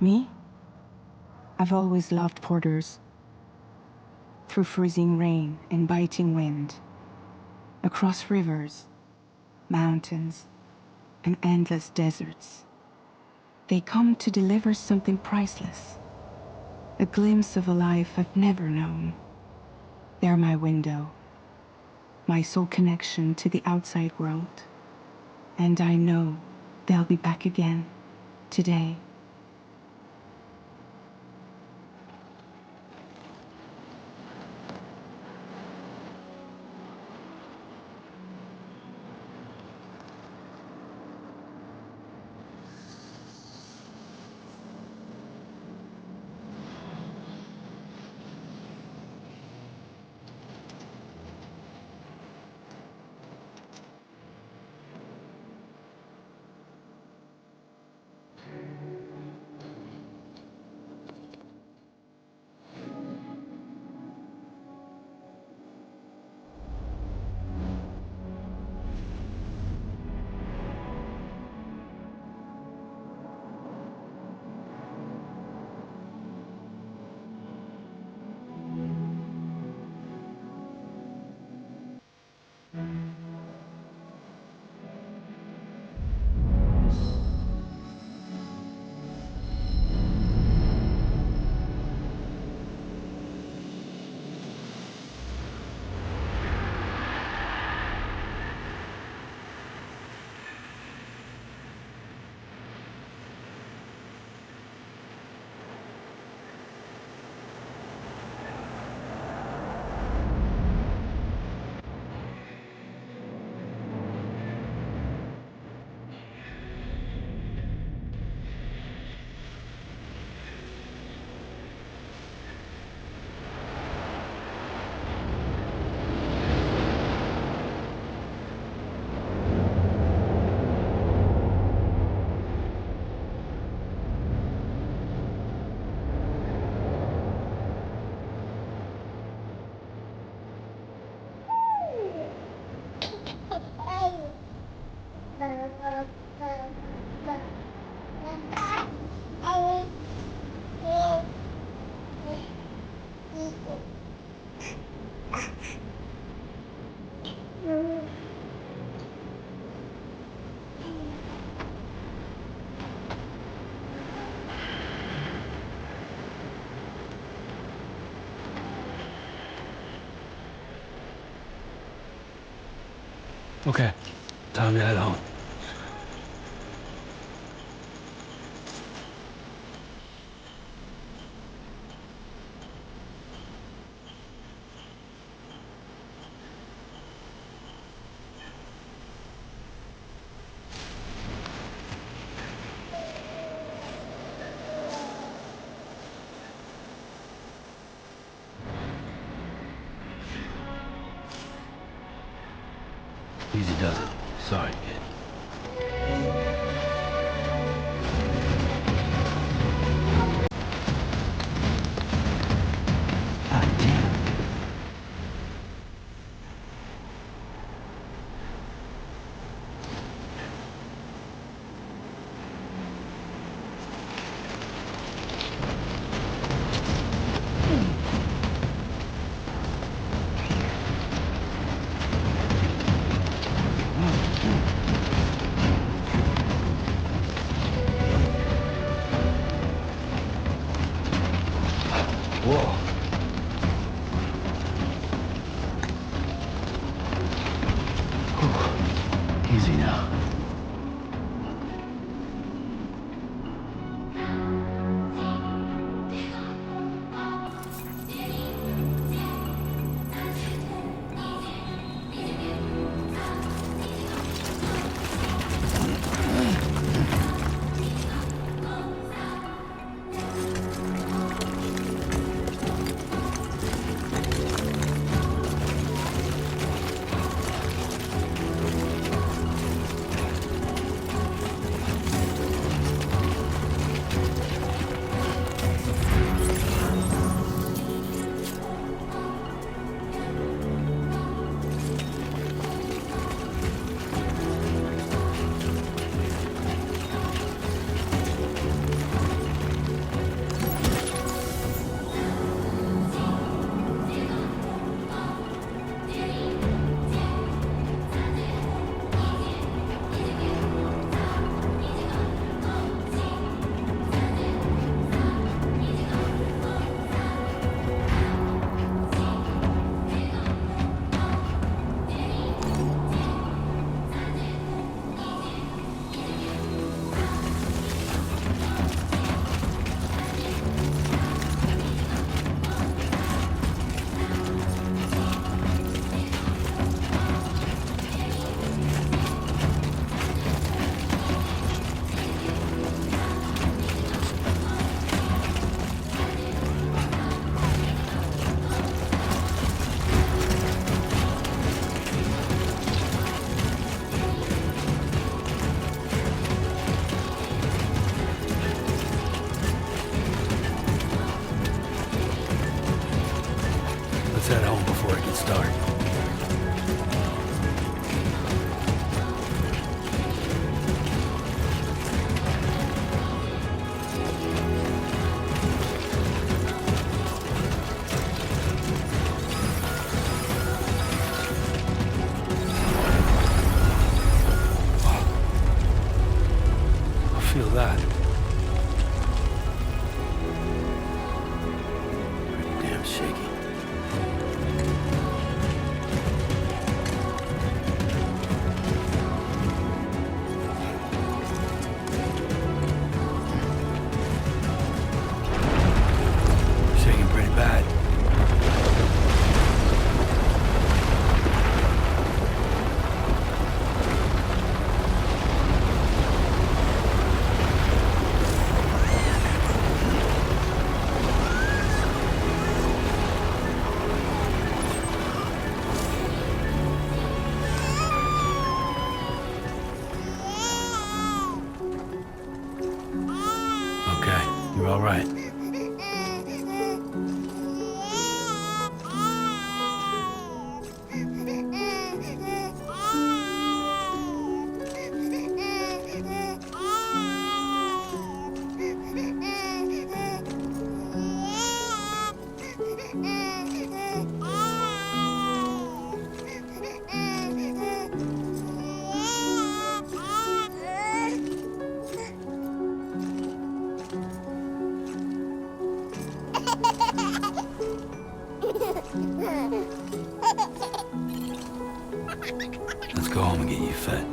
Me? I've always loved porters. Through freezing rain and biting wind, across rivers, mountains, and endless deserts, they come to deliver something priceless, a glimpse of a life I've never known. They're my window, my sole connection to the outside world, and I know they'll be back again today. Okay, time to head home. Easy does it. Sorry, kid. Ah, damn. Whoa. Whew. Easy now. Let's head home before it gets dark. I feel that. Pretty damn shaky. Shaking pretty bad. Okay, you're all right. Let's go home and get you fed.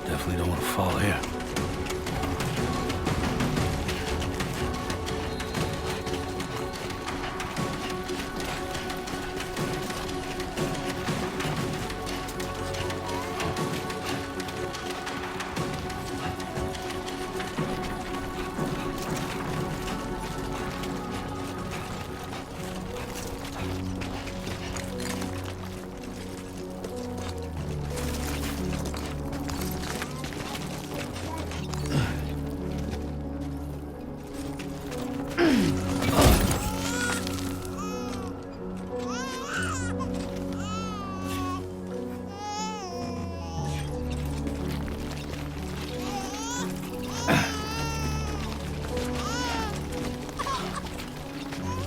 Definitely don't want to fall here.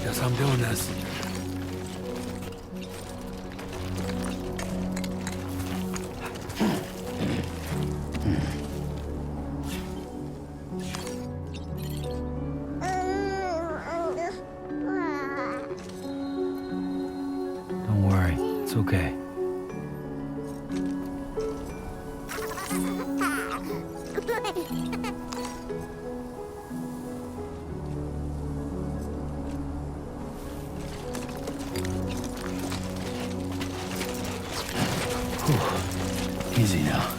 Guess I'm doing this. Don't worry, it's okay. Easy now.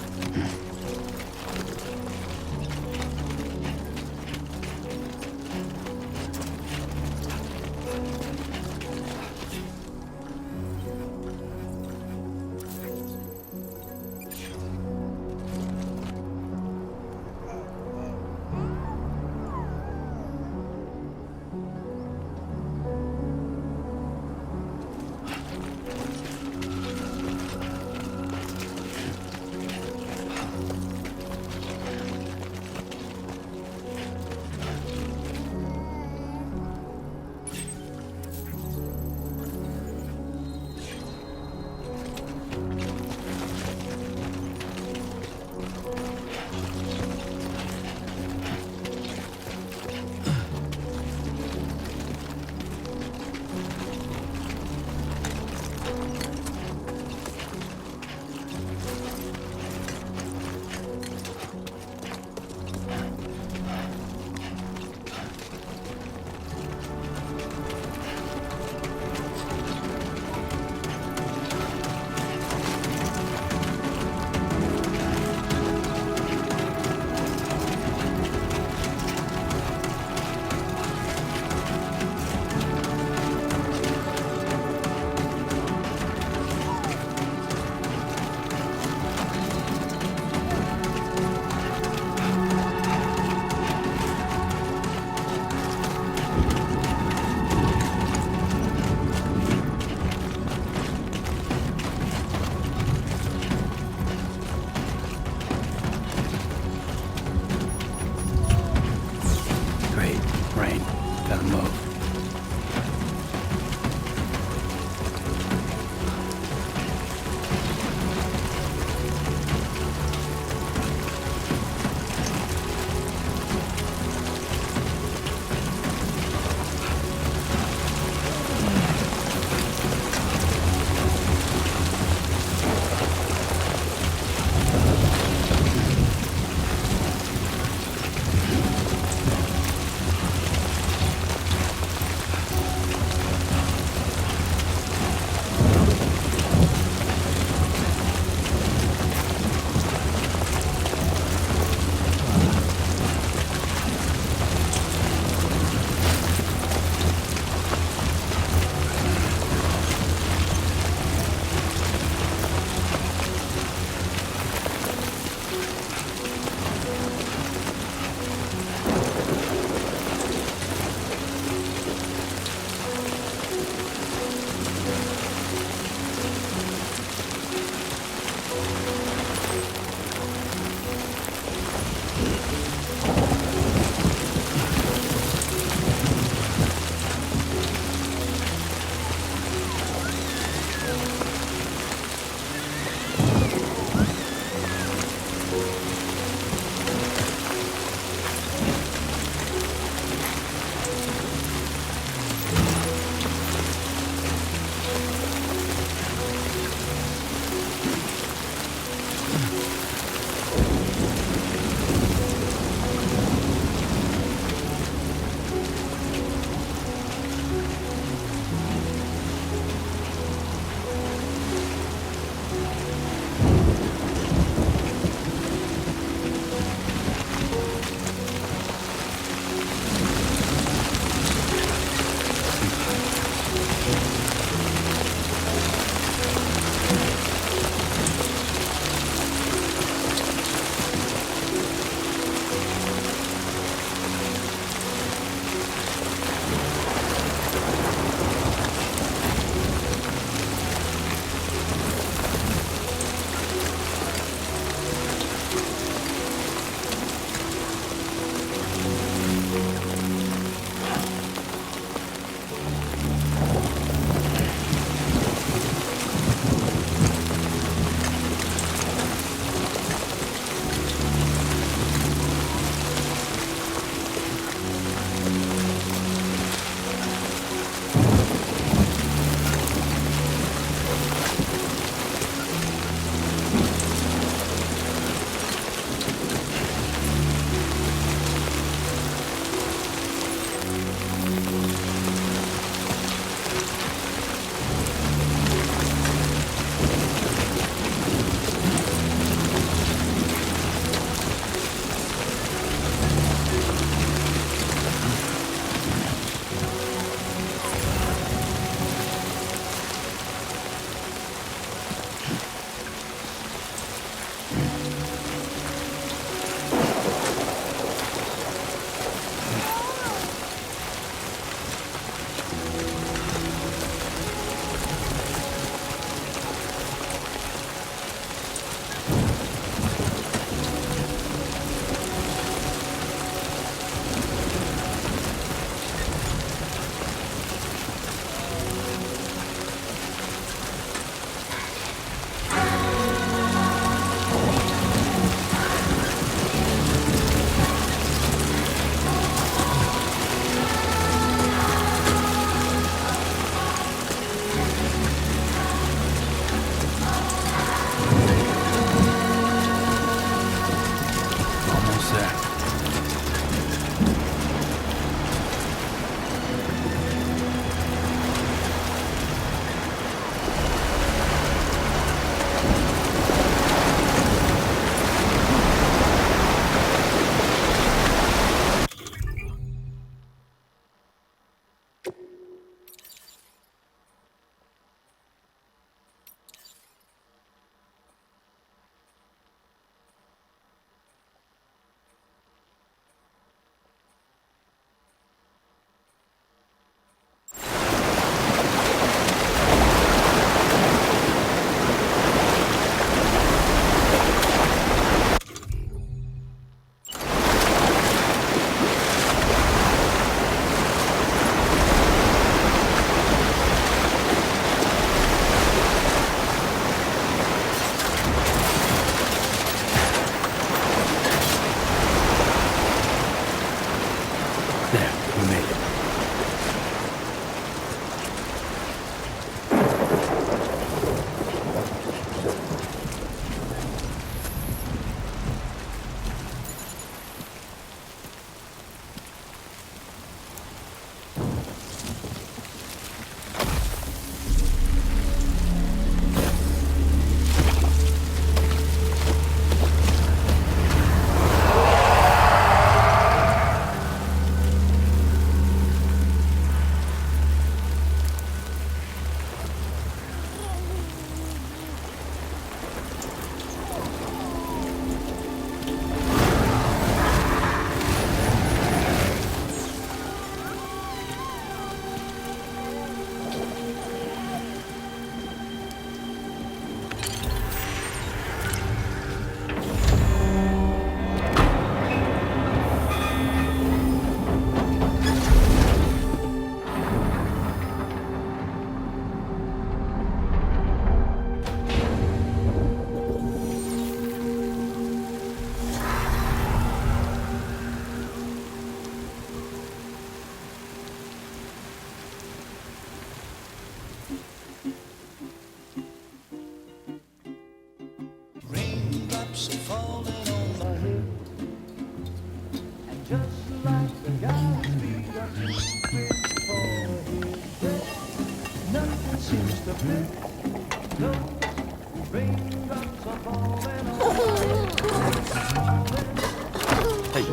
Hey.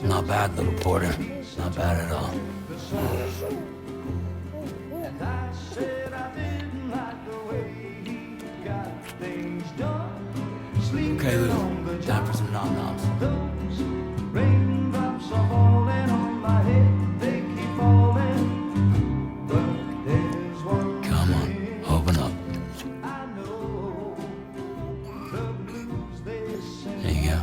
Not bad, little porter. Not bad at all. Okay, Lou. Time for some nom-noms. Come on, open up. There you go.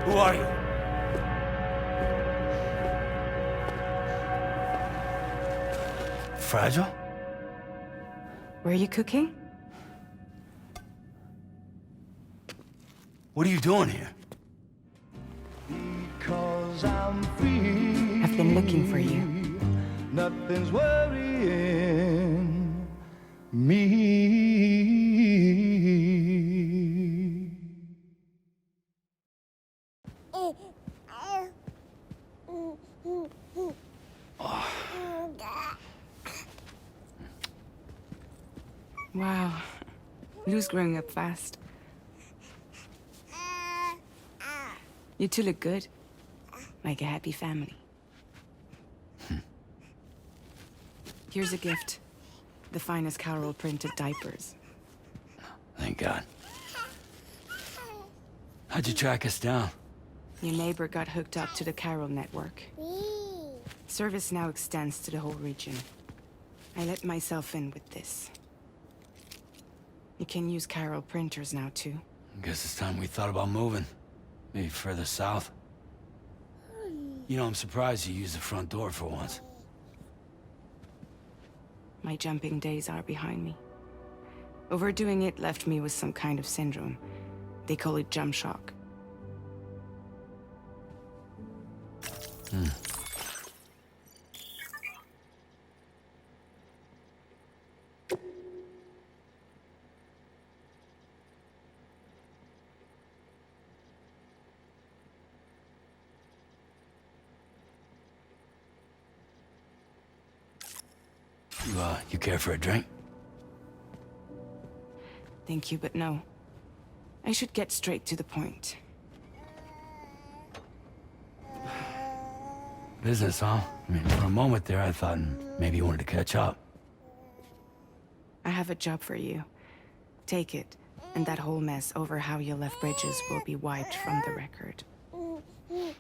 Who are you? Fragile? Were you cooking? What are you doing here? Because I'm free. I've been looking for you. Nothing's worrying me. Wow. Lou's growing up fast. You two look good. Like a happy family. Here's a gift. The finest Carol printed diapers. Thank God. How'd you track us down? Your neighbor got hooked up to the Carol network. Service now extends to the whole region. I let myself in with this. You can use Carol printers now, too. Guess it's time we thought about moving. Maybe further south. You know, I'm surprised you used the front door for once. My jumping days are behind me. Overdoing it left me with some kind of syndrome. They call it jump shock. You care for a drink? Thank you, but no. I should get straight to the point. Business, huh? I mean, for a moment there, I thought maybe you wanted to catch up. I have a job for you. Take it, and that whole mess over how you left Bridges will be wiped from the record.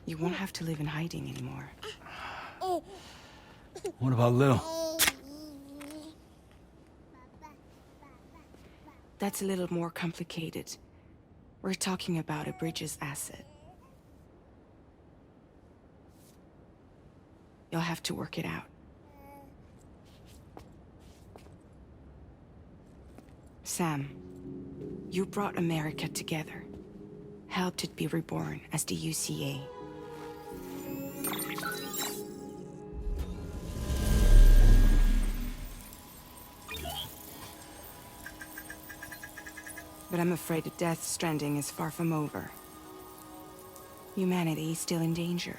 You won't have to live in hiding anymore. What about Lil? That's a little more complicated. We're talking about a Bridges asset. You'll have to work it out. Sam, you brought America together. helped it be reborn as the UCA. But I'm afraid that Death Stranding is far from over. Humanity is still in danger.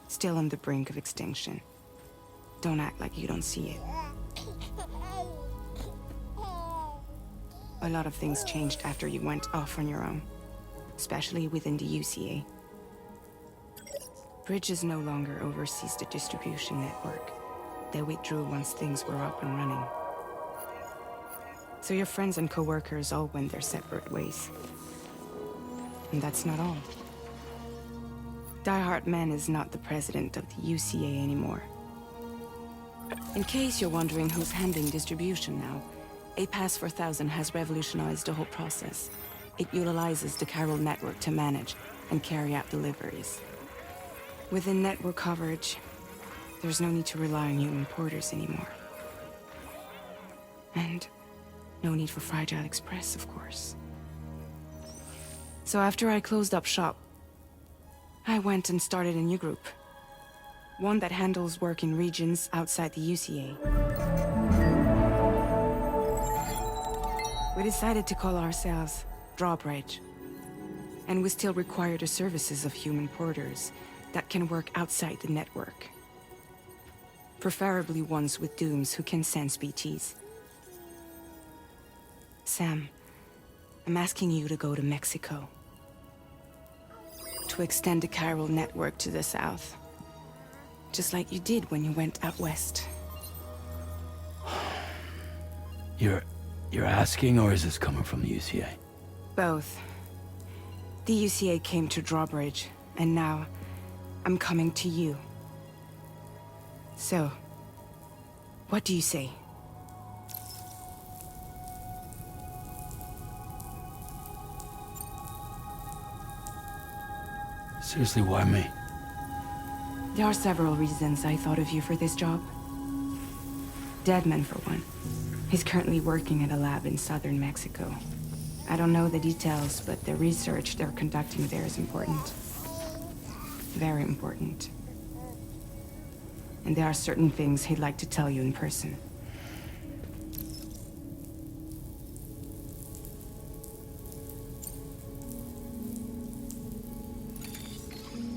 Still on the brink of extinction. Don't act like you don't see it. A lot of things changed after you went off on your own. Especially within the UCA. Bridges no longer oversees the distribution network. They withdrew once things were up and running. So your friends and co-workers all went their separate ways. And that's not all. Die Hard Man is not the president of the UCA anymore. In case you're wondering who's handling distribution now, A Pass 4000 has revolutionized the whole process. It utilizes the chiral network to manage and carry out deliveries. Within network coverage, there's no need to rely on human porters anymore. And no need for Fragile Express, of course. So after I closed up shop, I went and started a new group. One that handles work in regions outside the UCA. We decided to call ourselves Drawbridge. And we still require the services of human porters that can work outside the network. Preferably ones with dooms who can sense BTs. Sam, I'm asking you to go to Mexico. To extend the chiral network to the south. Just like you did when you went out west. You're asking, or is this coming from the UCA? Both. The UCA came to Drawbridge, and now I'm coming to you. So, what do you say? Seriously, why me? There are several reasons I thought of you for this job. Deadman, for one. He's currently working at a lab in southern Mexico. I don't know the details, but the research they're conducting there is important. Very important. And there are certain things he'd like to tell you in person.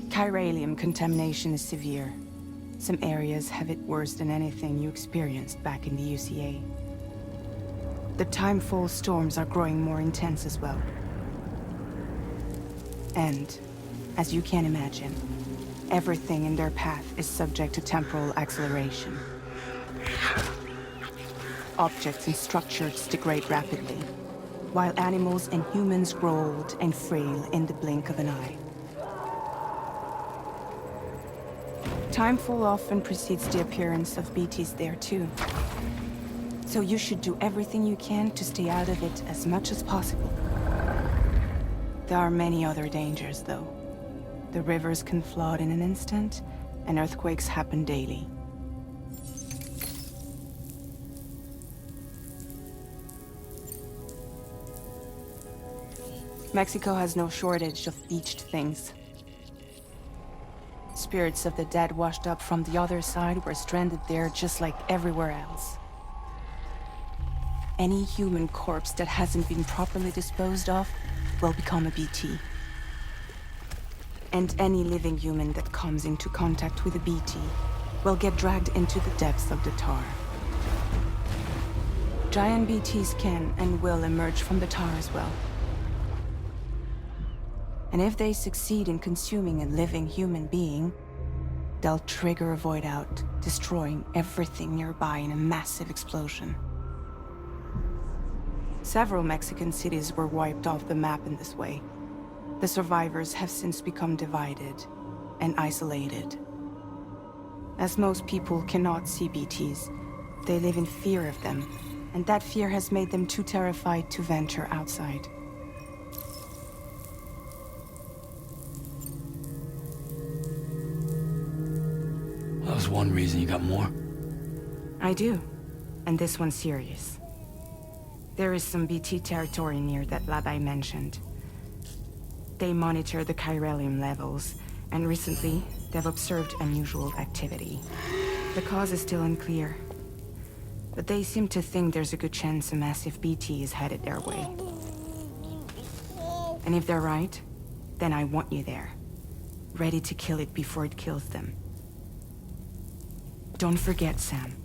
Chiralium contamination is severe. Some areas have it worse than anything you experienced back in the UCA. The timefall storms are growing more intense as well. And, as you can imagine, everything in their path is subject to temporal acceleration. Objects and structures degrade rapidly, while animals and humans grow old and frail in the blink of an eye. Timefall often precedes the appearance of BTs there too. So you should do everything you can to stay out of it as much as possible. There are many other dangers, though. The rivers can flood in an instant, and earthquakes happen daily. Mexico has no shortage of beached things. Spirits of the dead washed up from the other side were stranded there just like everywhere else. Any human corpse that hasn't been properly disposed of will become a BT. And any living human that comes into contact with a BT will get dragged into the depths of the tar. Giant BTs can and will emerge from the tar as well. And if they succeed in consuming a living human being, they'll trigger a void out, destroying everything nearby in a massive explosion. Several Mexican cities were wiped off the map in this way. The survivors have since become divided and isolated. As most people cannot see BTs, they live in fear of them, and that fear has made them too terrified to venture outside. That was one reason you got more. I do, and this one's serious. There is some BT territory near that lab I mentioned. They monitor the chiralium levels, and recently, they've observed unusual activity. The cause is still unclear, but they seem to think there's a good chance a massive BT is headed their way. And if they're right, then I want you there, ready to kill it before it kills them. Don't forget, Sam.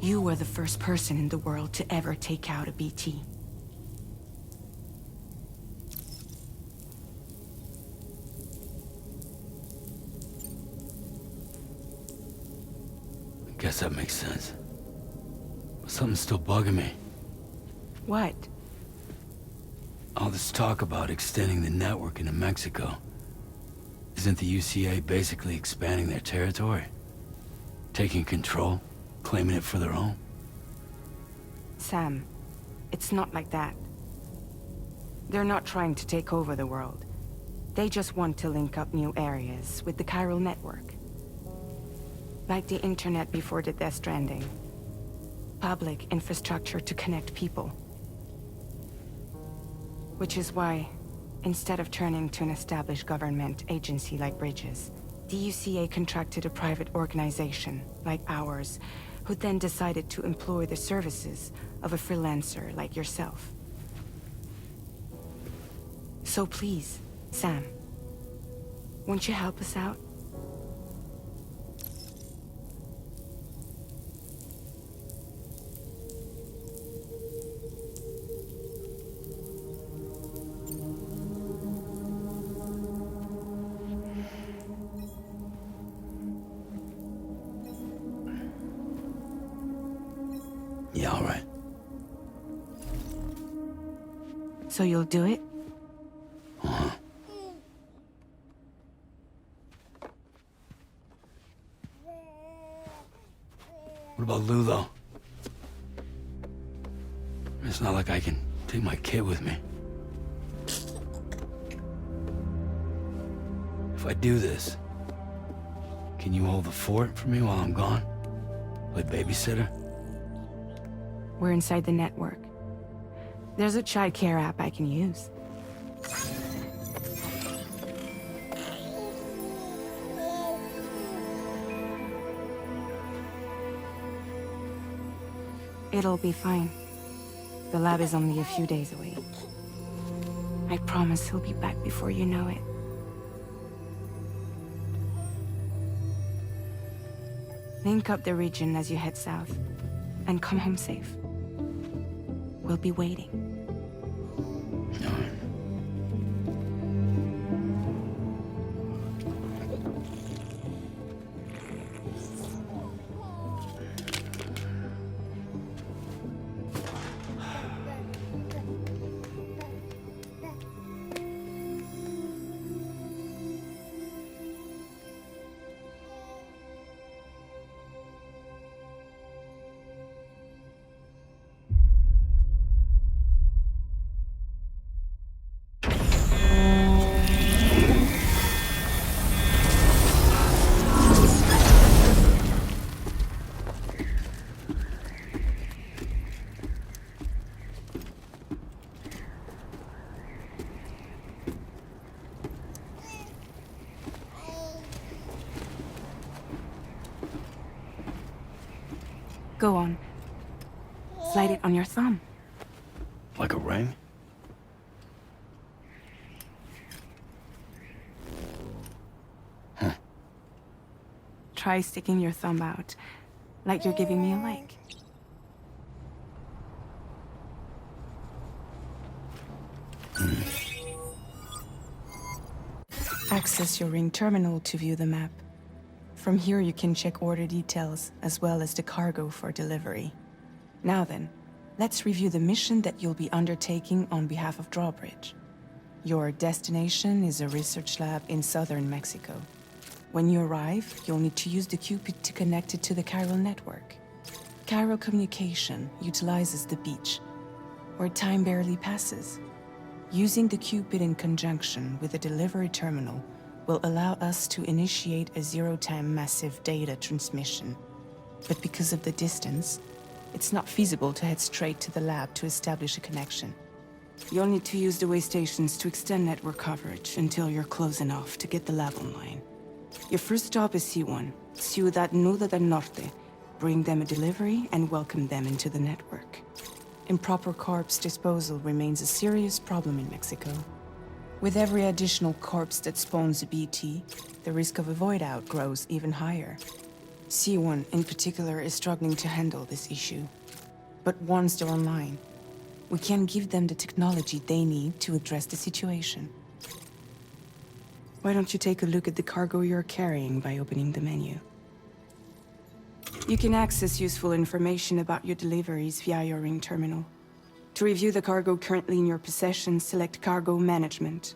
You were the first person in the world to ever take out a BT. I guess that makes sense. But something's still bugging me. What? All this talk about extending the network into Mexico. Isn't the UCA basically expanding their territory? Taking control? Claiming it for their own? Sam, it's not like that. They're not trying to take over the world. They just want to link up new areas with the chiral network. Like the internet before the Death Stranding. Public infrastructure to connect people. Which is why, instead of turning to an established government agency like Bridges, the UCA contracted a private organization, like ours, who then decided to employ the services of a freelancer like yourself. So please, Sam, won't you help us out? Yeah, all right. So you'll do it? Uh-huh. What about Lou, though? It's not like I can take my kid with me. If I do this, can you hold the fort for me while I'm gone? Play babysitter? We're inside the network. There's a child care app I can use. It'll be fine. The lab is only a few days away. I promise he'll be back before you know it. Link up the region as you head south, and come home safe. We'll be waiting. All right. Go on. Slide it on your thumb. Like a ring? Huh. Try sticking your thumb out, like you're giving me a like. Access your ring terminal to view the map. From here you can check order details, as well as the cargo for delivery. Now then, let's review the mission that you'll be undertaking on behalf of Drawbridge. Your destination is a research lab in southern Mexico. When you arrive, you'll need to use the Cupid to connect it to the chiral network. Chiral communication utilizes the beach, where time barely passes. Using the Cupid in conjunction with the delivery terminal will allow us to initiate a zero-time massive data transmission. But because of the distance, it's not feasible to head straight to the lab to establish a connection. You'll need to use the way stations to extend network coverage until you're close enough to get the lab online. Your first stop is C1, Ciudad Nuda del Norte. Bring them a delivery and welcome them into the network. Improper corpse disposal remains a serious problem in Mexico. With every additional corpse that spawns a BT, the risk of a void out grows even higher. C1 in particular is struggling to handle this issue. But once they're online, we can give them the technology they need to address the situation. Why don't you take a look at the cargo you're carrying by opening the menu? You can access useful information about your deliveries via your ring terminal. To review the cargo currently in your possession, select Cargo Management.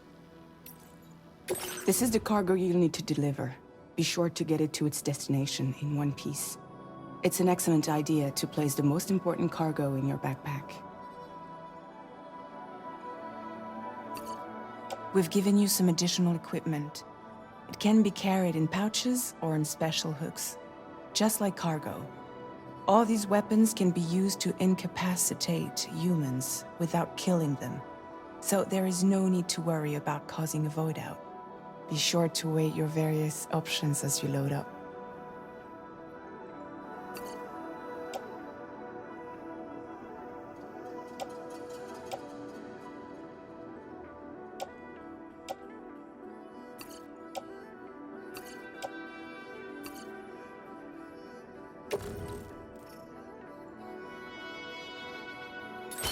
This is the cargo you'll need to deliver. Be sure to get it to its destination in one piece. It's an excellent idea to place the most important cargo in your backpack. We've given you some additional equipment. It can be carried in pouches or in special hooks, just like cargo. All these weapons can be used to incapacitate humans without killing them. So there is no need to worry about causing a void out. Be sure to weigh your various options as you load up.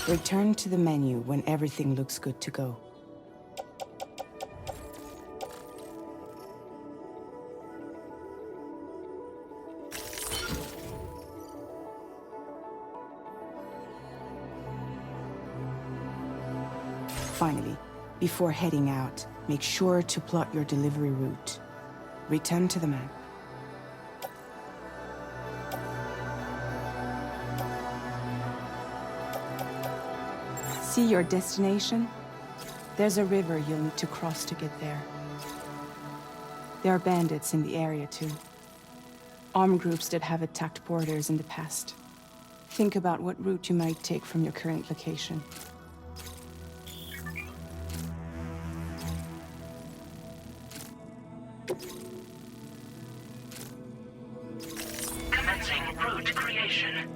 Return to the menu when everything looks good to go. Finally, before heading out, make sure to plot your delivery route. Return to the map. See your destination? There's a river you'll need to cross to get there. There are bandits in the area too. Armed groups that have attacked borders in the past. Think about what route you might take from your current location. Commencing route creation.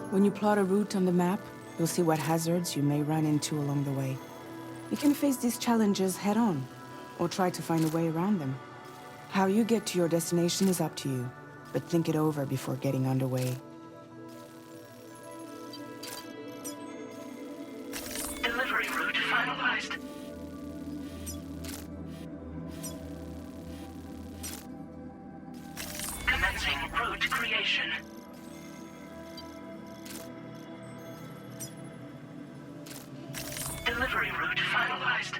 When you plot a route on the map, you'll see what hazards you may run into along the way. You can face these challenges head-on, or try to find a way around them. How you get to your destination is up to you, but think it over before getting underway. Delivery route finalized. Commencing route creation. Delivery route finalized.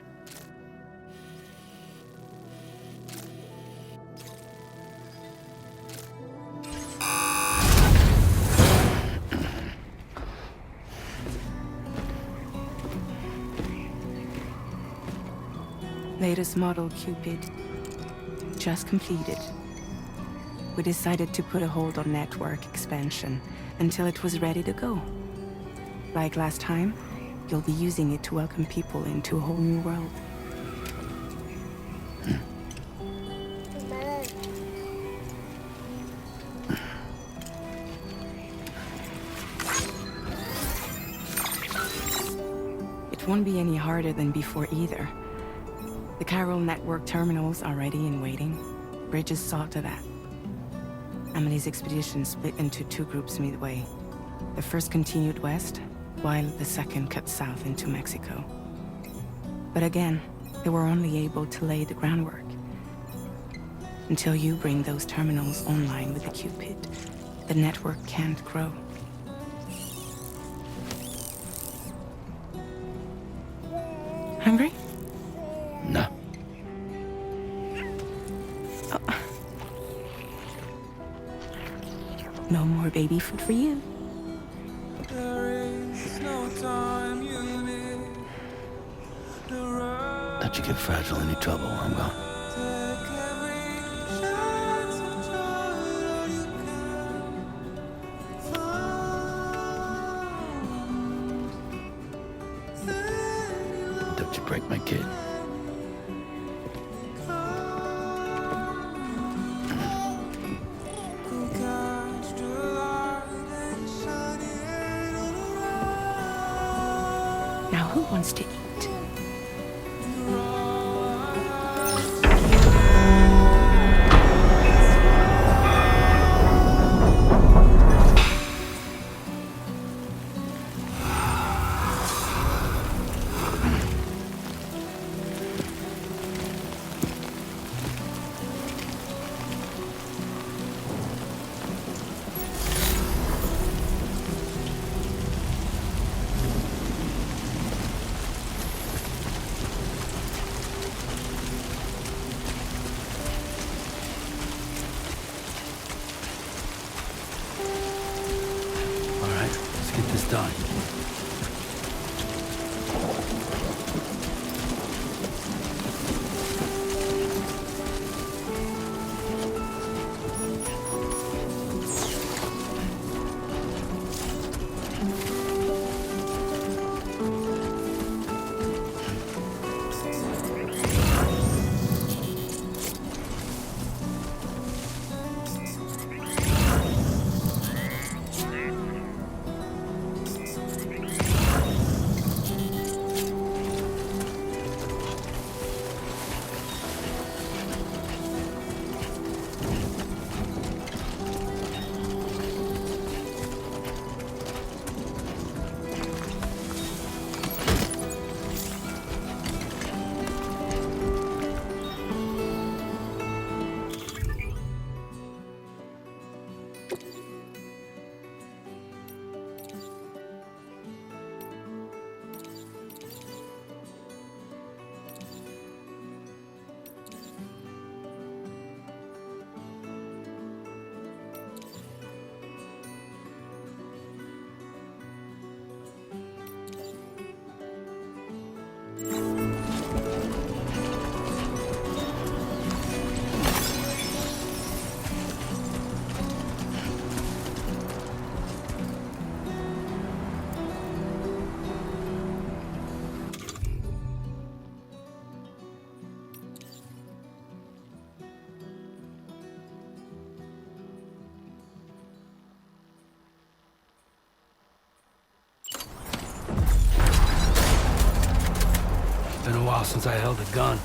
Latest model Cupid. Just completed. We decided to put a hold on network expansion until it was ready to go. Like last time, you'll be using it to welcome people into a whole new world. It won't be any harder than before either. The chiral network terminals are ready and waiting. Bridges saw to that. Emily's expedition split into two groups midway. The first continued west, while the second cut south into Mexico. But again, they were only able to lay the groundwork. Until you bring those terminals online with the Cupid, the network can't grow. Hungry? No. Oh. No more baby food for you. There is no time you need. The give Fragile any trouble while I'm gone. Don't you break my kid. Now who wants to eat? Done. Been a while since I held a gun.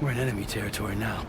We're in enemy territory now.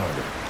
harder.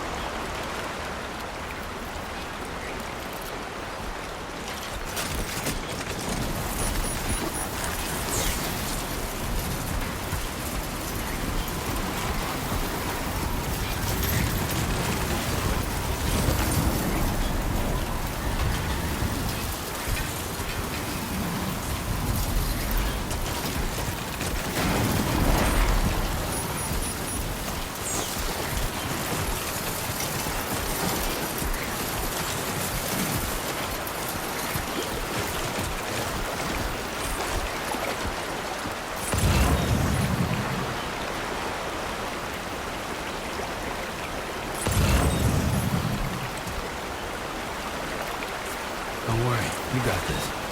Don't worry, you got this.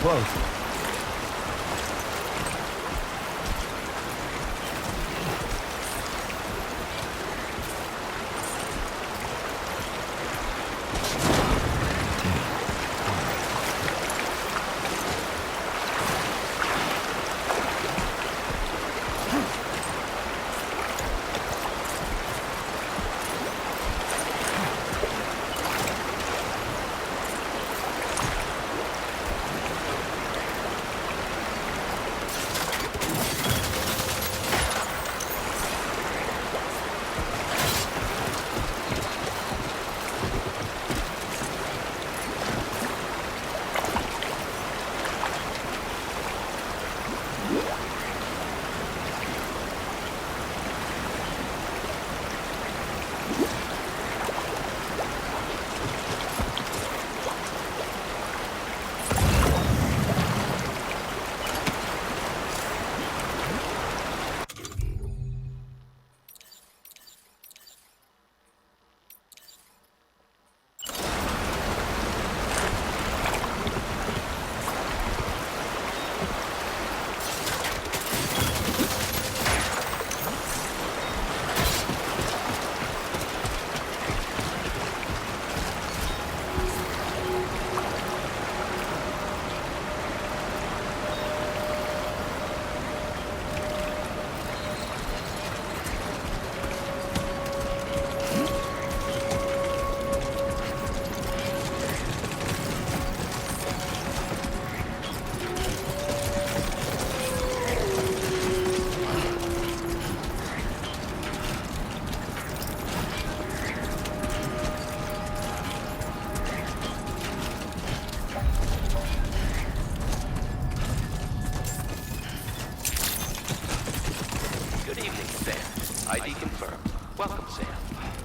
Close. ID confirmed. Welcome, Sam.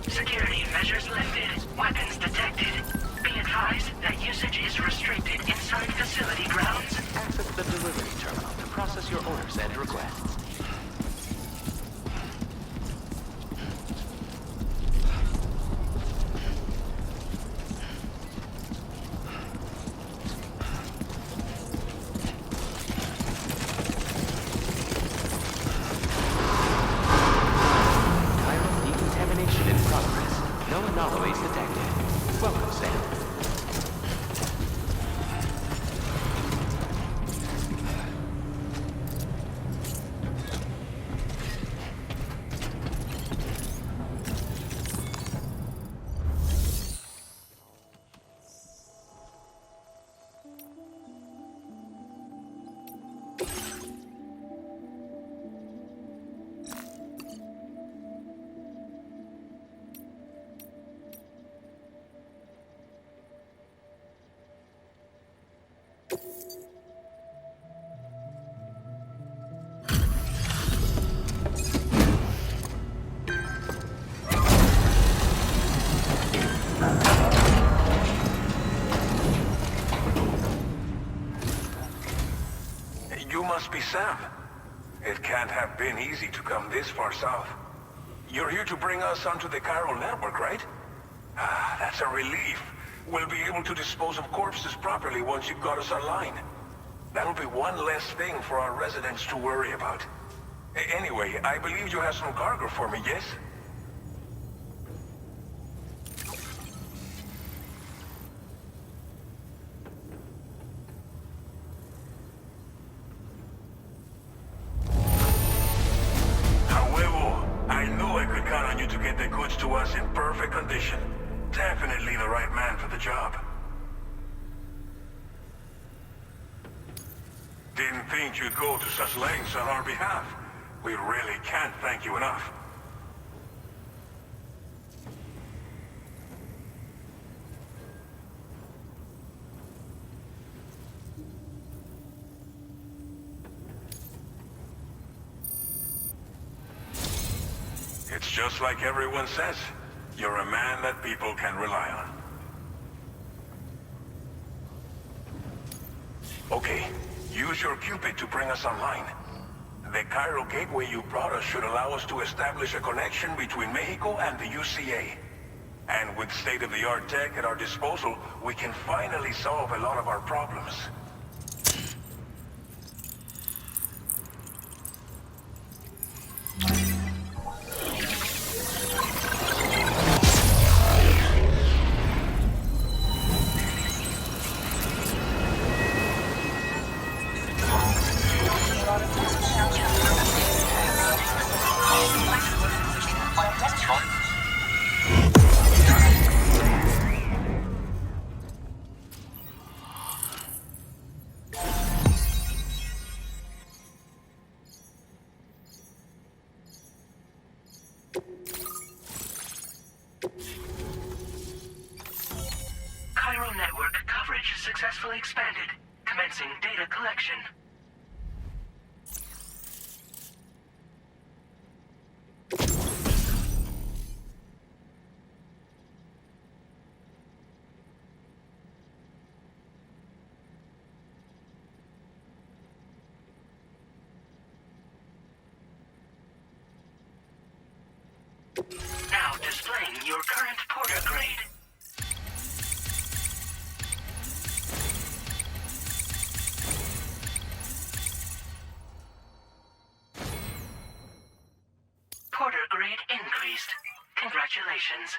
Security measures lifted. Weapons detected. Be advised that usage is restricted inside facility grounds. Access the delivery terminal to process your orders and requests. You must be Sam. It can't have been easy to come this far south. You're here to bring us onto the chiral network, right? Ah, that's a relief. We'll be able to dispose of corpses properly once you've got us online. That'll be one less thing for our residents to worry about. Anyway, I believe you have some cargo for me, yes? To us in perfect condition. Definitely the right man for the job. Didn't think you'd go to such lengths on our behalf. We really can't thank you enough. It's just like everyone says. You're a man that people can rely on. Okay, use your Cupid to bring us online. The chiral gateway you brought us should allow us to establish a connection between Mexico and the UCA. And with state-of-the-art tech at our disposal, we can finally solve a lot of our problems. Chiral network coverage successfully expanded. Commencing data collection. Now displaying your current porter grade. Porter grade increased. Congratulations.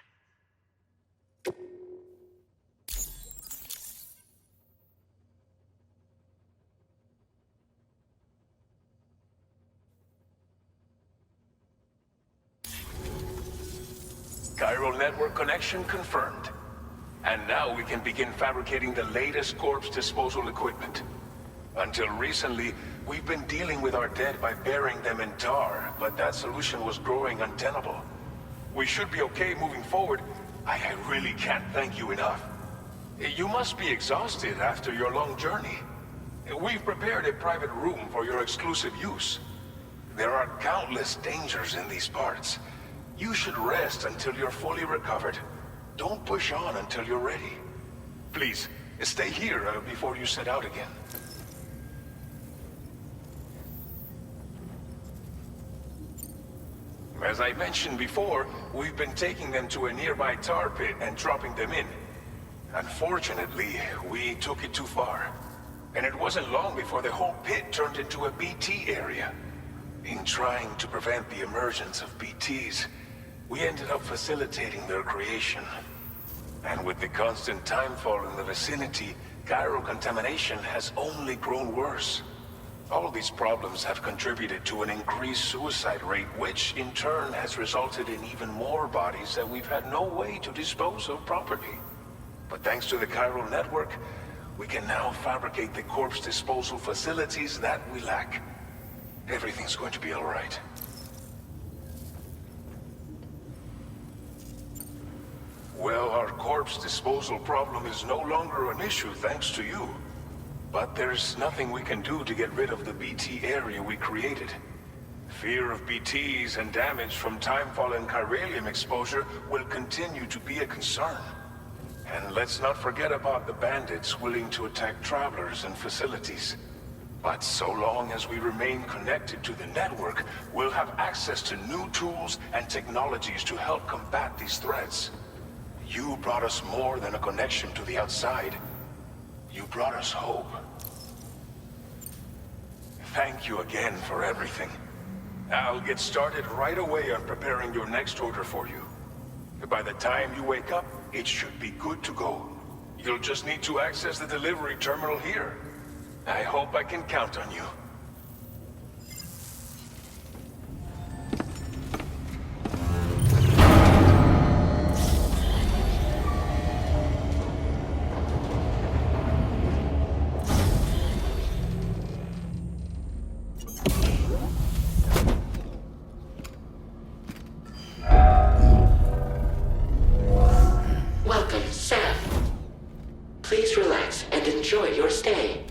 Chiral network connection confirmed. And now we can begin fabricating the latest corpse disposal equipment. Until recently, we've been dealing with our dead by burying them in tar, but that solution was growing untenable. We should be okay moving forward. I really can't thank you enough. You must be exhausted after your long journey. We've prepared a private room for your exclusive use. There are countless dangers in these parts. You should rest until you're fully recovered. Don't push on until you're ready. Please, stay here before you set out again. As I mentioned before, we've been taking them to a nearby tar pit and dropping them in. Unfortunately, we took it too far. And it wasn't long before the whole pit turned into a BT area. In trying to prevent the emergence of BTs, we ended up facilitating their creation. And with the constant timefall in the vicinity, chiral contamination has only grown worse. All these problems have contributed to an increased suicide rate, which in turn has resulted in even more bodies that we've had no way to dispose of properly. But thanks to the chiral network, we can now fabricate the corpse disposal facilities that we lack. Everything's going to be all right. Well, our corpse disposal problem is no longer an issue thanks to you. But there's nothing we can do to get rid of the BT area we created. Fear of BTs and damage from timefall and chiralium exposure will continue to be a concern. And let's not forget about the bandits willing to attack travelers and facilities. But so long as we remain connected to the network, we'll have access to new tools and technologies to help combat these threats. You brought us more than a connection to the outside. You brought us hope. Thank you again for everything. I'll get started right away on preparing your next order for you. By the time you wake up, it should be good to go. You'll just need to access the delivery terminal here. I hope I can count on you. Welcome, Seth. Please relax and enjoy your stay.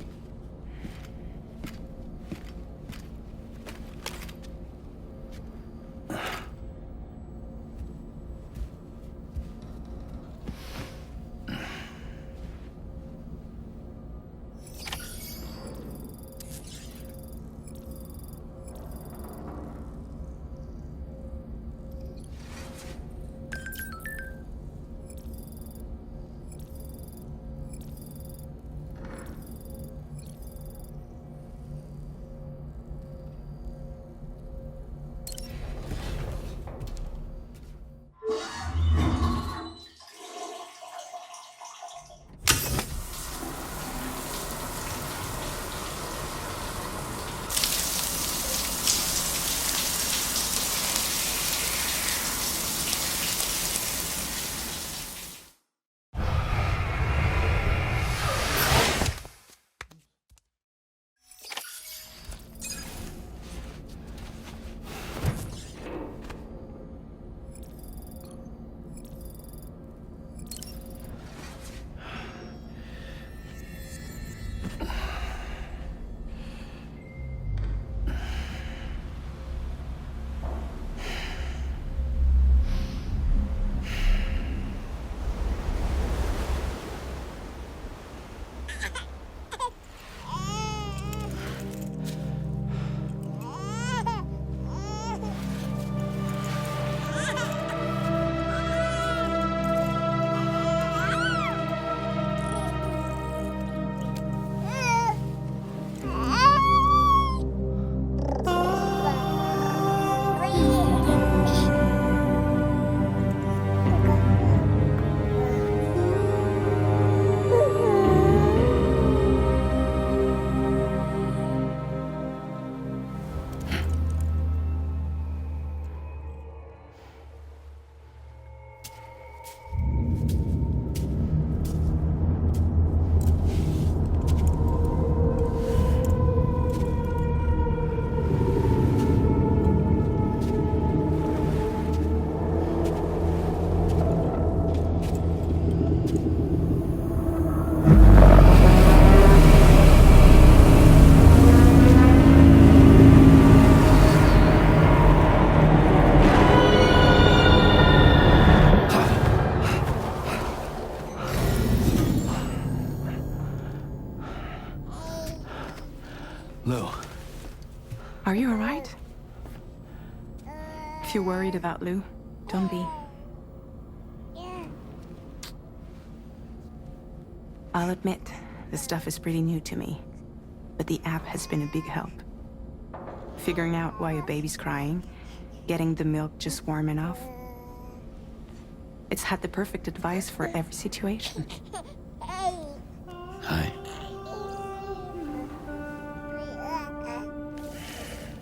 Are you alright? If you're worried about Lou, don't be. I'll admit, the stuff is pretty new to me, but the app has been a big help. Figuring out why a baby's crying, getting the milk just warm enough. It's had the perfect advice for every situation. Hi.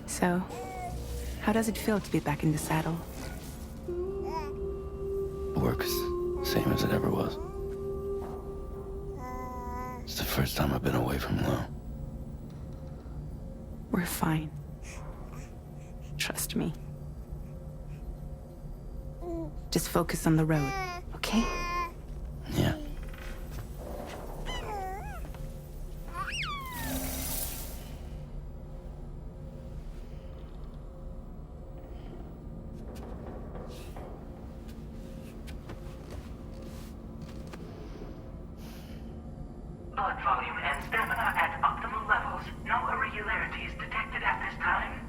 So, how does it feel to be back in the saddle? Work is the same as it ever was. It's the first time I've been away from Lou. We're fine. Trust me. Just focus on the road, okay? Yeah. Blood volume and stamina at optimal levels. No irregularities detected at this time.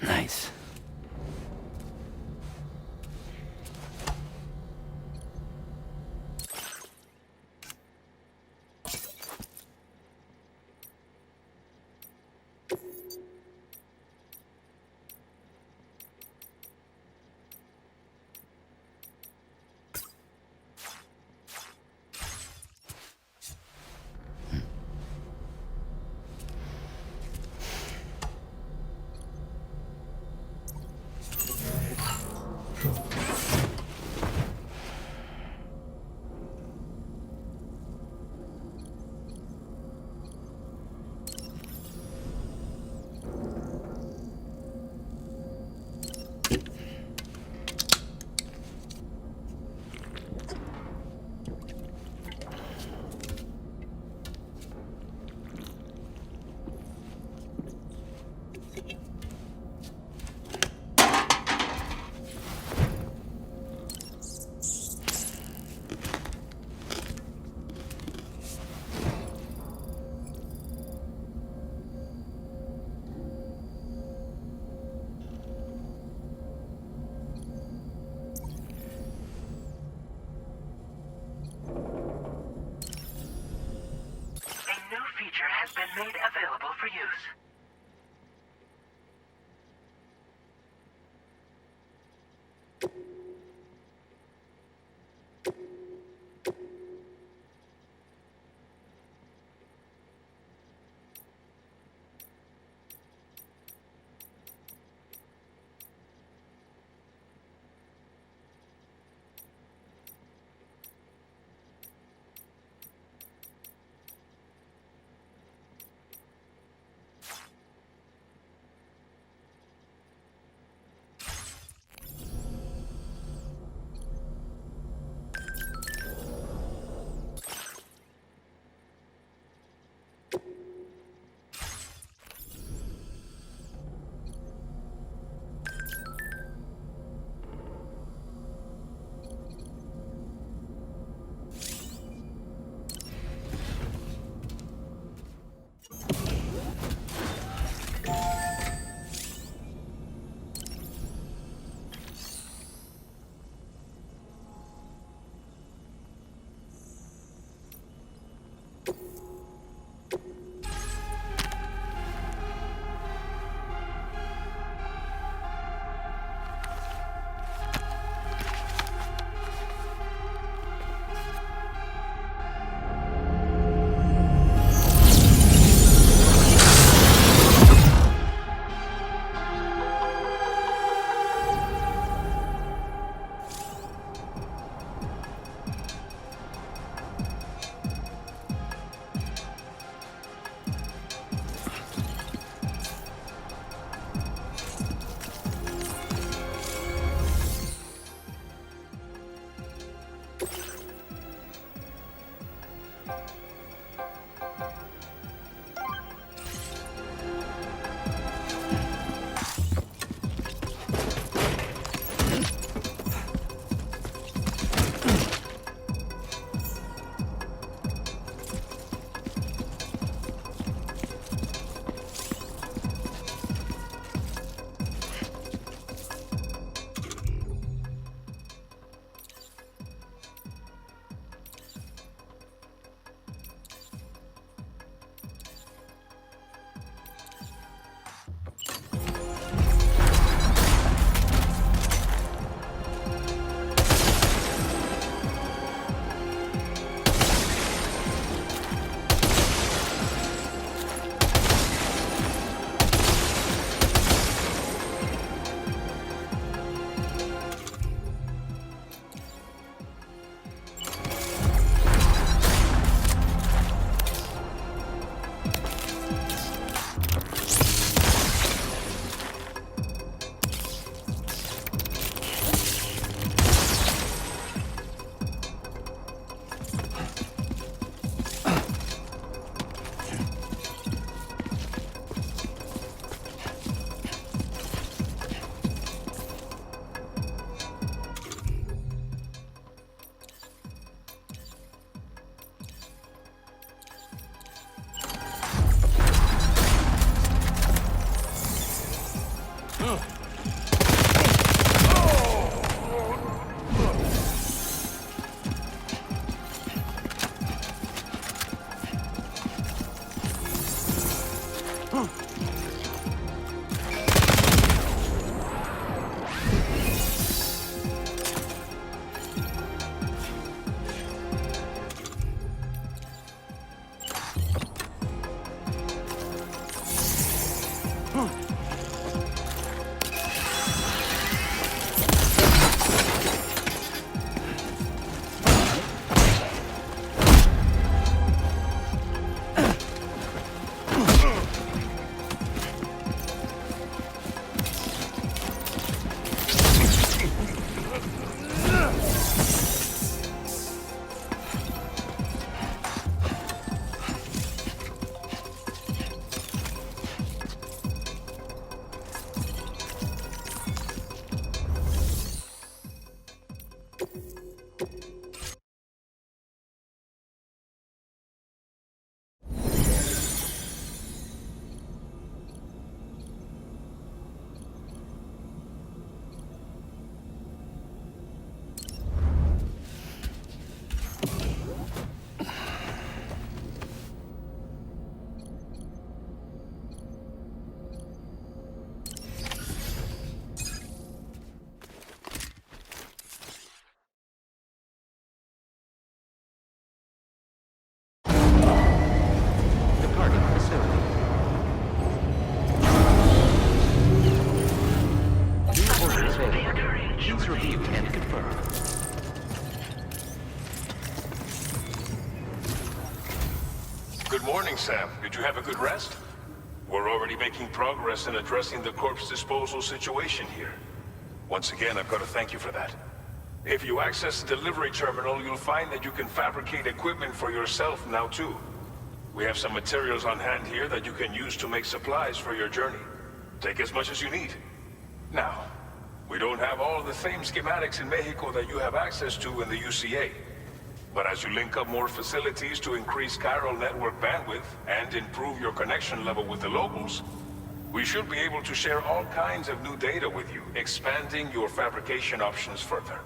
Nice. Has been made available for use. Good morning, Sam. Did you have a good rest? We're already making progress in addressing the corpse disposal situation here. Once again, I've got to thank you for that. If you access the delivery terminal, you'll find that you can fabricate equipment for yourself now too. We have some materials on hand here that you can use to make supplies for your journey. Take as much as you need. Now, we don't have all the same schematics in Mexico that you have access to in the UCA. But as you link up more facilities to increase chiral network bandwidth and improve your connection level with the locals, we should be able to share all kinds of new data with you, expanding your fabrication options further.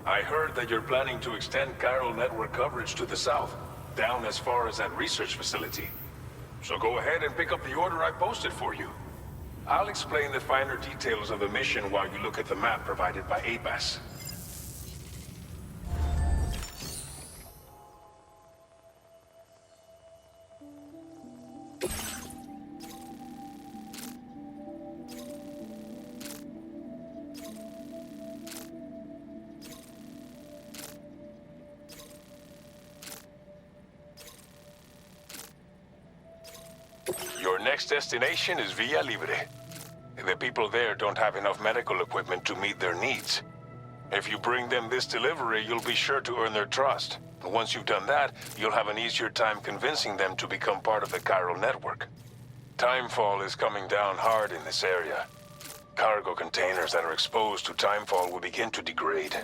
I heard that you're planning to extend chiral network coverage to the south, down as far as that research facility. So go ahead and pick up the order I posted for you. I'll explain the finer details of the mission while you look at the map provided by ABAS. Your next destination is Villa Libre. The people there don't have enough medical equipment to meet their needs. If you bring them this delivery, you'll be sure to earn their trust. And once you've done that, you'll have an easier time convincing them to become part of the chiral network. Timefall is coming down hard in this area. Cargo containers that are exposed to timefall will begin to degrade.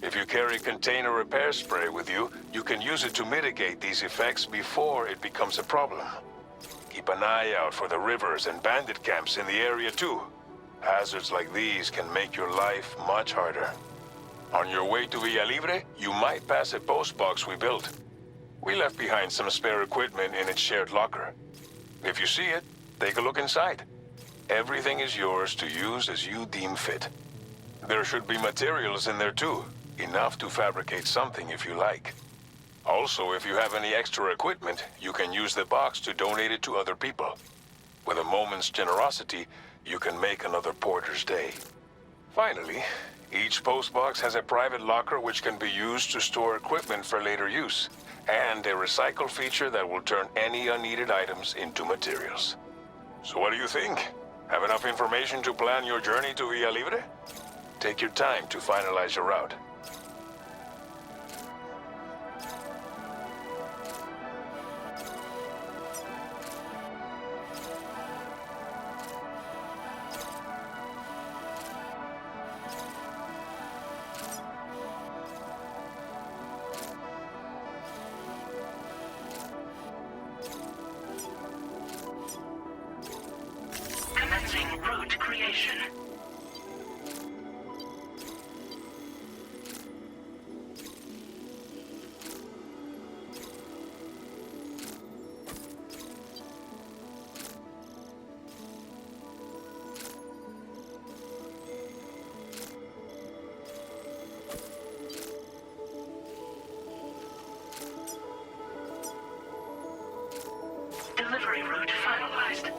If you carry container repair spray with you, you can use it to mitigate these effects before it becomes a problem. Keep an eye out for the rivers and bandit camps in the area too. Hazards like these can make your life much harder. On your way to Villa Libre, you might pass a post box we built. We left behind some spare equipment in its shared locker. If you see it, take a look inside. Everything is yours to use as you deem fit. There should be materials in there too, enough to fabricate something if you like. Also, if you have any extra equipment, you can use the box to donate it to other people. With a moment's generosity, you can make another porter's day. Finally, each postbox has a private locker which can be used to store equipment for later use, and a recycle feature that will turn any unneeded items into materials. So what do you think? Have enough information to plan your journey to Villa Libre? Take your time to finalize your route. Commencing route creation. delivery route finalized.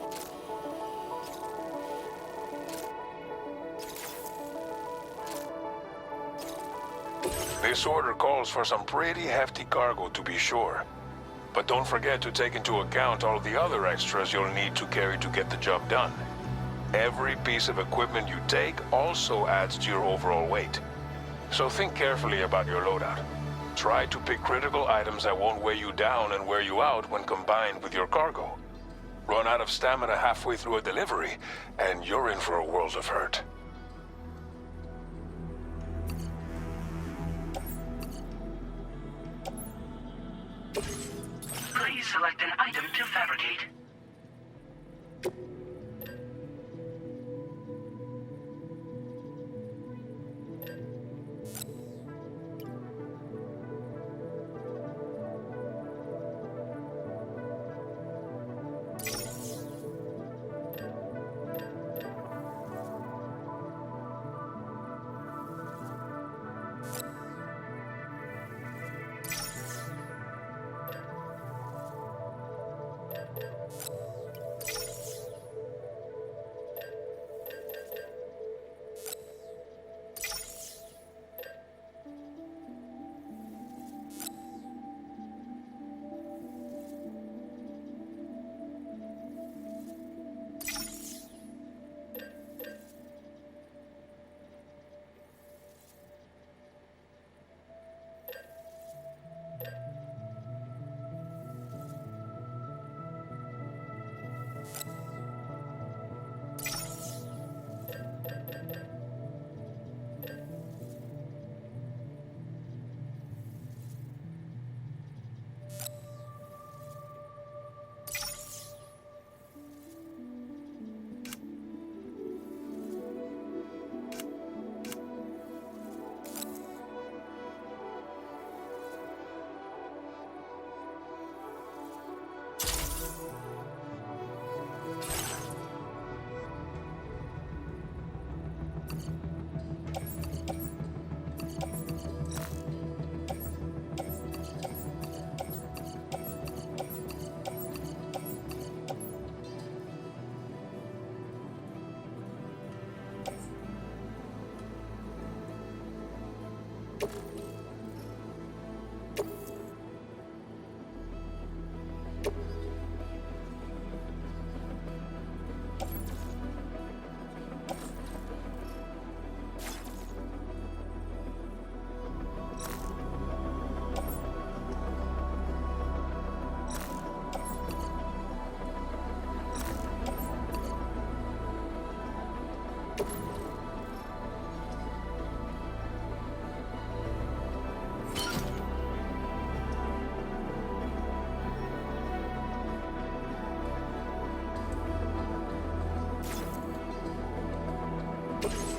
This order calls for some pretty hefty cargo to be sure. But don't forget to take into account all the other extras you'll need to carry to get the job done. Every piece of equipment you take also adds to your overall weight. So think carefully about your loadout. Try to pick critical items that won't weigh you down and wear you out when combined with your cargo. Run out of stamina halfway through a delivery, and you're in for a world of hurt. Please select an item to fabricate.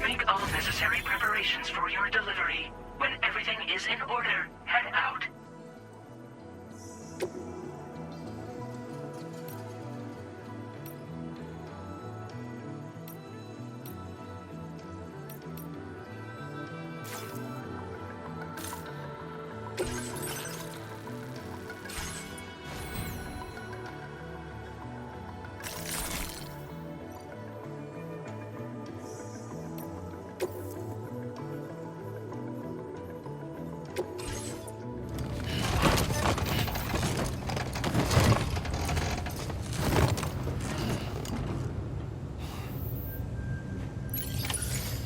Make all necessary preparations for your delivery. When everything is in order, head out.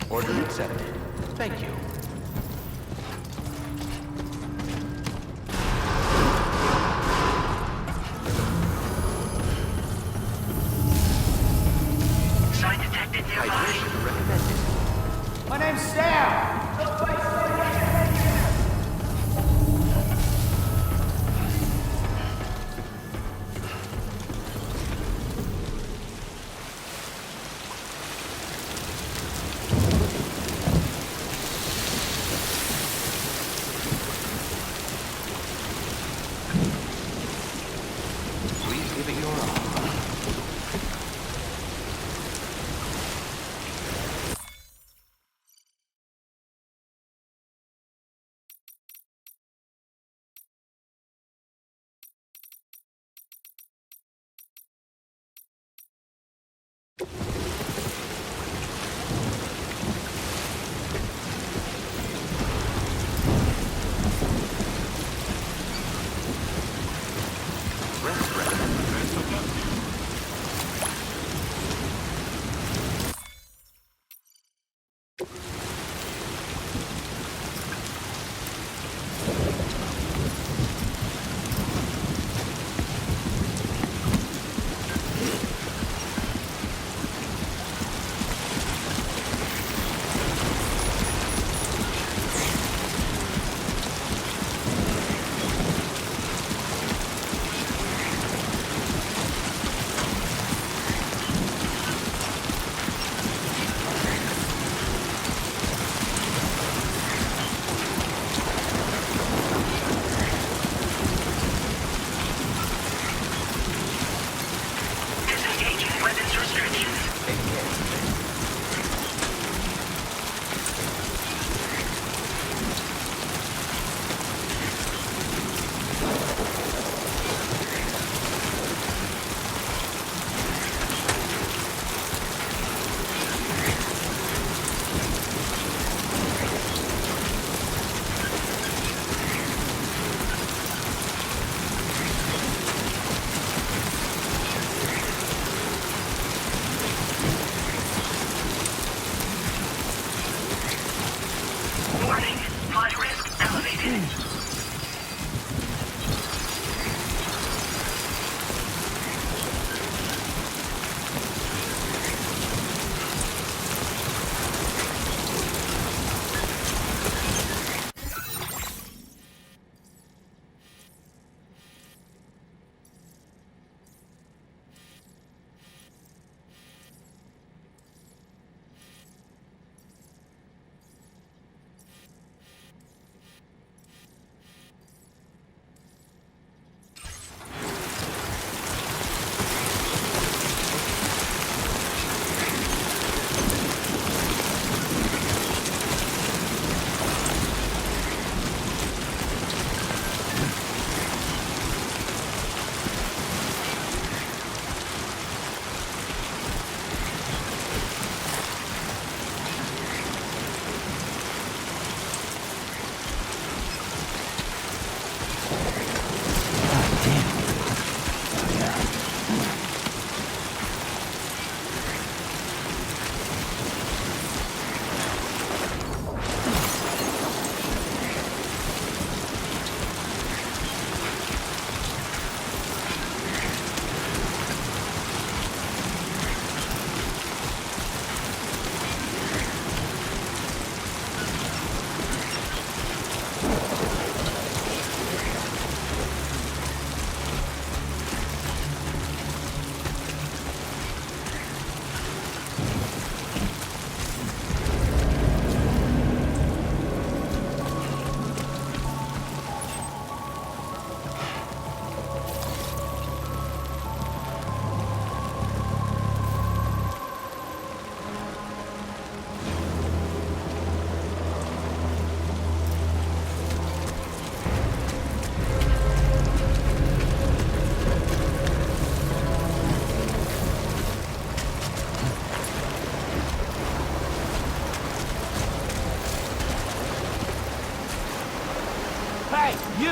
Order accepted. Thank you. Sign detected nearby. Hydration recommended. My name's Sam. Please give it your all.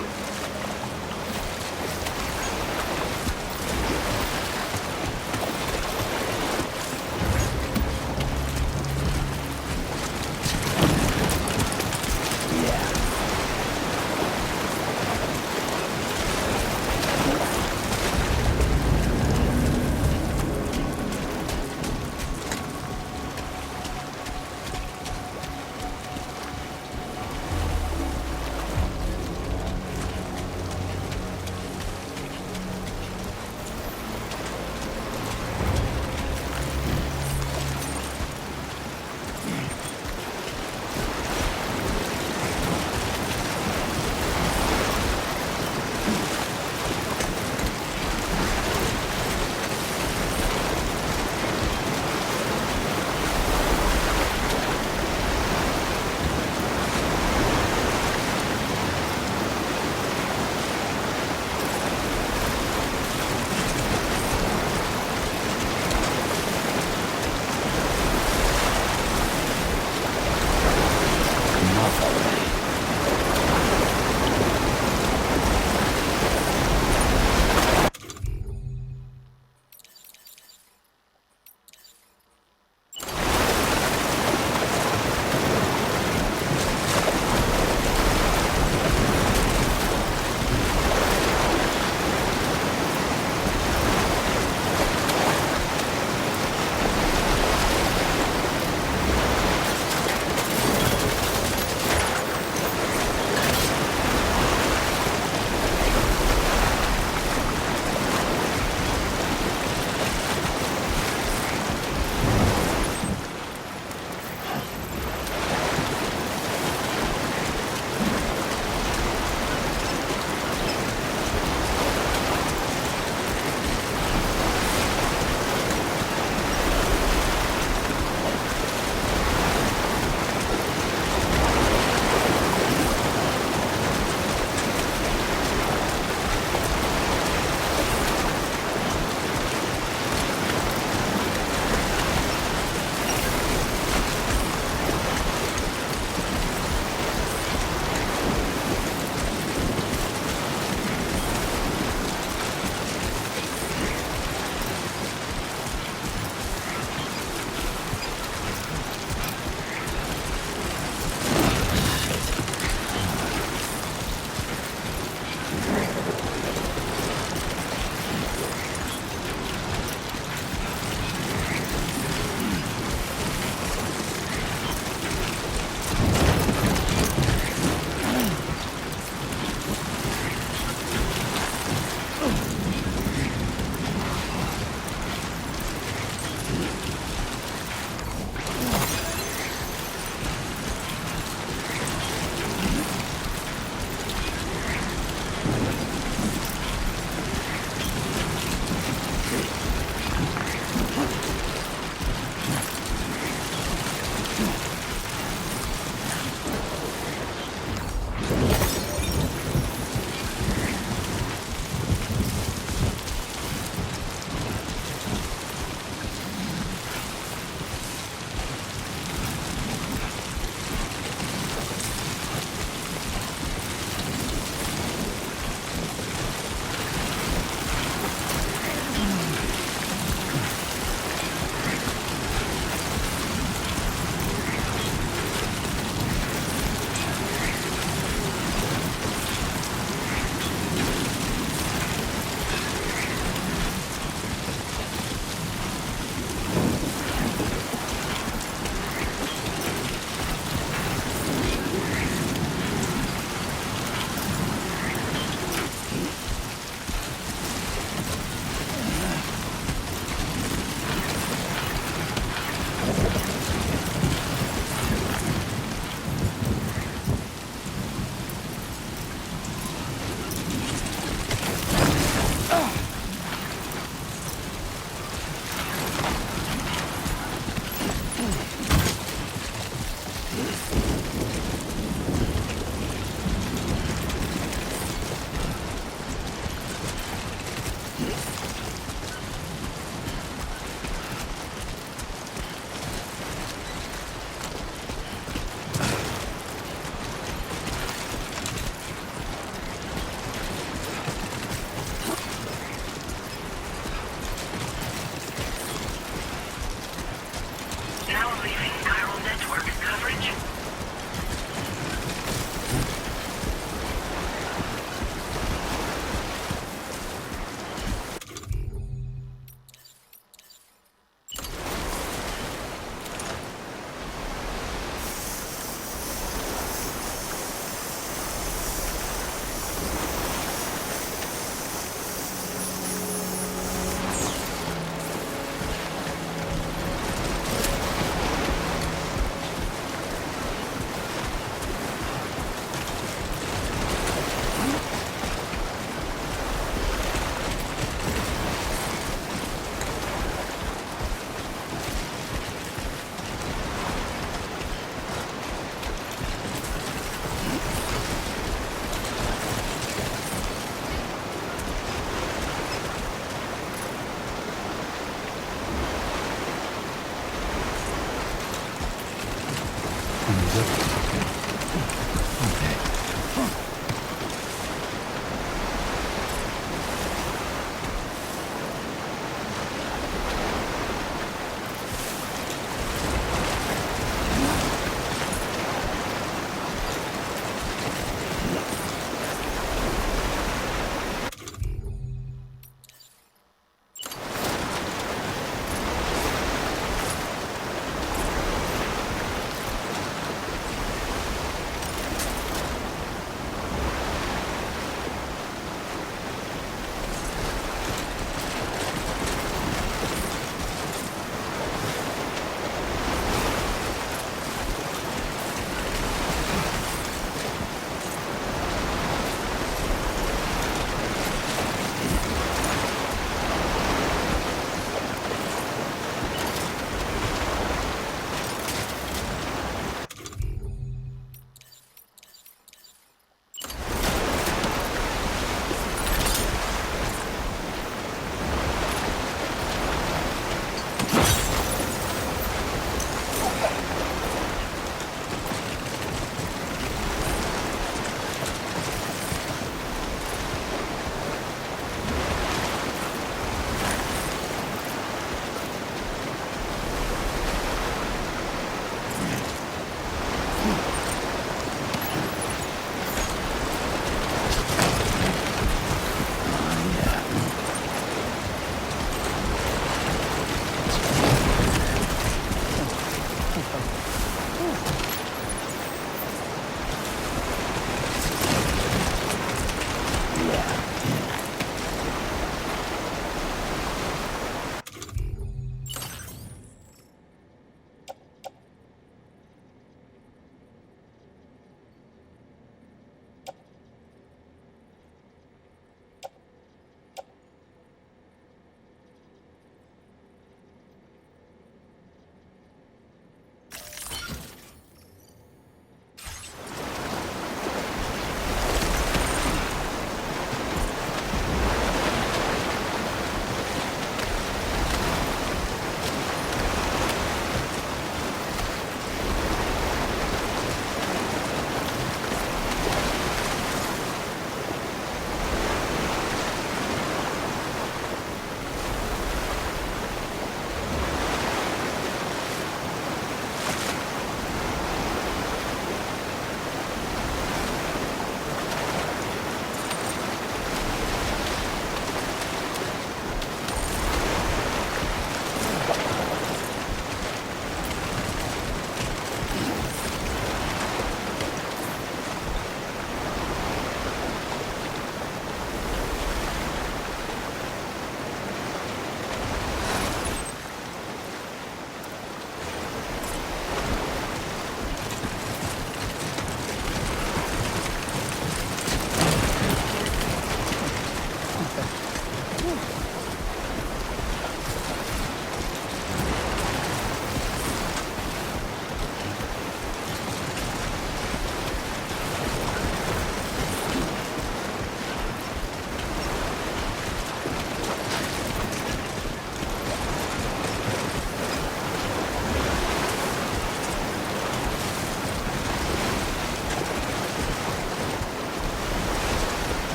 do!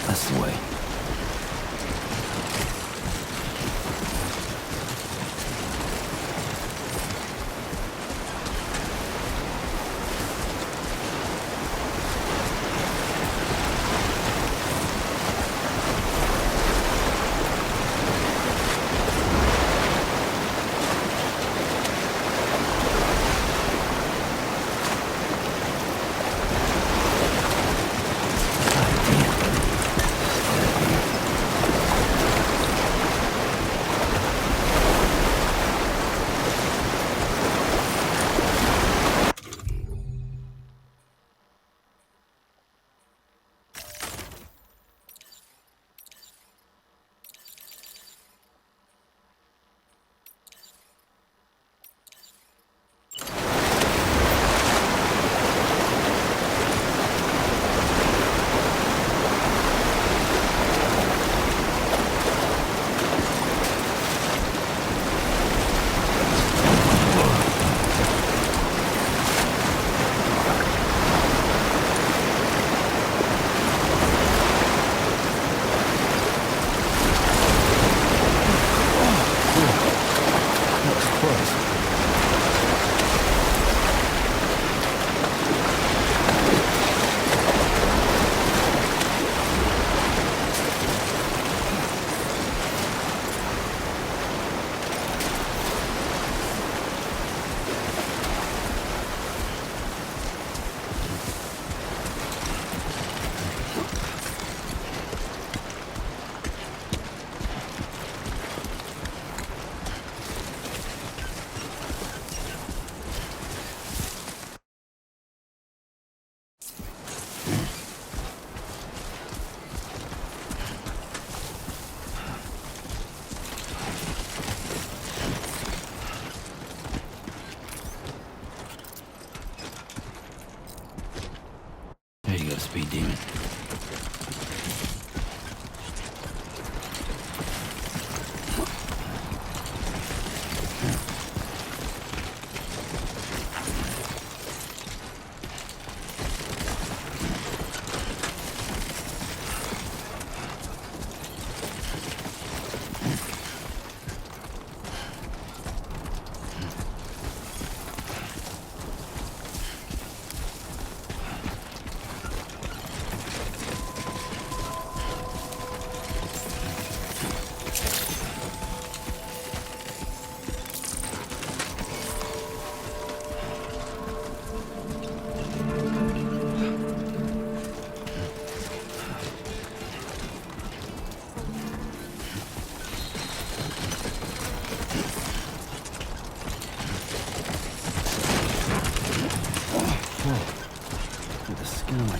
That's the way.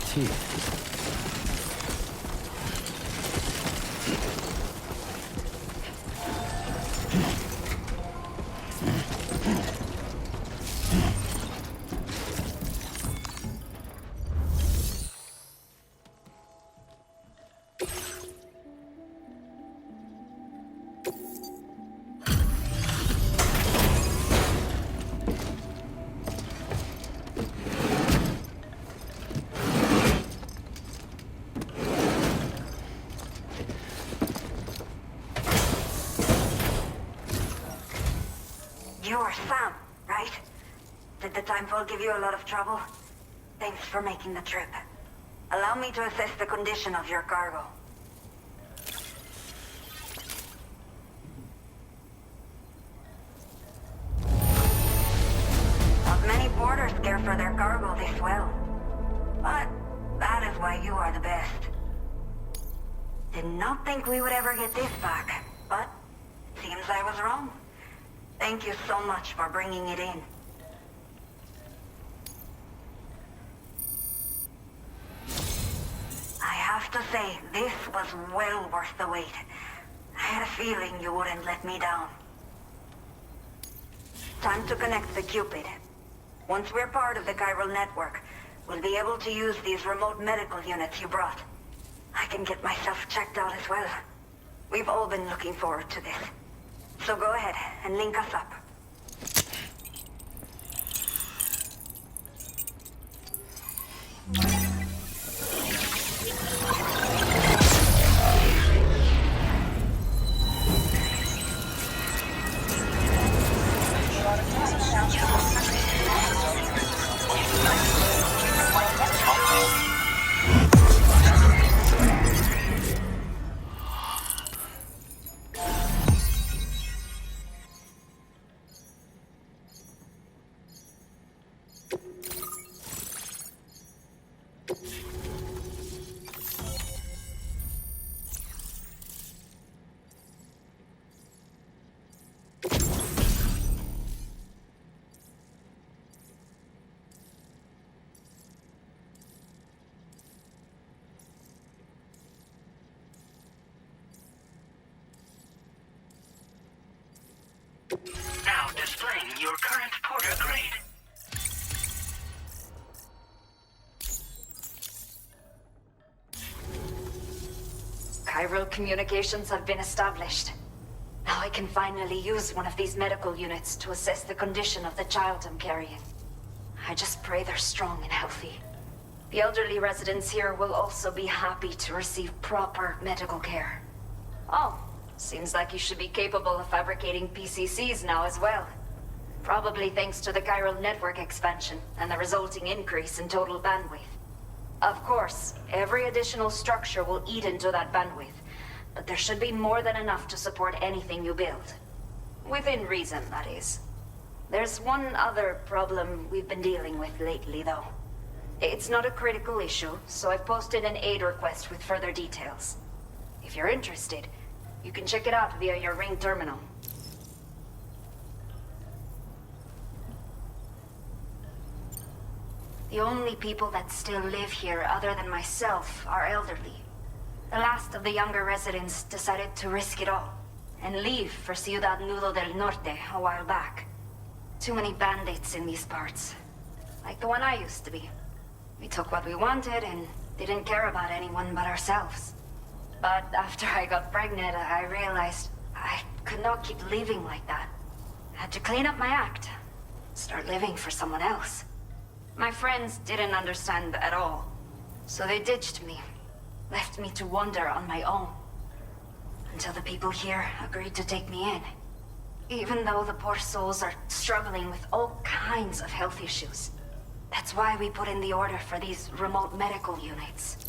teeth. You're Sam, right? Did the Timefall give you a lot of trouble? Thanks for making the trip. Allow me to assess the condition of your cargo. Not many porters care for their cargo this well. But that is why you are the best. Did not think we would ever get this back, but seems I was wrong. Thank you so much for bringing it in. I have to say, this was well worth the wait. I had a feeling you wouldn't let me down. Time to connect the Cupid. Once we're part of the chiral network, we'll be able to use these remote medical units you brought. I can get myself checked out as well. We've all been looking forward to this. So go ahead and link us up. Now displaying your current porter grade. Chiral communications have been established. Now I can finally use one of these medical units to assess the condition of the child I'm carrying. I just pray they're strong and healthy. The elderly residents here will also be happy to receive proper medical care. Oh, seems like you should be capable of fabricating PCCs now as well. Probably thanks to the chiral network expansion and the resulting increase in total bandwidth. Of course, every additional structure will eat into that bandwidth, but there should be more than enough to support anything you build. Within reason, that is. There's one other problem we've been dealing with lately, though. It's not a critical issue, so I've posted an aid request with further details. If you're interested, you can check it out via your Ring terminal. The only people that still live here other than myself are elderly. The last of the younger residents decided to risk it all and leave for Ciudad Nudo del Norte a while back. Too many bandits in these parts. Like the one I used to be. We took what we wanted and didn't care about anyone but ourselves. But after I got pregnant, I realized I could not keep living like that. I had to clean up my act. Start living for someone else. My friends didn't understand at all. So they ditched me. Left me to wander on my own. Until the people here agreed to take me in. Even though the poor souls are struggling with all kinds of health issues. That's why we put in the order for these remote medical units.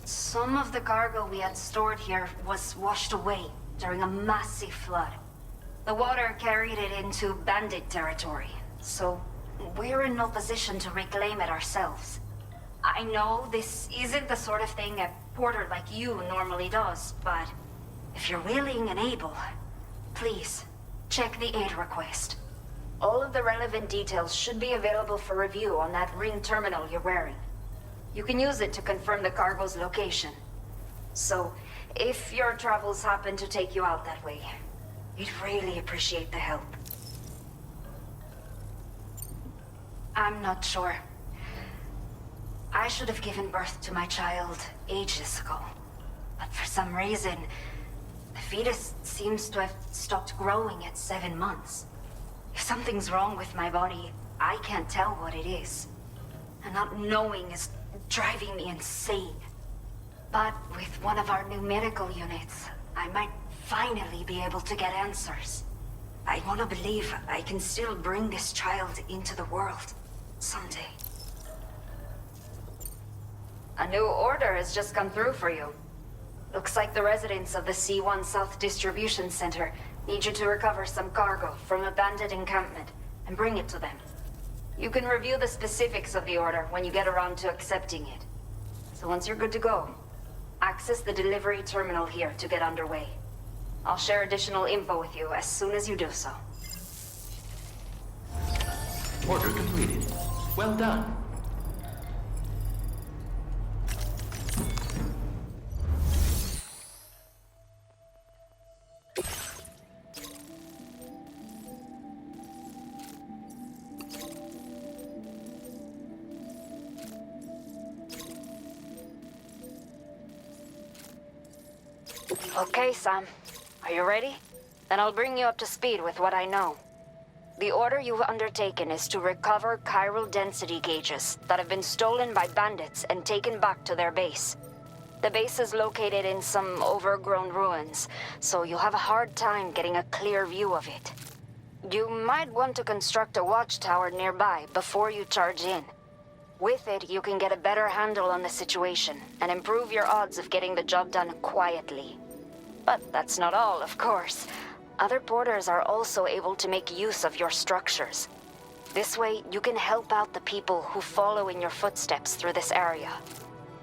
Some of the cargo we had stored here was washed away during a massive flood. The water carried it into bandit territory, so we're in no position to reclaim it ourselves. I know this isn't the sort of thing a porter like you normally does, but if you're willing and able, please check the aid request. All of the relevant details should be available for review on that ring terminal you're wearing. You can use it to confirm the cargo's location. So, if your travels happen to take you out that way, we'd really appreciate the help. I'm not sure. I should have given birth to my child ages ago. But for some reason, the fetus seems to have stopped growing at 7 months. If something's wrong with my body, I can't tell what it is. And not knowing is driving me insane. But with one of our new medical units, I might finally be able to get answers. I want to believe I can still bring this child into the world someday. A new order has just come through for you. Looks like the residents of the C1 South Distribution Center need you to recover some cargo from a bandit encampment and bring it to them. You can review the specifics of the order when you get around to accepting it. So once you're good to go, access the delivery terminal here to get underway. I'll share additional info with you as soon as you do so. Order completed. Well done. Okay, Sam. Are you ready? Then I'll bring you up to speed with what I know. The order you've undertaken is to recover chiral density gauges that have been stolen by bandits and taken back to their base. The base is located in some overgrown ruins, so you'll have a hard time getting a clear view of it. You might want to construct a watchtower nearby before you charge in. With it, you can get a better handle on the situation and improve your odds of getting the job done quietly. But that's not all, of course. Other porters are also able to make use of your structures. This way, you can help out the people who follow in your footsteps through this area.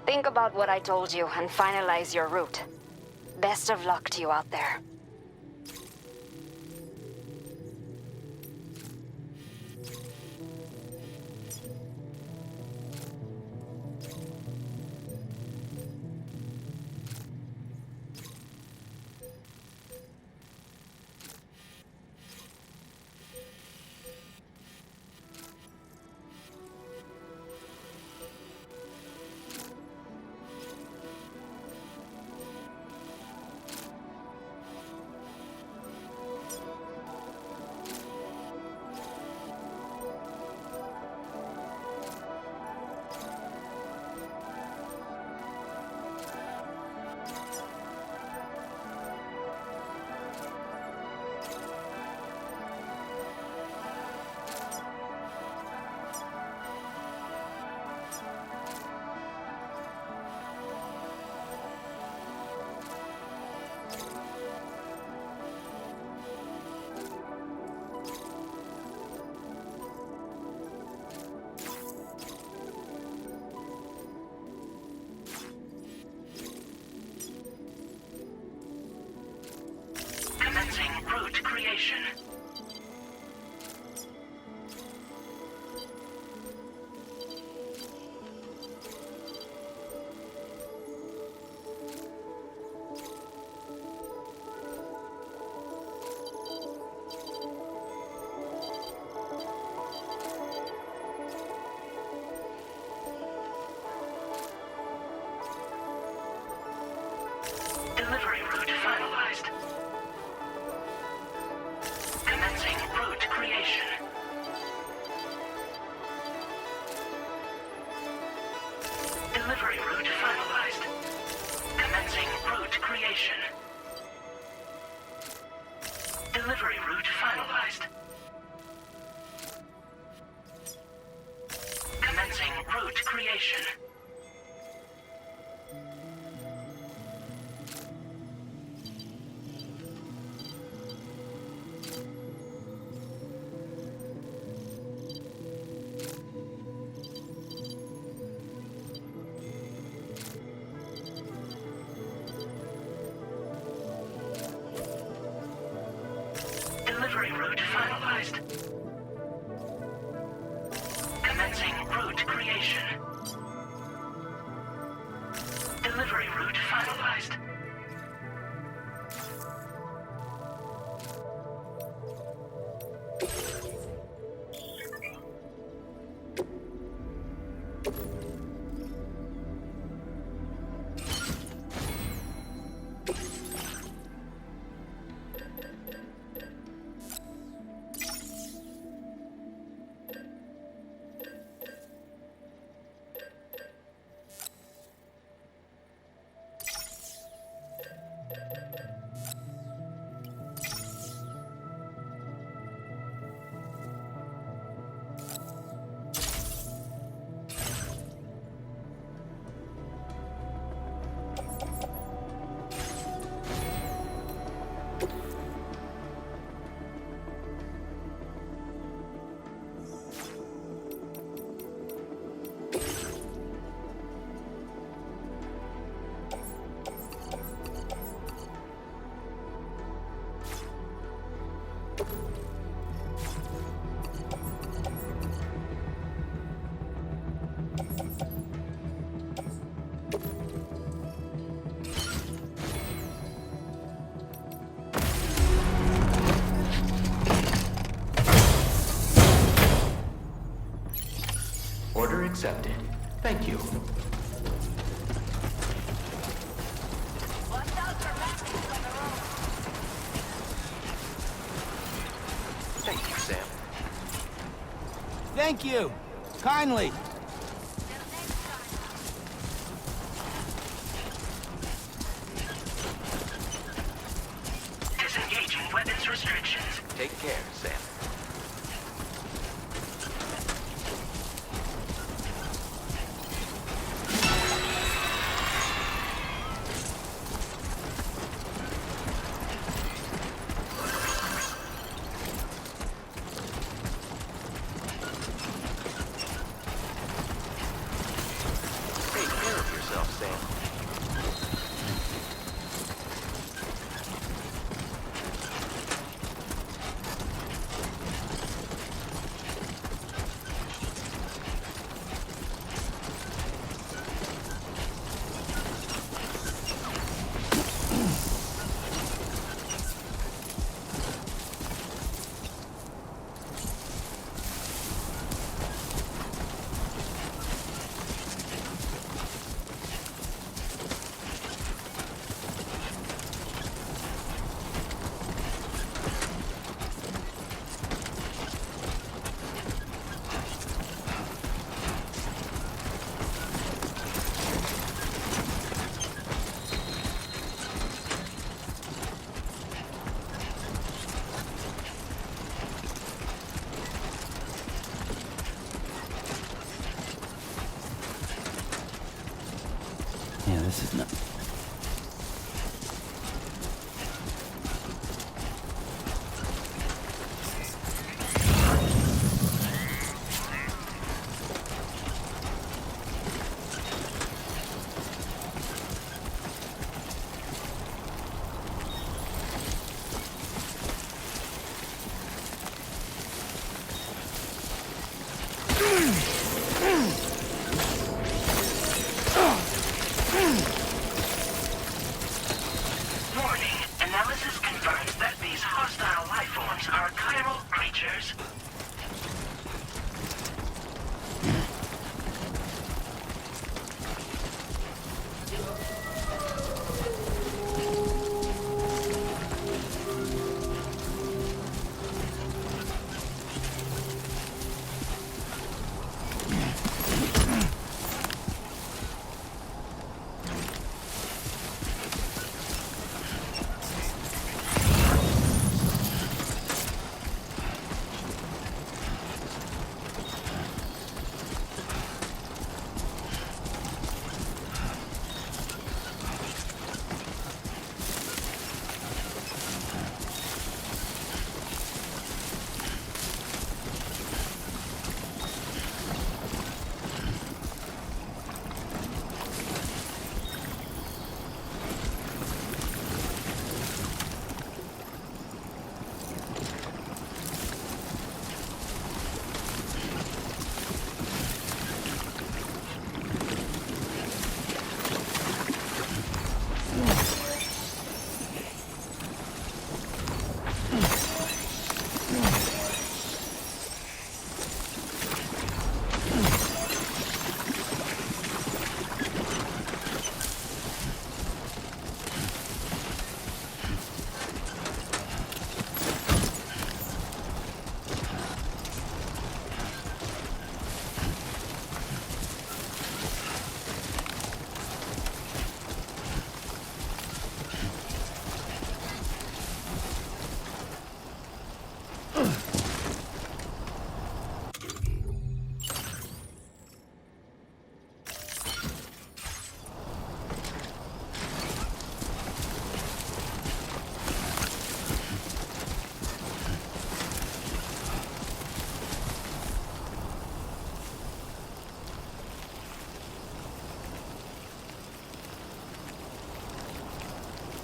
Think about what I told you and finalize your route. Best of luck to you out there. Commencing route creation. Delivery route finalized. Commencing route creation. Delivery route finalized. Commencing route creation. Delivery route finalized. Commencing route creation. Delivery route finalized. creation. Delivery route finalized. Order accepted. Thank you. Thank you, Sam. Thank you. Kindly. Disengaging weapons restrictions. Take care, Sam. Take care of yourself, Sam. Yeah, this is not...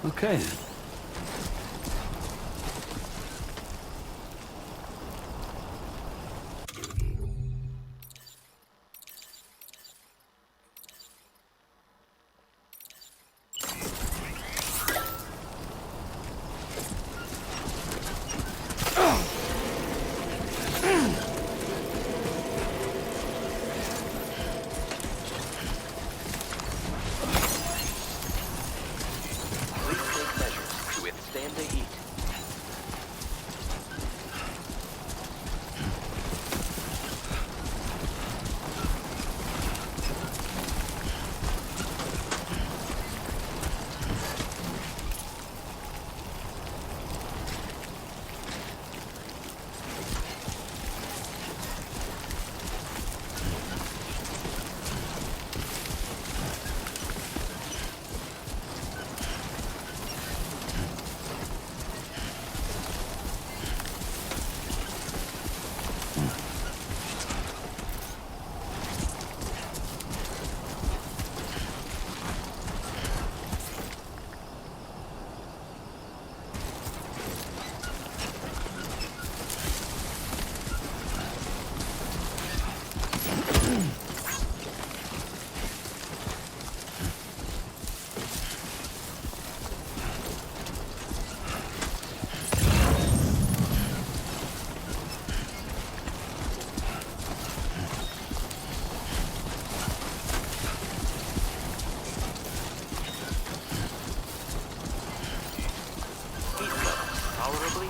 Okay then.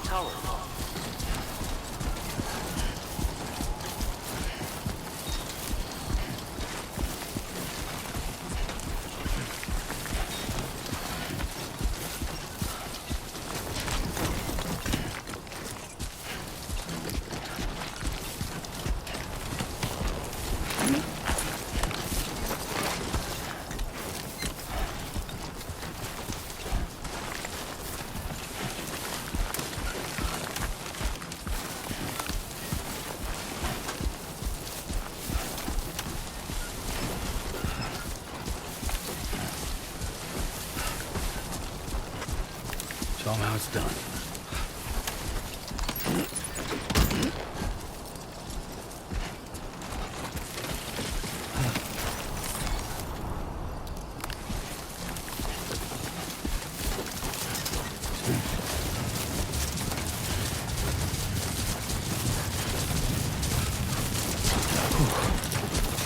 Tolerable. Show 'em how it's done.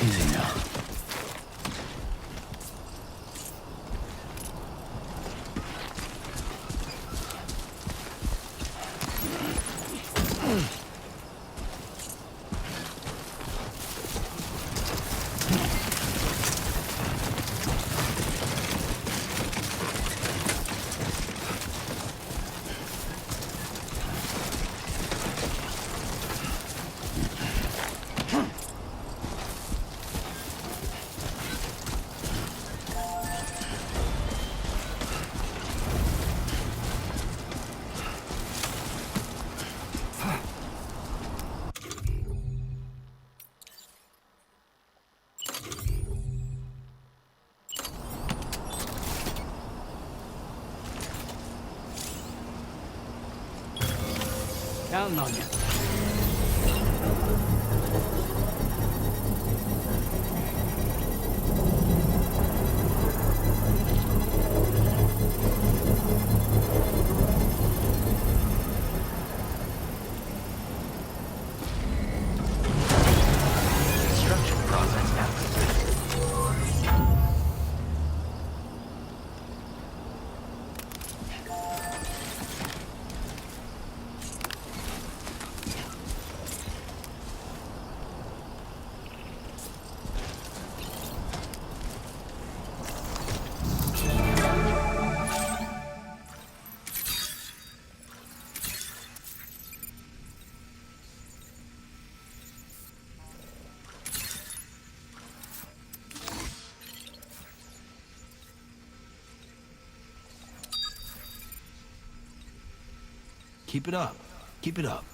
Easy now. Counting on you. Construction process now complete. Keep it up. Keep it up.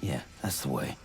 Yeah, that's the way.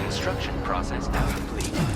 Construction process now complete.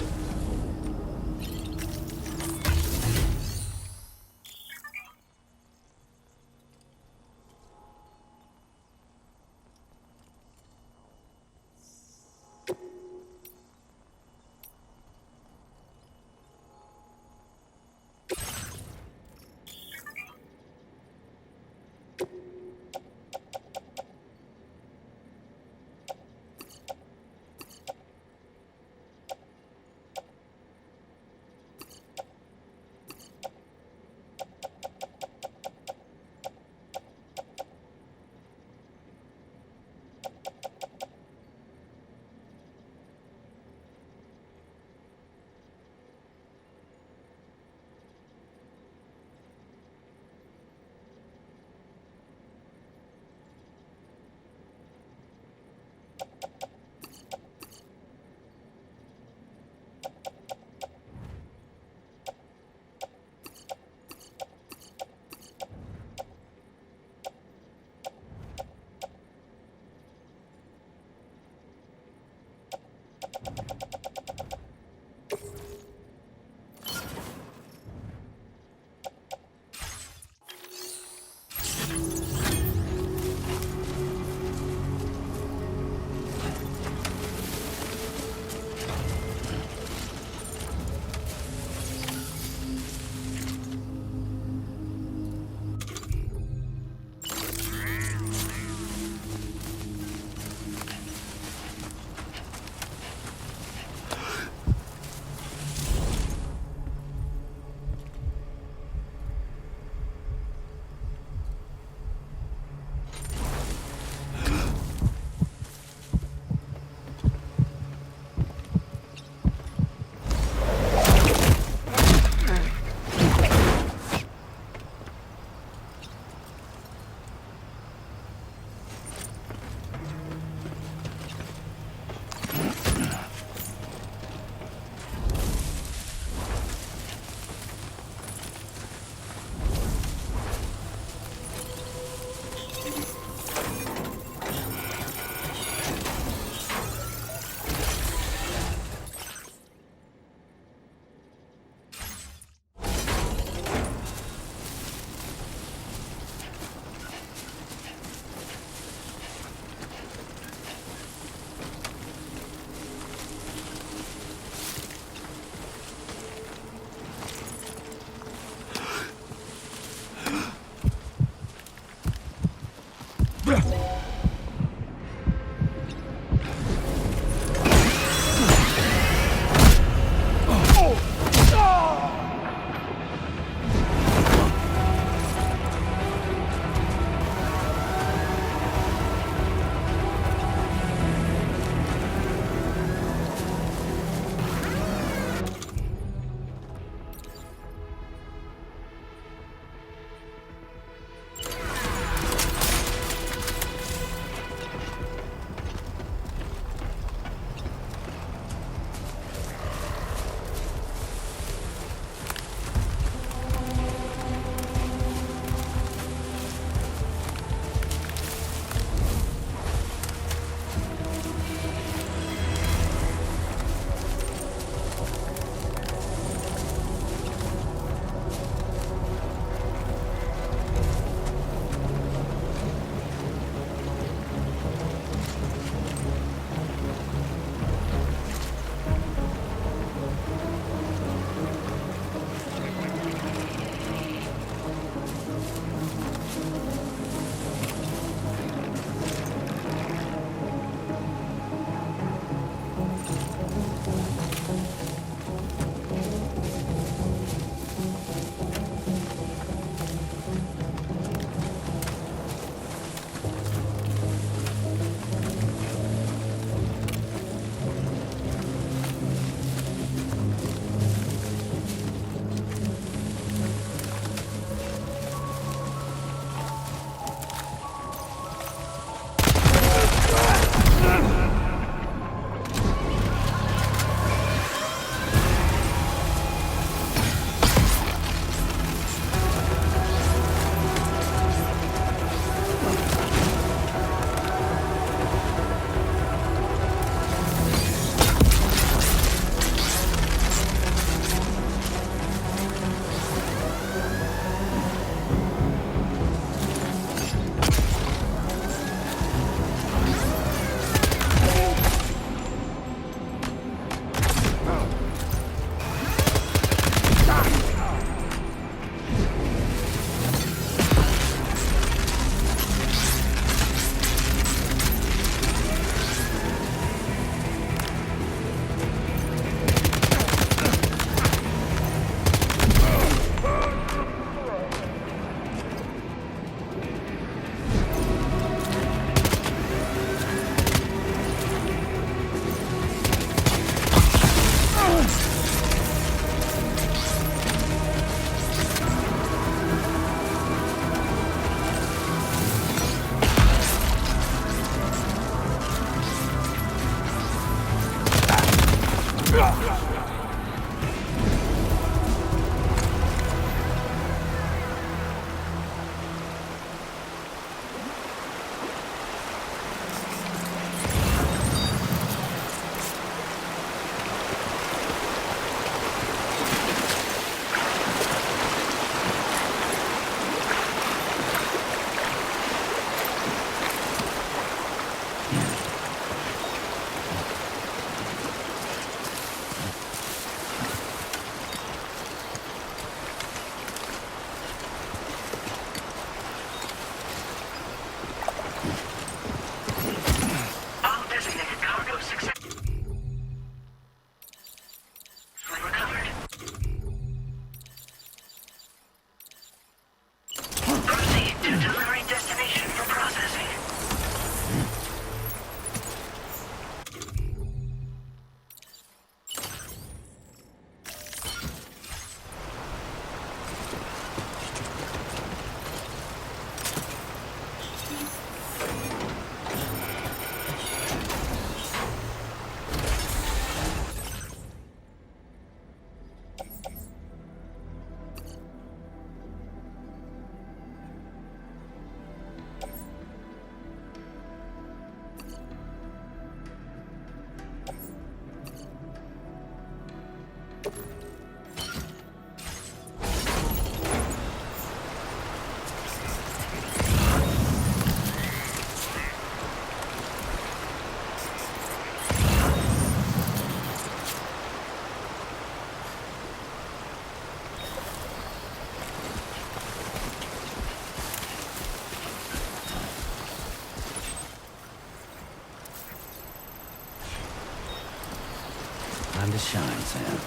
Time to shine, Sam.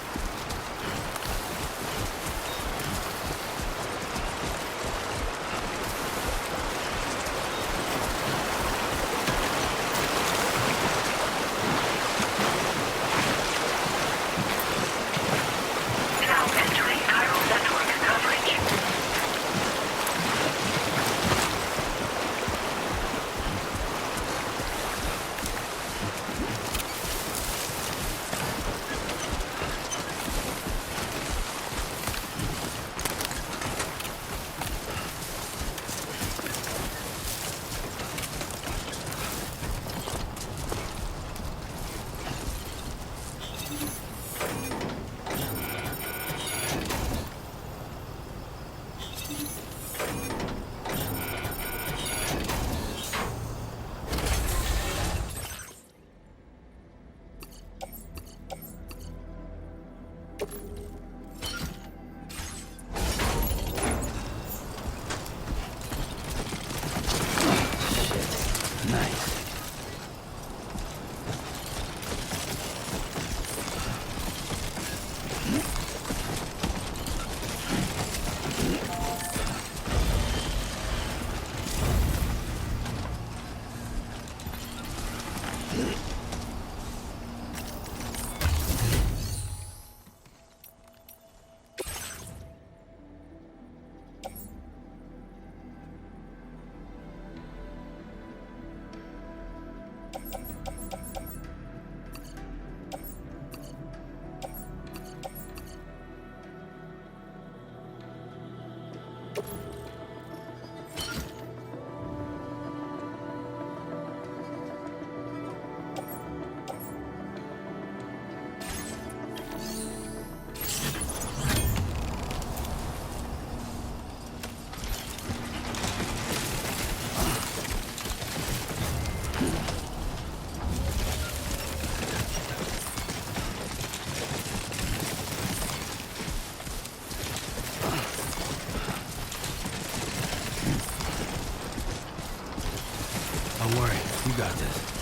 Don't worry, you got this.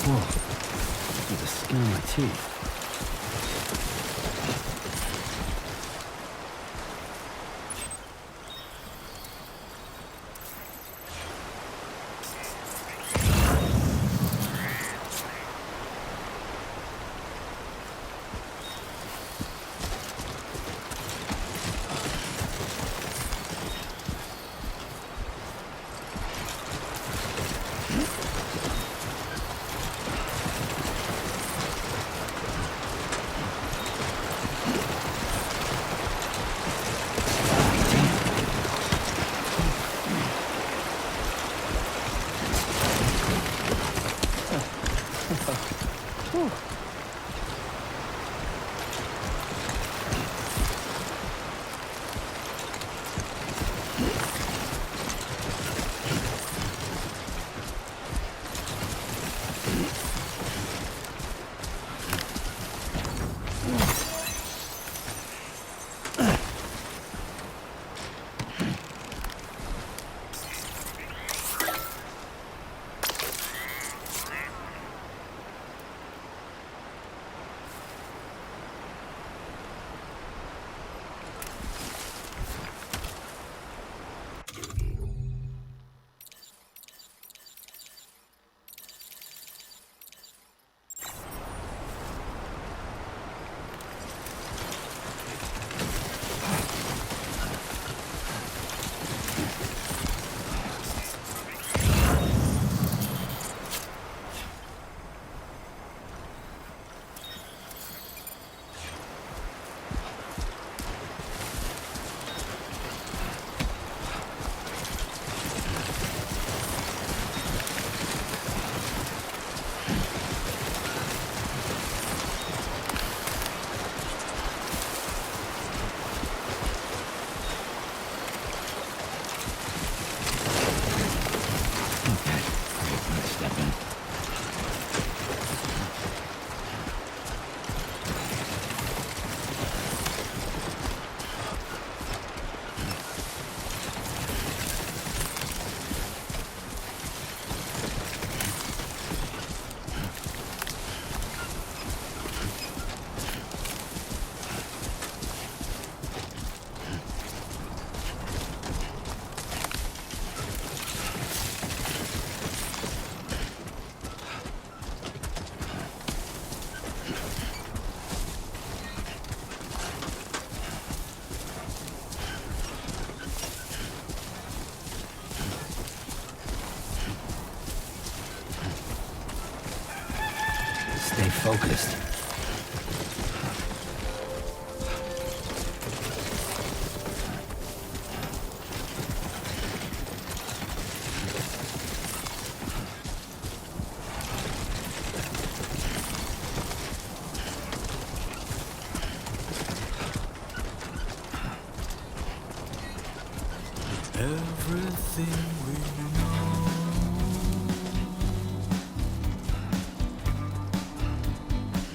Whoa. Look at the skin on my teeth. Stay focused. Everything we know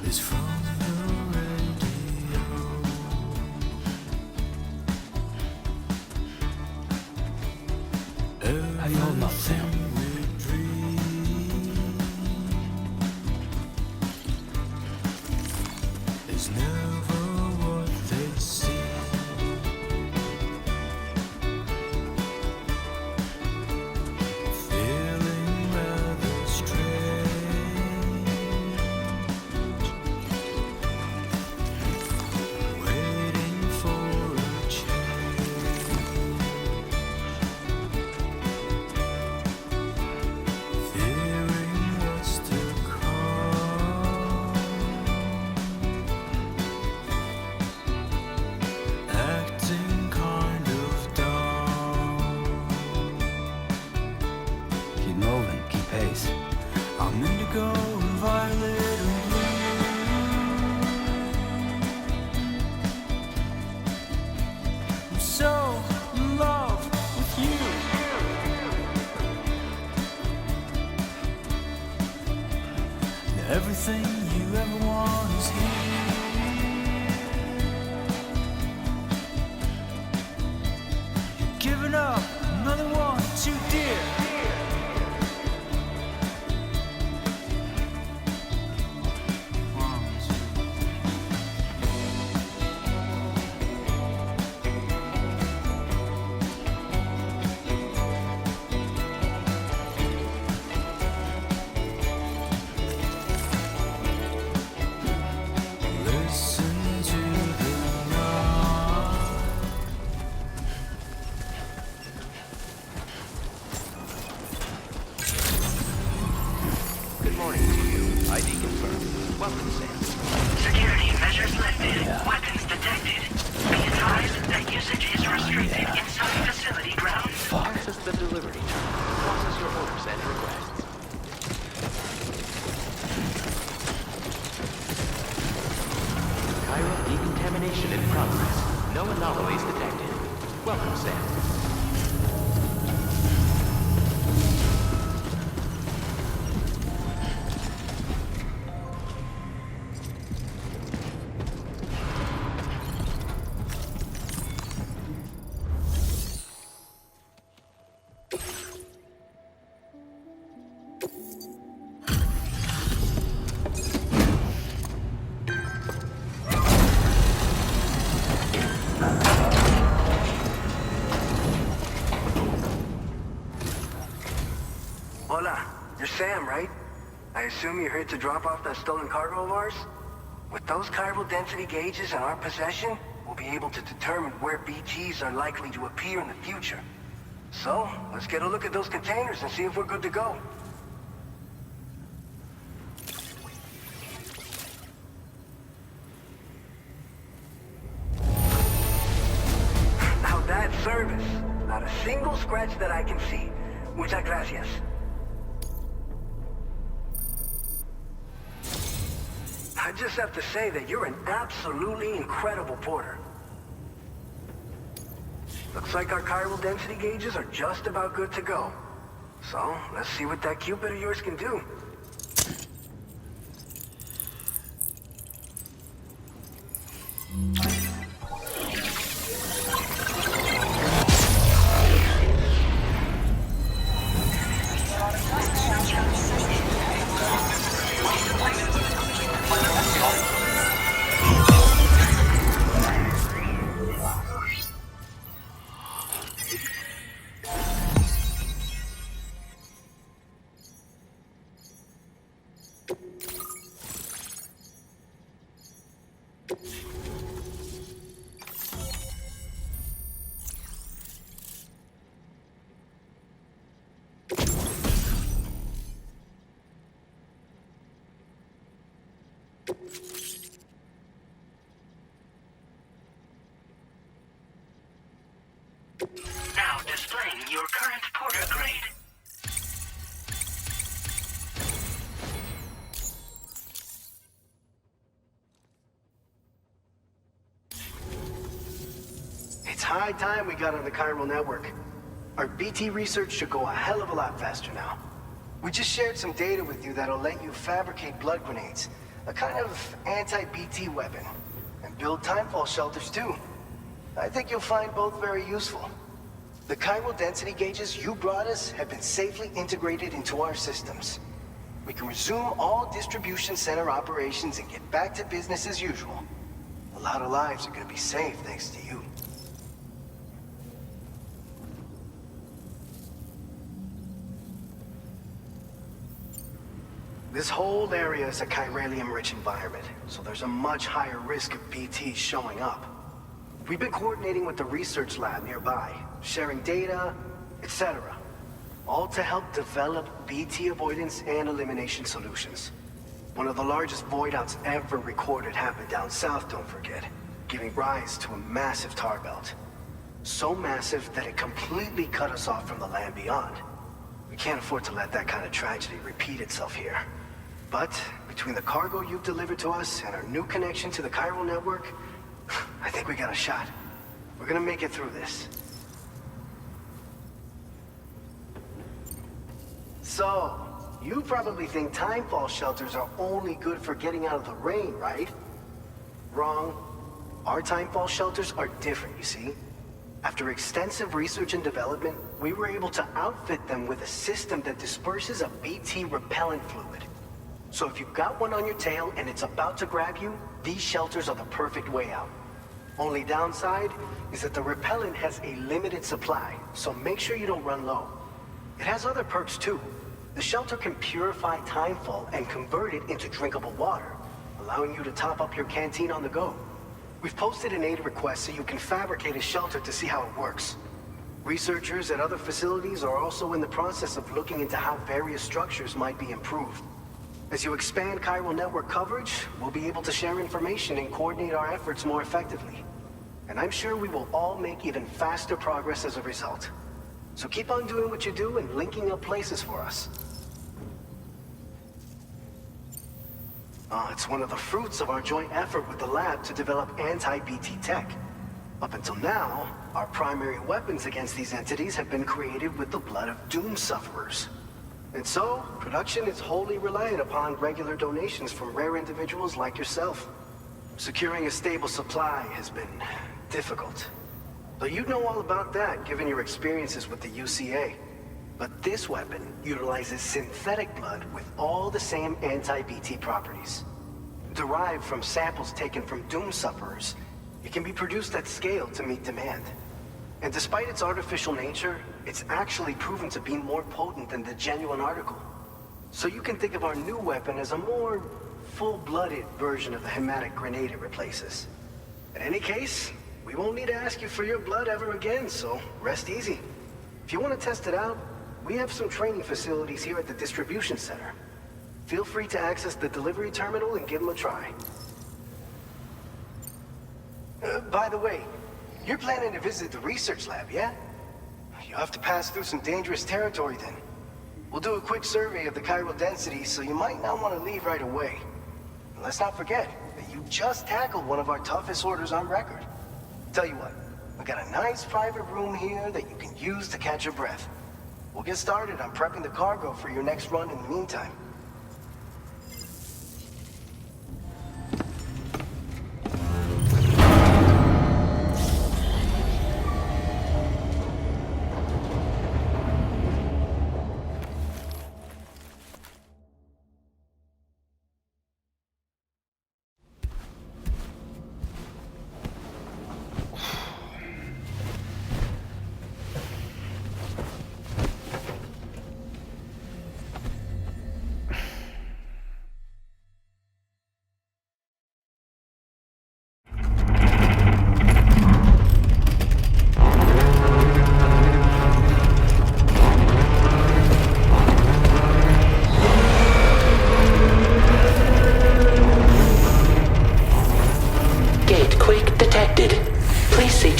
is from the radio. How you holding up, Sam? We dream is never what they seem. Feeling rather strange, waiting for a change, fearing what's to come, acting kind of dumb. Keep moving, keep pace. I'm indigo and violet and blue. I'm so in love with you. Everything you ever want is here. You're giving up another one too dear. ID confirmed. Welcome, Sam. Security measures lifted. Weapons detected. Be advised that usage is restricted inside facility grounds. Access the delivery terminal. Process your orders and requests. Chiral decontamination in progress. No anomalies detected. Welcome, Sam. Hola, you're Sam, right? I assume you're here to drop off that stolen cargo of ours? With those chiral density gauges in our possession, we'll be able to determine where BTs are likely to appear in the future. So, let's get a look at those containers and see if we're good to go. Now that's service. Not a single scratch that I can see. Muchas gracias. I just have to say that you're an absolutely incredible porter. Looks like our chiral density gauges are just about good to go. So, let's see what that Cupid of yours can do. Now displaying your current porter grade. It's high time we got on the chiral network. Our BT research should go a hell of a lot faster now. We just shared some data with you that'll let you fabricate blood grenades, a kind of anti-BT weapon, and build timefall shelters too. I think you'll find both very useful. The chiral density gauges you brought us have been safely integrated into our systems. We can resume all distribution center operations and get back to business as usual. A lot of lives are gonna be saved thanks to you. This whole area is a chiralium-rich environment, so there's a much higher risk of BTs showing up. We've been coordinating with the research lab nearby, sharing data, etc. All to help develop BT avoidance and elimination solutions. One of the largest void outs ever recorded happened down south, don't forget, giving rise to a massive tar belt. So massive that it completely cut us off from the land beyond. We can't afford to let that kind of tragedy repeat itself here. But between the cargo you've delivered to us and our new connection to the chiral network, I think we got a shot. We're gonna make it through this. So, you probably think timefall shelters are only good for getting out of the rain, right? Wrong. Our timefall shelters are different, you see. After extensive research and development, we were able to outfit them with a system that disperses a BT repellent fluid. So if you've got one on your tail and it's about to grab you, these shelters are the perfect way out. Only downside is that the repellent has a limited supply, so make sure you don't run low. It has other perks too. The shelter can purify timefall and convert it into drinkable water, allowing you to top up your canteen on the go. We've posted an aid request so you can fabricate a shelter to see how it works. Researchers at other facilities are also in the process of looking into how various structures might be improved. As you expand chiral network coverage, we'll be able to share information and coordinate our efforts more effectively. And I'm sure we will all make even faster progress as a result. So keep on doing what you do and linking up places for us. It's one of the fruits of our joint effort with the lab to develop anti-BT tech. Up until now, our primary weapons against these entities have been created with the blood of doom sufferers. And so, production is wholly reliant upon regular donations from rare individuals like yourself. Securing a stable supply has been difficult. Though you'd know all about that, given your experiences with the UCA. But this weapon utilizes synthetic blood with all the same anti-BT properties. Derived from samples taken from doom sufferers, it can be produced at scale to meet demand. And despite its artificial nature, it's actually proven to be more potent than the genuine article. So you can think of our new weapon as a more full-blooded version of the hematic grenade it replaces. In any case, we won't need to ask you for your blood ever again, so rest easy. If you want to test it out, we have some training facilities here at the distribution center. Feel free to access the delivery terminal and give them a try. By the way, you're planning to visit the research lab, yeah? You'll have to pass through some dangerous territory then. We'll do a quick survey of the chiral density, so you might not want to leave right away. And let's not forget that you just tackled one of our toughest orders on record. Tell you what, we got a nice private room here that you can use to catch your breath. We'll get started on prepping the cargo for your next run in the meantime.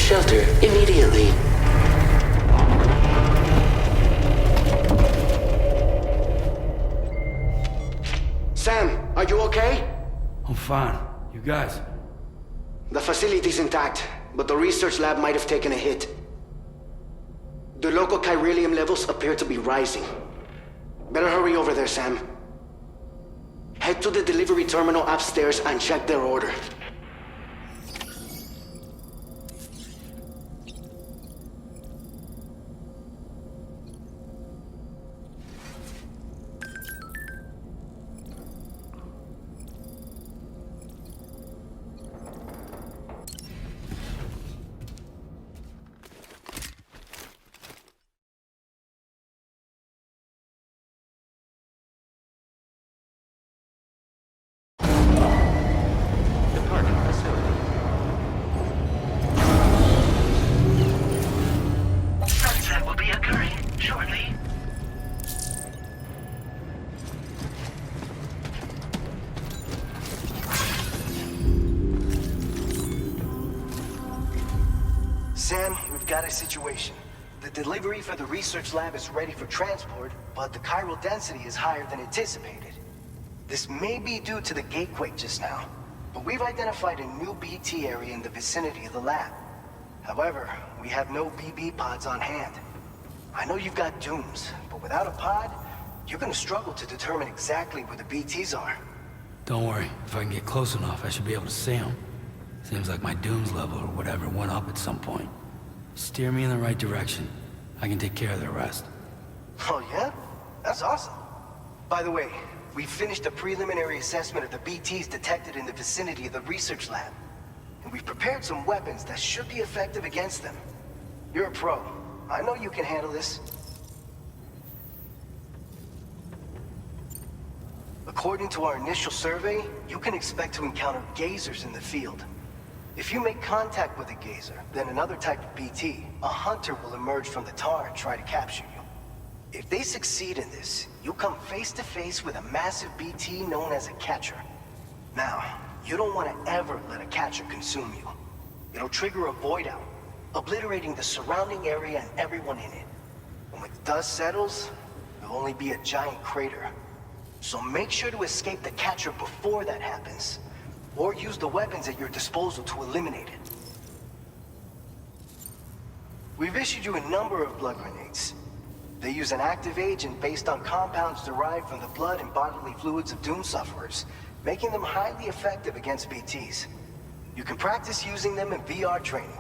Shelter immediately. Sam, are you okay? I'm fine. You guys? The facility's intact, but the research lab might have taken a hit. The local chiralium levels appear to be rising. Better hurry over there, Sam. Head to the delivery terminal upstairs and check their order. Sam, we've got a situation. The delivery for the research lab is ready for transport, but the chiral density is higher than anticipated. This may be due to the gatequake just now, but we've identified a new BT area in the vicinity of the lab. However, we have no BB pods on hand. I know you've got dooms, but without a pod, you're gonna struggle to determine exactly where the BTs are. Don't worry. If I can get close enough, I should be able to see them. Seems like my dooms level or whatever went up at some point. Steer me in the right direction. I can take care of the rest. Oh yeah? That's awesome. By the way, we finished a preliminary assessment of the BTs detected in the vicinity of the research lab. And we've prepared some weapons that should be effective against them. You're a pro. I know you can handle this. According to our initial survey, you can expect to encounter gazers in the field. If you make contact with a gazer, then another type of BT, a hunter will emerge from the tar and try to capture you. If they succeed in this, you come face to face with a massive BT known as a catcher. Now, you don't want to ever let a catcher consume you. It'll trigger a void out, obliterating the surrounding area and everyone in it. And when the dust settles, there'll only be a giant crater. So make sure to escape the catcher before that happens, or use the weapons at your disposal to eliminate it. We've issued you a number of blood grenades. They use an active agent based on compounds derived from the blood and bodily fluids of Doom sufferers, making them highly effective against BTs. You can practice using them in VR training.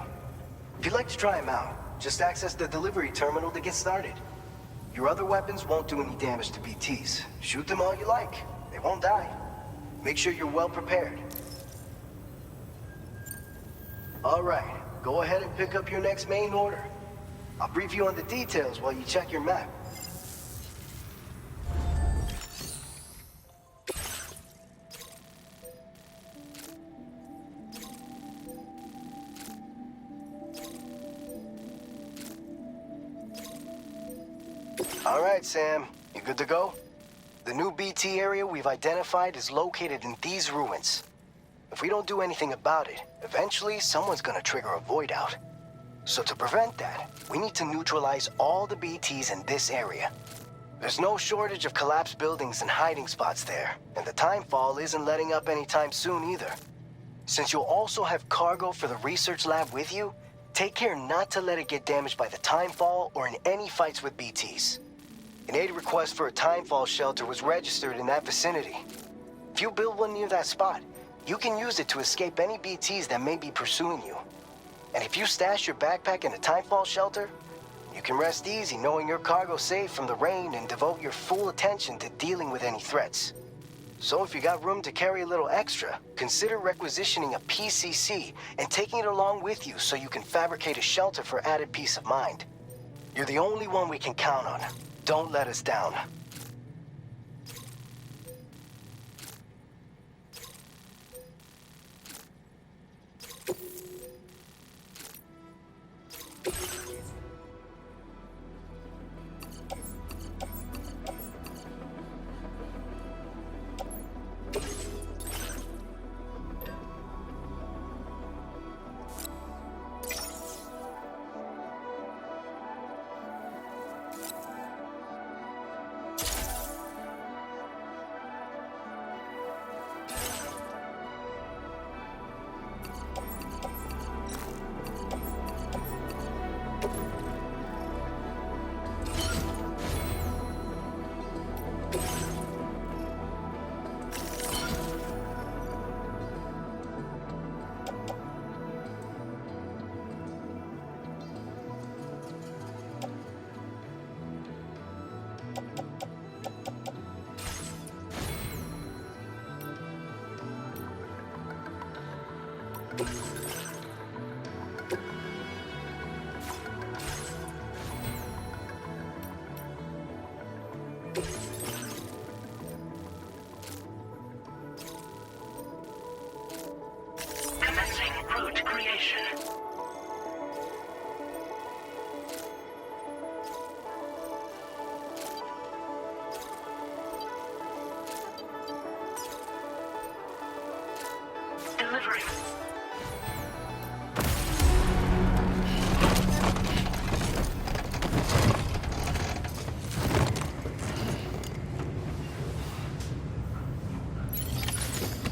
If you'd like to try them out, just access the delivery terminal to get started. Your other weapons won't do any damage to BTs. Shoot them all you like. They won't die. Make sure you're well prepared. All right, go ahead and pick up your next main order. I'll brief you on the details while you check your map. All right, Sam. You good to go? The new BT area we've identified is located in these ruins. If we don't do anything about it, eventually someone's gonna trigger a void out. So to prevent that, we need to neutralize all the BTs in this area. There's no shortage of collapsed buildings and hiding spots there, and the timefall isn't letting up anytime soon either. Since you'll also have cargo for the research lab with you, take care not to let it get damaged by the timefall or in any fights with BTs. An aid request for a timefall shelter was registered in that vicinity. If you build one near that spot, you can use it to escape any BTs that may be pursuing you. And if you stash your backpack in a timefall shelter, you can rest easy knowing your cargo's safe from the rain and devote your full attention to dealing with any threats. So if you got room to carry a little extra, consider requisitioning a PCC and taking it along with you so you can fabricate a shelter for added peace of mind. You're the only one we can count on. Don't let us down. Commencing route creation. Delivering.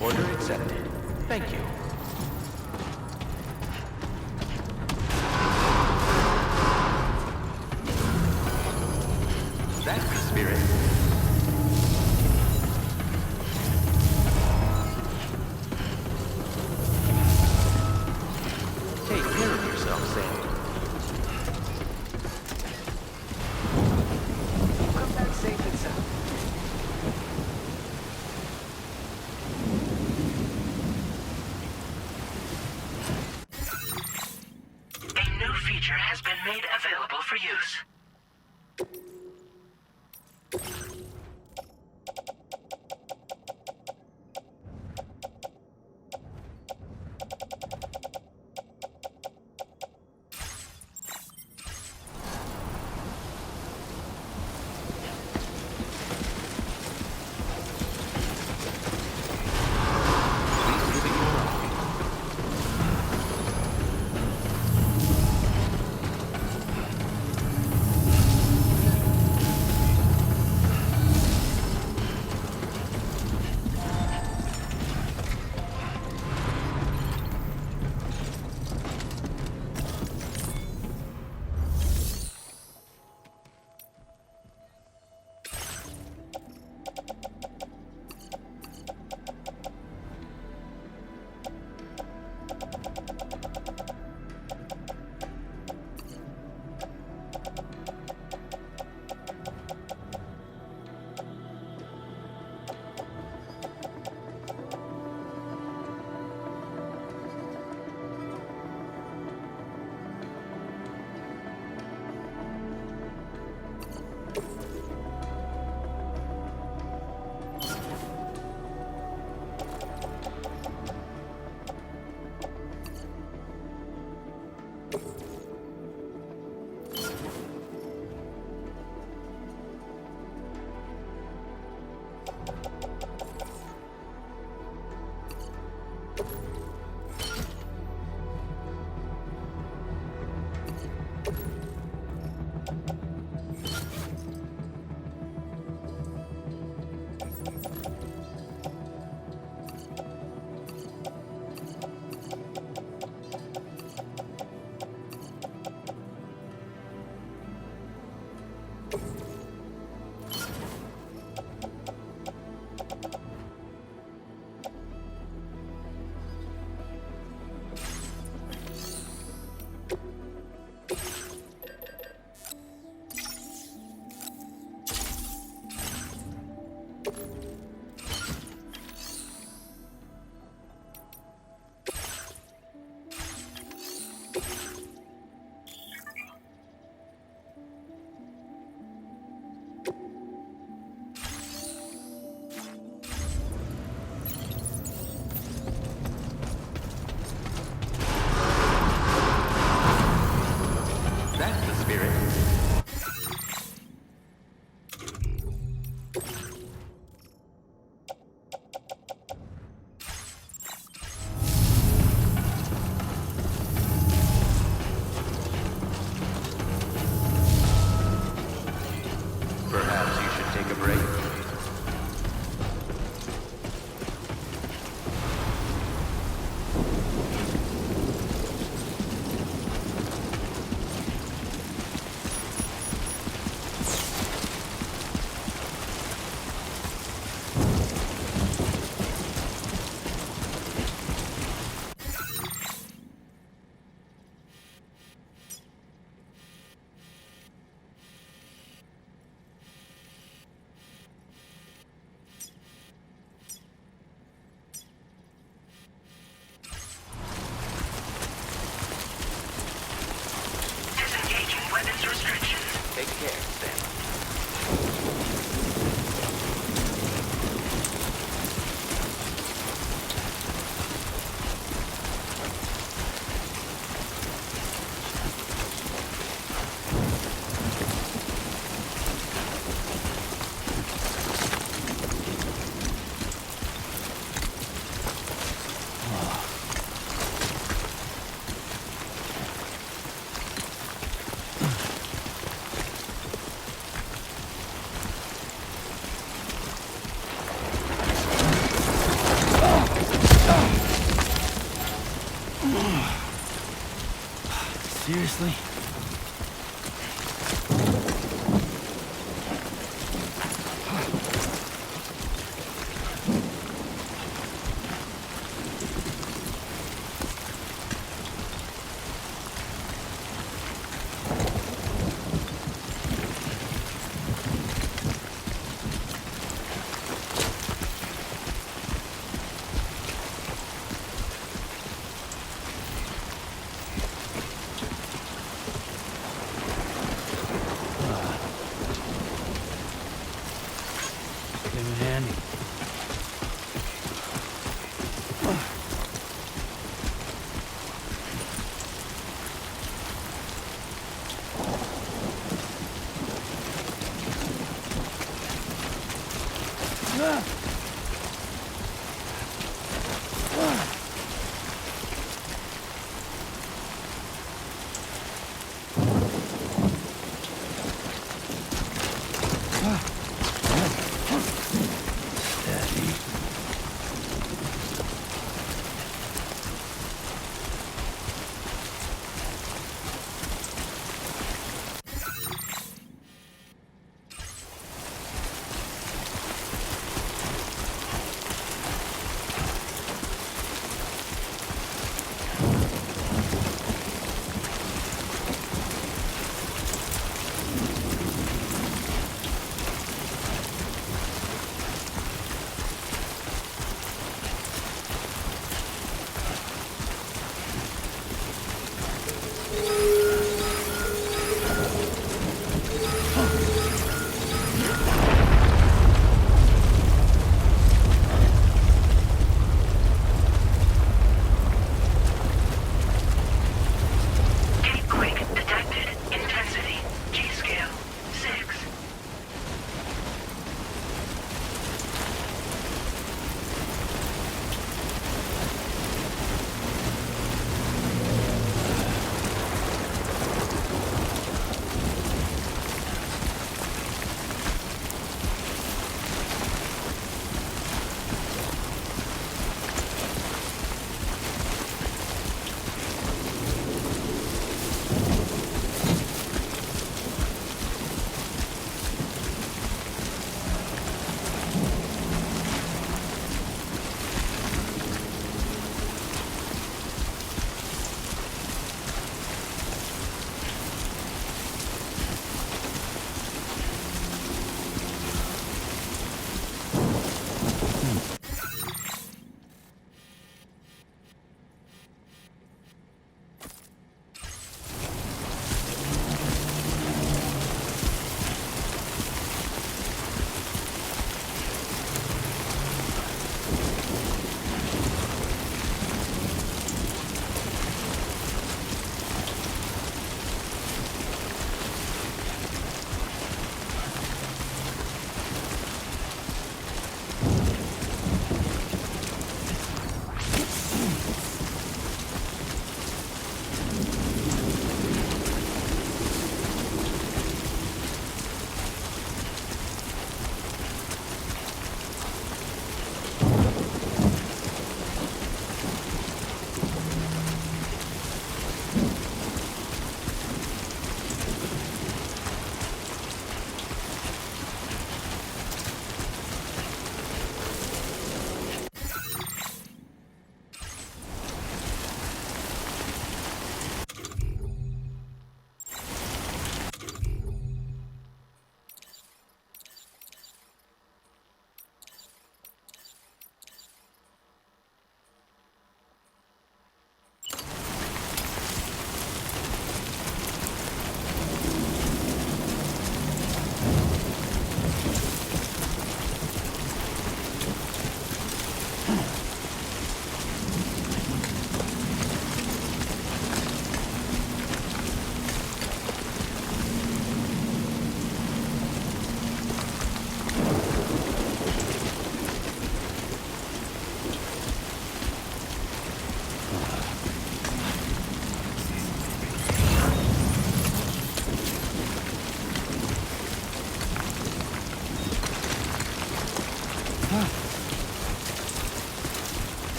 Order accepted. Thank you. That's the spirit. Take care of yourself, Sam. Come back safe and sound. A new feature has been made available for use. Seriously?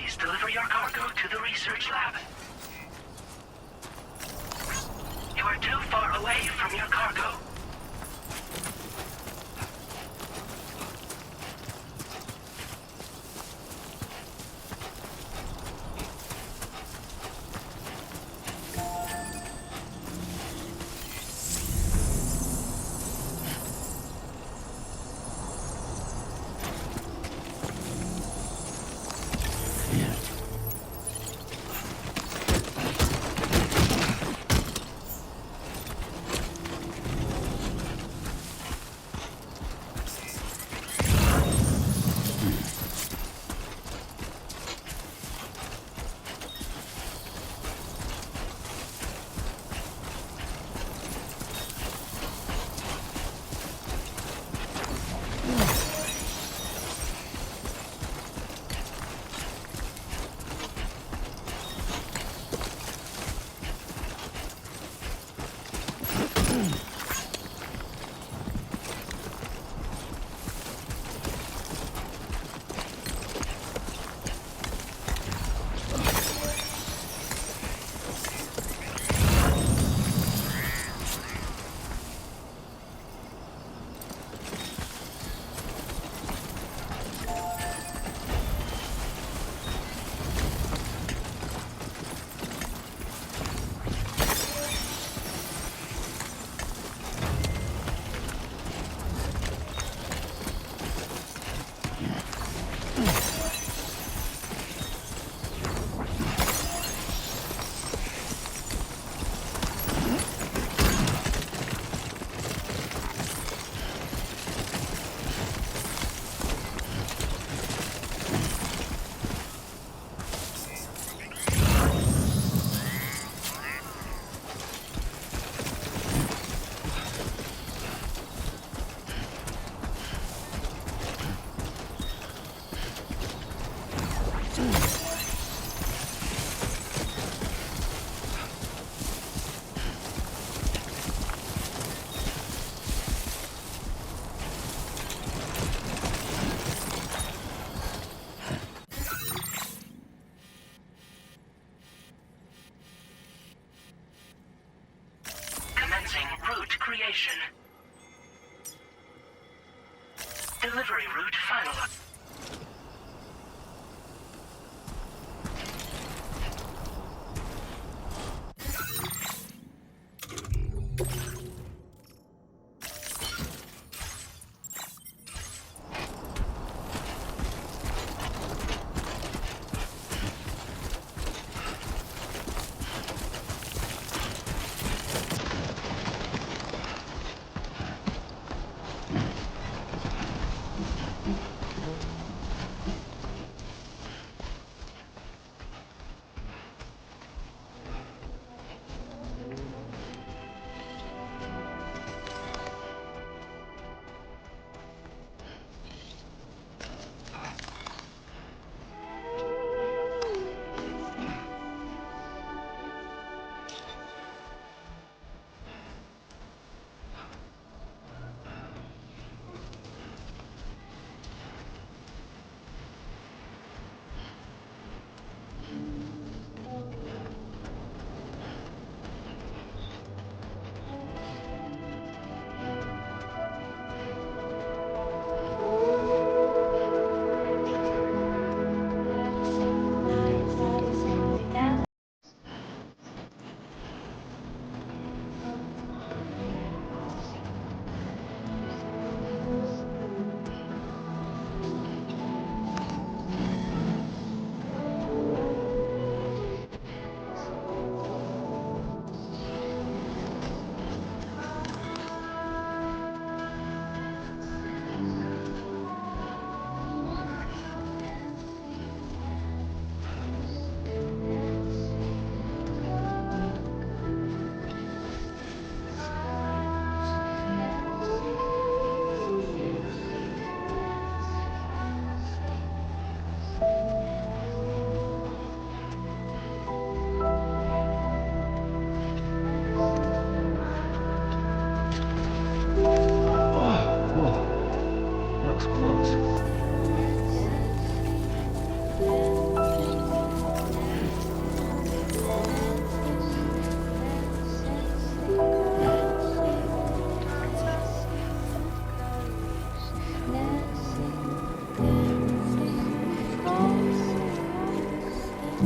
Please deliver your cargo to the research lab. You are too far away from your cargo. Route creation. Delivery route finalized. Good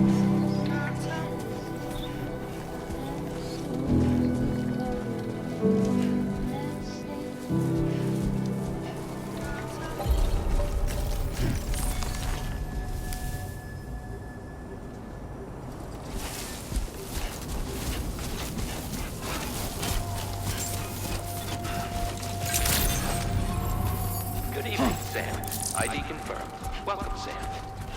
evening, Sam. ID confirmed. Welcome, Sam.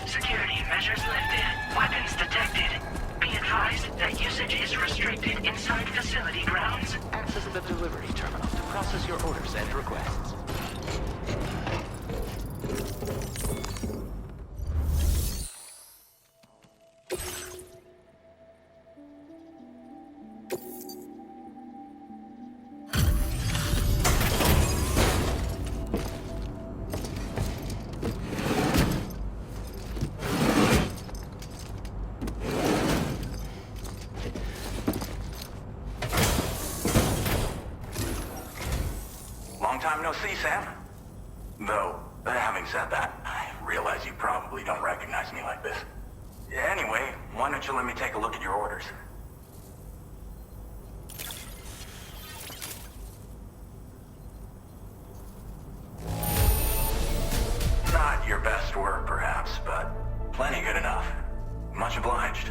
Security measures lifted. Weapons detected. Be advised that usage is restricted inside facility grounds. Access the delivery terminal to process your orders and requests. Long time no see, Sam. Though, having said that, I realize you probably don't recognize me like this. Anyway, why don't you let me take a look at your orders? Not your best work, perhaps, but plenty good enough. Much obliged.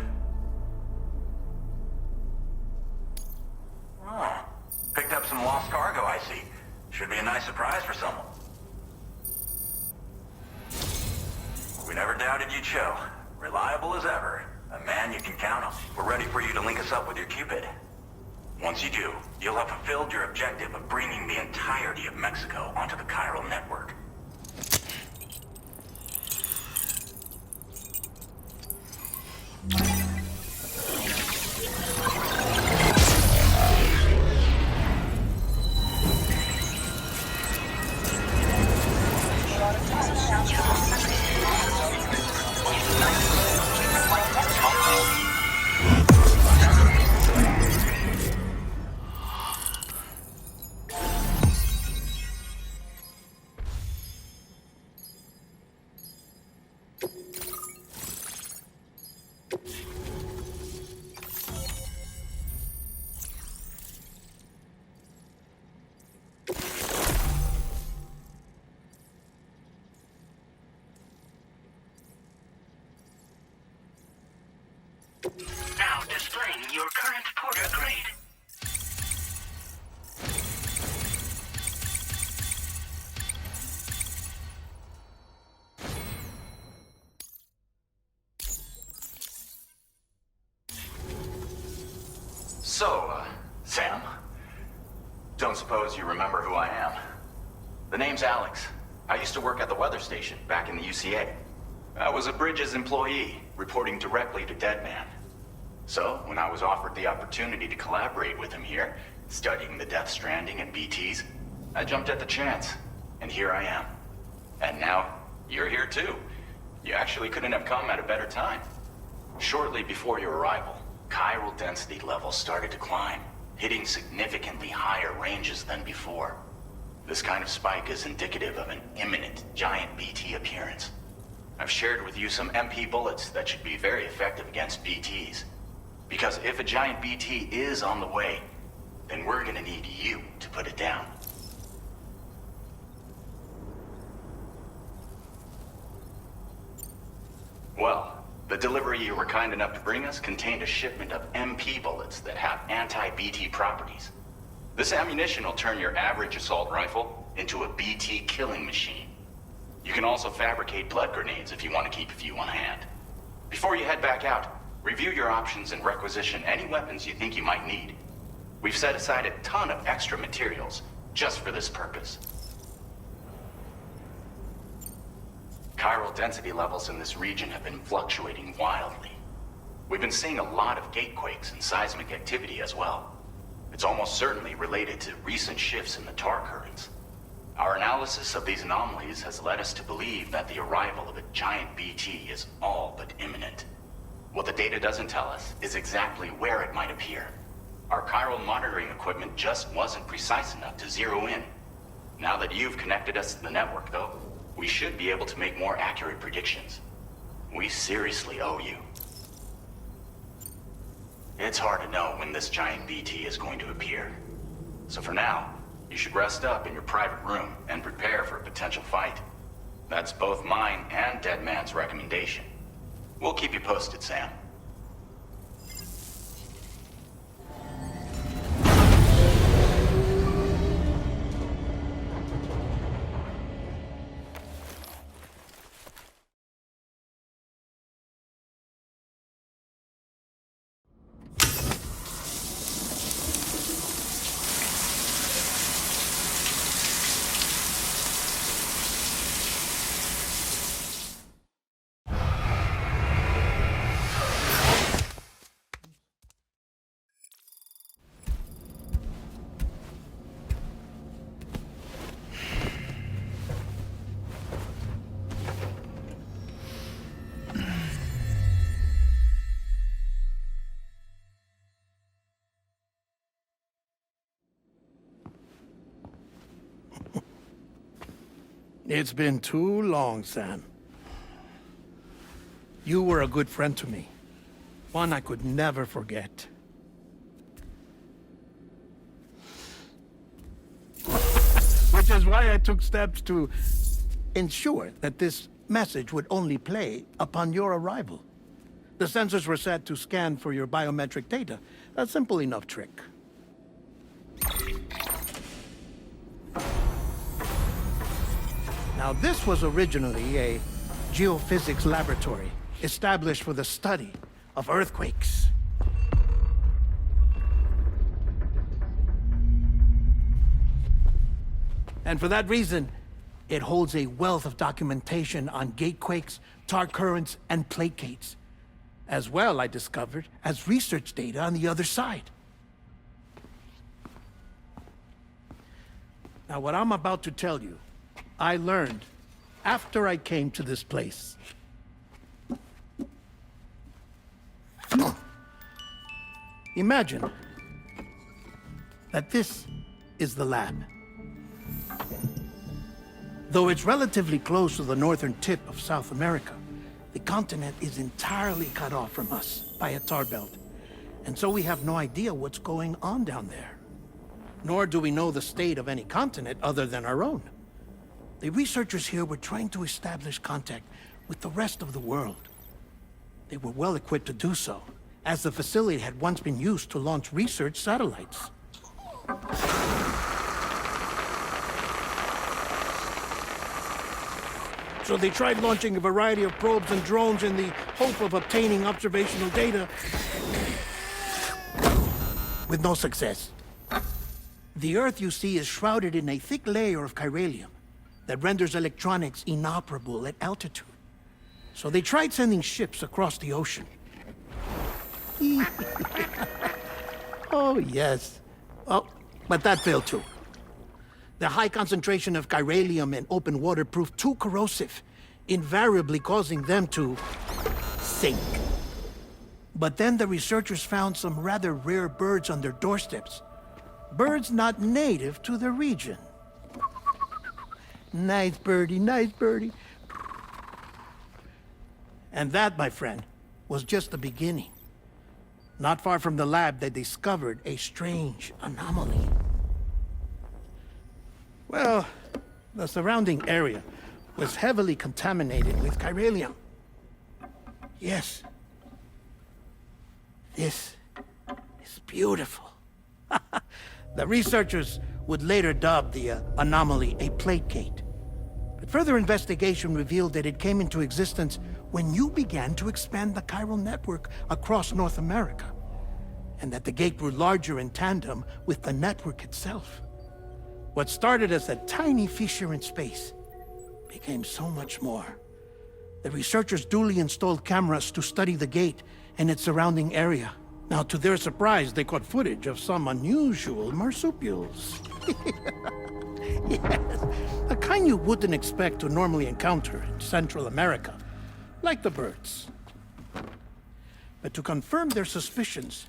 Oh, picked up some lost cargo, I see. Should be a nice surprise for someone. We never doubted you'd show. Reliable as ever. A man you can count on. We're ready for you to link us up with your Cupid. Once you do, you'll have fulfilled your objective of bringing the entirety of Mexico onto the chiral network. Now displaying your current porter grade. So, Sam, don't suppose you remember who I am? The name's Alex. I used to work at the weather station back in the UCA. I was a Bridges employee, reporting directly to Deadman. So, when I was offered the opportunity to collaborate with him here, studying the Death Stranding and BTs, I jumped at the chance, and here I am. And now, you're here too. You actually couldn't have come at a better time. Shortly before your arrival, chiral density levels started to climb, hitting significantly higher ranges than before. This kind of spike is indicative of an imminent giant BT appearance. I've shared with you some MP bullets that should be very effective against BTs. Because if a giant BT is on the way, then we're gonna need you to put it down. Well, the delivery you were kind enough to bring us contained a shipment of MP bullets that have anti-BT properties. This ammunition will turn your average assault rifle into a BT killing machine. You can also fabricate blood grenades if you want to keep a few on hand. Before you head back out, review your options and requisition any weapons you think you might need. We've set aside a ton of extra materials just for this purpose. Chiral density levels in this region have been fluctuating wildly. We've been seeing a lot of gatequakes and seismic activity as well. It's almost certainly related to recent shifts in the tar currents. Our analysis of these anomalies has led us to believe that the arrival of a giant BT is all but imminent. What the data doesn't tell us is exactly where it might appear. Our chiral monitoring equipment just wasn't precise enough to zero in. Now that you've connected us to the network, though, we should be able to make more accurate predictions. We seriously owe you. it's hard to know when this giant BT is going to appear. So for now, you should rest up in your private room and prepare for a potential fight. That's both mine and Deadman's recommendation. We'll keep you posted, Sam. It's been too long, Sam. You were a good friend to me. One I could never forget. Which is why I took steps to ensure that this message would only play upon your arrival. The sensors were set to scan for your biometric data. A simple enough trick. Now, this was originally a geophysics laboratory established for the study of earthquakes. And for that reason, it holds a wealth of documentation on gatequakes, tar currents, and placates. As well, I discovered, as research data on the other side. Now, what I'm about to tell you, I learned after I came to this place. Imagine that this is the lab. Though it's relatively close to the northern tip of South America, the continent is entirely cut off from us by a tar belt. And so we have no idea what's going on down there. Nor do we know the state of any continent other than our own. The researchers here were trying to establish contact with the rest of the world. They were well equipped to do so, as the facility had once been used to launch research satellites. So they tried launching a variety of probes and drones in the hope of obtaining observational data, with no success. The Earth, you see, is shrouded in a thick layer of chiralium that renders electronics inoperable at altitude. So they tried sending ships across the ocean. Oh, yes. Oh, but that failed too. The high concentration of chiralium in open water proved too corrosive, invariably causing them to sink. But then the researchers found some rather rare birds on their doorsteps. Birds not native to the region. Nice birdie, nice birdie. And that, my friend, was just the beginning. Not far from the lab, they discovered a strange anomaly. Well, the surrounding area was heavily contaminated with chiralium. Yes. This is beautiful. The researchers would later dub the anomaly a plate gate. But further investigation revealed that it came into existence when you began to expand the chiral network across North America, and that the gate grew larger in tandem with the network itself. What started as a tiny fissure in space became so much more. The researchers duly installed cameras to study the gate and its surrounding area. Now, to their surprise, they caught footage of some unusual marsupials. Yes, the kind you wouldn't expect to normally encounter in Central America, like the birds. But to confirm their suspicions,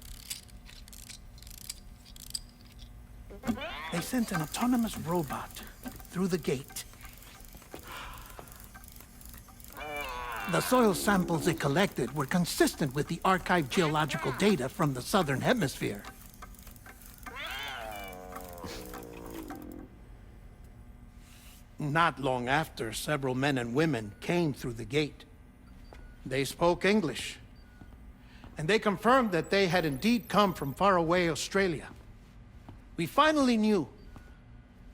they sent an autonomous robot through the gate. The soil samples it collected were consistent with the archived geological data from the southern hemisphere. Not long after, several men and women came through the gate. They spoke English, and they confirmed that they had indeed come from faraway Australia. We finally knew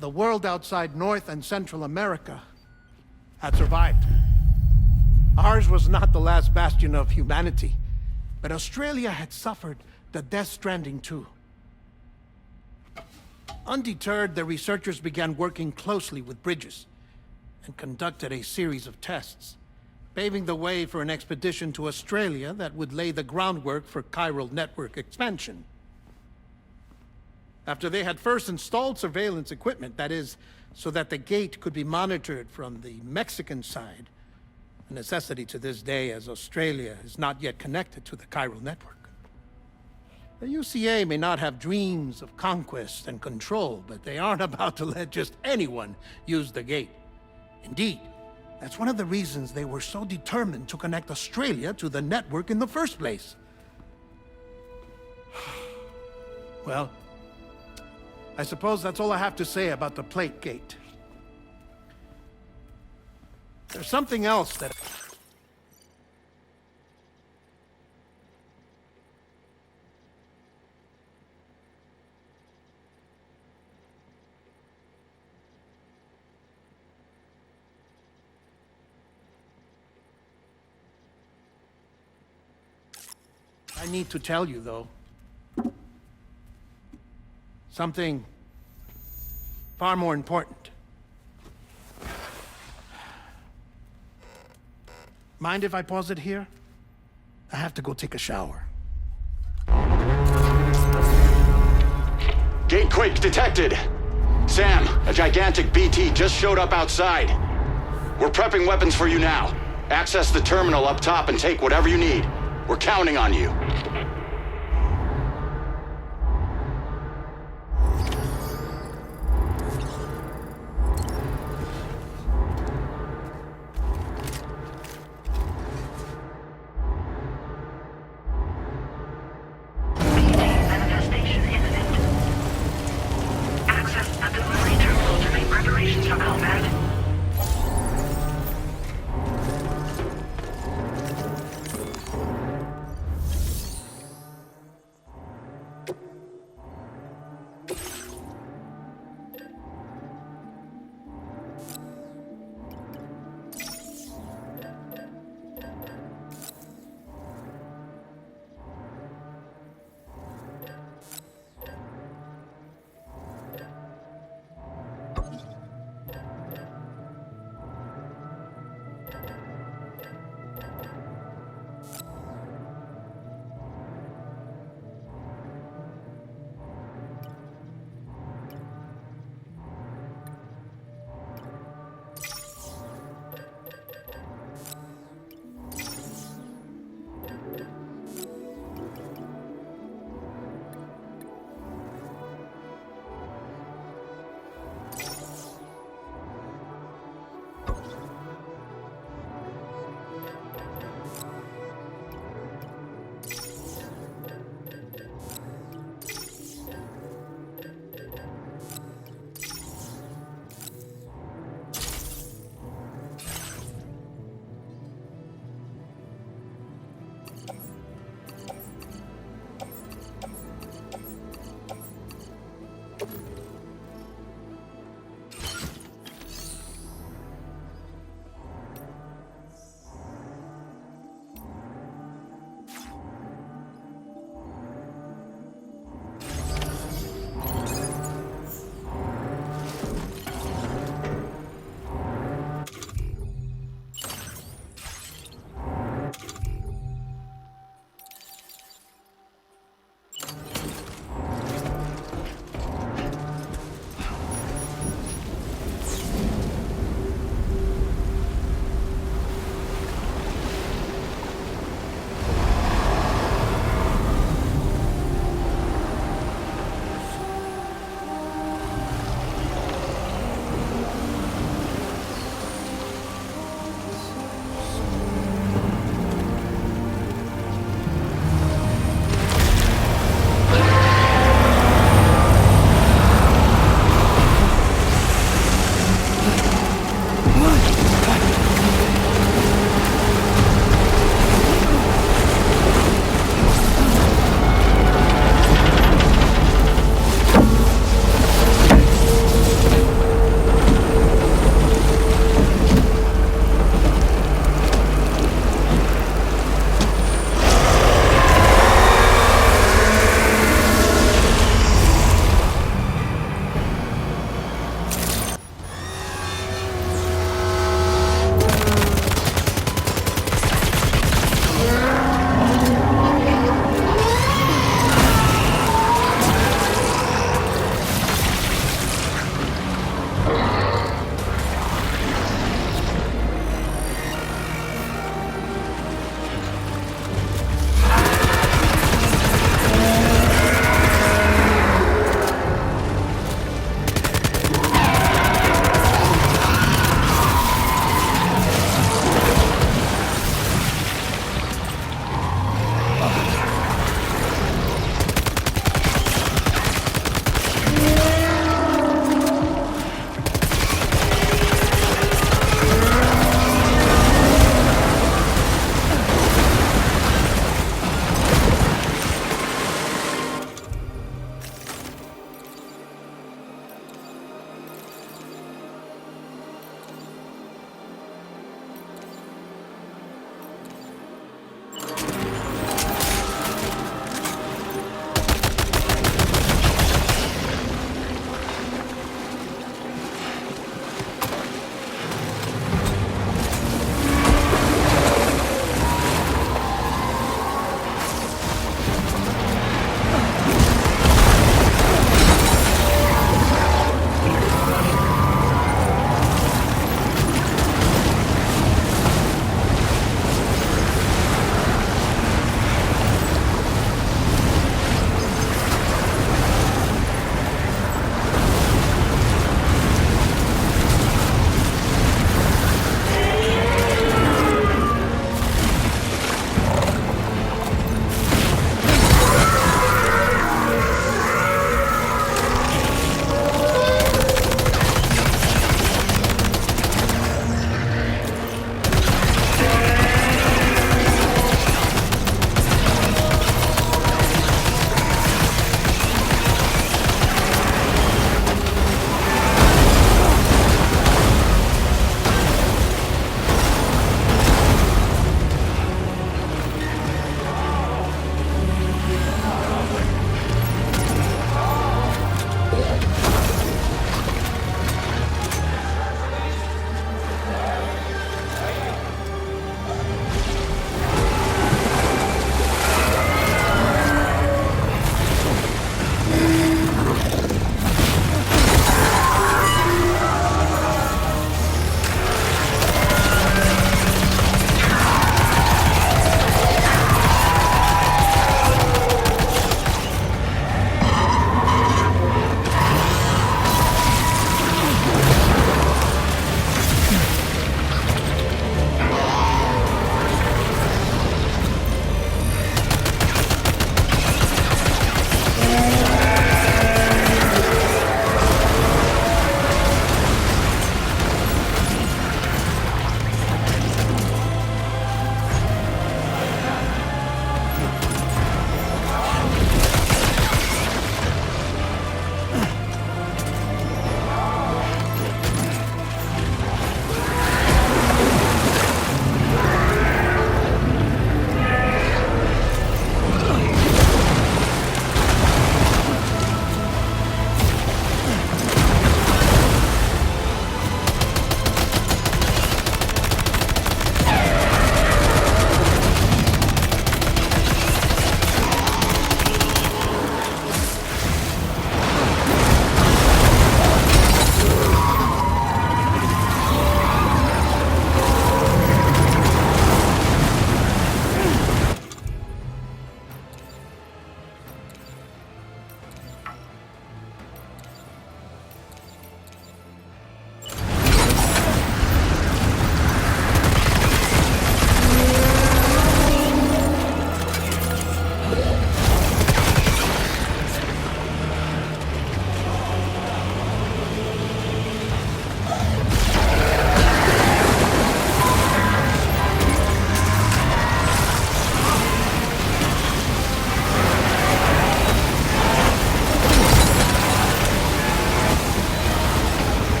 the world outside North and Central America had survived. Ours was not the last bastion of humanity, but Australia had suffered the Death Stranding too. Undeterred, the researchers began working closely with Bridges and conducted a series of tests, paving the way for an expedition to Australia that would lay the groundwork for chiral network expansion. After they had first installed surveillance equipment, that is, so that the gate could be monitored from the Mexican side, a necessity to this day as Australia is not yet connected to the chiral network. The UCA may not have dreams of conquest and control, but they aren't about to let just anyone use the gate. Indeed, that's one of the reasons they were so determined to connect Australia to the network in the first place. Well, I suppose that's all I have to say about the plate gate. There's something else that... I need to tell you, though. Something far more important. Mind if I pause it here? I have to go take a shower. Gate quake detected. Sam, a gigantic BT just showed up outside. We're prepping weapons for you now. Access the terminal up top and take whatever you need. We're counting on you. Manifestation imminent. Access the delivery terminal to make preparations for combat.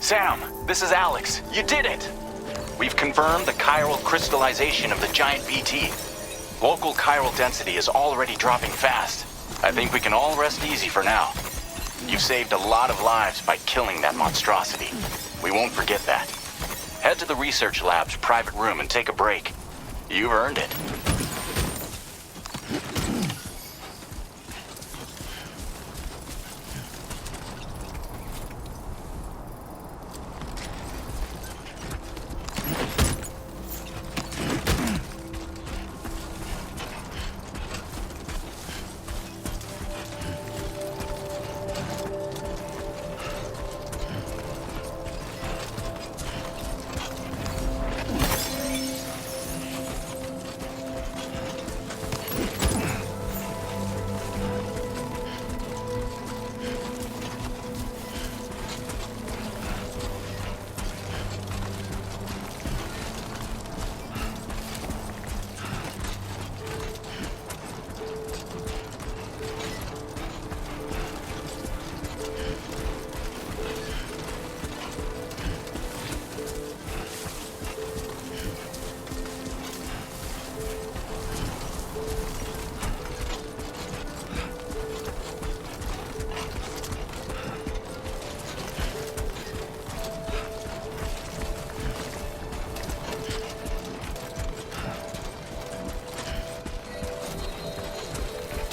Sam, this is Alex. You did it! We've confirmed the chiral crystallization of the giant BT. Local chiral density is already dropping fast. I think we can all rest easy for now. You've saved a lot of lives by killing that monstrosity. We won't forget that. Head to the research lab's private room and take a break. You've earned it.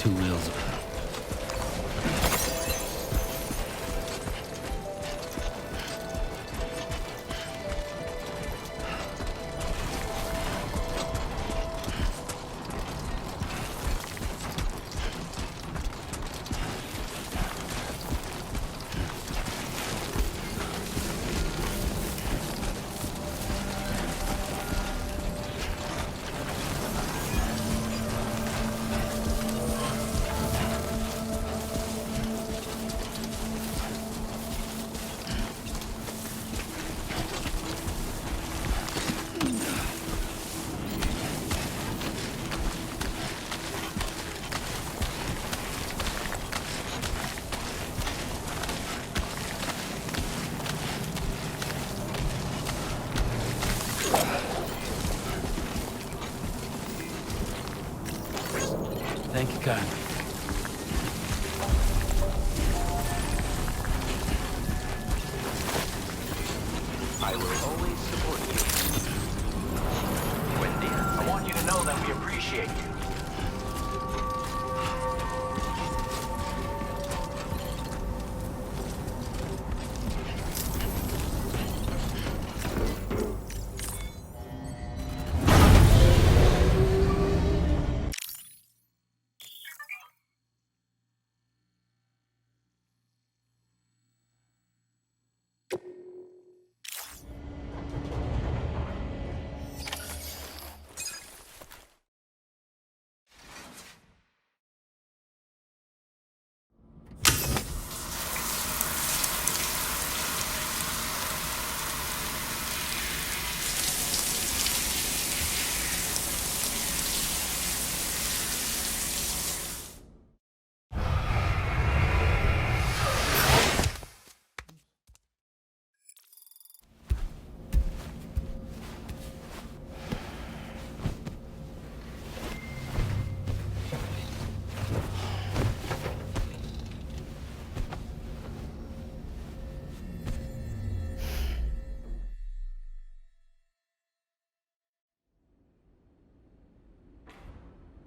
Wheels. Thank you, kindly. I will always support you. Wendy, I want you to know that we appreciate you.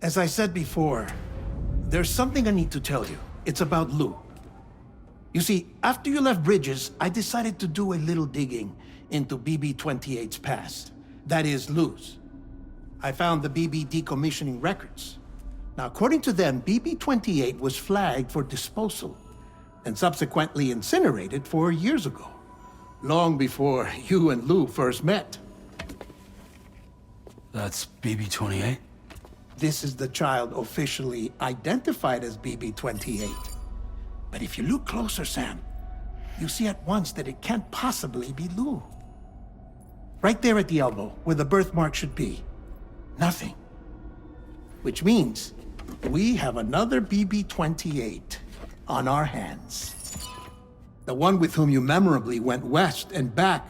As I said before, there's something I need to tell you. It's about Lou. You see, after you left Bridges, I decided to do a little digging into BB-28's past. That is, Lou's. I found the BB decommissioning records. Now, according to them, BB-28 was flagged for disposal and subsequently incinerated 4 years ago, long before you and Lou first met. That's BB-28? This is the child officially identified as BB-28. But if you look closer, Sam, you see at once that it can't possibly be Lou. Right there at the elbow, where the birthmark should be. Nothing. Which means we have another BB-28 on our hands. The one with whom you memorably went west and back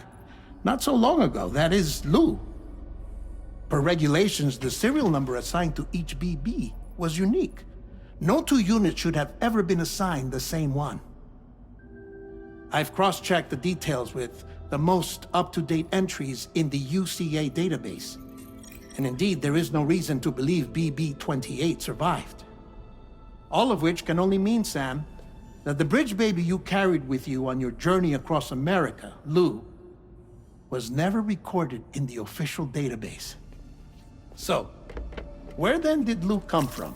not so long ago. That is Lou. Per regulations, the serial number assigned to each BB was unique. No two units should have ever been assigned the same one. I've cross-checked the details with the most up-to-date entries in the UCA database. And indeed, there is no reason to believe BB-28 survived. All of which can only mean, Sam, that the bridge baby you carried with you on your journey across America, Lou, was never recorded in the official database. So, where then did Lou come from?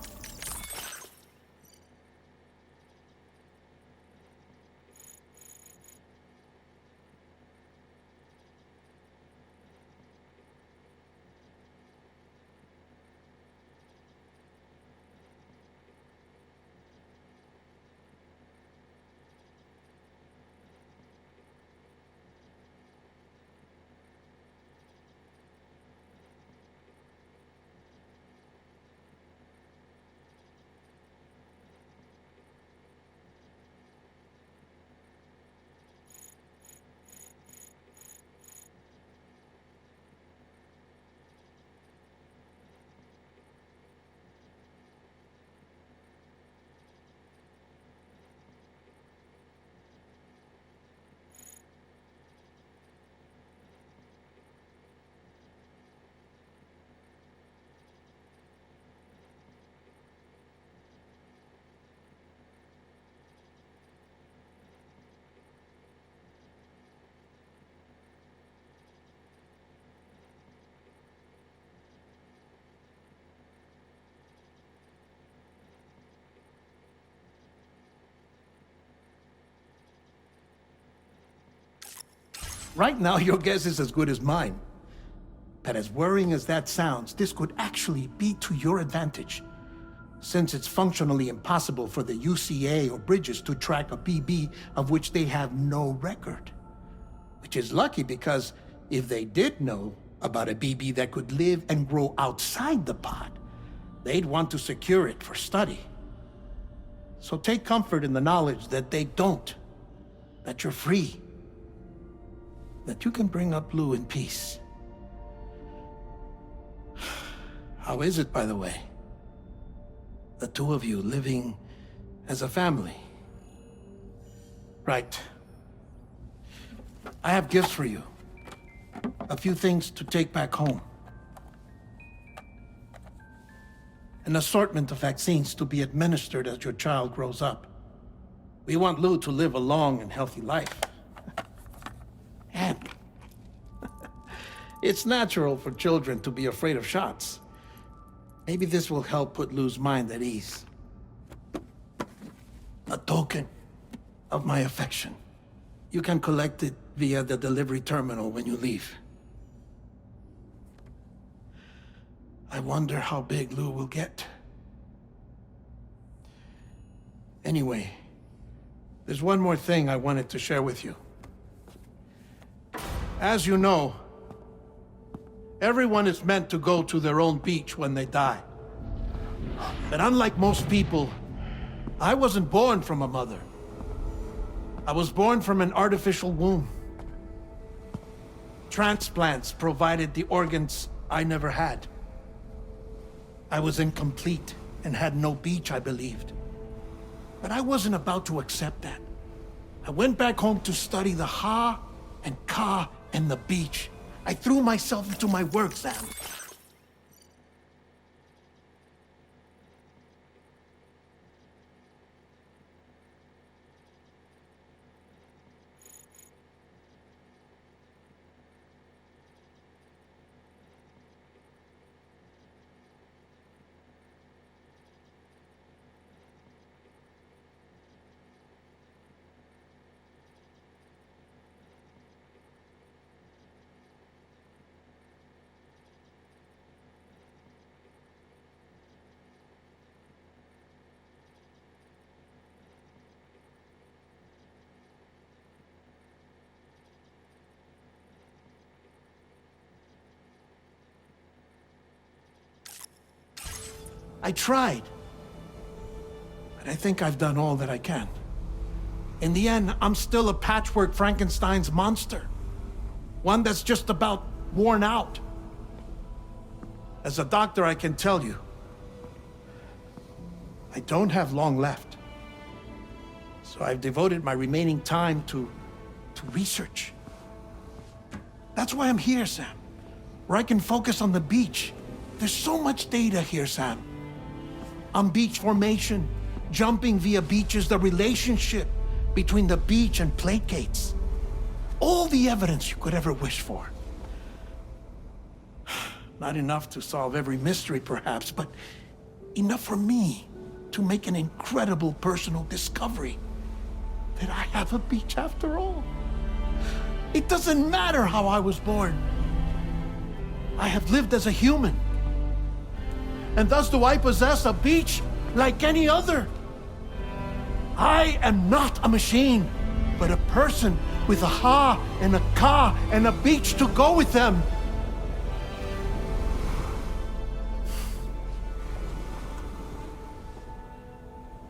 Right now, your guess is as good as mine. But as worrying as that sounds, this could actually be to your advantage, since it's functionally impossible for the UCA or Bridges to track a BB of which they have no record. Which is lucky, because if they did know about a BB that could live and grow outside the pod, they'd want to secure it for study. So take comfort in the knowledge that they don't, that you're free, that you can bring up Lou in peace. How is it, by the way? The two of you living as a family? Right. I have gifts for you. A few things to take back home. An assortment of vaccines to be administered as your child grows up. We want Lou to live a long and healthy life. And it's natural for children to be afraid of shots. Maybe this will help put Lou's mind at ease. A token of my affection. You can collect it via the delivery terminal when you leave. I wonder how big Lou will get. Anyway, there's one more thing I wanted to share with you. As you know, everyone is meant to go to their own beach when they die. But unlike most people, I wasn't born from a mother. I was born from an artificial womb. Transplants provided the organs I never had. I was incomplete and had no beach, I believed. But I wasn't about to accept that. I went back home to study the Ha and Ka and the beach. I threw myself into my work, Sam. I tried, but I think I've done all that I can. In the end, I'm still a patchwork Frankenstein's monster. One that's just about worn out. As a doctor, I can tell you, I don't have long left. So I've devoted my remaining time to research. That's why I'm here, Sam. Where I can focus on the beach. There's so much data here, Sam. On beach formation, jumping via beaches, the relationship between the beach and plate gates. All the evidence you could ever wish for. Not enough to solve every mystery, perhaps, but enough for me to make an incredible personal discovery. That I have a beach after all. It doesn't matter how I was born. I have lived as a human. And thus do I possess a beach like any other. I am not a machine, but a person with a ha and a ka and a beach to go with them.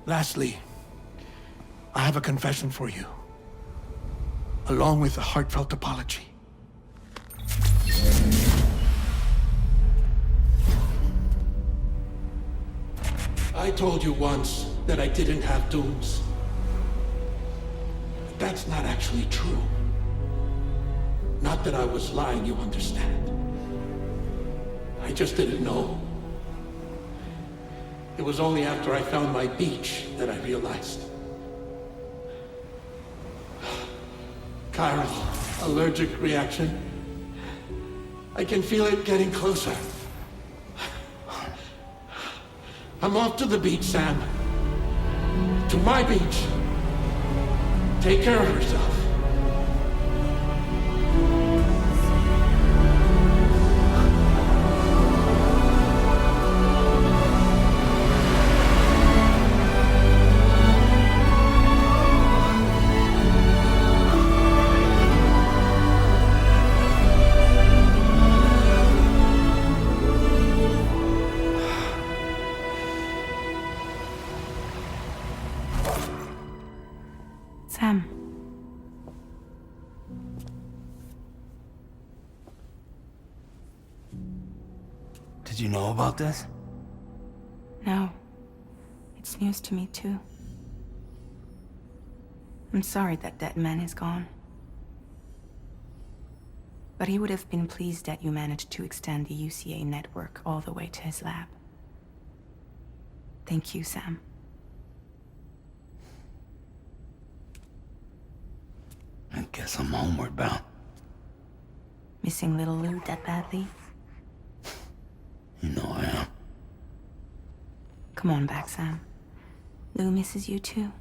Lastly, I have a confession for you, along with a heartfelt apology. I told you once that I didn't have dooms. But that's not actually true. Not that I was lying, you understand. I just didn't know. It was only after I found my beach that I realized. Chiral allergic reaction. I can feel it getting closer. I'm off to the beach, Sam. To my beach. Take care of yourself. Sam. Did you know about this? No. It's news to me, too. I'm sorry that that man is gone. But he would have been pleased that you managed to extend the UCA network all the way to his lab. Thank you, Sam. I guess I'm homeward bound. Missing little Lou that badly? You know I am. Come on back, Sam. Lou misses you too.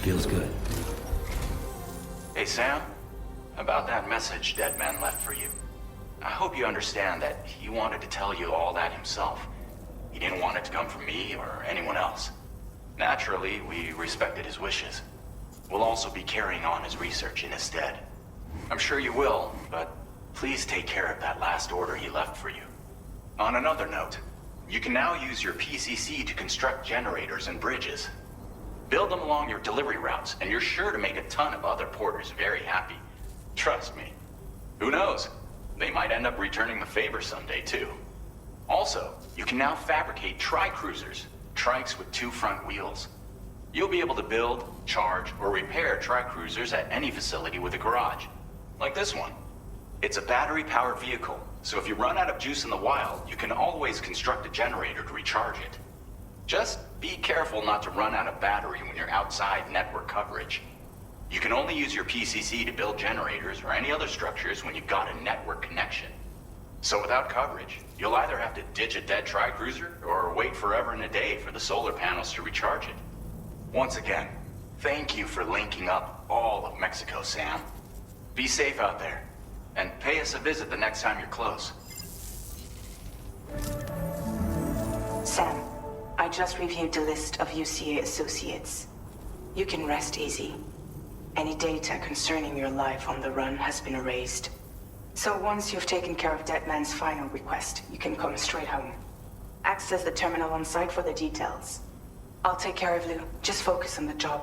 Feels good. Hey, Sam. About that message Deadman left for you. I hope you understand that he wanted to tell you all that himself. He didn't want it to come from me or anyone else. Naturally, we respected his wishes. We'll also be carrying on his research in his stead. I'm sure you will, but please take care of that last order he left for you. On another note, you can now use your PCC to construct generators and bridges. Build them along your delivery routes, and you're sure to make a ton of other porters very happy. Trust me. Who knows? They might end up returning the favor someday, too. Also, you can now fabricate tri-cruisers, trikes with 2 front wheels. You'll be able to build, charge, or repair tri-cruisers at any facility with a garage. Like this one. It's a battery-powered vehicle, so if you run out of juice in the wild, you can always construct a generator to recharge it. Just be careful not to run out of battery when you're outside network coverage. You can only use your PCC to build generators or any other structures when you've got a network connection. So without coverage, you'll either have to ditch a dead tri-cruiser or wait forever and a day for the solar panels to recharge it. Once again, thank you for linking up all of Mexico, Sam. Be safe out there, and pay us a visit the next time you're close. Sam, I just reviewed the list of UCA associates. You can rest easy. Any data concerning your life on the run has been erased. So once you've taken care of Deadman's final request, you can come straight home. Access the terminal on site for the details. I'll take care of Lou. Just focus on the job.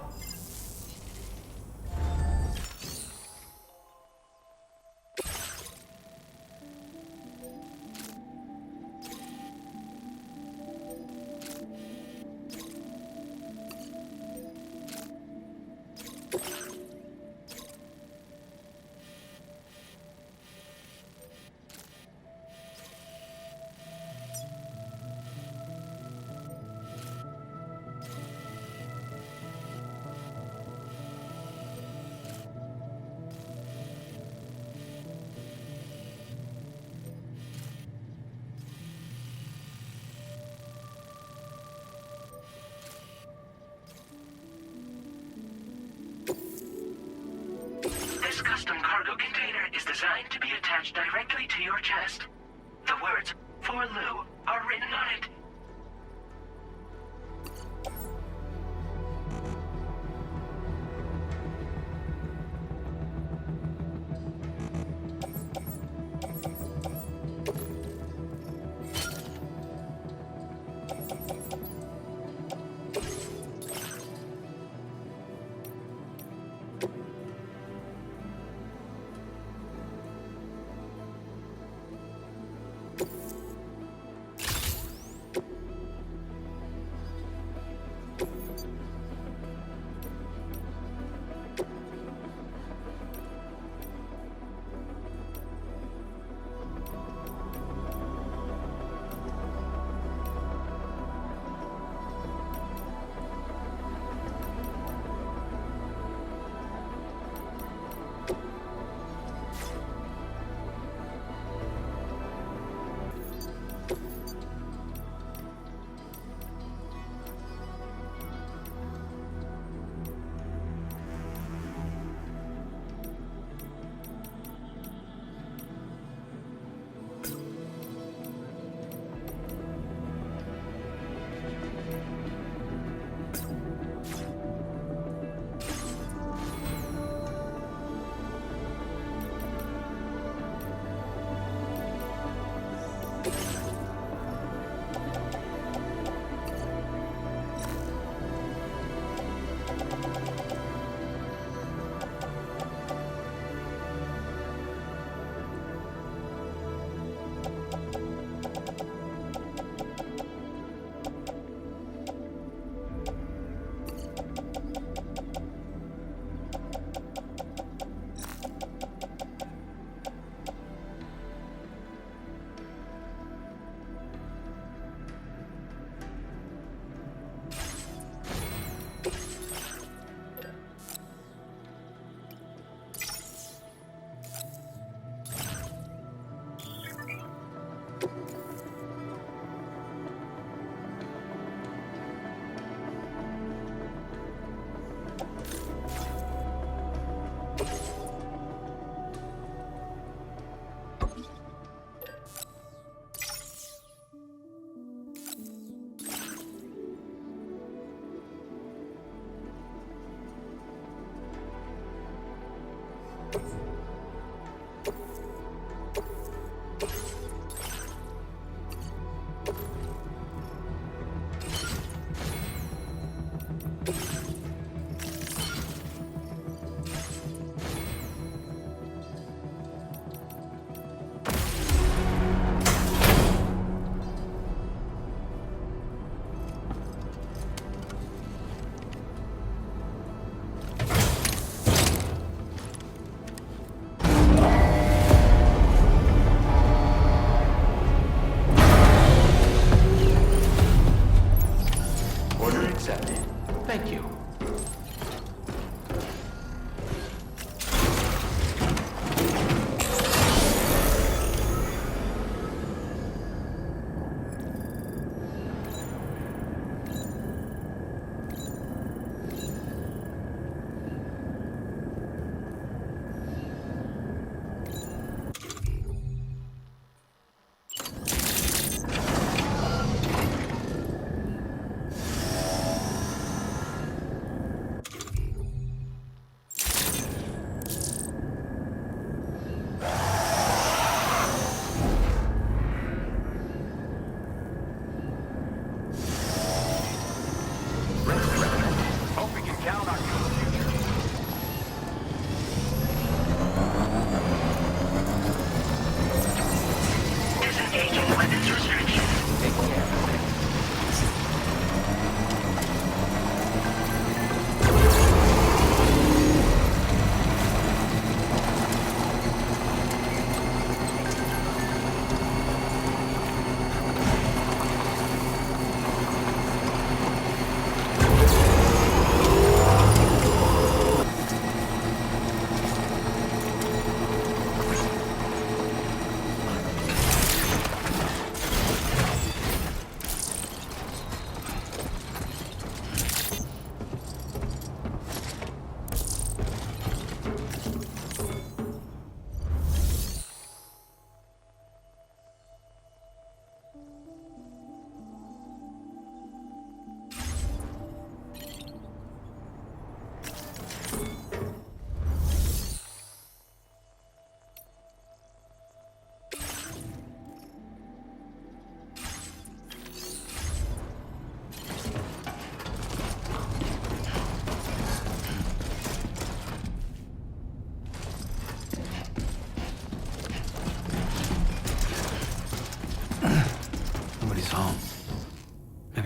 This custom cargo container is designed to be attached directly to your chest. The words, "For Lou," are written on it. accepted. Thank you.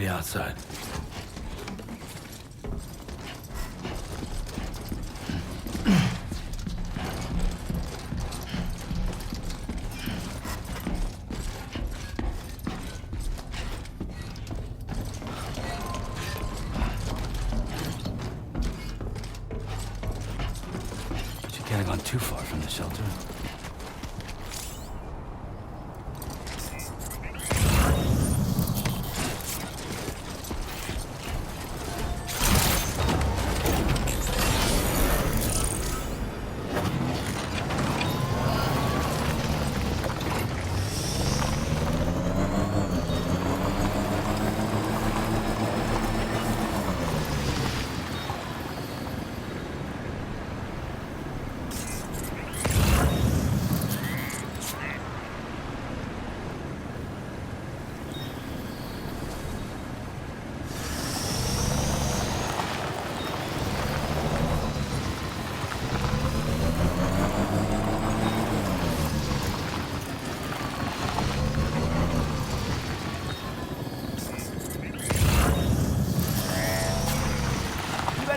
Outside. But you can't have gone too far from the shelter.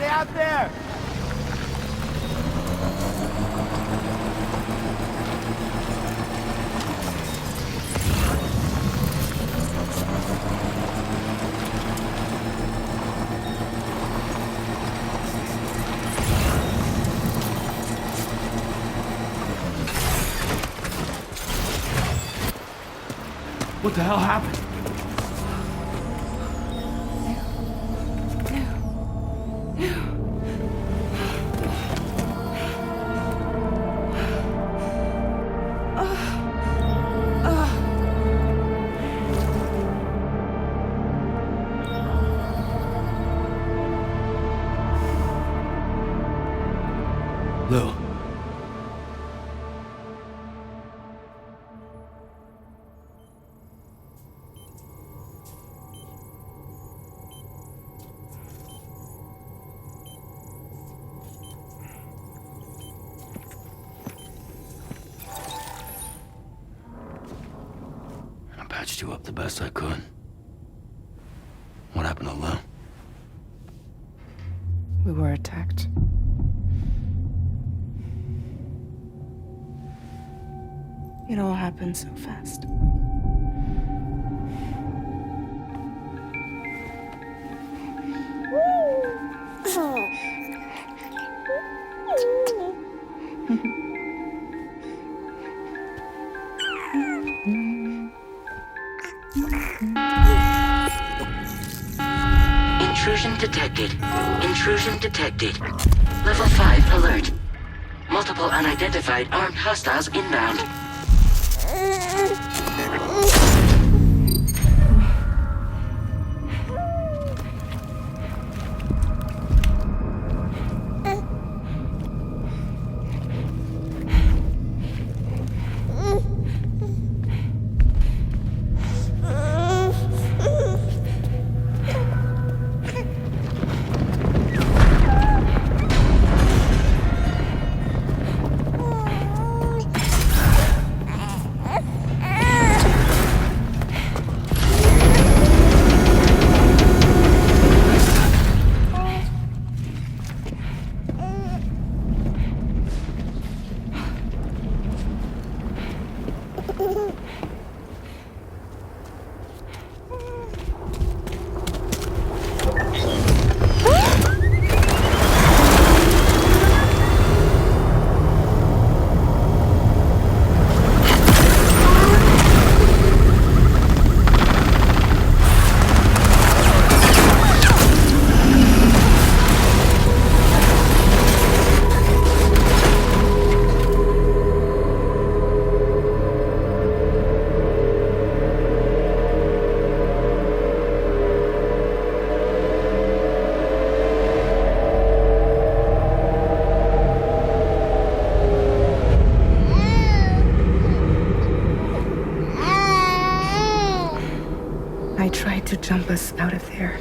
Out there! What the hell happened? Lou. I patched you up the best I could. What happened to Lou? We were attacked. It all happened so fast. Intrusion detected. Intrusion detected. Level 5 alert. Multiple unidentified armed hostiles inbound. I tried to jump us out of there.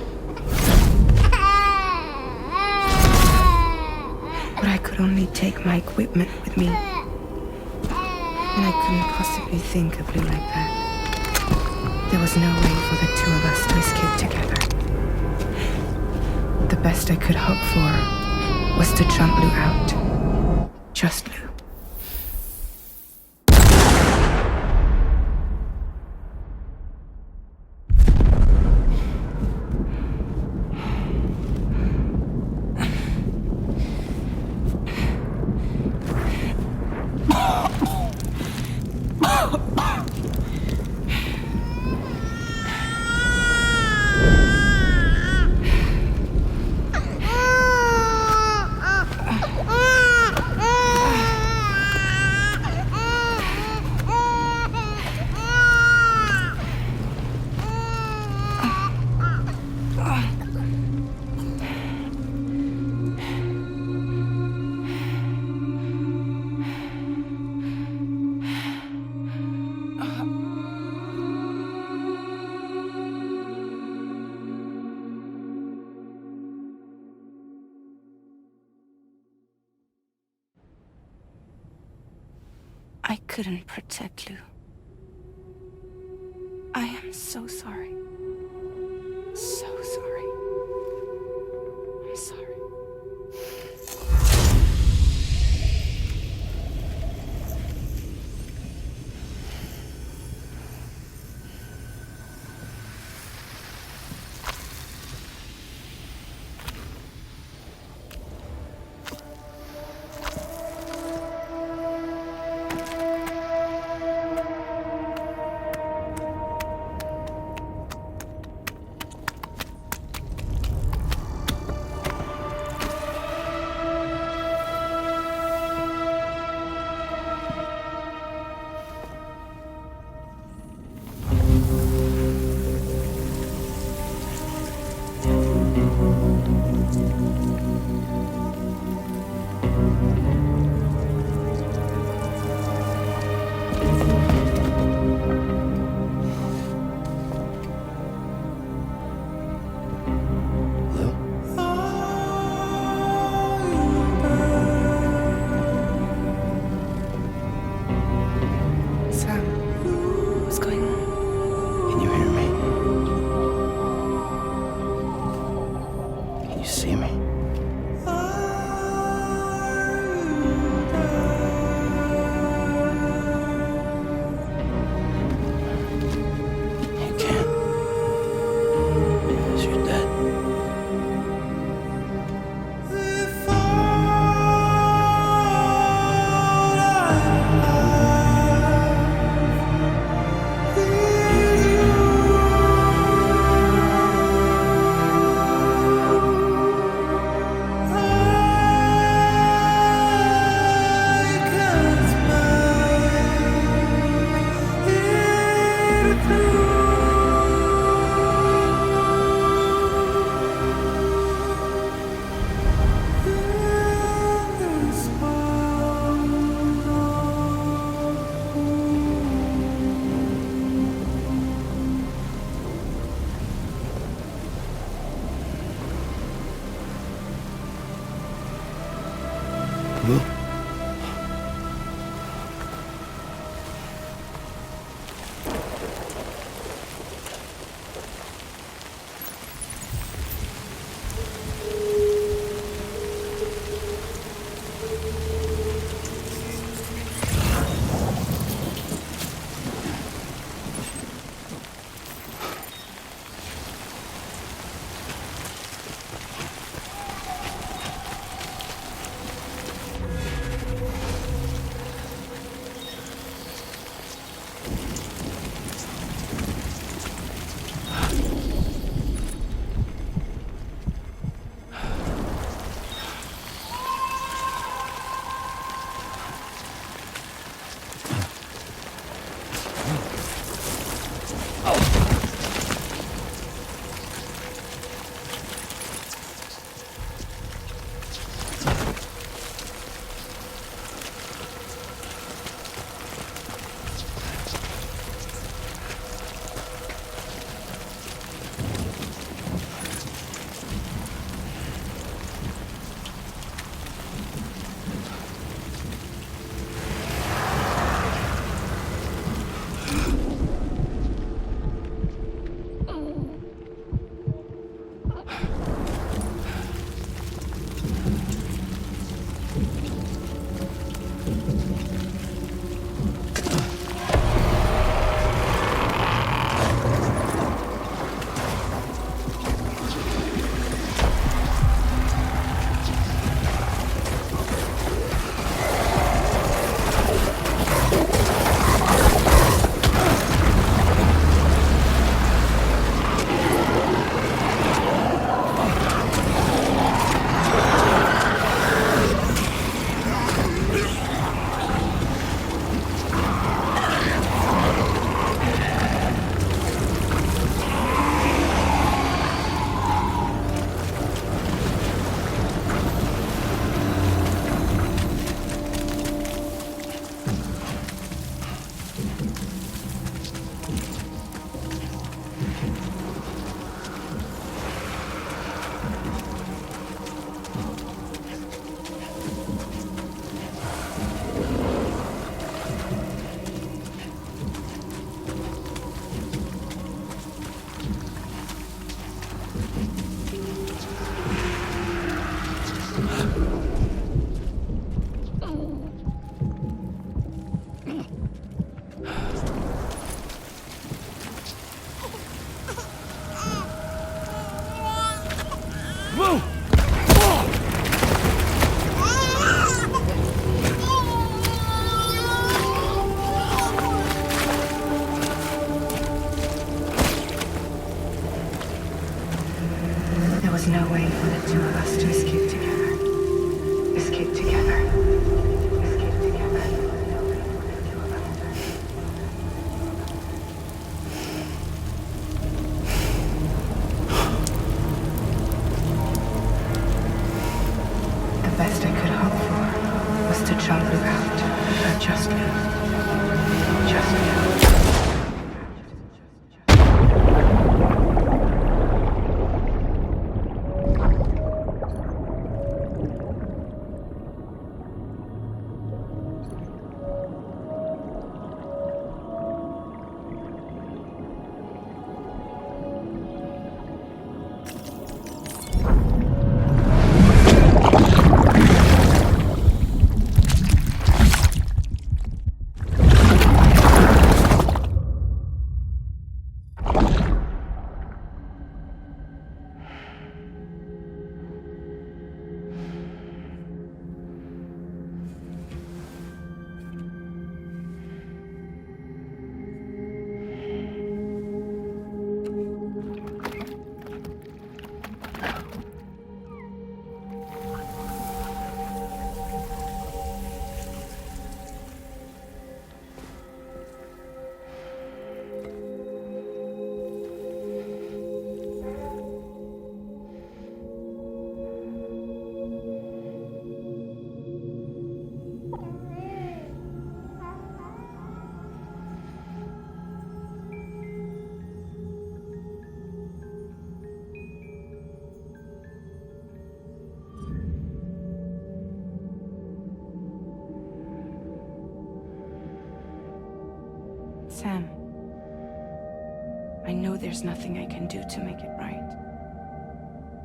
But I could only take my equipment with me. And I couldn't possibly think of Lou like that. There was no way for the two of us to escape together. The best I could hope for was to jump Lou out. Just Lou. I couldn't protect Lou. I am so sorry. So sorry. I'm sorry. was no way for the two of us to escape together. Escape together. Escape together. The best I could hope for was to jump around. Just now. Just now. Sam, I know there's nothing I can do to make it right.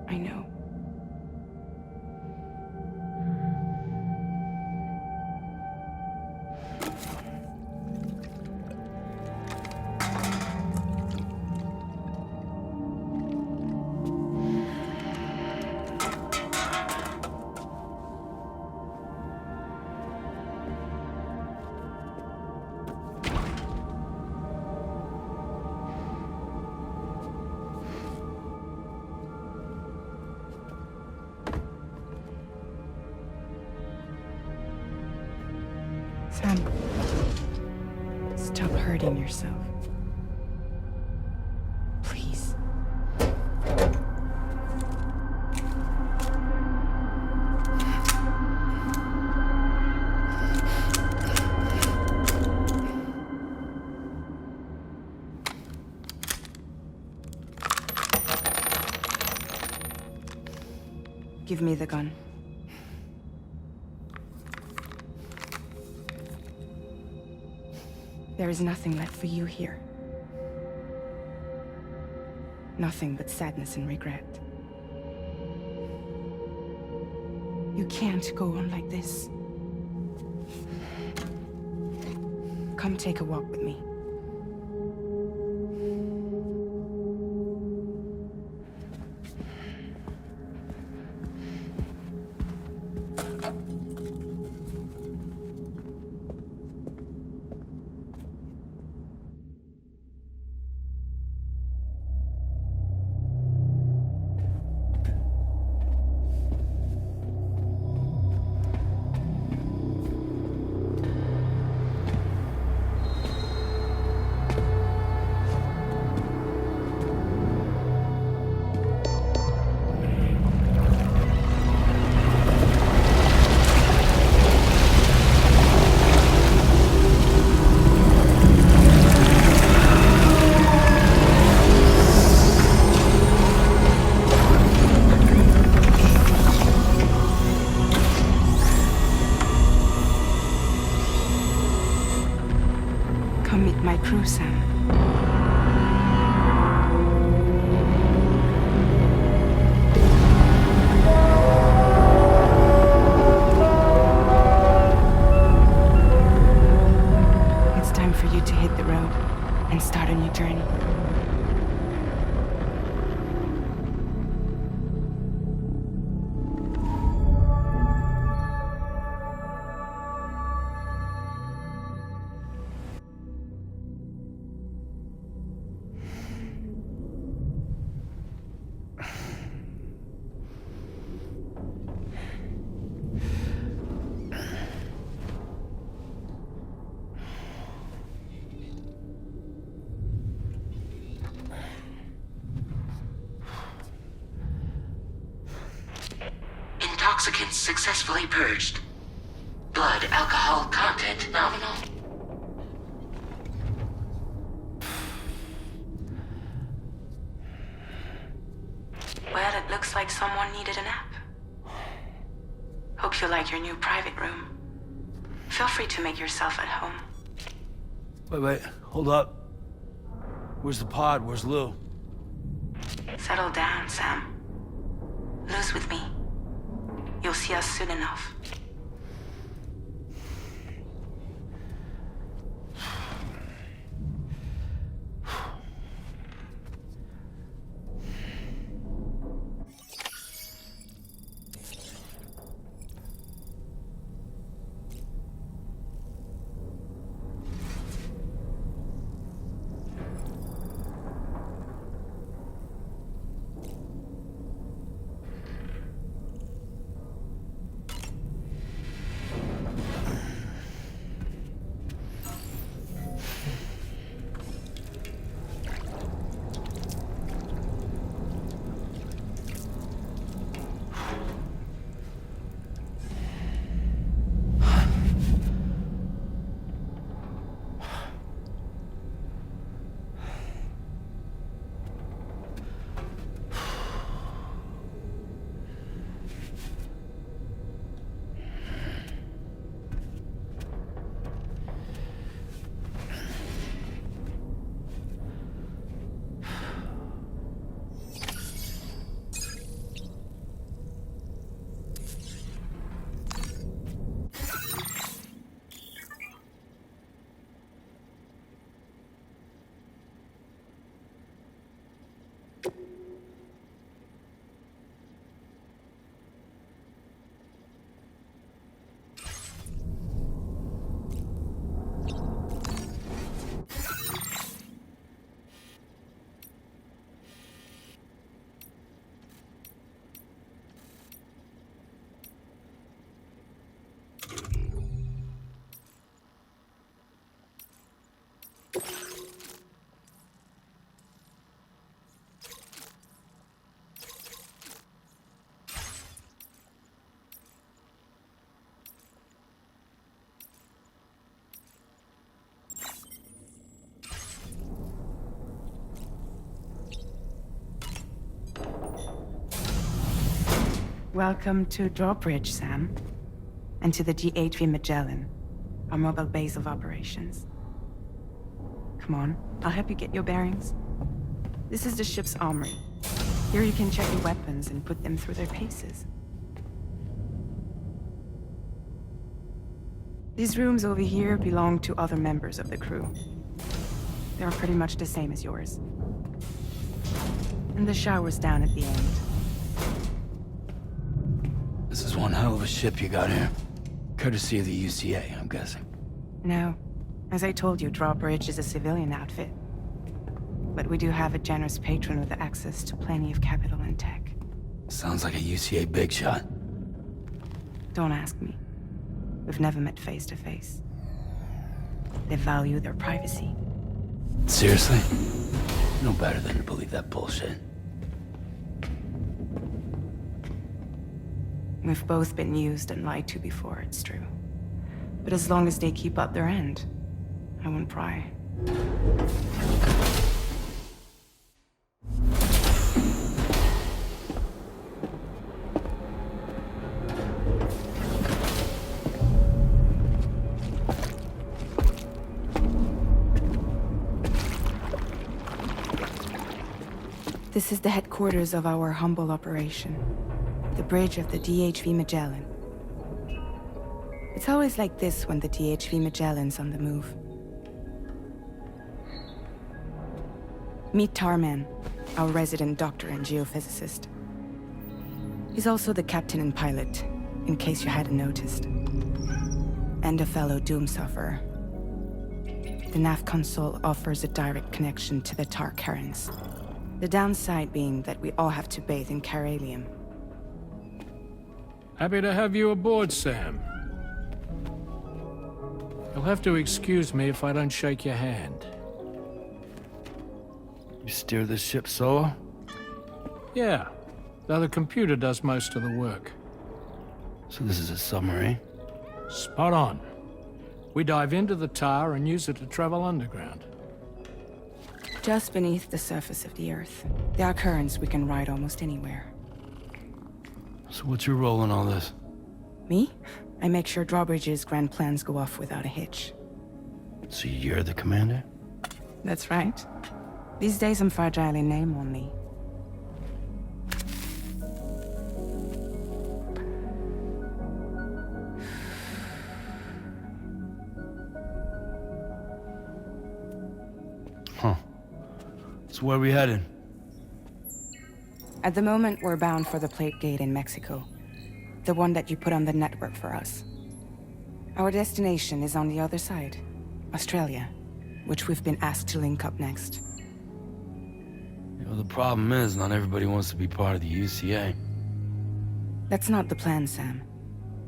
I know. Sam, stop hurting yourself. Please. Give me the gun. There is nothing left for you here. Nothing but sadness and regret. You can't go on like this. Come take a walk with me. Intoxicants successfully purged. Blood alcohol content nominal. Well, it looks like someone needed a nap. Hope you like your new private room. Feel free to make yourself at home. Wait, hold up. Where's the pod? Where's Lou? Settle down, Sam. Lou's with me. You'll see us soon enough. Welcome to Drawbridge, Sam. And to the GHV Magellan, our mobile base of operations. Come on, I'll help you get your bearings. This is the ship's armory. Here you can check your weapons and put them through their paces. These rooms over here belong to other members of the crew. They are pretty much the same as yours. And the shower's down at the end. This is one hell of a ship you got here. Courtesy of the UCA, I'm guessing. No. As I told you, Drawbridge is a civilian outfit. But we do have a generous patron with access to plenty of capital and tech. Sounds like a UCA big shot. Don't ask me. We've never met face to face. They value their privacy. Seriously? No better than to believe that bullshit. We've both been used and lied to before, it's true. But as long as they keep up their end, I won't pry. This is the headquarters of our humble operation. The bridge of the DHV Magellan. It's always like this when the DHV Magellan's on the move. Meet Tarman, our resident doctor and geophysicist. He's also the captain and pilot, in case you hadn't noticed. And a fellow doom sufferer. The nav console offers a direct connection to the tar currents. The downside being that we all have to bathe in caralium. Happy to have you aboard, Sam. You'll have to excuse me if I don't shake your hand. You steer this ship solo? Yeah, though the computer does most of the work. So this is a submarine? Spot on. We dive into the tar and use it to travel underground. Just beneath the surface of the Earth, there are currents we can ride almost anywhere. So what's your role in all this? Me? I make sure Drawbridge's grand plans go off without a hitch. So you're the commander? That's right. These days I'm fragile in name only. Huh. So where are we headed? At the moment, we're bound for the plate gate in Mexico. The one that you put on the network for us. Our destination is on the other side, Australia, which we've been asked to link up next. You know, the problem is, not everybody wants to be part of the UCA. That's not the plan, Sam.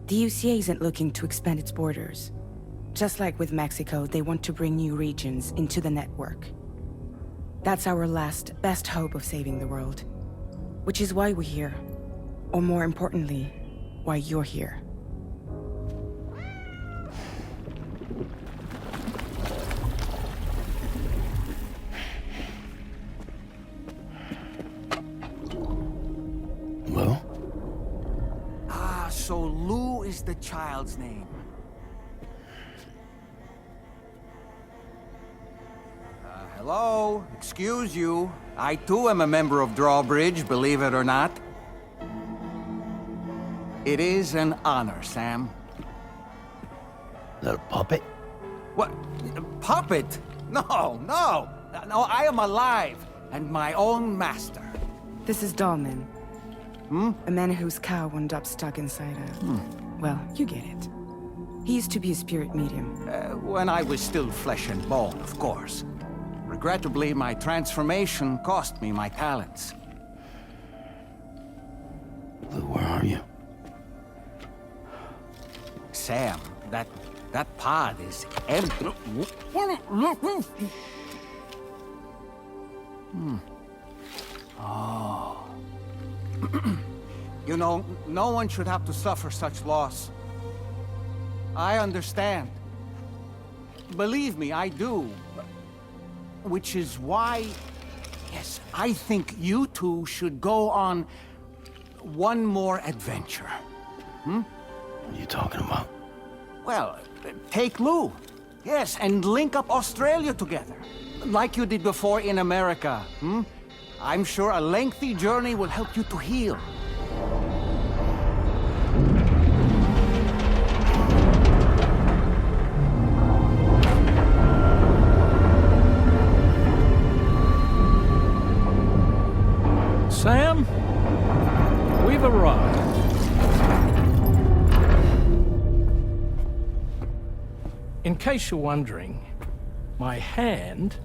The UCA isn't looking to expand its borders. Just like with Mexico, they want to bring new regions into the network. That's our last, best hope of saving the world. Which is why we're here. Or more importantly, why you're here. Well? Ah, so Lou is the child's name. Hello? Excuse you. I too am a member of Drawbridge, believe it or not. It is an honor, Sam. Is that a puppet? What? A puppet? No, no! No, I am alive, and my own master. This is Dolman. A man whose cow wound up stuck inside a... Well, you get it. He used to be a spirit medium. When I was still flesh and bone, of course. Regrettably, my transformation cost me my talents. Lou, where are you? Sam, that pod is empty. Oh. You know, no one should have to suffer such loss. I understand. Believe me, I do. Which is why, yes, I think you two should go on one more adventure. What are you talking about? Well, take Lou. Yes, and link up Australia together. Like you did before in America, I'm sure a lengthy journey will help you to heal. Sam, we've arrived. In case you're wondering, my hand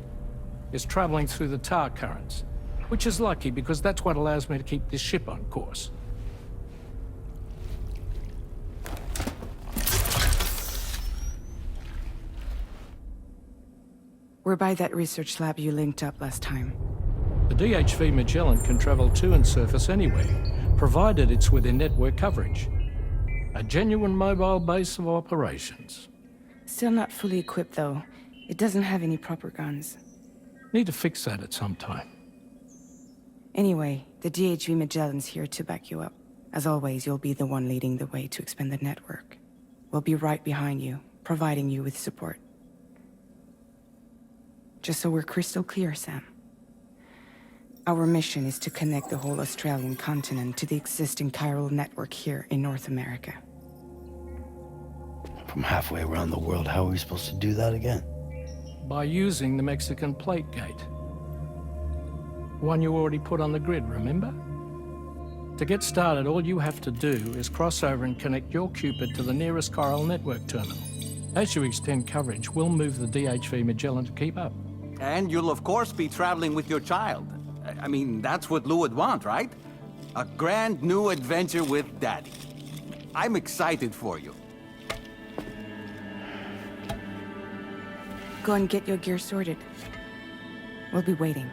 is traveling through the tar currents, which is lucky because that's what allows me to keep this ship on course. We're by that research lab you linked up last time. The DHV Magellan can travel to and surface anywhere, provided it's within network coverage. A genuine mobile base of operations. Still not fully equipped, though. It doesn't have any proper guns. Need to fix that at some time. Anyway, the DHV Magellan's here to back you up. As always, you'll be the one leading the way to expand the network. We'll be right behind you, providing you with support. Just so we're crystal clear, Sam. Our mission is to connect the whole Australian continent to the existing chiral network here in North America. From halfway around the world, how are we supposed to do that again? By using the Mexican plate gate. One you already put on the grid, remember? To get started, all you have to do is cross over and connect your Cupid to the nearest chiral network terminal. As you extend coverage, we'll move the DHV Magellan to keep up. And you'll of course be traveling with your child. I mean, that's what Lou would want, right? A grand new adventure with Daddy. I'm excited for you. Go and get your gear sorted. We'll be waiting.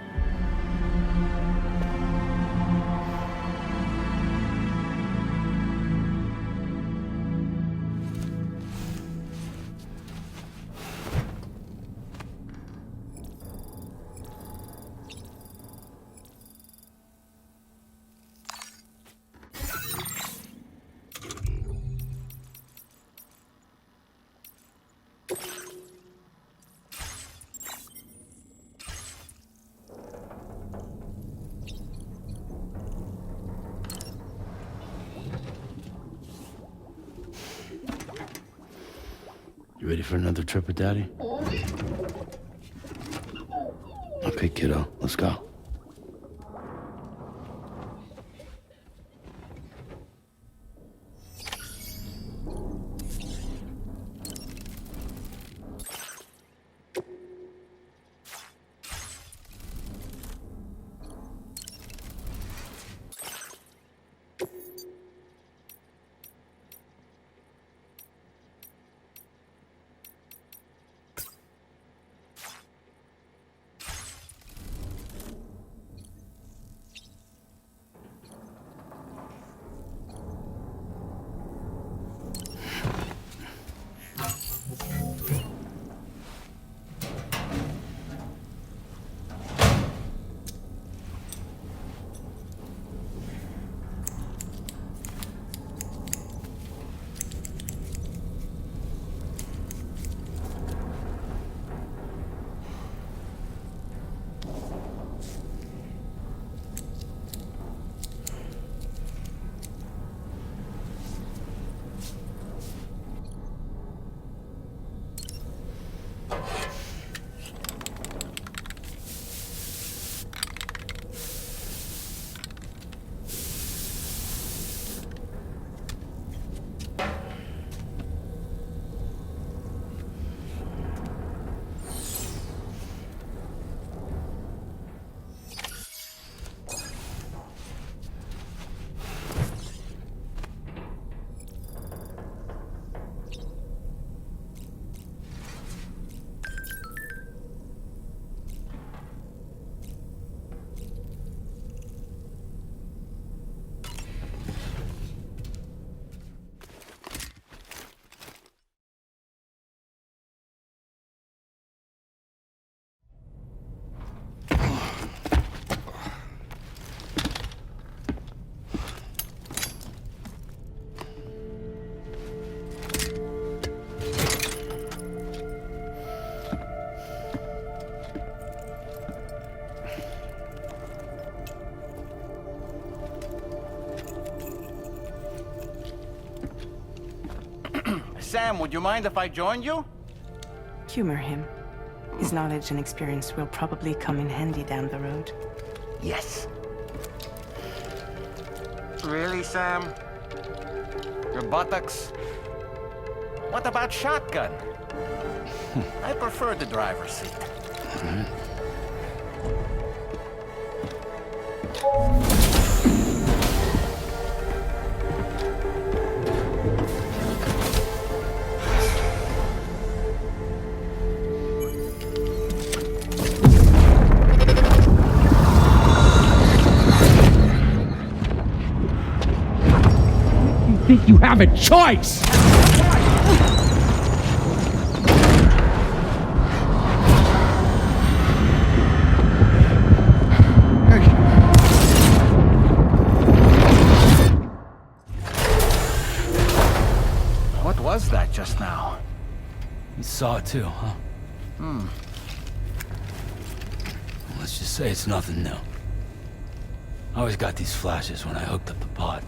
You ready for another trip with Daddy? Okay, kiddo, let's go. Sam, would you mind if I joined you? Humor him. His knowledge and experience will probably come in handy down the road. Yes. Really, Sam? Your buttocks? What about shotgun? I prefer the driver's seat. You think you have a choice? What was that just now? You saw it too, huh? Let's just say it's nothing new. I always got these flashes when I hooked up the pod.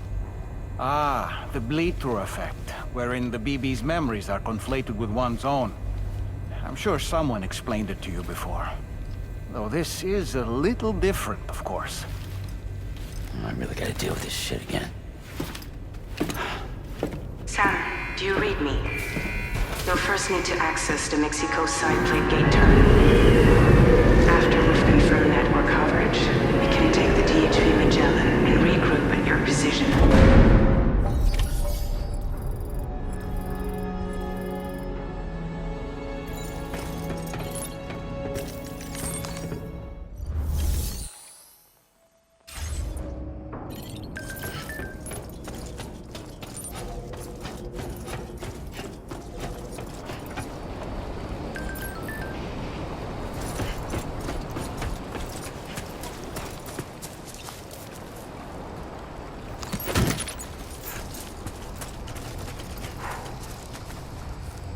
Ah, the bleed-through effect, wherein the BB's memories are conflated with one's own. I'm sure someone explained it to you before. Though this is a little different, of course. I really gotta deal with this shit again. Sam, do you read me? You'll first need to access the Mexico side plate gate terminal. After we've confirmed network coverage, we can take the DHV Magellan and regroup at your position.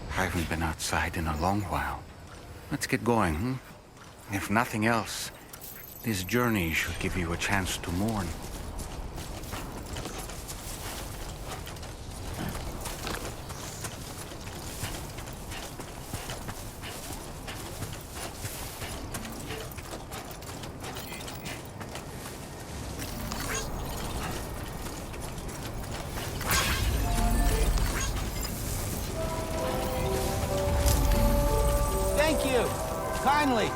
I haven't been outside in a long while. Let's get going, hmm? If nothing else, this journey should give you a chance to mourn. Thank you. Kindly.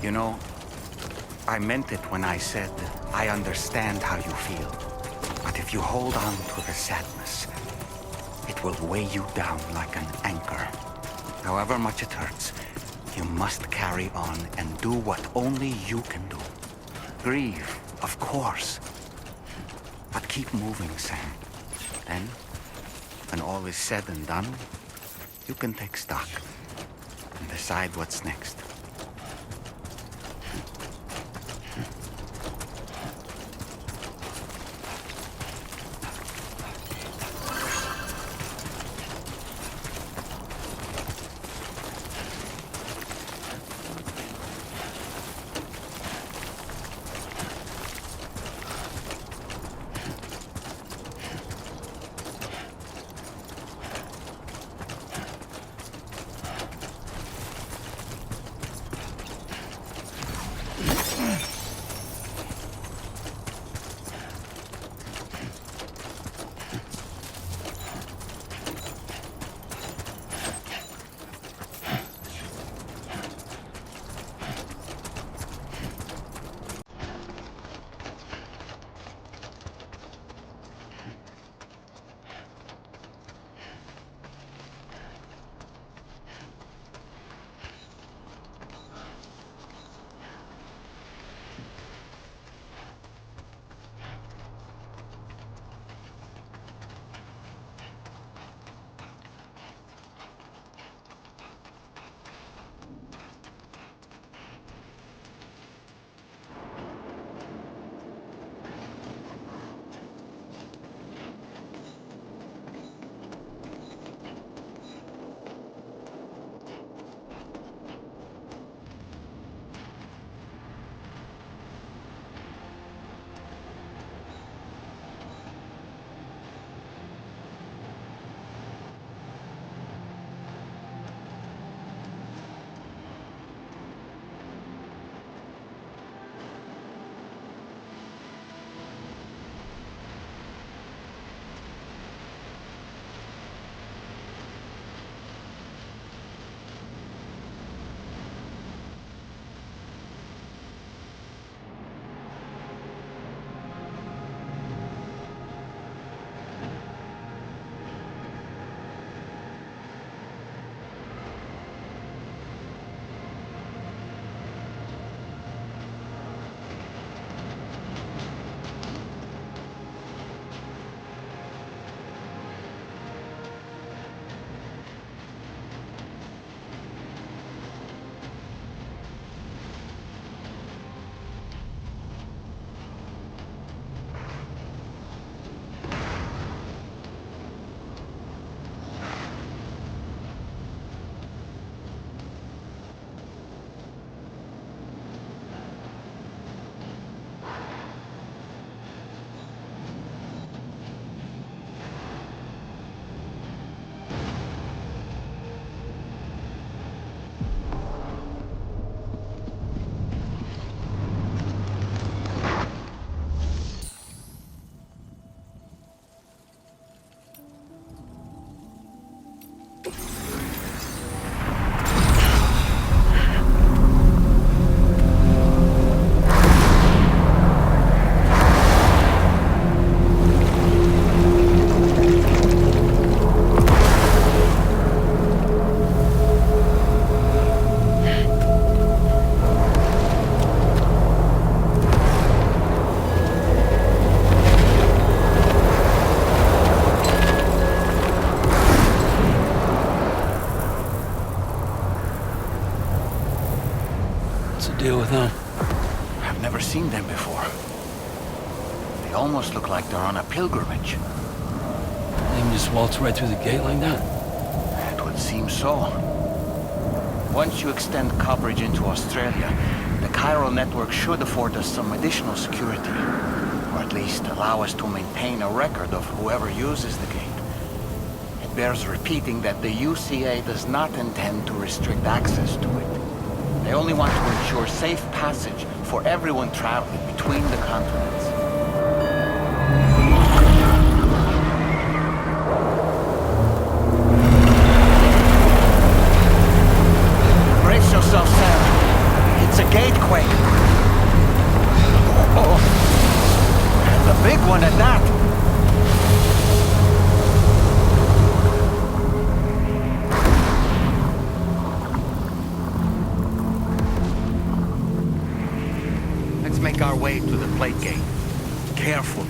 You know, I meant it when I said I understand how you feel. But if you hold on to the sadness, it will weigh you down like an anchor. However much it hurts, you must carry on and do what only you can do. Grieve, of course. But keep moving, Sam. Then, when all is said and done, you can take stock and decide what's next. What's the deal with them? I've never seen them before. They almost look like they're on a pilgrimage. They can just waltz right through the gate like that? It would seem so. Once you extend coverage into Australia, the chiral network should afford us some additional security. Or at least allow us to maintain a record of whoever uses the gate. It bears repeating that the UCA does not intend to restrict access to it. They only want to ensure safe passage for everyone traveling between the continents. Brace yourself, Sam. It's a gatequake. Oh. And a big one at that. Make our way to the plate gate. Carefully.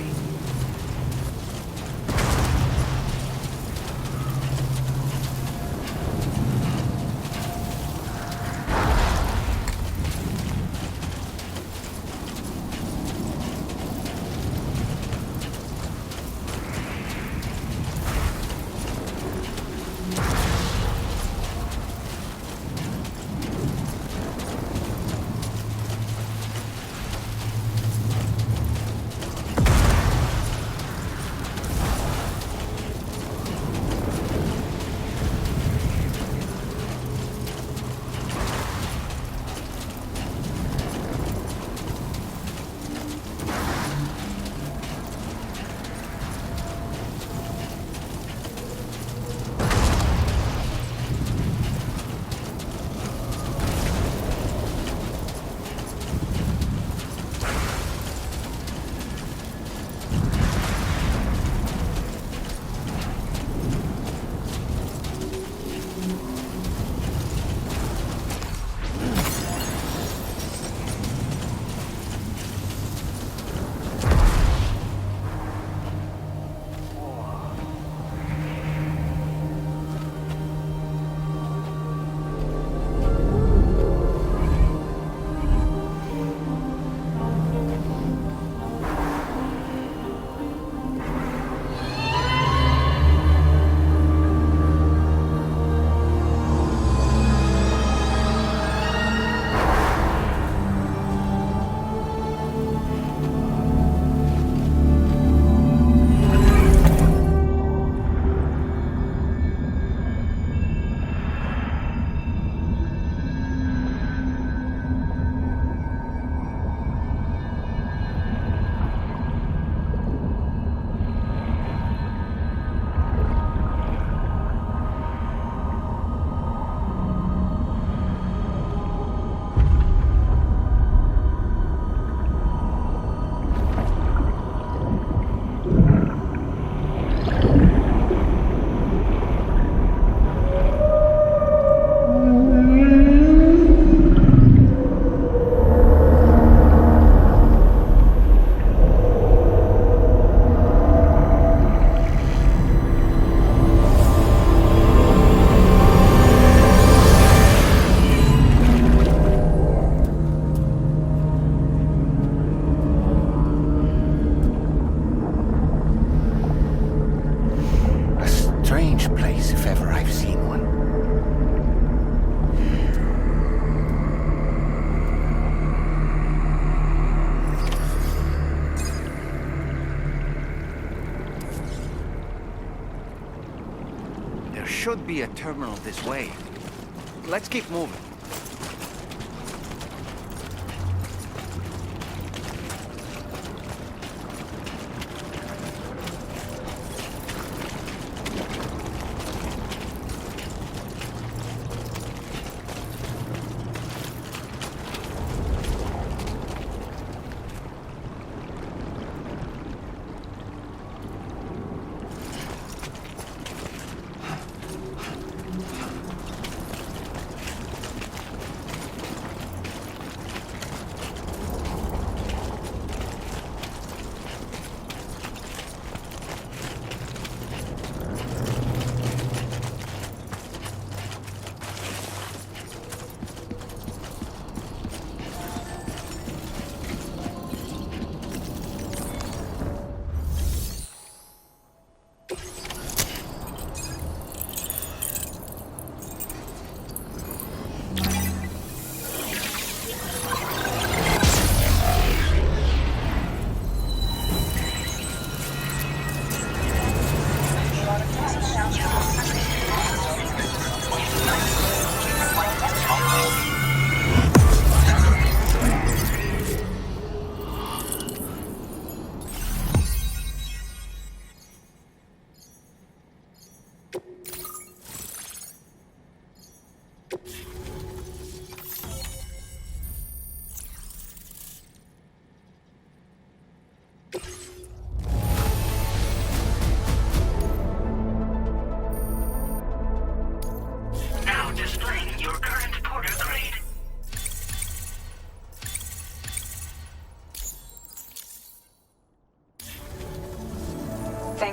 Should be a terminal this way. Let's keep moving.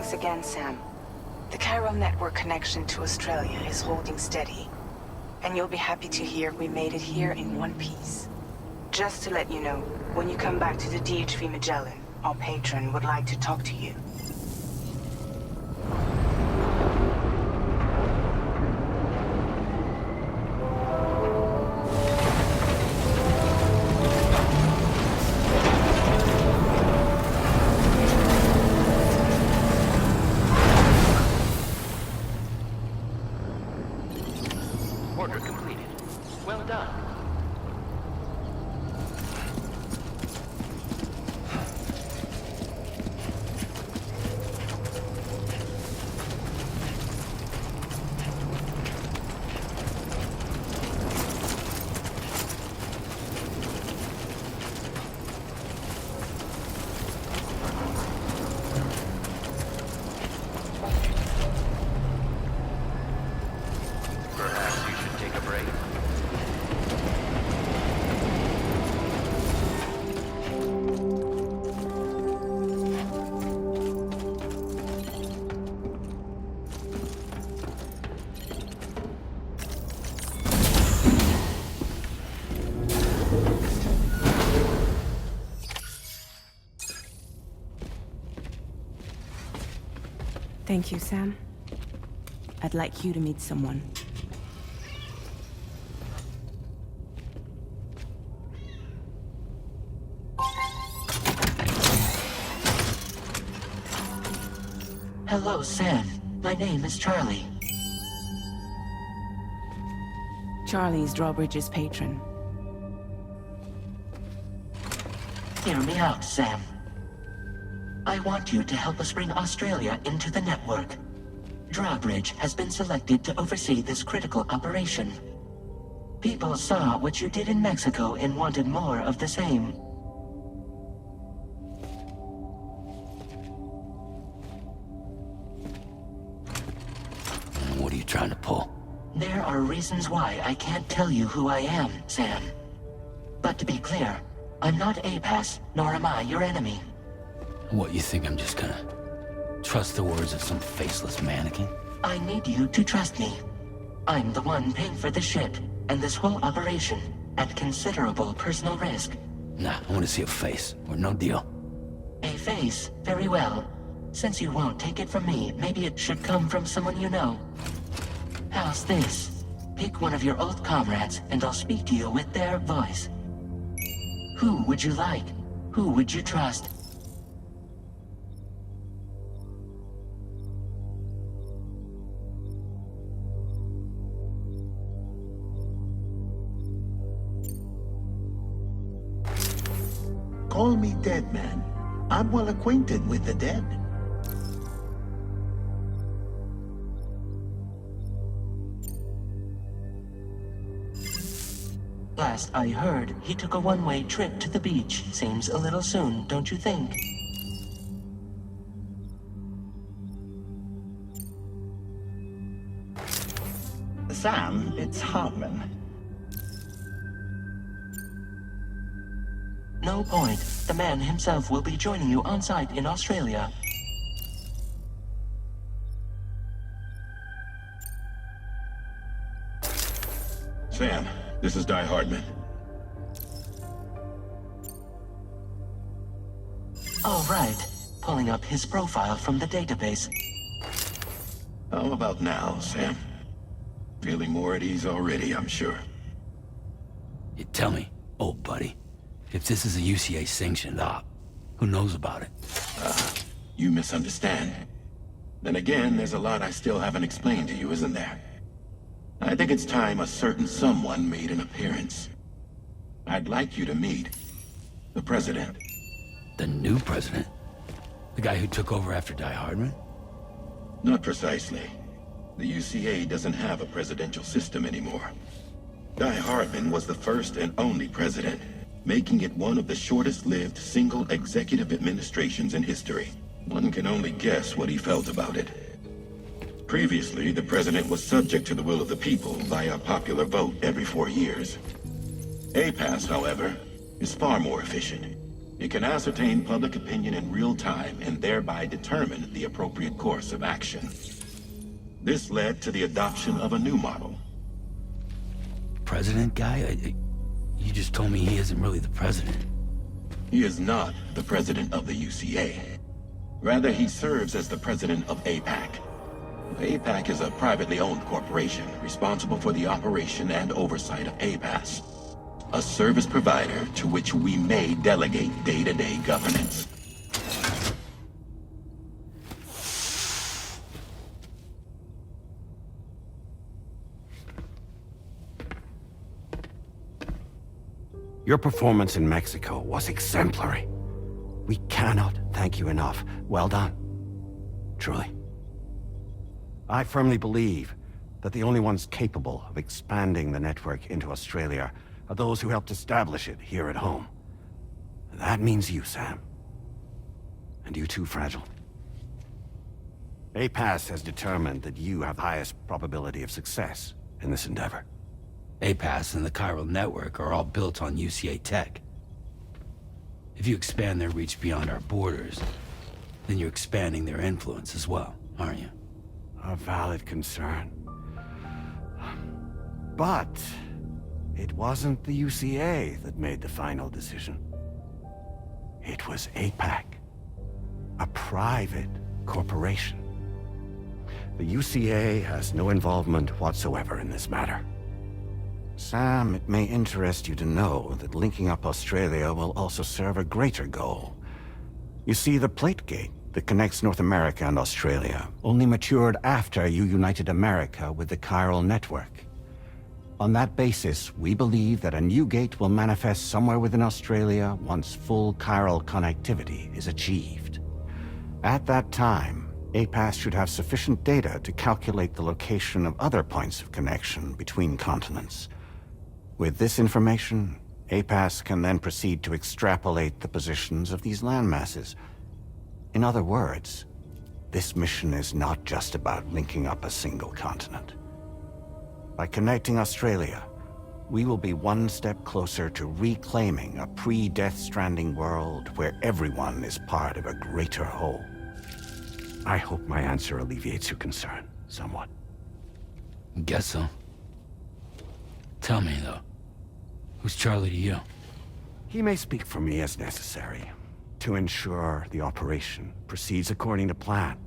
Thanks again, Sam. The Chiral network connection to Australia is holding steady. And you'll be happy to hear we made it here in one piece. Just to let you know, when you come back to the DHV Magellan, our patron would like to talk to you. Order completed. Well done. Perhaps you should take a break. Thank you, Sam. I'd like you to meet someone. Hello, Sam. My name is Charlie. Charlie's Drawbridge's patron. Hear me out, Sam. I want you to help us bring Australia into the network. Drawbridge has been selected to oversee this critical operation. People saw what you did in Mexico and wanted more of the same. What are you trying to pull? There are reasons why I can't tell you who I am, Sam. But to be clear, I'm not APAS, nor am I your enemy. What, you think I'm just gonna trust the words of some faceless mannequin? I need you to trust me. I'm the one paying for the ship and this whole operation at considerable personal risk. Nah, I want to see a face, or no deal. A face? Very well. Since you won't take it from me, maybe it should come from someone you know. How's this? Pick one of your old comrades, and I'll speak to you with their voice. Who would you like? Who would you trust? Call me Dead Man. I'm well acquainted with the dead. Last I heard, he took a one-way trip to the beach. Seems a little soon, don't you think? Sam, it's Hartman. No point. The man himself will be joining you on site in Australia. Sam, this is Di Hartman. All right. Pulling up his profile from the database. How about now, Sam? Feeling more at ease already, I'm sure. You tell me, old buddy, if this is a UCA-sanctioned op, who knows about it? You misunderstand. Then again, there's a lot I still haven't explained to you, isn't there? I think it's time a certain someone made an appearance. I'd like you to meet the President. The new president? The guy who took over after Di Hartman? Not precisely. The UCA doesn't have a presidential system anymore. Di Hartman was the first and only president, making it one of the shortest-lived single executive administrations in history. One can only guess what he felt about it. Previously, the president was subject to the will of the people via a popular vote every 4 years. APAS, however, is far more efficient. It can ascertain public opinion in real time and thereby determine the appropriate course of action. This led to the adoption of a new model. President guy? You just told me he isn't really the president. He is not the president of the UCA. Rather, he serves as the president of APAC. APAC is a privately owned corporation responsible for the operation and oversight of APAS, a service provider to which we may delegate day-to-day governance. Your performance in Mexico was exemplary. We cannot thank you enough. Well done. Truly. I firmly believe that the only ones capable of expanding the network into Australia are those who helped establish it here at home. That means you, Sam. And you too, Fragile. APAS has determined that you have the highest probability of success in this endeavor. APAS and the chiral network are all built on UCA tech. If you expand their reach beyond our borders, then you're expanding their influence as well, aren't you? A valid concern. But it wasn't the UCA that made the final decision. It was APAC, a private corporation. The UCA has no involvement whatsoever in this matter. Sam, it may interest you to know that linking up Australia will also serve a greater goal. You see, the plate gate that connects North America and Australia only matured after you united America with the chiral network. On that basis, we believe that a new gate will manifest somewhere within Australia once full chiral connectivity is achieved. At that time, APAS should have sufficient data to calculate the location of other points of connection between continents. With this information, APAS can then proceed to extrapolate the positions of these landmasses. In other words, this mission is not just about linking up a single continent. By connecting Australia, we will be one step closer to reclaiming a pre-Death Stranding world where everyone is part of a greater whole. I hope my answer alleviates your concern somewhat. Guess so. Tell me, though. Who's Charlie to you? He may speak for me as necessary, to ensure the operation proceeds according to plan.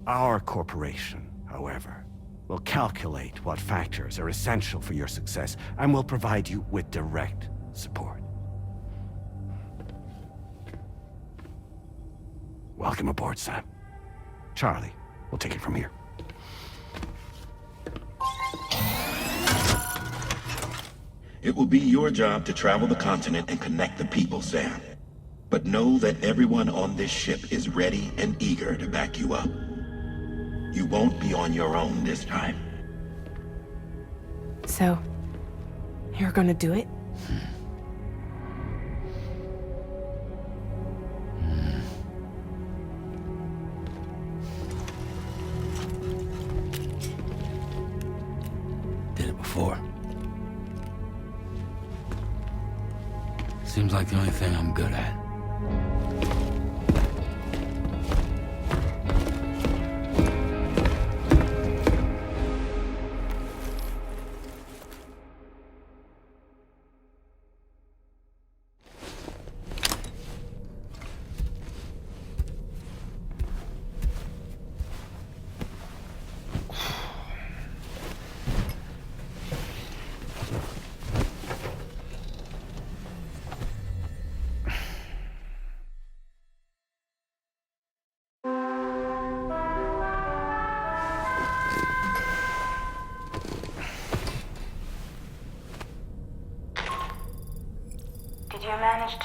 Our corporation, however, will calculate what factors are essential for your success, and will provide you with direct support. Welcome aboard, Sam. Charlie, we'll take it from here. It will be your job to travel the continent and connect the people, Sam. But know that everyone on this ship is ready and eager to back you up. You won't be on your own this time. So, you're gonna do it? Did it before. Seems like the only thing I'm good at.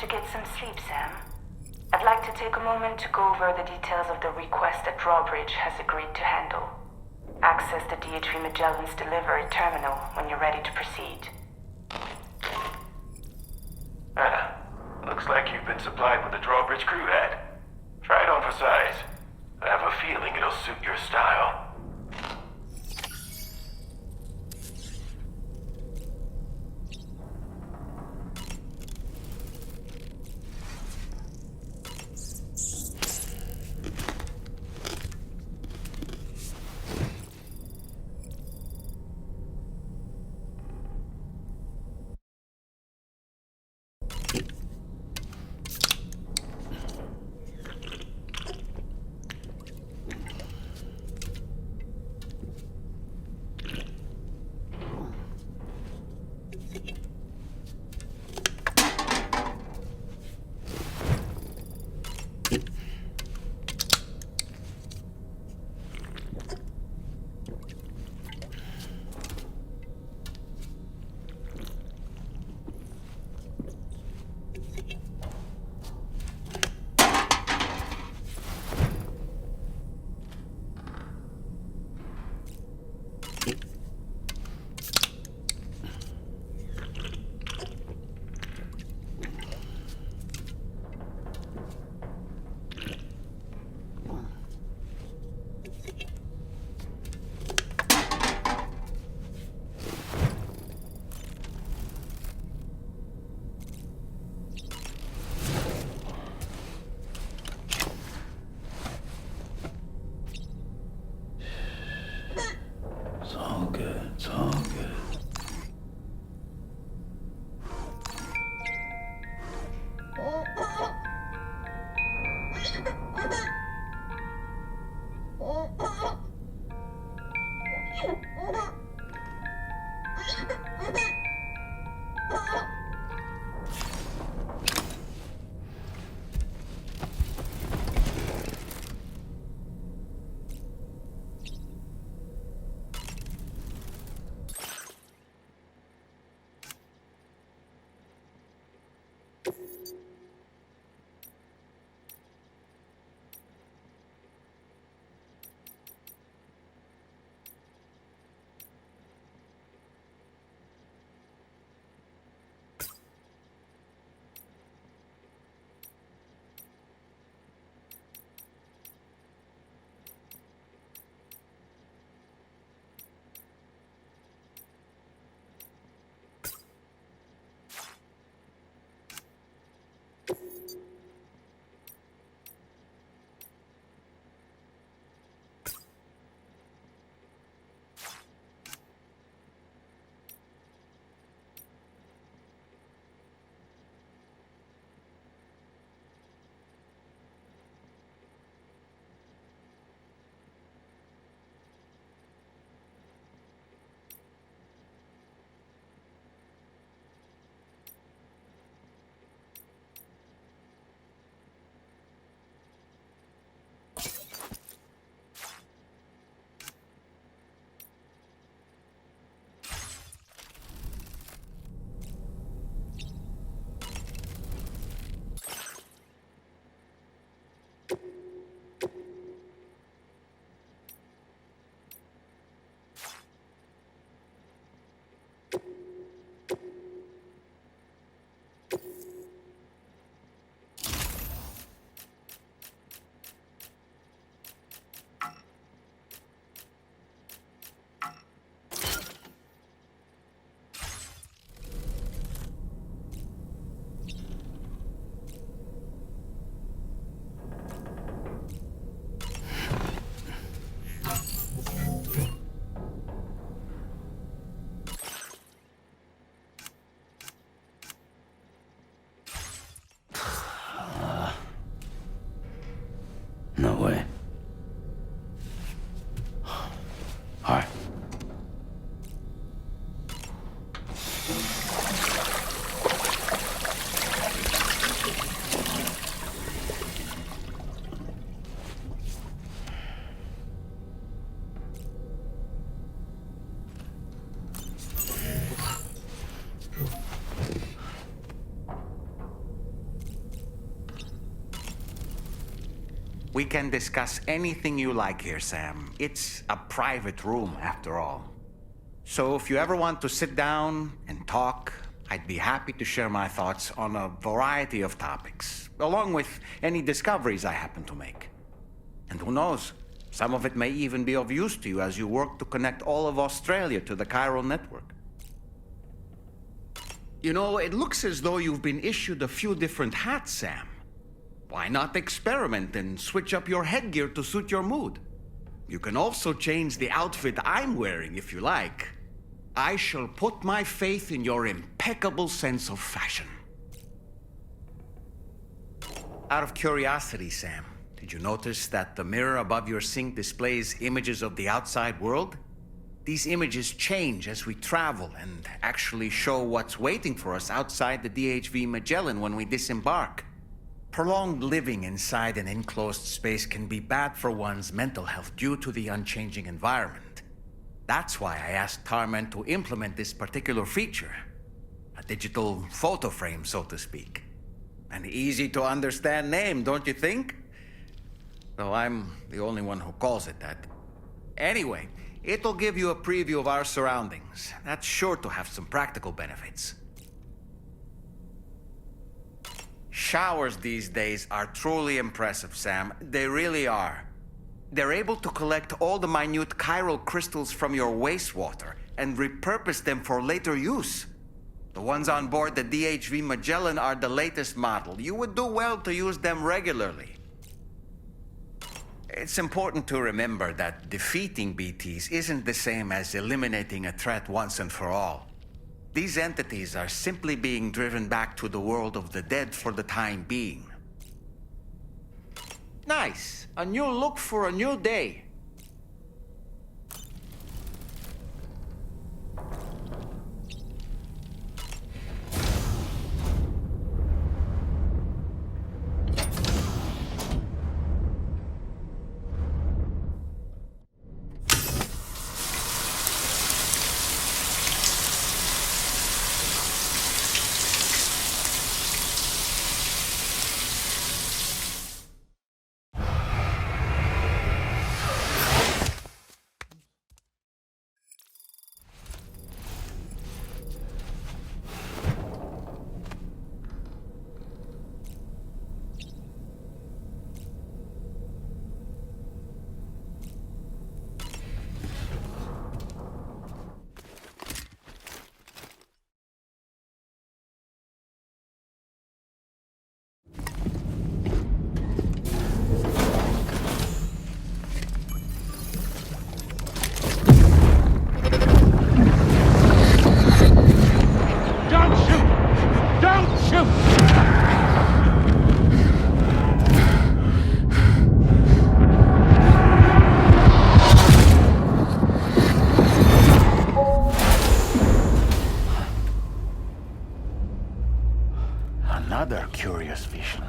To get some sleep, Sam. I'd like to take a moment to go over the details of the request that Drawbridge has agreed to handle. Access the DHV Magellan's delivery terminal when you're ready to proceed. Looks like you've been supplied with the Drawbridge crew hat. Try it on for size. I have a feeling it'll suit your style. We can discuss anything you like here, Sam. It's a private room, after all. So if you ever want to sit down and talk, I'd be happy to share my thoughts on a variety of topics, along with any discoveries I happen to make. And who knows, some of it may even be of use to you as you work to connect all of Australia to the chiral network. You know, it looks as though you've been issued a few different hats, Sam. Why not experiment and switch up your headgear to suit your mood? You can also change the outfit I'm wearing if you like. I shall put my faith in your impeccable sense of fashion. Out of curiosity, Sam, did you notice that the mirror above your sink displays images of the outside world? These images change as we travel and actually show what's waiting for us outside the DHV Magellan when we disembark. Prolonged living inside an enclosed space can be bad for one's mental health due to the unchanging environment. That's why I asked Tarman to implement this particular feature. A digital photo frame, so to speak. An easy to understand name, don't you think? Though I'm the only one who calls it that. Anyway, it'll give you a preview of our surroundings. That's sure to have some practical benefits. Showers these days are truly impressive, Sam. They really are. They're able to collect all the minute chiral crystals from your wastewater and repurpose them for later use. The ones on board the DHV Magellan are the latest model. You would do well to use them regularly. It's important to remember that defeating BTs isn't the same as eliminating a threat once and for all. These entities are simply being driven back to the world of the dead for the time being. Nice. A new look for a new day. Another curious vision.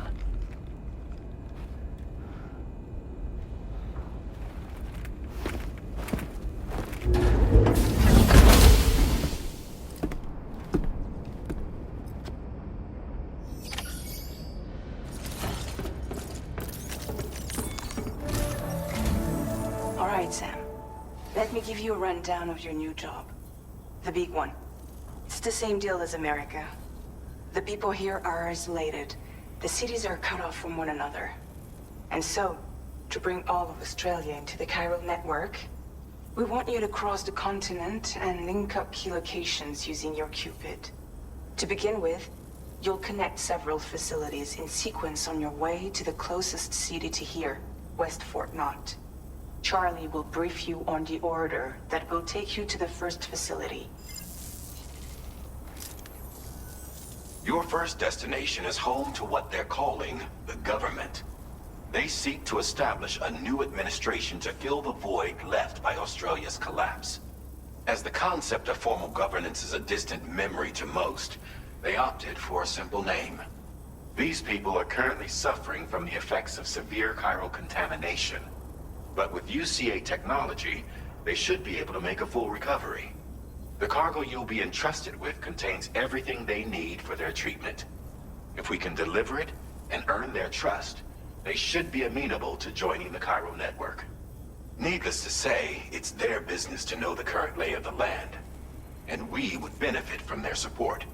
All right, Sam. Let me give you a rundown of your new job. The big one. It's the same deal as America. The people here are isolated. The cities are cut off from one another. And so, to bring all of Australia into the chiral network, we want you to cross the continent and link up key locations using your Cupid. To begin with, you'll connect several facilities in sequence on your way to the closest city to here, West Fort Knott. Charlie will brief you on the order that will take you to the first facility. Your first destination is home to what they're calling the government. They seek to establish a new administration to fill the void left by Australia's collapse. As the concept of formal governance is a distant memory to most, they opted for a simple name. These people are currently suffering from the effects of severe chiral contamination. But with UCA technology, they should be able to make a full recovery. The cargo you'll be entrusted with contains everything they need for their treatment. If we can deliver it and earn their trust, They should be amenable to joining the Cairo network. Needless to say, it's their business to know the current lay of the land, and we would benefit from their support.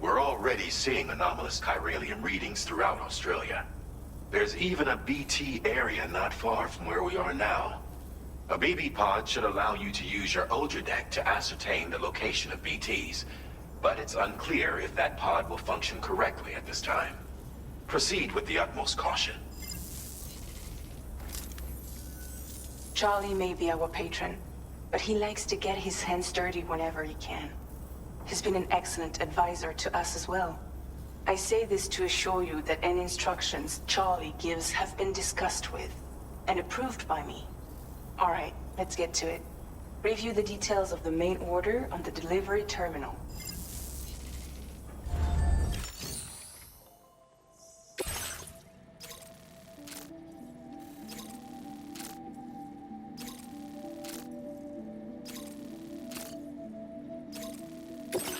We're already seeing anomalous chiralium readings throughout Australia. There's even a BT area not far from where we are now. A BB pod should allow you to use your Ultra deck to ascertain the location of BTs, but it's unclear if that pod will function correctly at this time. Proceed with the utmost caution. Charlie may be our patron, but he likes to get his hands dirty whenever he can. He's been an excellent advisor to us as well. I say this to assure you that any instructions Charlie gives have been discussed with and approved by me. All right, let's get to it. Review the details of the main order on the delivery terminal.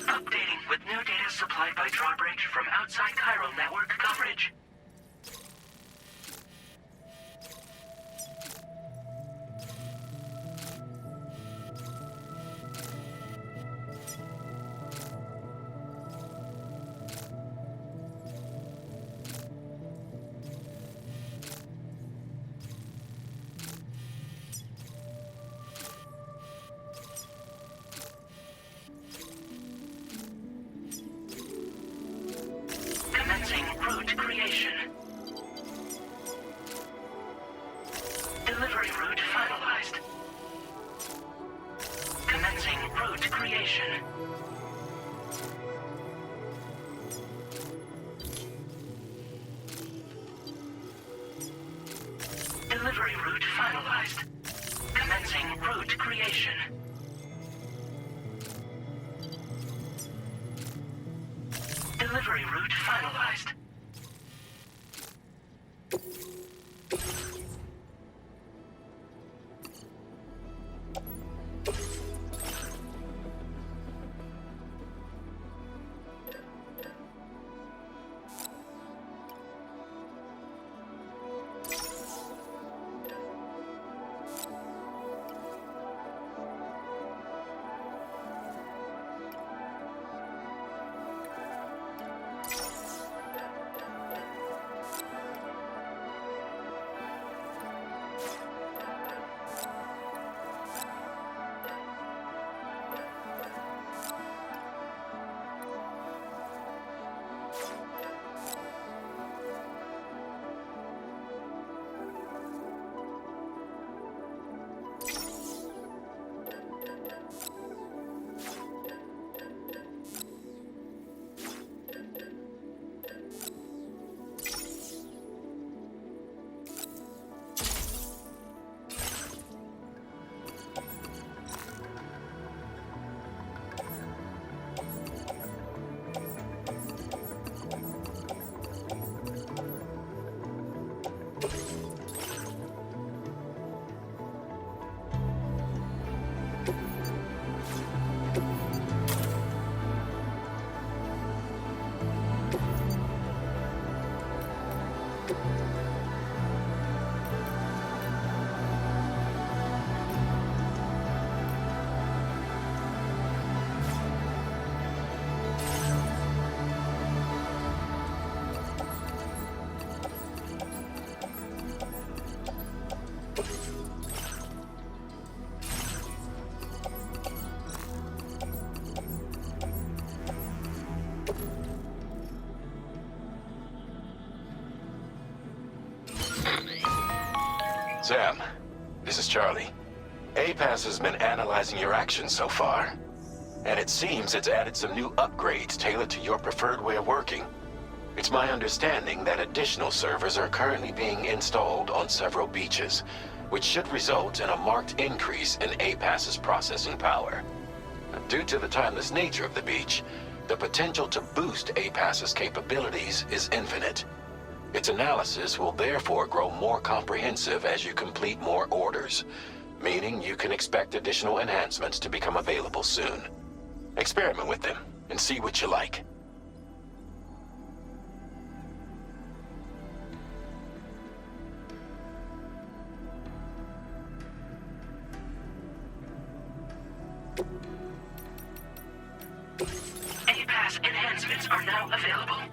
Updating with new data supplied by drawbridge from outside chiral network coverage. Commencing route creation. Delivery route finalized. Commencing route creation. Delivery route finalized. Commencing route creation. Delivery route finalized. Sam, this is Charlie. APAS has been analyzing your actions so far, and it seems it's added some new upgrades tailored to your preferred way of working. It's my understanding that additional servers are currently being installed on several beaches, which should result in a marked increase in APAS's processing power. Due to the timeless nature of the beach, the potential to boost APAS's capabilities is infinite. Its analysis will therefore grow more comprehensive as you complete more orders, meaning you can expect additional enhancements to become available soon. Experiment with them and see what you like. now available?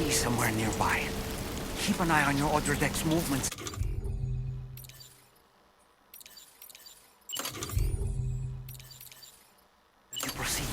Somewhere nearby. Keep an eye on your other deck's movements. As you proceed.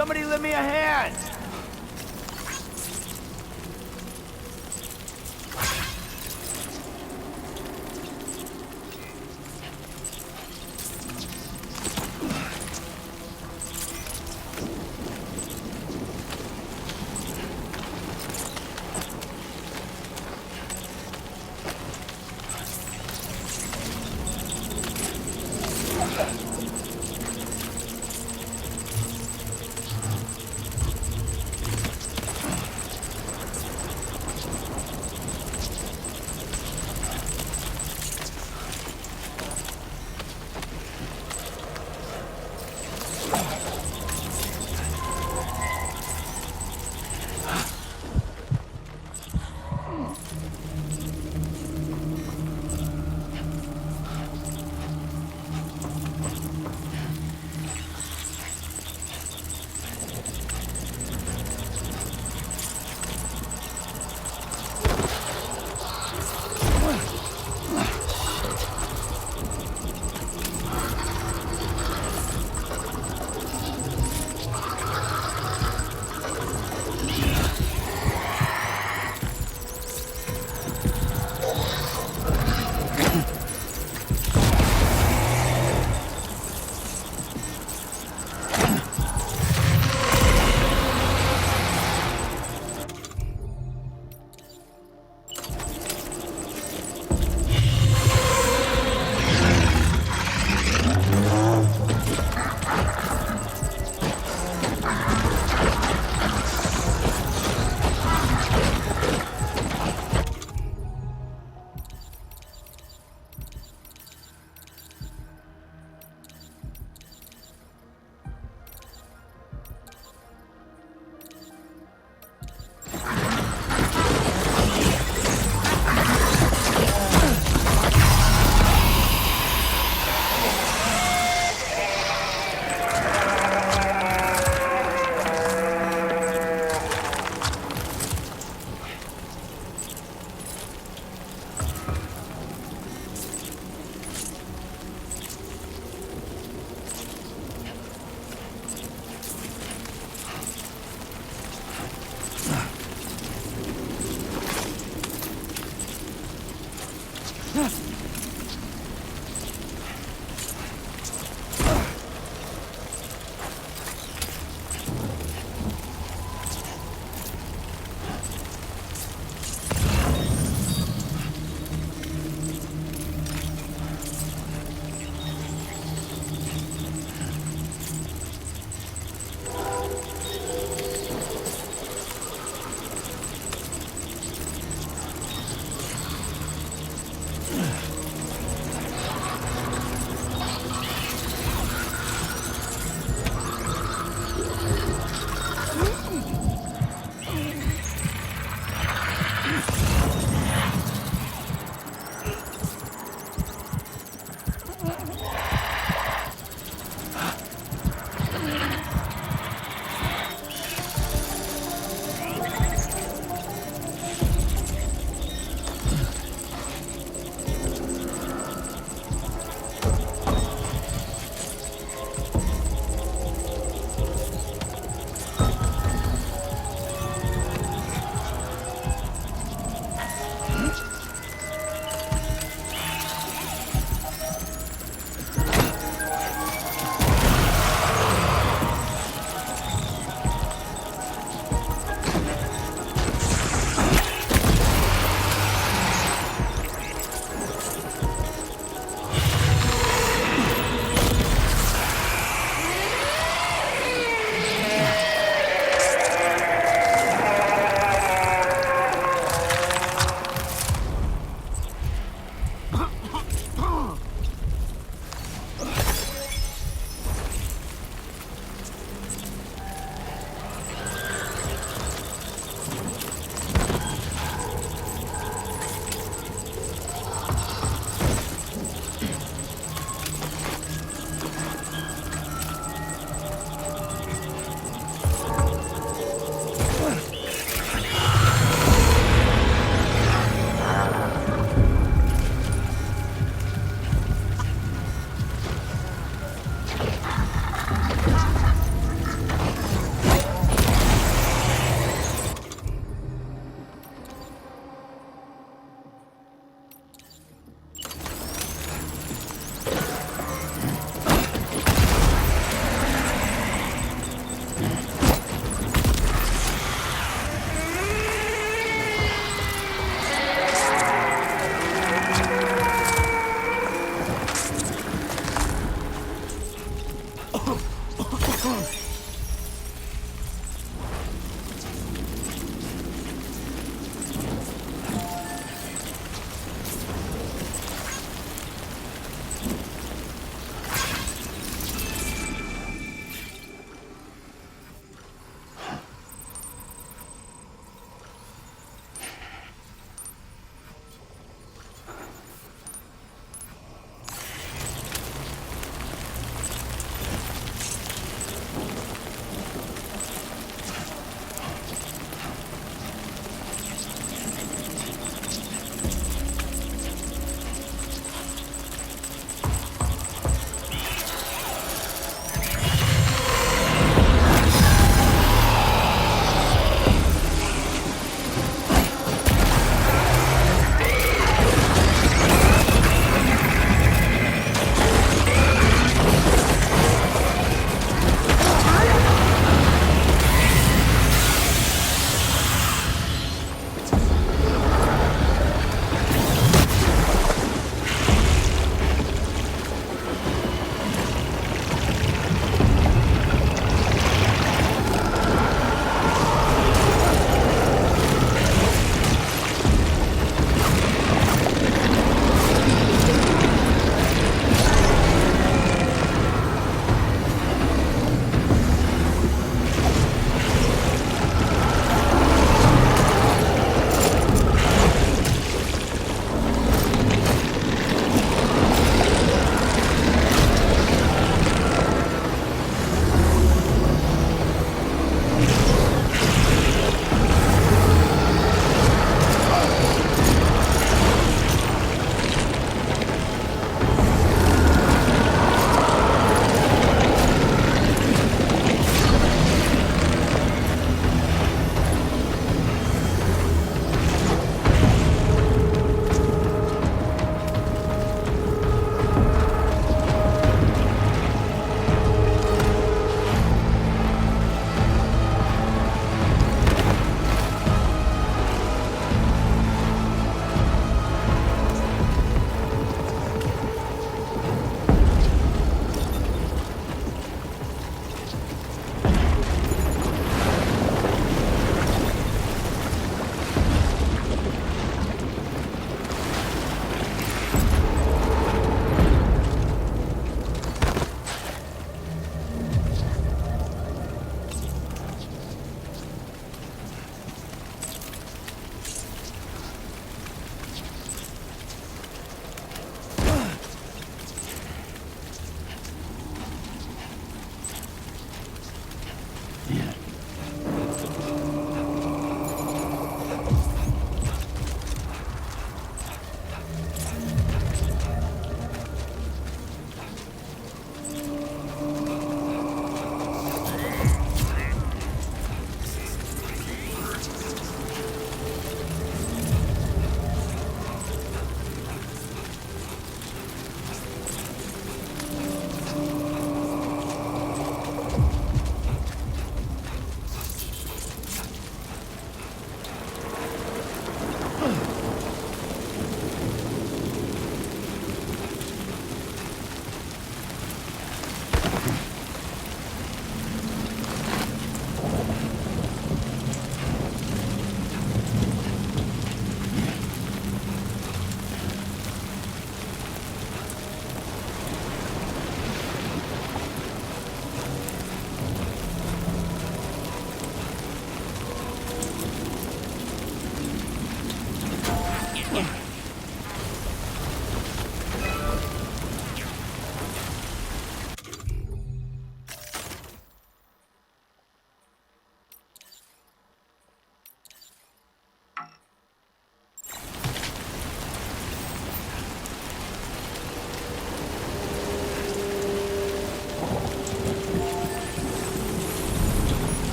Somebody lend me a hand!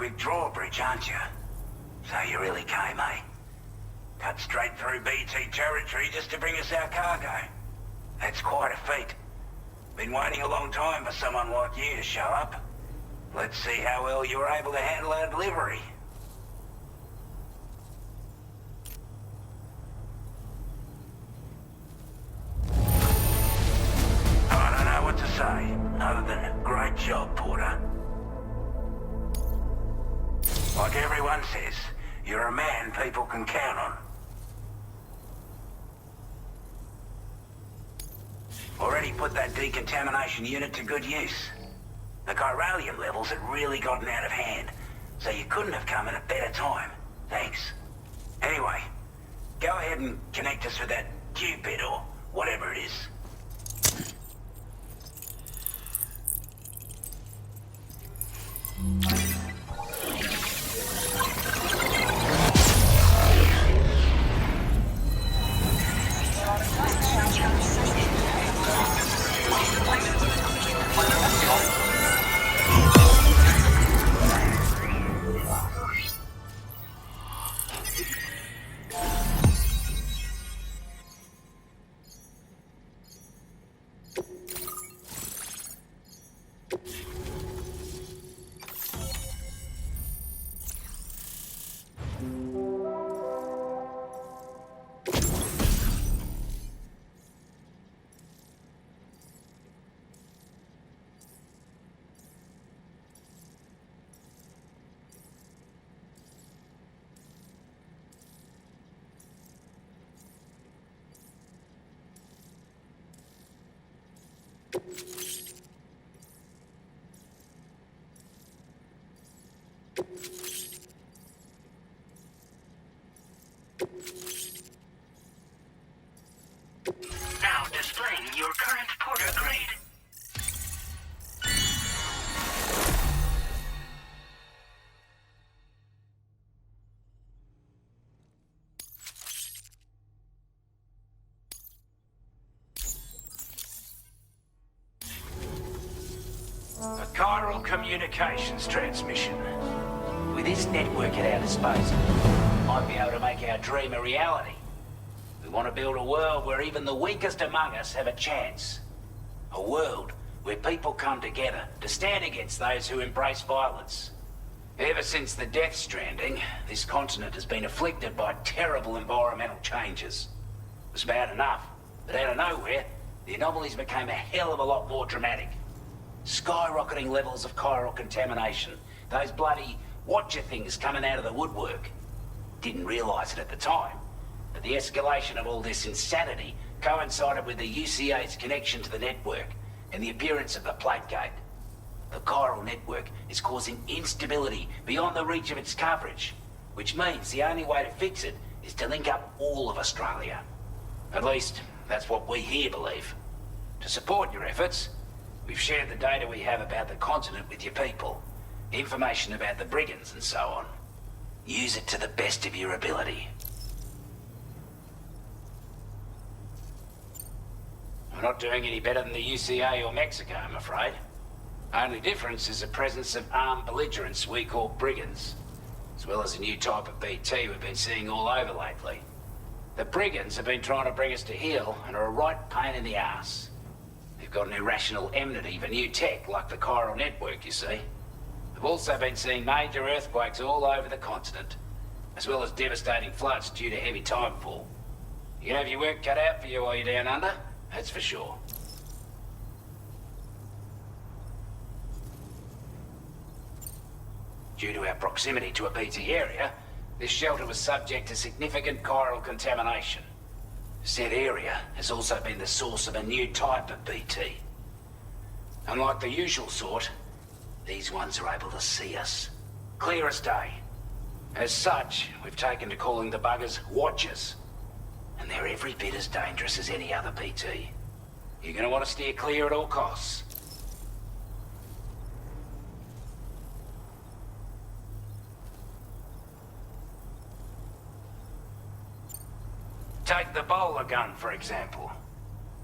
with drawbridge, aren't you? So you really came, eh? Cut straight through BT territory just to bring us our cargo. That's quite a feat. Been waiting a long time for someone like you to show up. Let's see how well you were able to handle our delivery. I don't know what to say, other than great job, Porter. Like everyone says, you're a man people can count on. Already put that decontamination unit to good use. The chiralium levels had really gotten out of hand, so you couldn't have come at a better time. Thanks. Anyway, go ahead and connect us with that Cupid or whatever it is. Now displaying your current Porter grade. A chiral communications transmission. With this network at our disposal, might be able to make our dream a reality. We want to build a world where even the weakest among us have a chance. A world where people come together to stand against those who embrace violence. Ever since the Death Stranding, this continent has been afflicted by terrible environmental changes. It was bad enough, but out of nowhere, the anomalies became a hell of a lot more dramatic. Skyrocketing levels of chiral contamination. Those bloody watcher things coming out of the woodwork. Didn't realize it at the time, but the escalation of all this insanity coincided with the UCA's connection to the network and the appearance of the plate gate. The chiral network is causing instability beyond the reach of its coverage, which means the only way to fix it is to link up all of Australia. At least, that's what we here believe. To support your efforts, we've shared the data we have about the continent with your people, information about the brigands and so on. Use it to the best of your ability. We're not doing any better than the UCA or Mexico, I'm afraid. Only difference is the presence of armed belligerents we call brigands, as well as a new type of BT we've been seeing all over lately. The brigands have been trying to bring us to heel and are a right pain in the ass. They've got an irrational enmity for new tech like the chiral network, you see. We've also been seeing major earthquakes all over the continent, as well as devastating floods due to heavy timefall. You can have your work cut out for you while you're down under, that's for sure. Due to our proximity to a BT area, this shelter was subject to significant chiral contamination. Said area has also been the source of a new type of BT. Unlike the usual sort, these ones are able to see us. Clear as day. As such, we've taken to calling the buggers Watchers. And they're every bit as dangerous as any other BT. You're gonna want to steer clear at all costs. Take the bowler gun, for example.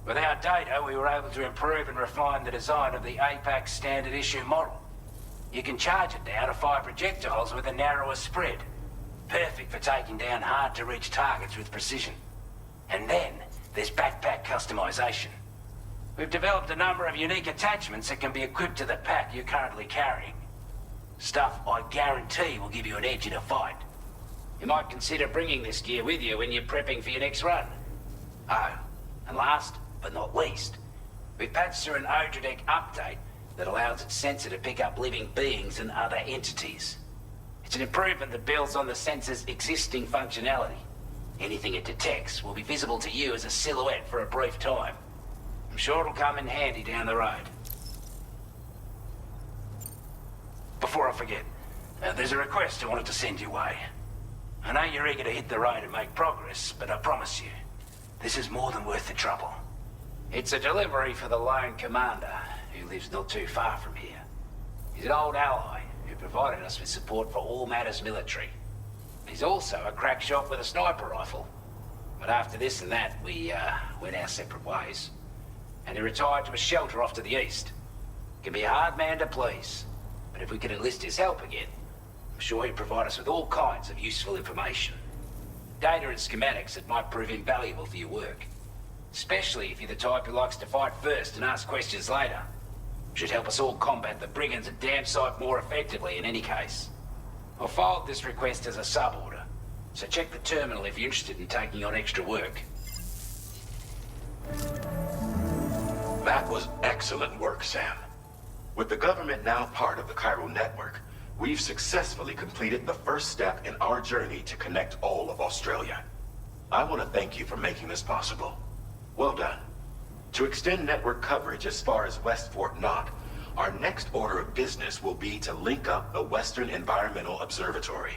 With our data, we were able to improve and refine the design of the APAC standard issue model. You can charge it now to fire projectiles with a narrower spread. Perfect for taking down hard-to-reach targets with precision. And then, there's backpack customization. We've developed a number of unique attachments that can be equipped to the pack you're currently carrying. Stuff I guarantee will give you an edge in a fight. You might consider bringing this gear with you when you're prepping for your next run. Oh, and last but not least, we've patched through an Odradek update that allows its sensor to pick up living beings and other entities. It's an improvement that builds on the sensor's existing functionality. Anything it detects will be visible to you as a silhouette for a brief time. I'm sure it'll come in handy down the road. Before I forget, there's a request I wanted to send your way. I know you're eager to hit the road and make progress, but I promise you, this is more than worth the trouble. It's a delivery for the lone commander, who lives not too far from here. He's an old ally who provided us with support for all matters military. He's also a crack shot with a sniper rifle. But after this and that, we went our separate ways. And he retired to a shelter off to the east. Can be a hard man to please, but if we could enlist his help again, I'm sure he'd provide us with all kinds of useful information. Data and schematics that might prove invaluable for your work. Especially if you're the type who likes to fight first and ask questions later. Should help us all combat the brigands a damn sight more effectively in any case. I'll filed this request as a sub-order, so check the terminal if you're interested in taking on extra work. That was excellent work, Sam. With the government now part of the Cairo network, we've successfully completed the first step in our journey to connect all of Australia. I want to thank you for making this possible. Well done. To extend network coverage as far as West Fort Knott, our next order of business will be to link up the Western Environmental Observatory.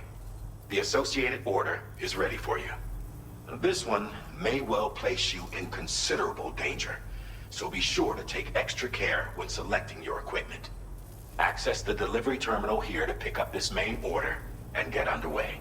The associated order is ready for you. This one may well place you in considerable danger, so be sure to take extra care when selecting your equipment. Access the delivery terminal here to pick up this main order and get underway.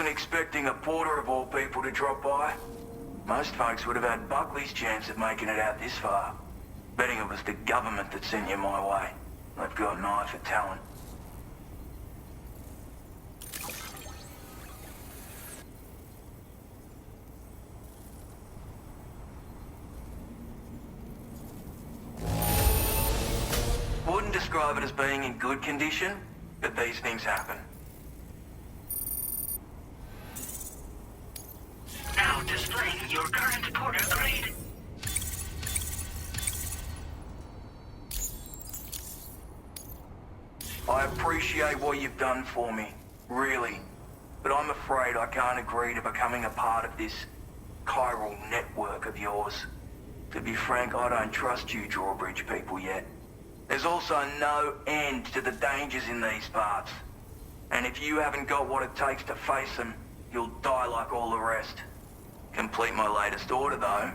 wasn't expecting a porter of all people to drop by. Most folks would have had Buckley's chance of making it out this far. Betting it was the government that sent you my way. They've got an eye for talent. Wouldn't describe it as being in good condition, but these things happen. Now displaying your current porter grade. I appreciate what you've done for me, really. But I'm afraid I can't agree to becoming a part of this chiral network of yours. To be frank, I don't trust you drawbridge people yet. There's also no end to the dangers in these parts. And if you haven't got what it takes to face them, you'll die like all the rest. Complete my latest order though,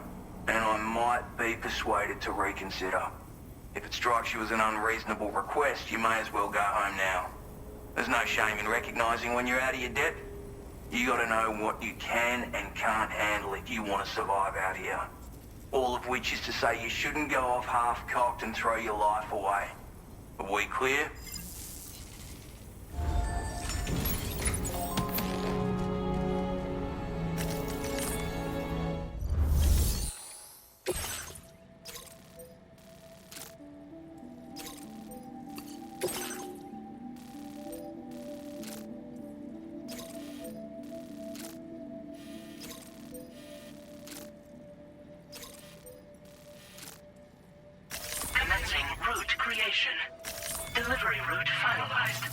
and I might be persuaded to reconsider. If it strikes you as an unreasonable request, you may as well go home now. There's no shame in recognizing when you're out of your depth. You gotta know what you can and can't handle if you want to survive out here. All of which is to say you shouldn't go off half-cocked and throw your life away. Are we clear? Delivery route finalized.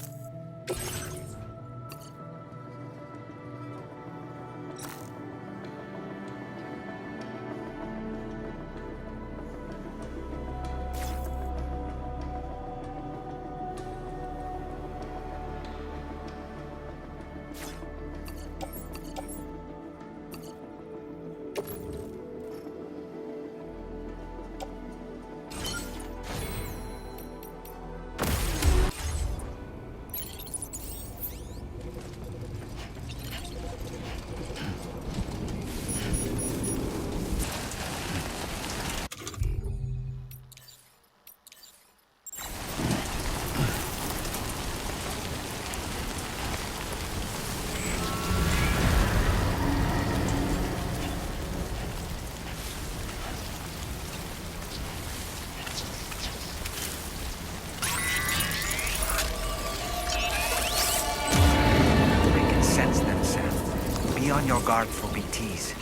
On your guard for BTs.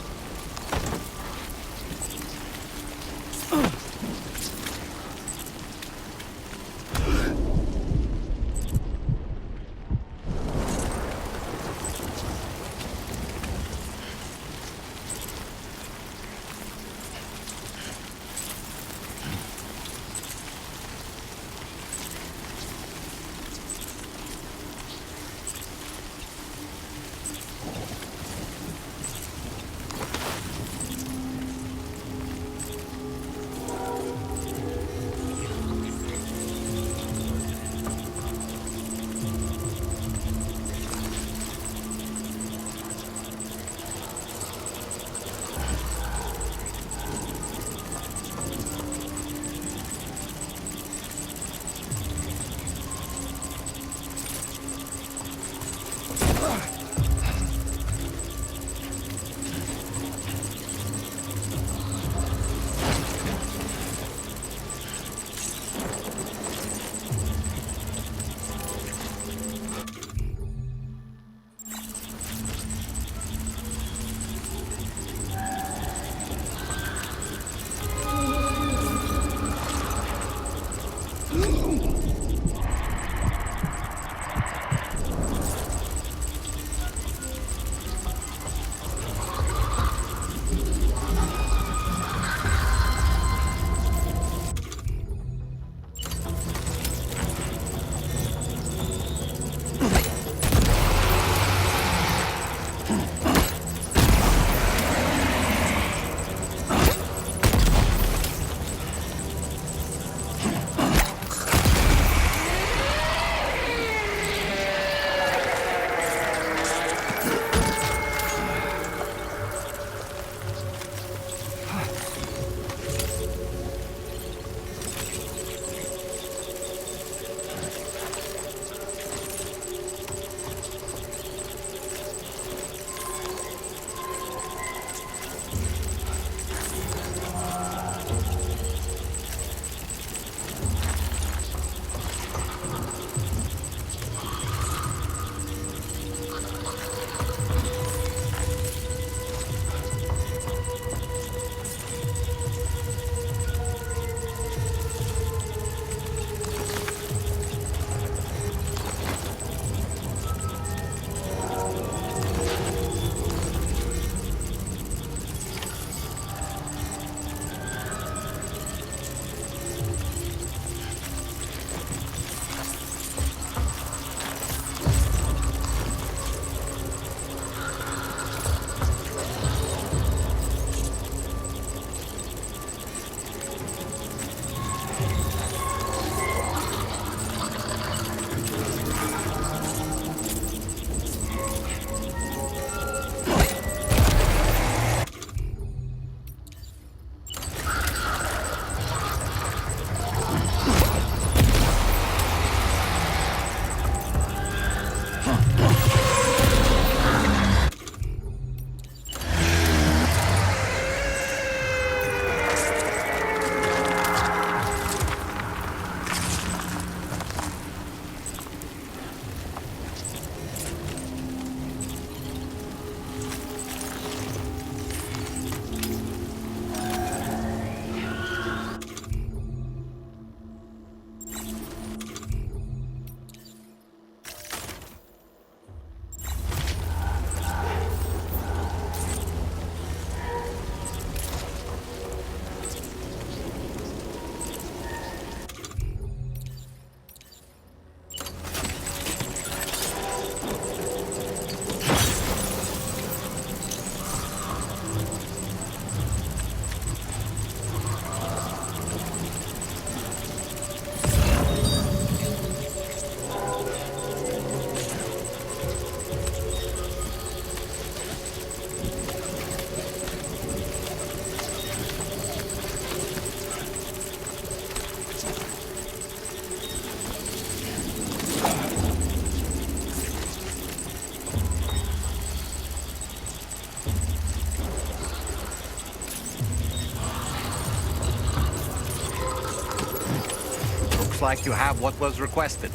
Looks like you have what was requested.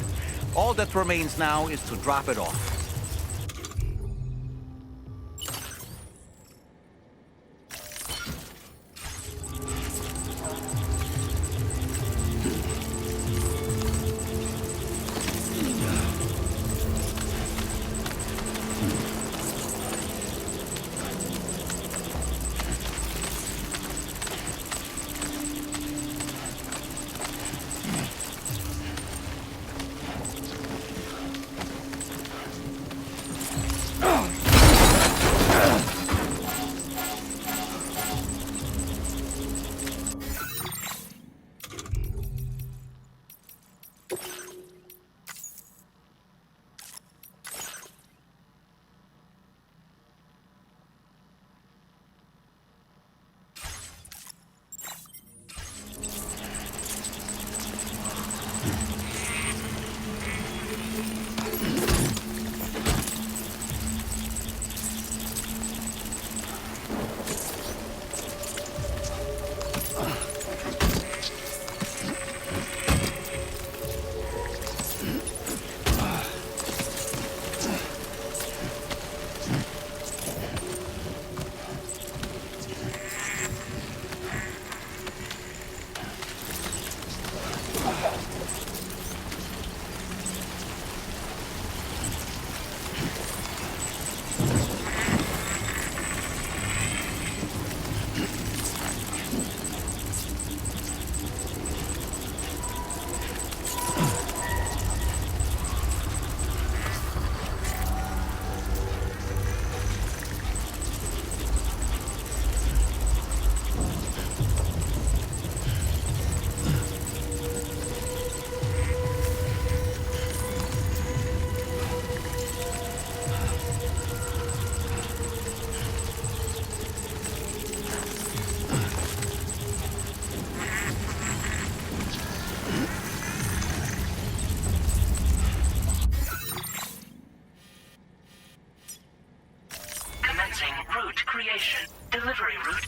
All that remains now is to drop it off. Route creation. Delivery route.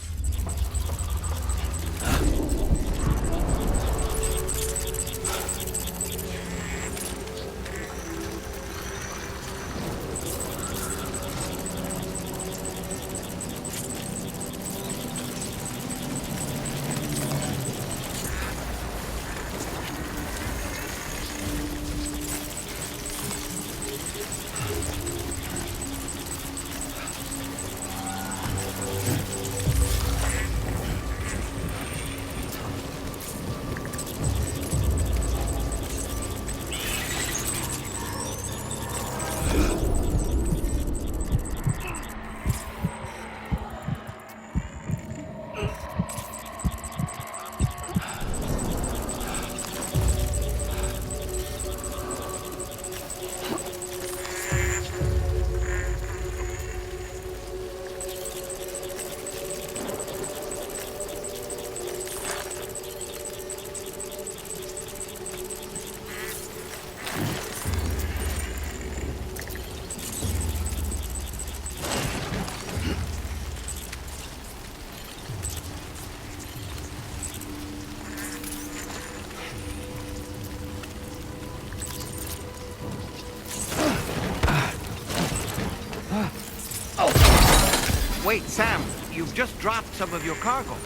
Wait, Sam, you've just dropped some of your cargo.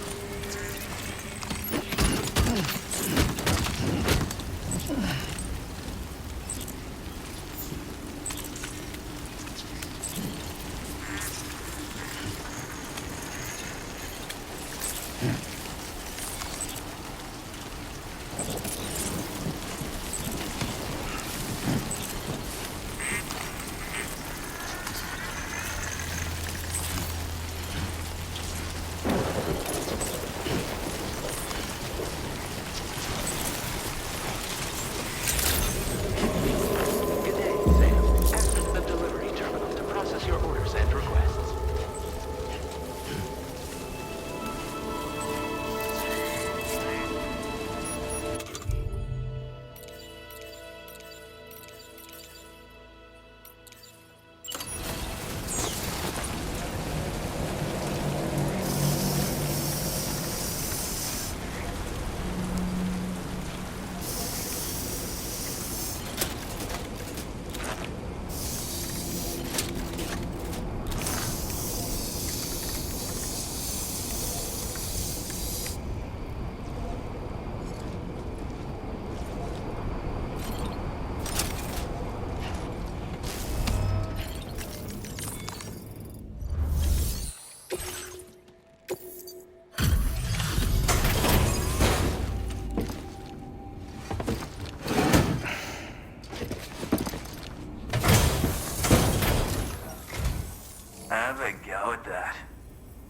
a go at that.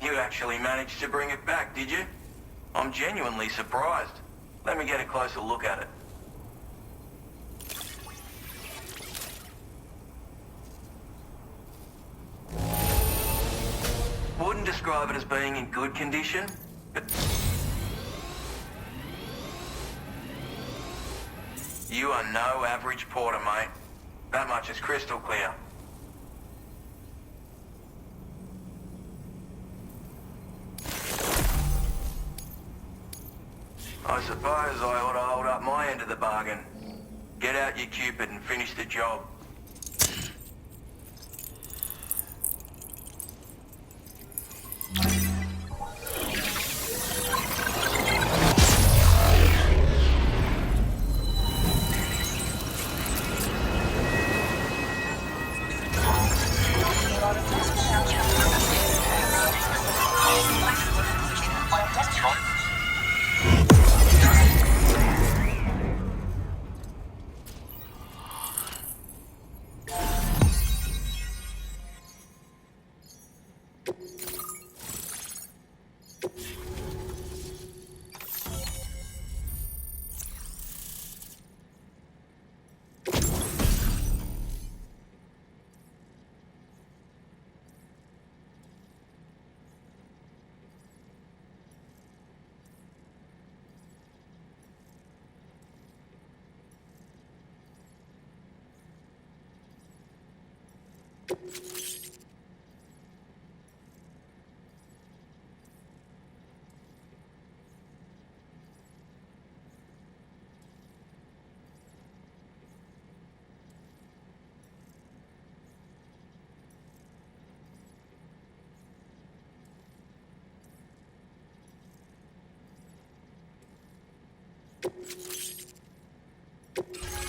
You actually managed to bring it back, did you? I'm genuinely surprised. Let me get a closer look at it. Wouldn't describe it as being in good condition, but... You are no average porter, mate. That much is crystal clear. I suppose I ought to hold up my end of the bargain. Get out your Cupid and finish the job.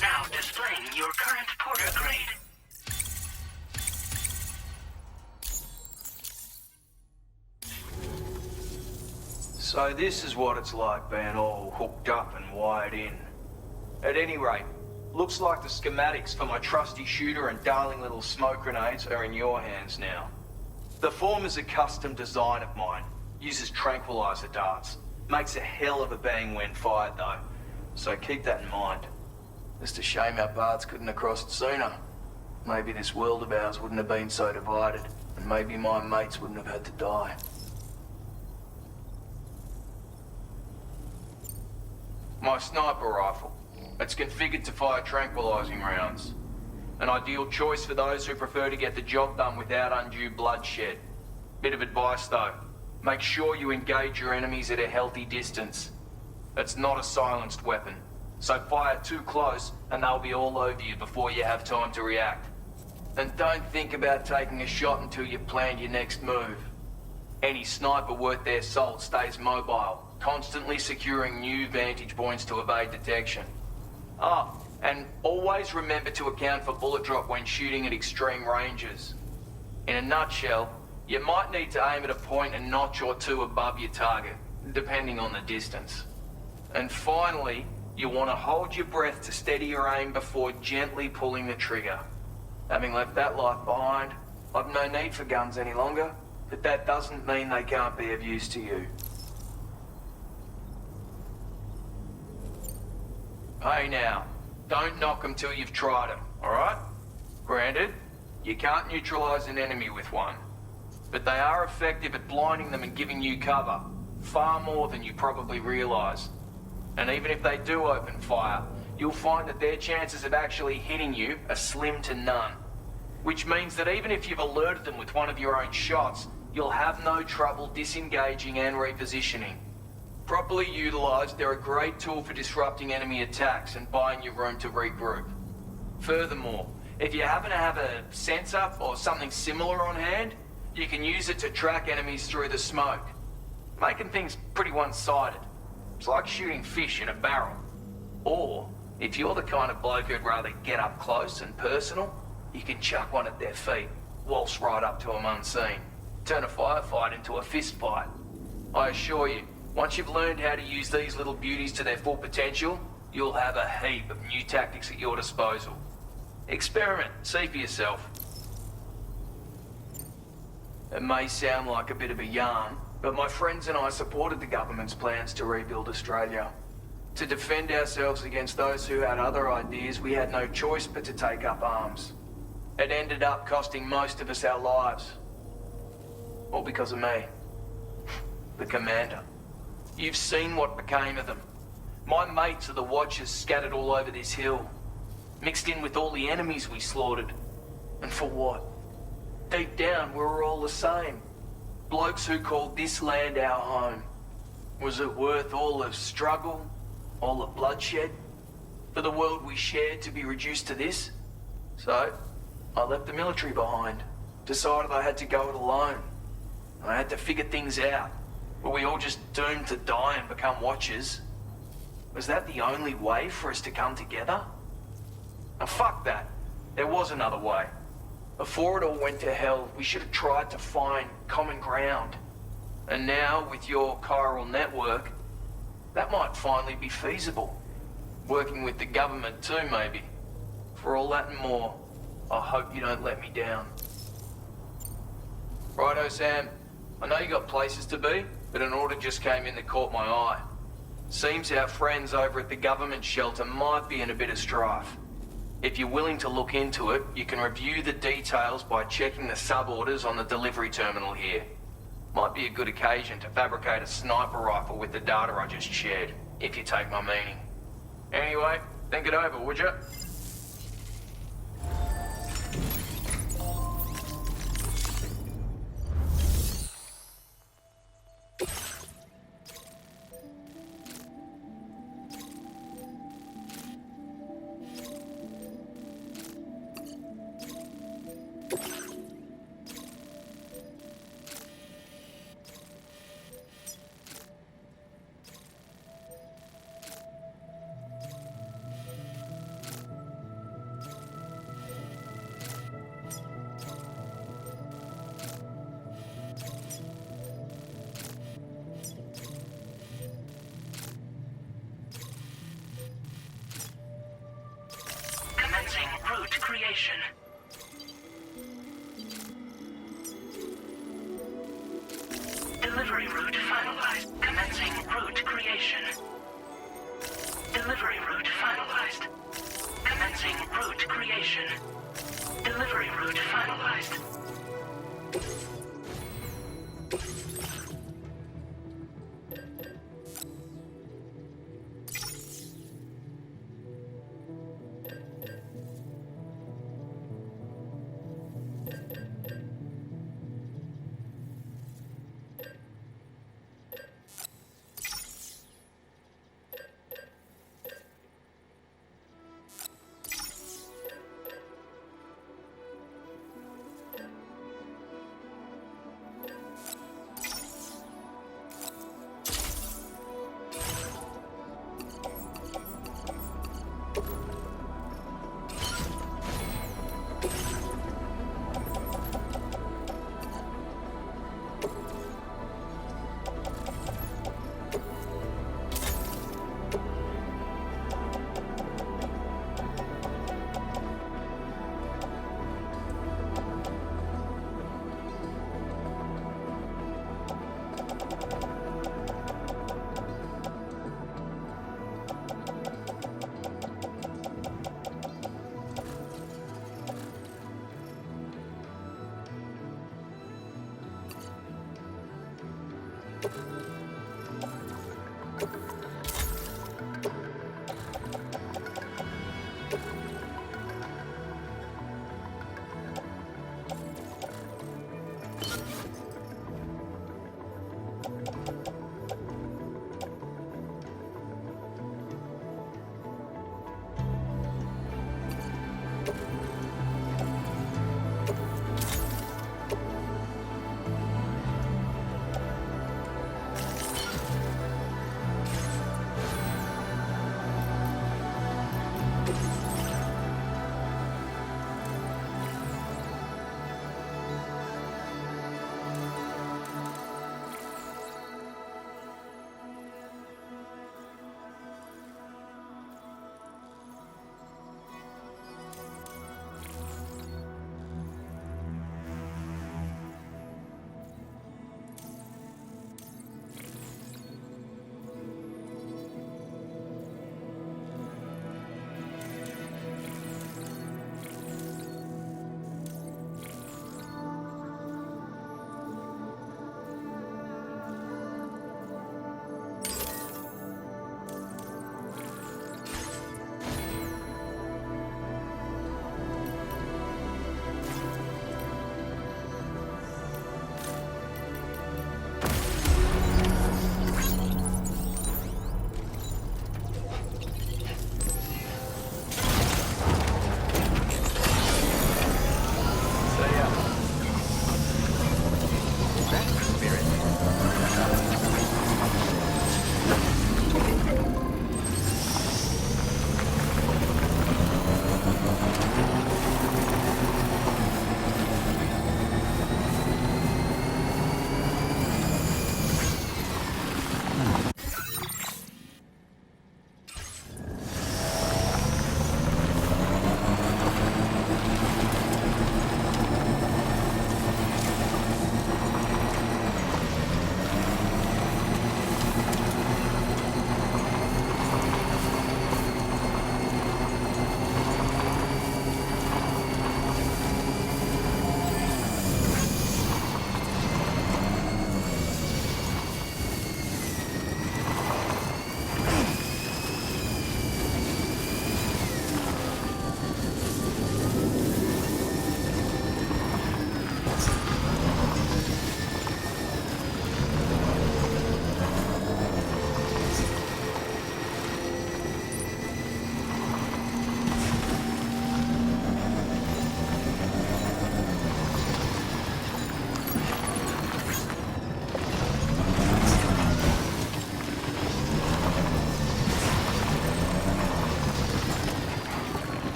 Now displaying your current porter grade. So this is what it's like being all hooked up and wired in. At any rate, looks like the schematics for my trusty shooter and darling little smoke grenades are in your hands now. The form is a custom design of mine. Uses tranquilizer darts. Makes a hell of a bang when fired though. So keep that in mind. Just a shame our paths couldn't have crossed sooner. Maybe this world of ours wouldn't have been so divided, and maybe my mates wouldn't have had to die. My sniper rifle. It's configured to fire tranquilizing rounds. An ideal choice for those who prefer to get the job done without undue bloodshed. Bit of advice though. Make sure you engage your enemies at a healthy distance. It's not a silenced weapon, so fire too close and they'll be all over you before you have time to react. And don't think about taking a shot until you've planned your next move. Any sniper worth their salt stays mobile, constantly securing new vantage points to evade detection. And always remember to account for bullet drop when shooting at extreme ranges. In a nutshell, you might need to aim at a point a notch or two above your target, depending on the distance. And finally, you want to hold your breath to steady your aim before gently pulling the trigger. Having left that life behind, I've no need for guns any longer, but that doesn't mean they can't be of use to you. Hey now, don't knock them till you've tried them, alright? Granted, you can't neutralize an enemy with one, but they are effective at blinding them and giving you cover, far more than you probably realize. And even if they do open fire, you'll find that their chances of actually hitting you are slim to none. Which means that even if you've alerted them with one of your own shots, you'll have no trouble disengaging and repositioning. Properly utilized, they're a great tool for disrupting enemy attacks and buying you room to regroup. Furthermore, if you happen to have a sensor or something similar on hand, you can use it to track enemies through the smoke, making things pretty one-sided. It's like shooting fish in a barrel. Or, if you're the kind of bloke who'd rather get up close and personal, you can chuck one at their feet, waltz right up to them unseen, turn a firefight into a fist fight. I assure you, once you've learned how to use these little beauties to their full potential, you'll have a heap of new tactics at your disposal. Experiment, see for yourself. It may sound like a bit of a yarn, but my friends and I supported the government's plans to rebuild Australia. To defend ourselves against those who had other ideas, we had no choice but to take up arms. It ended up costing most of us our lives. All because of me. The commander. You've seen what became of them. My mates are the Watchers scattered all over this hill. Mixed in with all the enemies we slaughtered. And for what? Deep down, we were all the same. Blokes who called this land our home. Was it worth all the struggle? All the bloodshed? For the world we shared to be reduced to this? So, I left the military behind. Decided I had to go it alone. I had to figure things out. Were we all just doomed to die and become Watchers? Was that the only way for us to come together? Now fuck that. There was another way. Before it all went to hell, we should have tried to find common ground. And now, with your chiral network, that might finally be feasible. Working with the government too, maybe. For all that and more, I hope you don't let me down. Righto, Sam. I know you got places to be, but an order just came in that caught my eye. Seems our friends over at the government shelter might be in a bit of strife. If you're willing to look into it, you can review the details by checking the sub-orders on the delivery terminal here. Might be a good occasion to fabricate a sniper rifle with the data I just shared, if you take my meaning. Anyway, think it over, would you? Creation. Delivery route finalized. Commencing route creation. Delivery route finalized. Commencing route creation. Delivery route finalized.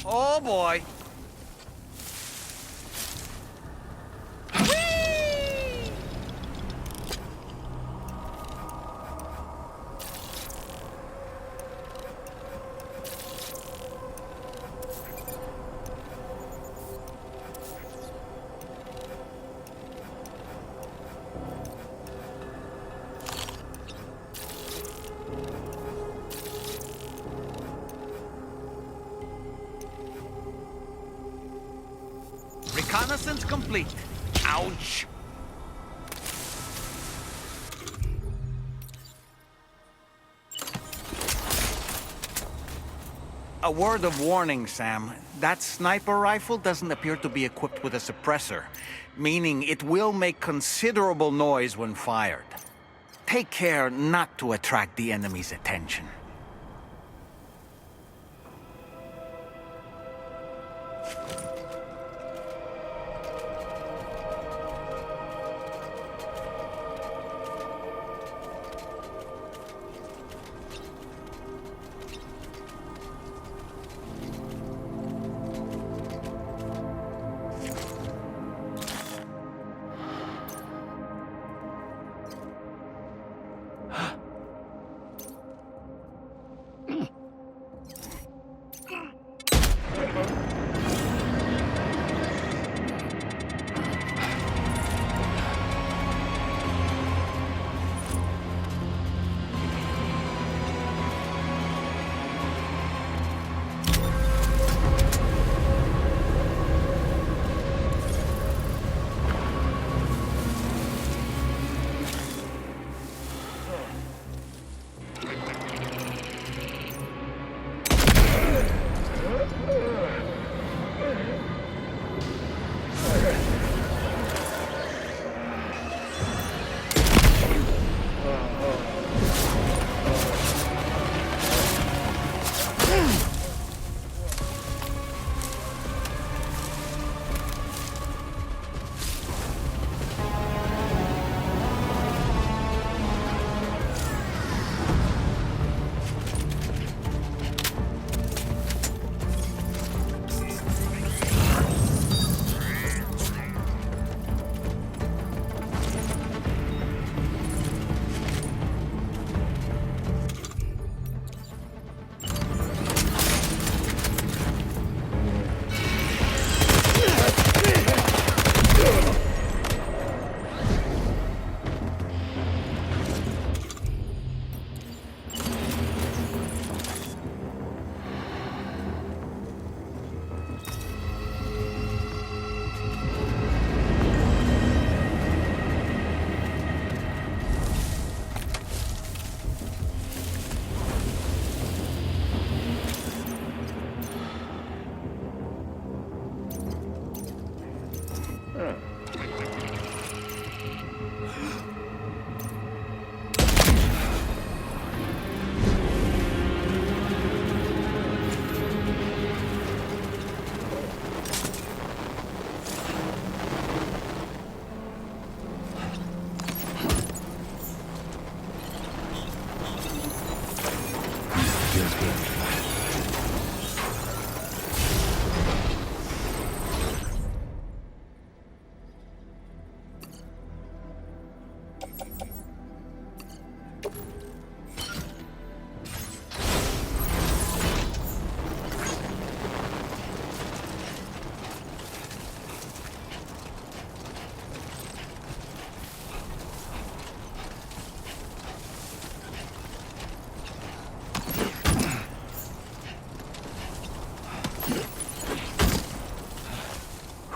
Oh boy. Reconnaissance complete. Ouch. A word of warning, Sam. That sniper rifle doesn't appear to be equipped with a suppressor, meaning it will make considerable noise when fired. Take care not to attract the enemy's attention.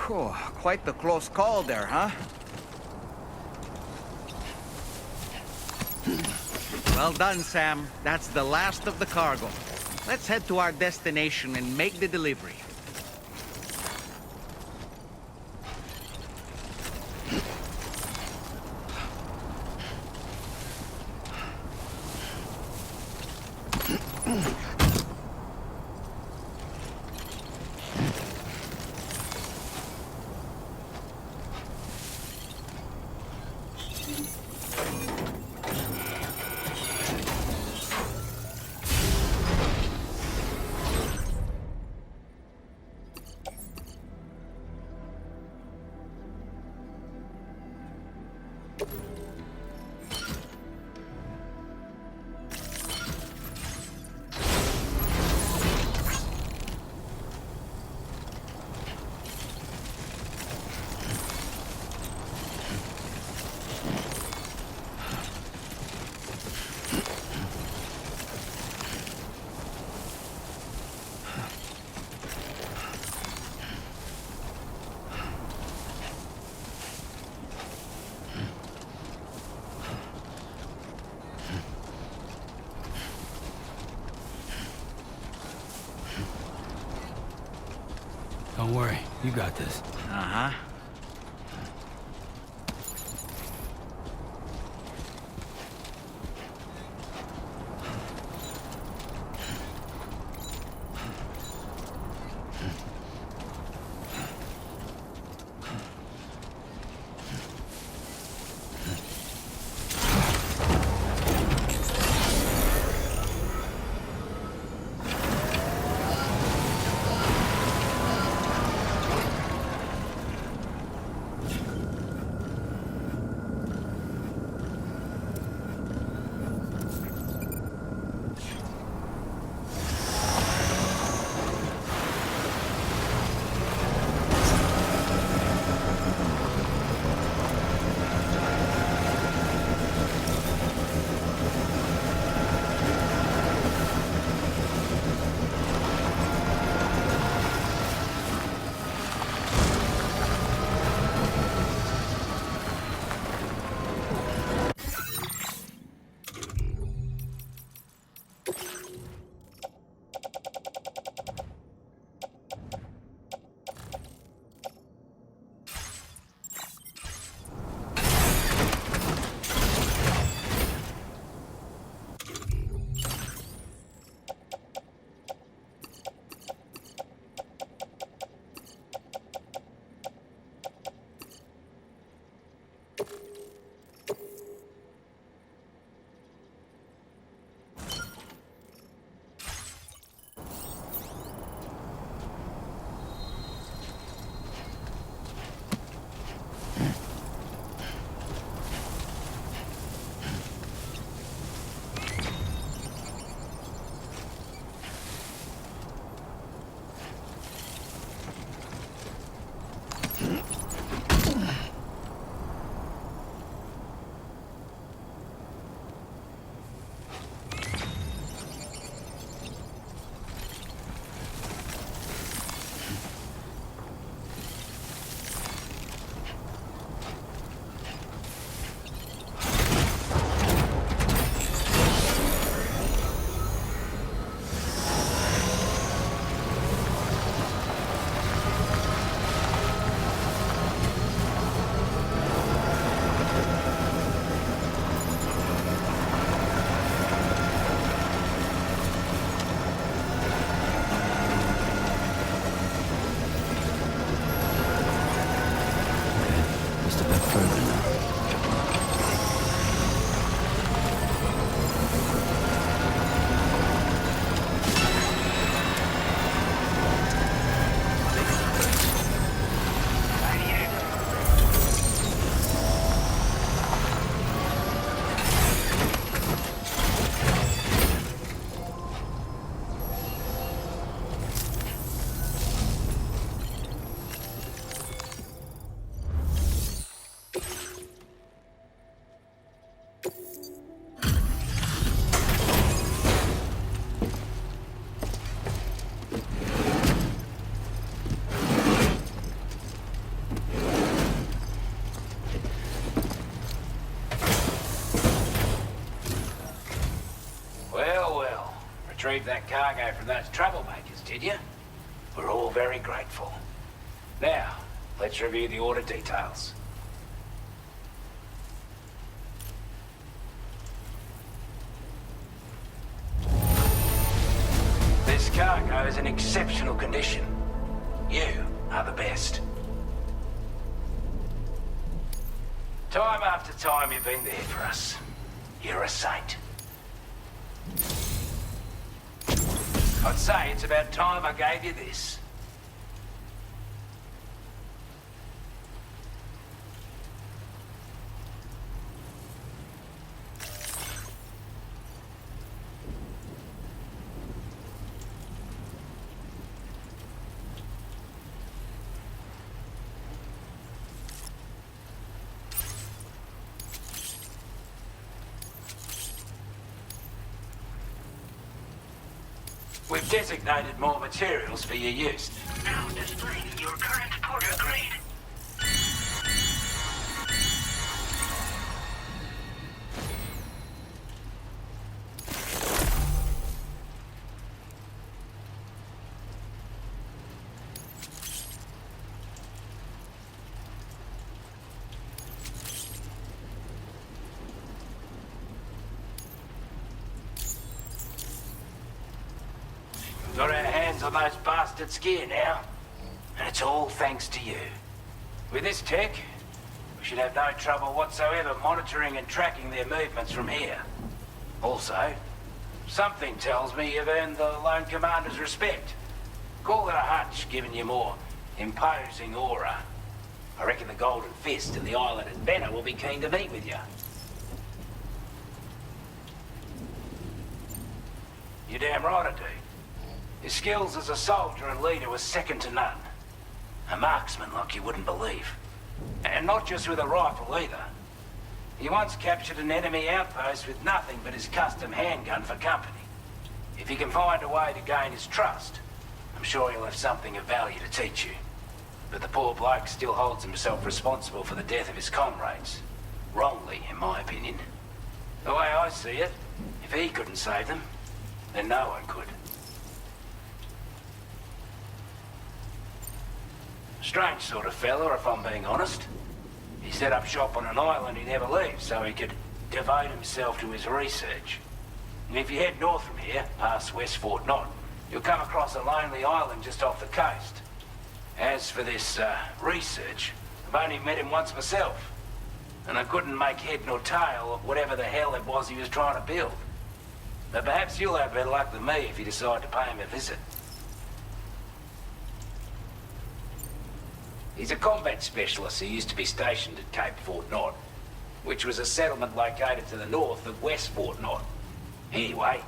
Whew, quite the close call there, huh? Well done, Sam. That's the last of the cargo. Let's head to our destination and make the delivery. Don't worry, you got this. Uh-huh. Retrieved that cargo from those troublemakers, did you? We're all very grateful. Now, let's review the order details. This cargo is in exceptional condition. You are the best. Time after time you've been there for us. You're a saint. I'd say it's about time I gave you this. We've designated more materials for your use. Now displaying your current porter grade. on those bastards' gear now. And it's all thanks to you. With this tech, we should have no trouble whatsoever monitoring and tracking their movements from here. Also, something tells me you've earned the Lone Commander's respect. Call it a hunch, giving you more imposing aura. I reckon the Golden Fist and the Island and Benner will be keen to meet with you. You're damn right I do. His skills as a soldier and leader were second to none. A marksman like you wouldn't believe. And not just with a rifle either. He once captured an enemy outpost with nothing but his custom handgun for company. If he can find a way to gain his trust, I'm sure he'll have something of value to teach you. But the poor bloke still holds himself responsible for the death of his comrades. Wrongly, in my opinion. The way I see it, if he couldn't save them, then no one could. Strange sort of fella, if I'm being honest. He set up shop on an island he never leaves, so he could devote himself to his research. And if you head north from here, past West Fort Knot, you'll come across a lonely island just off the coast. As for this, research, I've only met him once myself. And I couldn't make head nor tail of whatever the hell it was he was trying to build. But perhaps you'll have better luck than me if you decide to pay him a visit. He's a combat specialist who used to be stationed at Cape Fort Knot, which was a settlement located to the north of West Fort Knot. Anyway,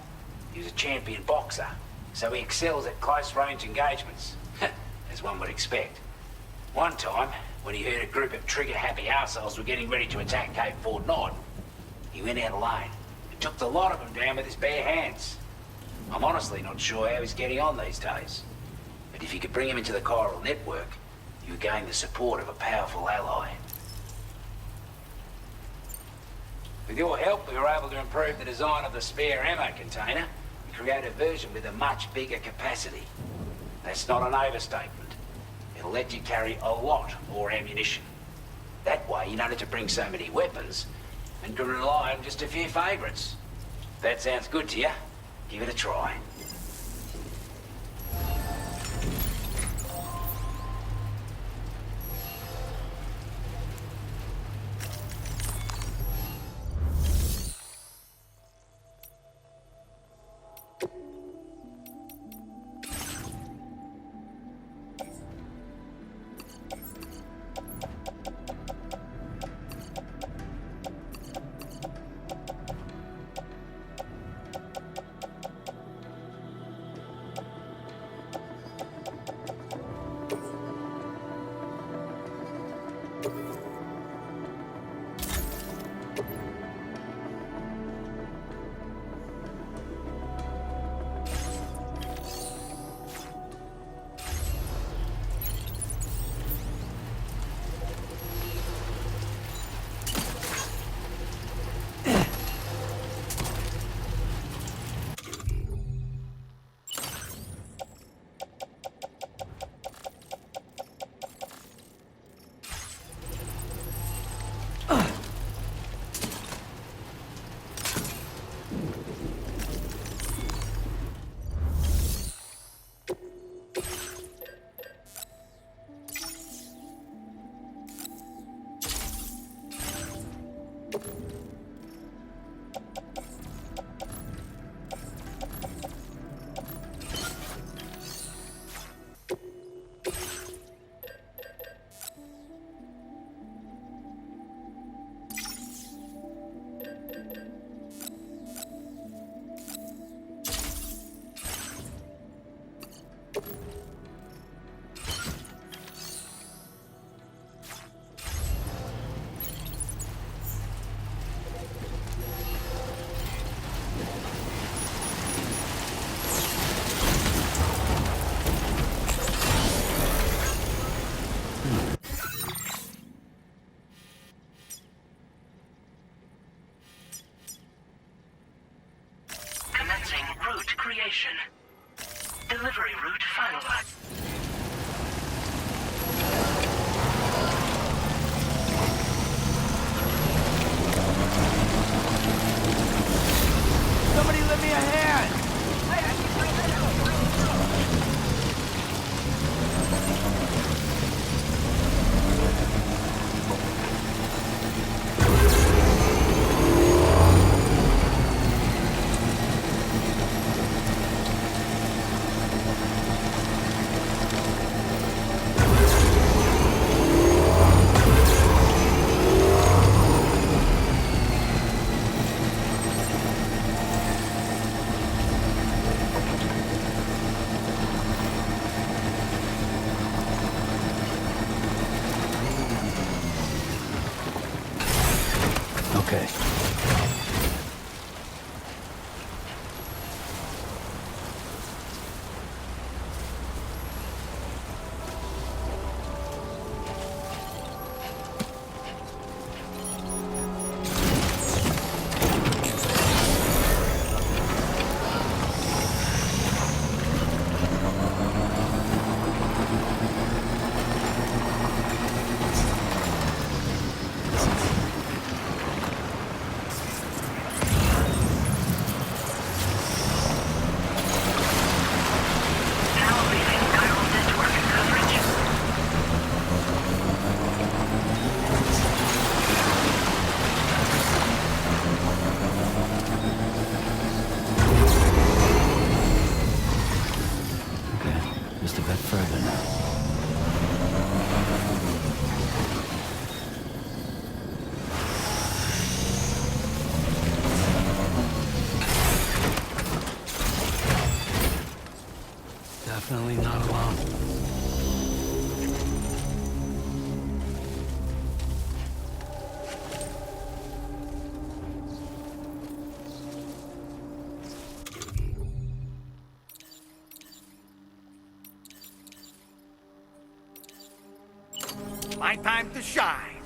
he was a champion boxer, so he excels at close-range engagements, as one would expect. One time, when he heard a group of trigger-happy arseholes were getting ready to attack Cape Fort Knot, he went out alone and took the lot of them down with his bare hands. I'm honestly not sure how he's getting on these days, but if you could bring him into the chiral network, you gain the support of a powerful ally. With your help, we were able to improve the design of the spare ammo container and create a version with a much bigger capacity. That's not an overstatement. It'll let you carry a lot more ammunition. That way, you don't have to bring so many weapons and can rely on just a few favorites. If that sounds good to you, give it a try. Creation. Delivery route finalized. Somebody lend me a hand! my time to shine.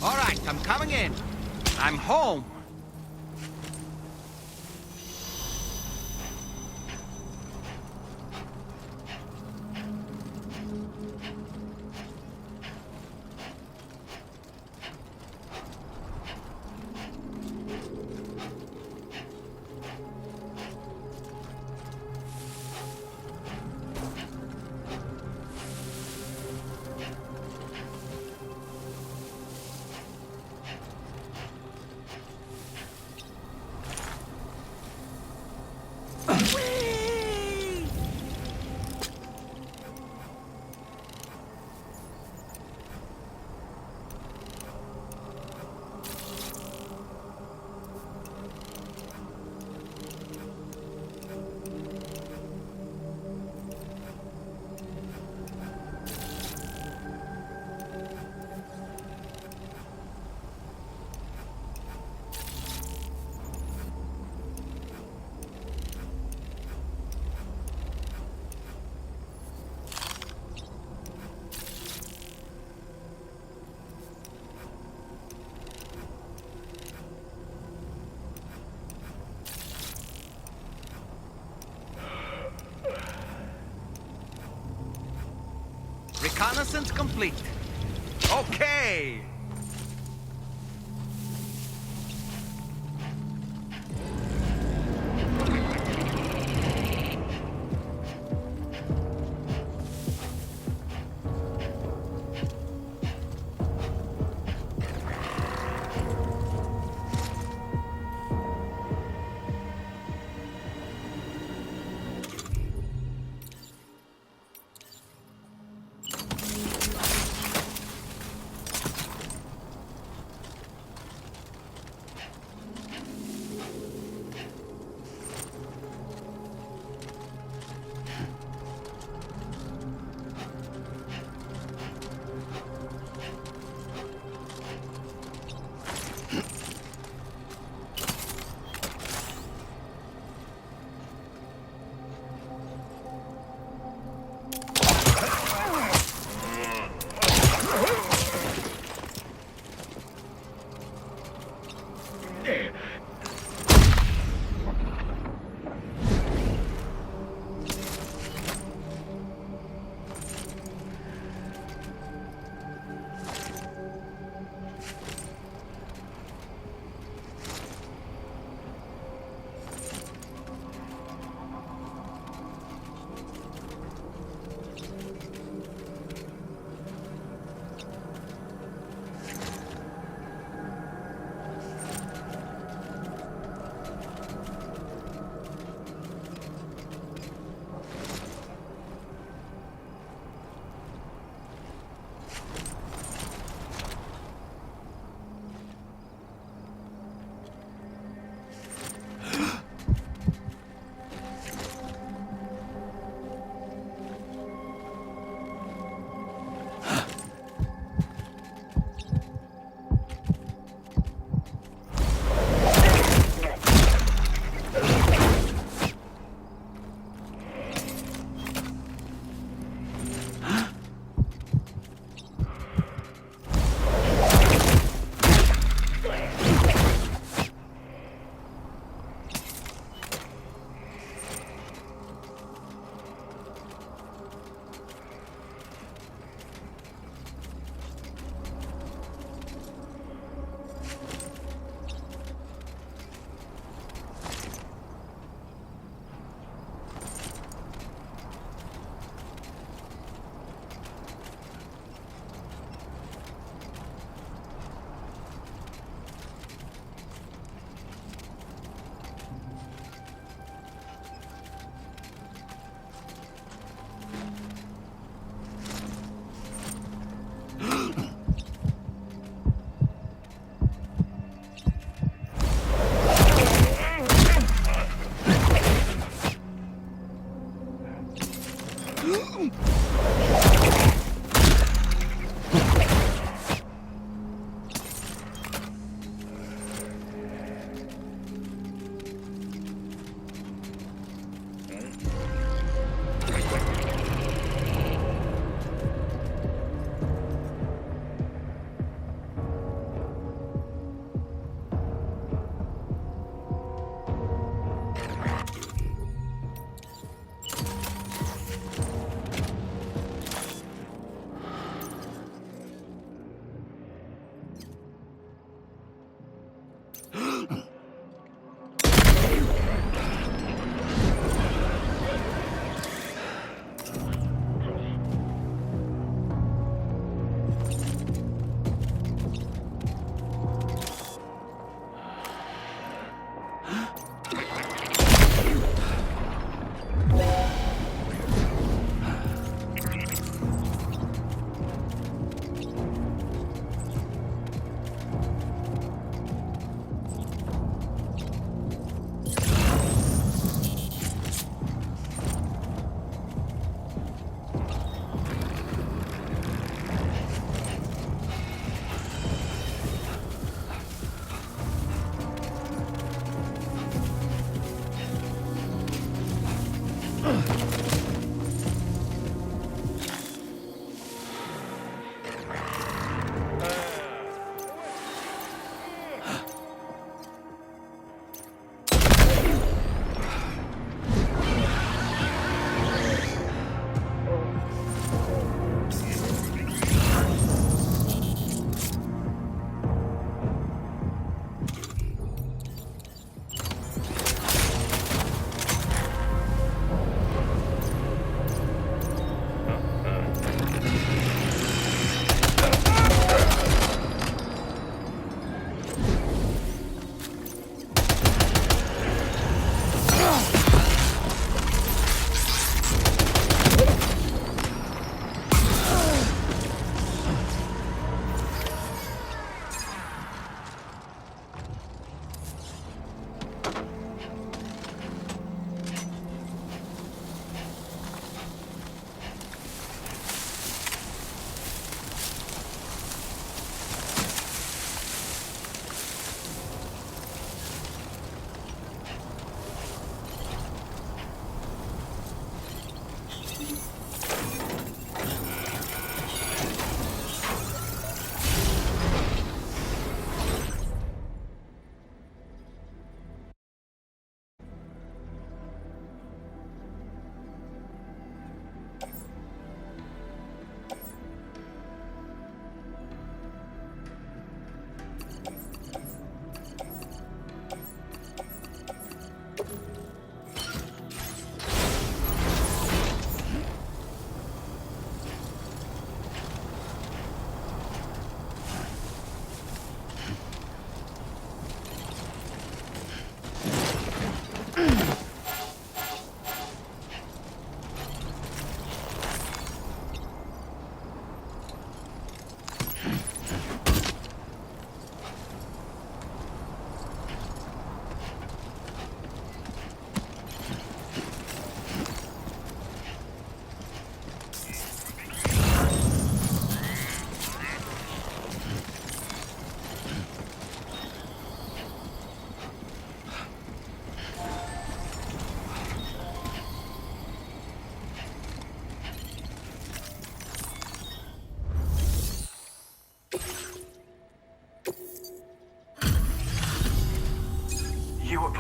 All right, I'm coming in. I'm home. Reconnaissance complete. Okay.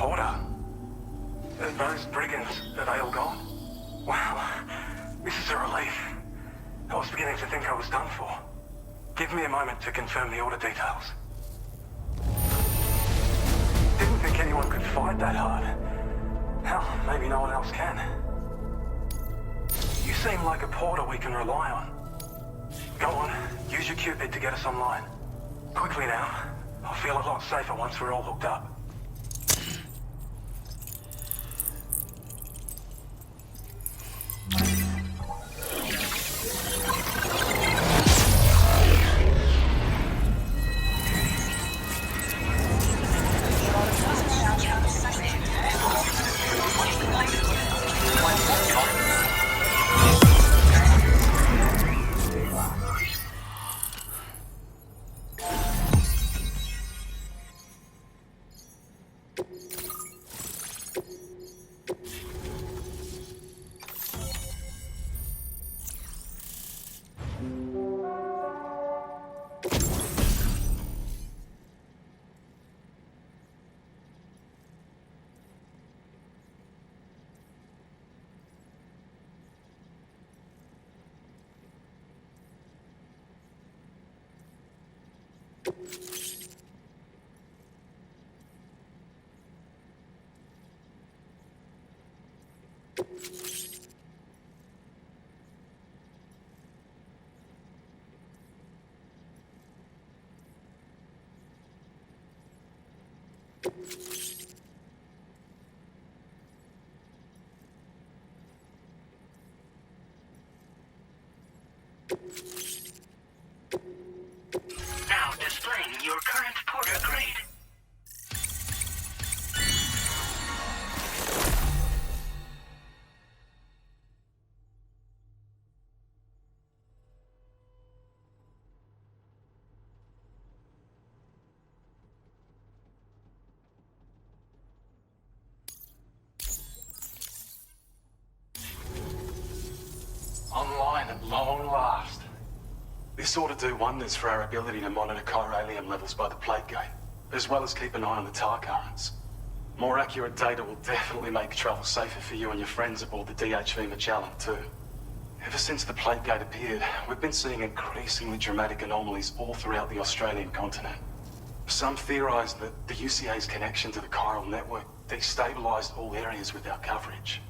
Porter. Those brigands, are they all gone? Wow, this is a relief. I was beginning to think I was done for. Give me a moment to confirm the order details. Didn't think anyone could fight that hard. Hell, maybe no one else can. You seem like a porter we can rely on. Go on, use your Cupid to get us online. Quickly now. I'll feel a lot safer once we're all hooked up. Now displaying your current Porter grade. Online at long last. This ought to do wonders for our ability to monitor chiralium levels by the plate gate, as well as keep an eye on the tar currents. More accurate data will definitely make travel safer for you and your friends aboard the DHV Magellan, too. Ever since the plate gate appeared, we've been seeing increasingly dramatic anomalies all throughout the Australian continent. Some theorize that the UCA's connection to the chiral network destabilized all areas with our coverage.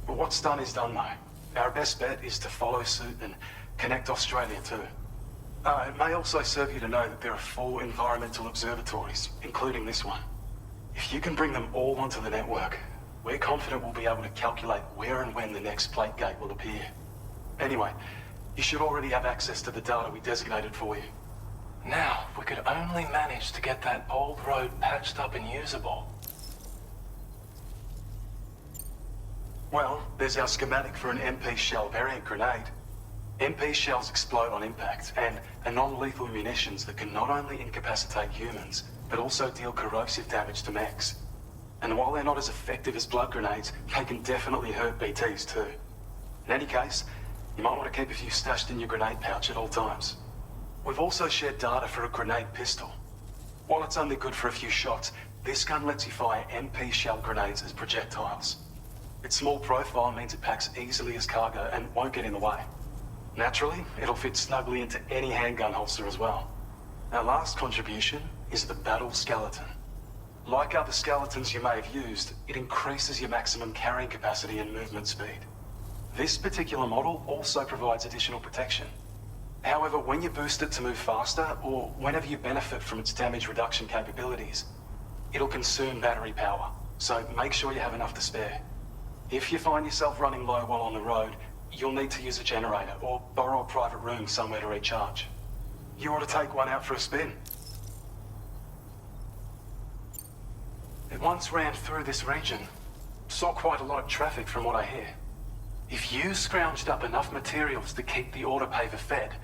But what's done is done, though. Our best bet is to follow suit and connect Australia too. It may also serve you to know that there are 4 environmental observatories, including this one. If you can bring them all onto the network, we're confident we'll be able to calculate where and when the next plate gate will appear. Anyway, you should already have access to the data we designated for you. Now, if we could only manage to get that old road patched up and usable. Well, there's our schematic for an MP shell variant grenade. MP shells explode on impact, and are non-lethal munitions that can not only incapacitate humans, but also deal corrosive damage to mechs. And while they're not as effective as blood grenades, they can definitely hurt BTs too. In any case, you might want to keep a few stashed in your grenade pouch at all times. We've also shared data for a grenade pistol. While it's only good for a few shots, this gun lets you fire MP shell grenades as projectiles. Its small profile means it packs easily as cargo and won't get in the way. Naturally, it'll fit snugly into any handgun holster as well. Our last contribution is the Battle Skeleton. Like other skeletons you may have used, it increases your maximum carrying capacity and movement speed. This particular model also provides additional protection. However, when you boost it to move faster, or whenever you benefit from its damage reduction capabilities, it'll consume battery power, so make sure you have enough to spare. If you find yourself running low while on the road, you'll need to use a generator or borrow a private room somewhere to recharge. You ought to take one out for a spin. It once ran through this region. Saw quite a lot of traffic from what I hear. If you scrounged up enough materials to keep the autopaver fed,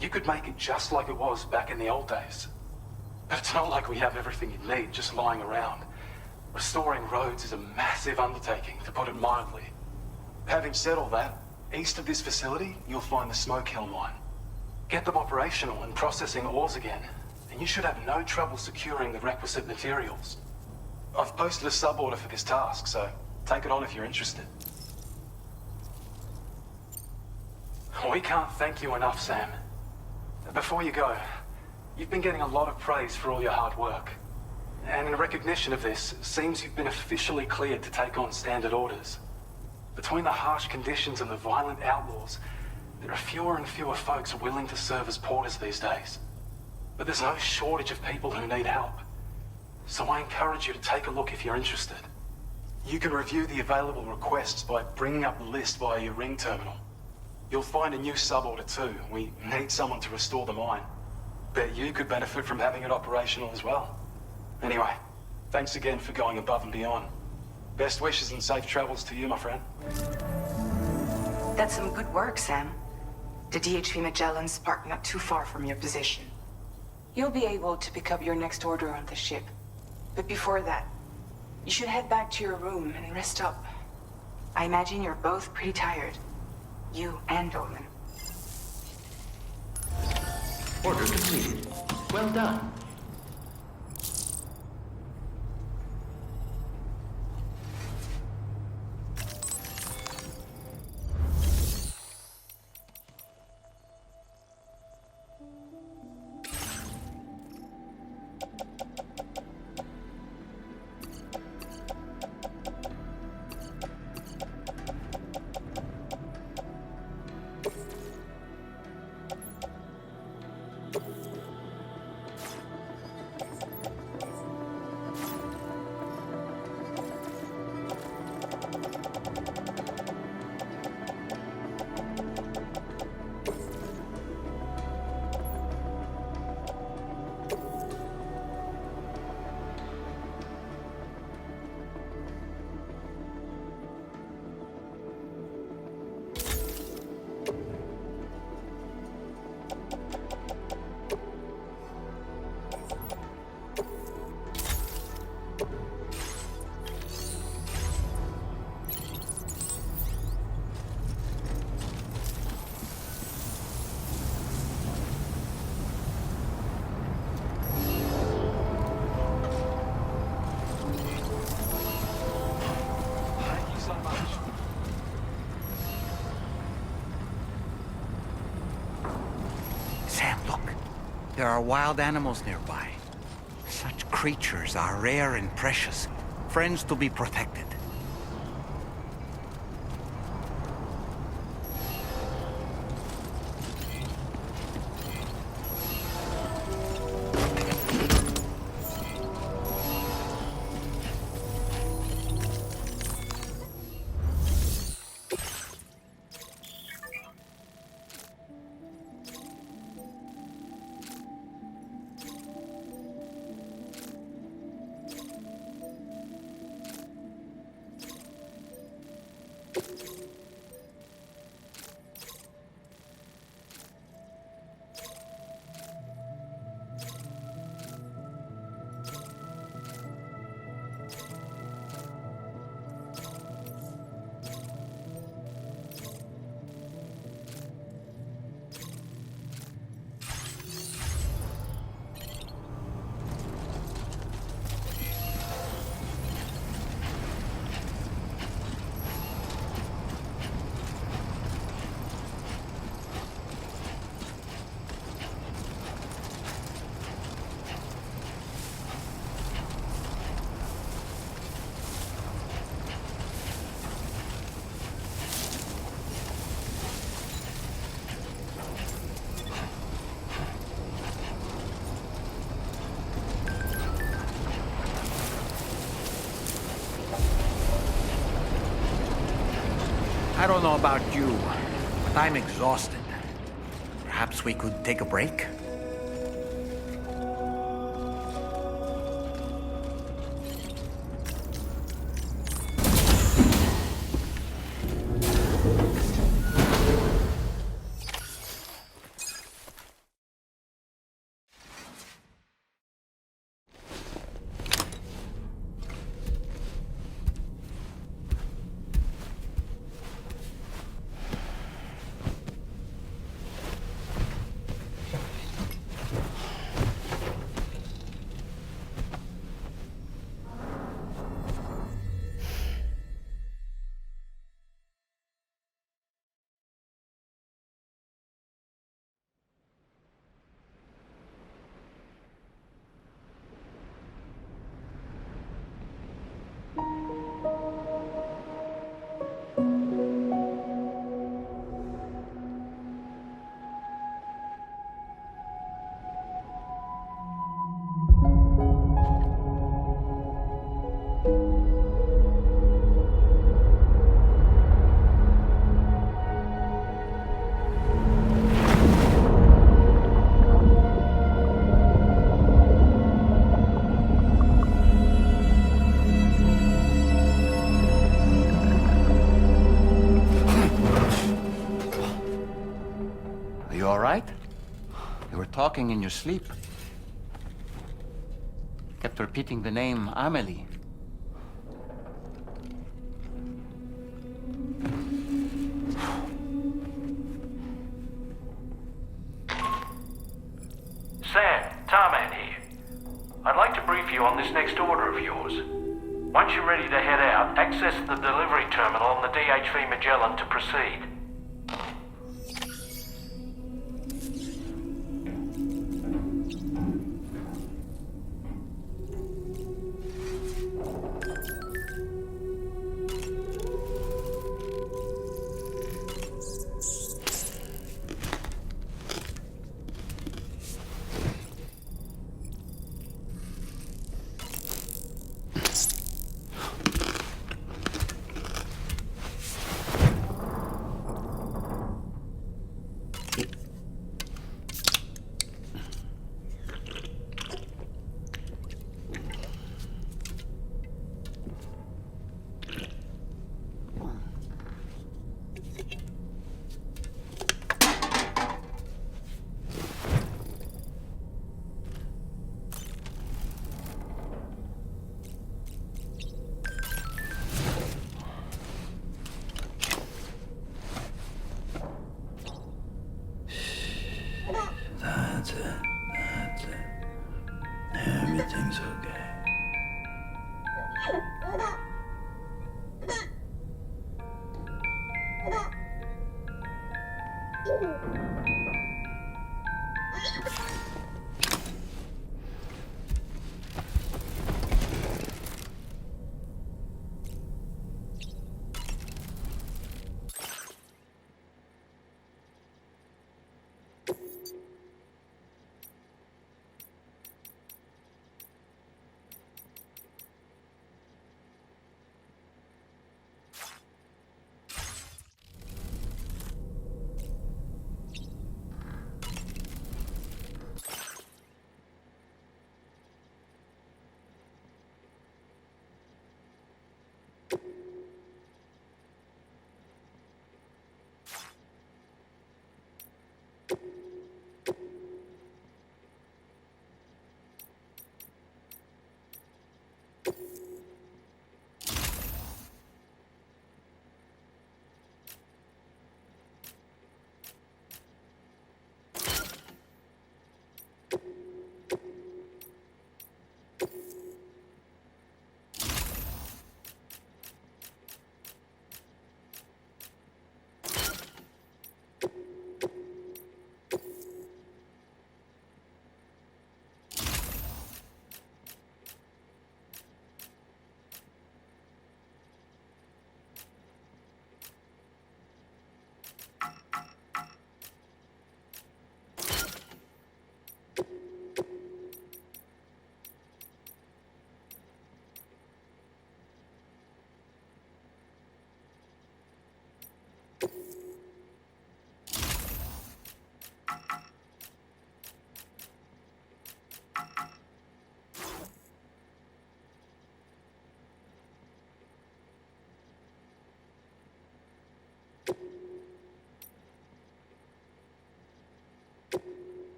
you could make it just like it was back in the old days. But it's not like we have everything you need just lying around. Restoring roads is a massive undertaking, to put it mildly. Having said all that, east of this facility, you'll find the Smoke Hill mine. Get them operational and processing ores again, and you should have no trouble securing the requisite materials. I've posted a sub-order for this task, so take it on if you're interested. We can't thank you enough, Sam. Before you go, you've been getting a lot of praise for all your hard work. And in recognition of this, it seems you've been officially cleared to take on standard orders. Between the harsh conditions and the violent outlaws, there are fewer and fewer folks willing to serve as porters these days. But there's no shortage of people who need help. So I encourage you to take a look if you're interested. You can review the available requests by bringing up the list via your ring terminal. You'll find a new sub-order too. We need someone to restore the mine. Bet you could benefit from having it operational as well. Anyway, thanks again for going above and beyond. Best wishes and safe travels to you, my friend. That's some good work, Sam. The DHV Magellan's parked not too far from your position. You'll be able to pick up your next order on the ship. But before that, you should head back to your room and rest up. I imagine you're both pretty tired. You and Norman. Order completed. Well done. There are wild animals nearby. Such creatures are rare and precious, friends to be protected. I don't know about you, but I'm exhausted. Perhaps we could take a break? were talking in your sleep. Kept repeating the name Amelie. Sam, Tarman here. I'd like to brief you on this next order of yours. Once you're ready to head out, access the delivery terminal on the DHV Magellan to proceed.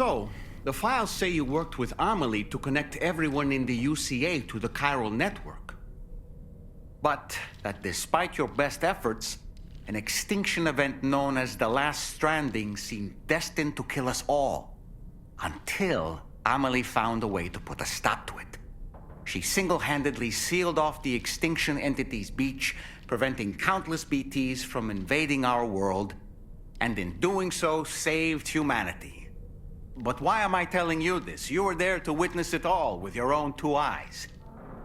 So, the files say you worked with Amelie to connect everyone in the UCA to the chiral network. But that despite your best efforts, an extinction event known as the Last Stranding seemed destined to kill us all. Until Amelie found a way to put a stop to it. She single-handedly sealed off the extinction entity's beach, preventing countless BTs from invading our world, and in doing so, saved humanity. But why am I telling you this? You were there to witness it all with your own 2 eyes.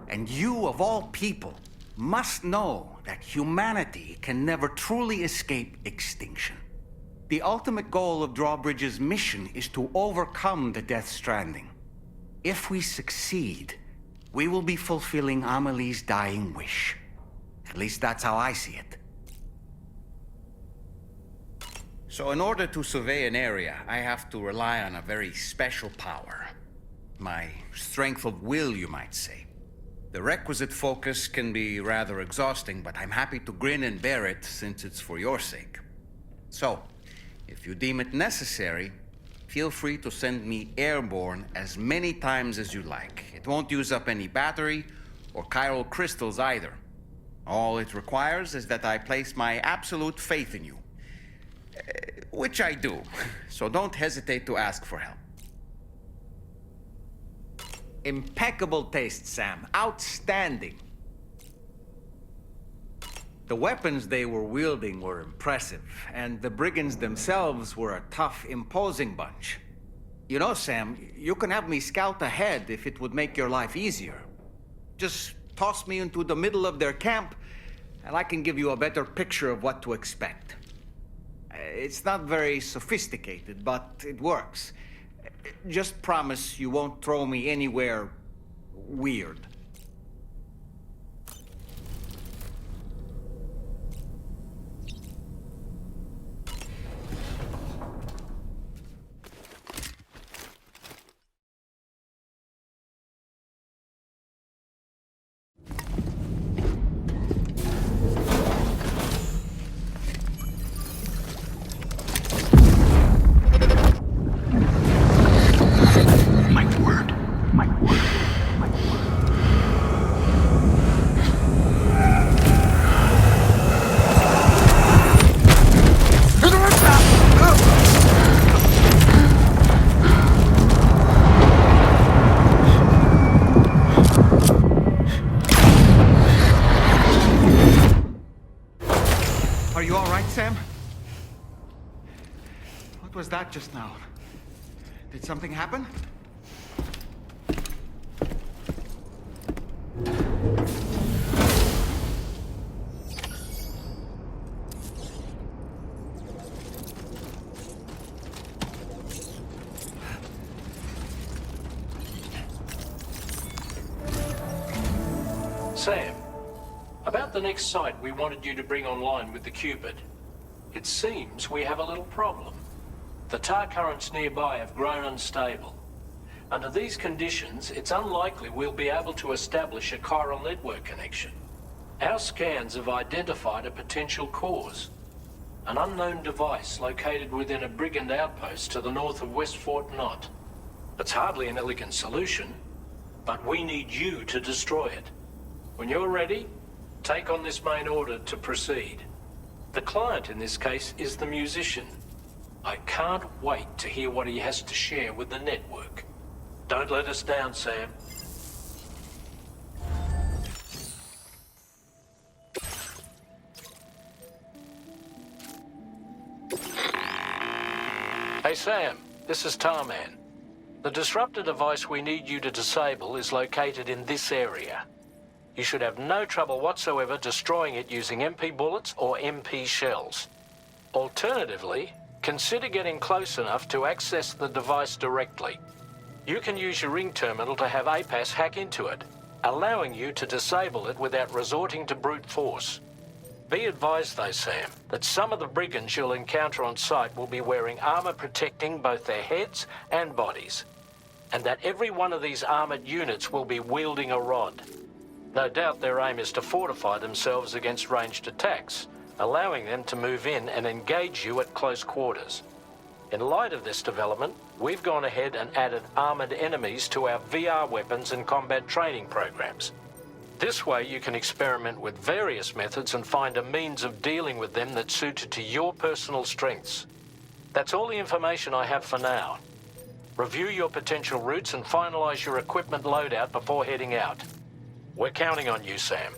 And you, of all people, must know that humanity can never truly escape extinction. The ultimate goal of Drawbridge's mission is to overcome the Death Stranding. If we succeed, we will be fulfilling Amelie's dying wish. At least that's how I see it. So in order to survey an area, I have to rely on a very special power. My strength of will, you might say. The requisite focus can be rather exhausting, but I'm happy to grin and bear it since it's for your sake. So, if you deem it necessary, feel free to send me airborne as many times as you like. It won't use up any battery or chiral crystals either. All it requires is that I place my absolute faith in you. Which I do, so don't hesitate to ask for help. Impeccable taste, Sam. Outstanding. The weapons they were wielding were impressive, and the brigands themselves were a tough, imposing bunch. You know, Sam, you can have me scout ahead if it would make your life easier. Just toss me into the middle of their camp, and I can give you a better picture of what to expect. It's not very sophisticated, but it works. Just promise you won't throw me anywhere weird. Was that just now? Did something happen? Sam, about the next site we wanted you to bring online with the Cupid. It seems we have a little problem. The tar currents nearby have grown unstable. Under these conditions, it's unlikely we'll be able to establish a chiral network connection. Our scans have identified a potential cause. An unknown device located within a brigand outpost to the north of West Fort Knott. It's hardly an elegant solution, but we need you to destroy it. When you're ready, take on this main order to proceed. The client in this case is the musician. I can't wait to hear what he has to share with the network. Don't let us down, Sam. Hey, Sam. This is Tarman. The disruptor device we need you to disable is located in this area. You should have no trouble whatsoever destroying it using MP bullets or MP shells. Alternatively, consider getting close enough to access the device directly. You can use your ring terminal to have APAS hack into it, allowing you to disable it without resorting to brute force. Be advised though, Sam, that some of the brigands you'll encounter on site will be wearing armor protecting both their heads and bodies, and that every one of these armored units will be wielding a rod. No doubt their aim is to fortify themselves against ranged attacks, allowing them to move in and engage you at close quarters. In light of this development, we've gone ahead and added armored enemies to our VR weapons and combat training programs. This way you can experiment with various methods and find a means of dealing with them that's suited to your personal strengths. That's all the information I have for now. Review your potential routes and finalize your equipment loadout before heading out. We're counting on you, Sam.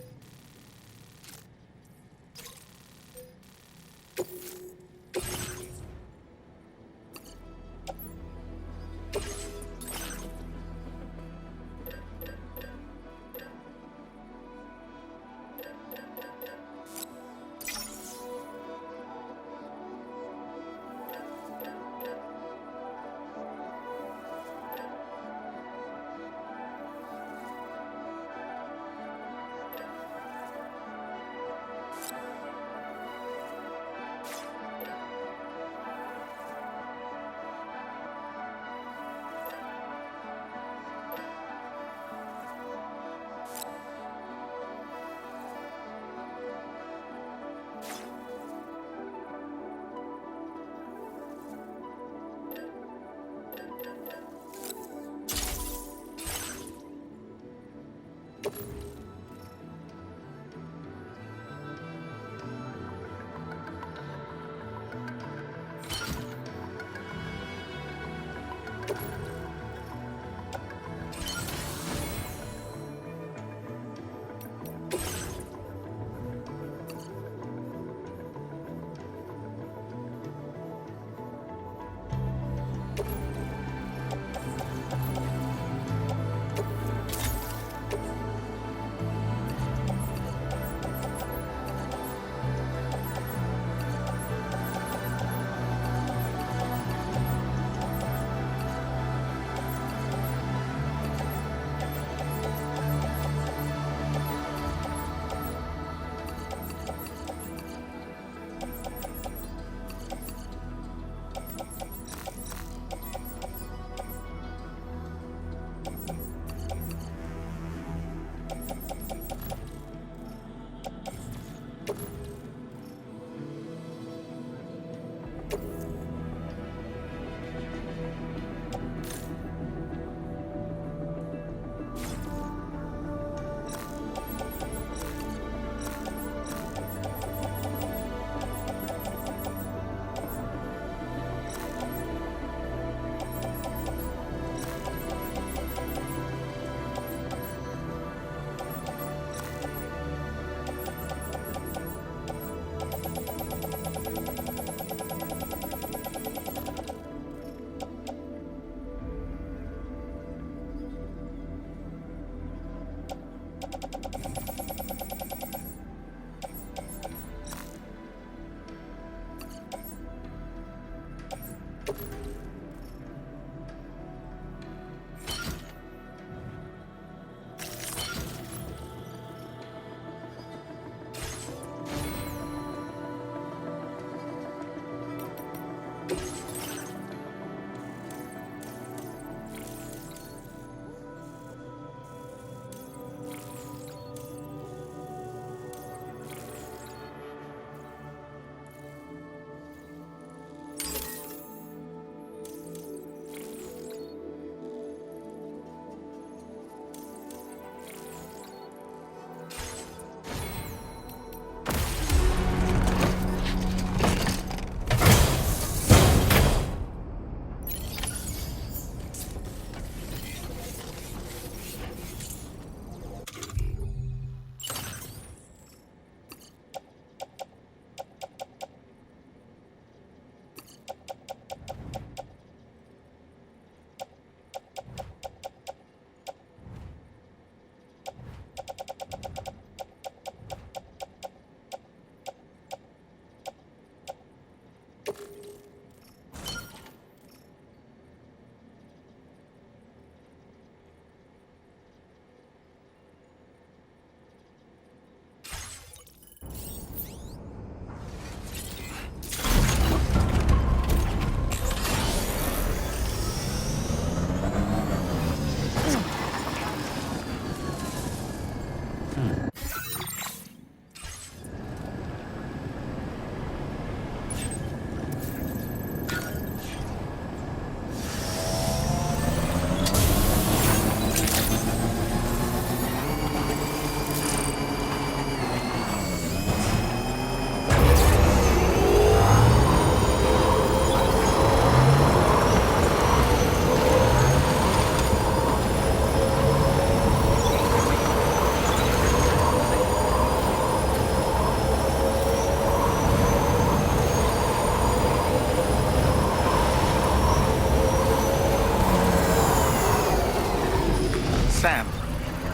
Sam,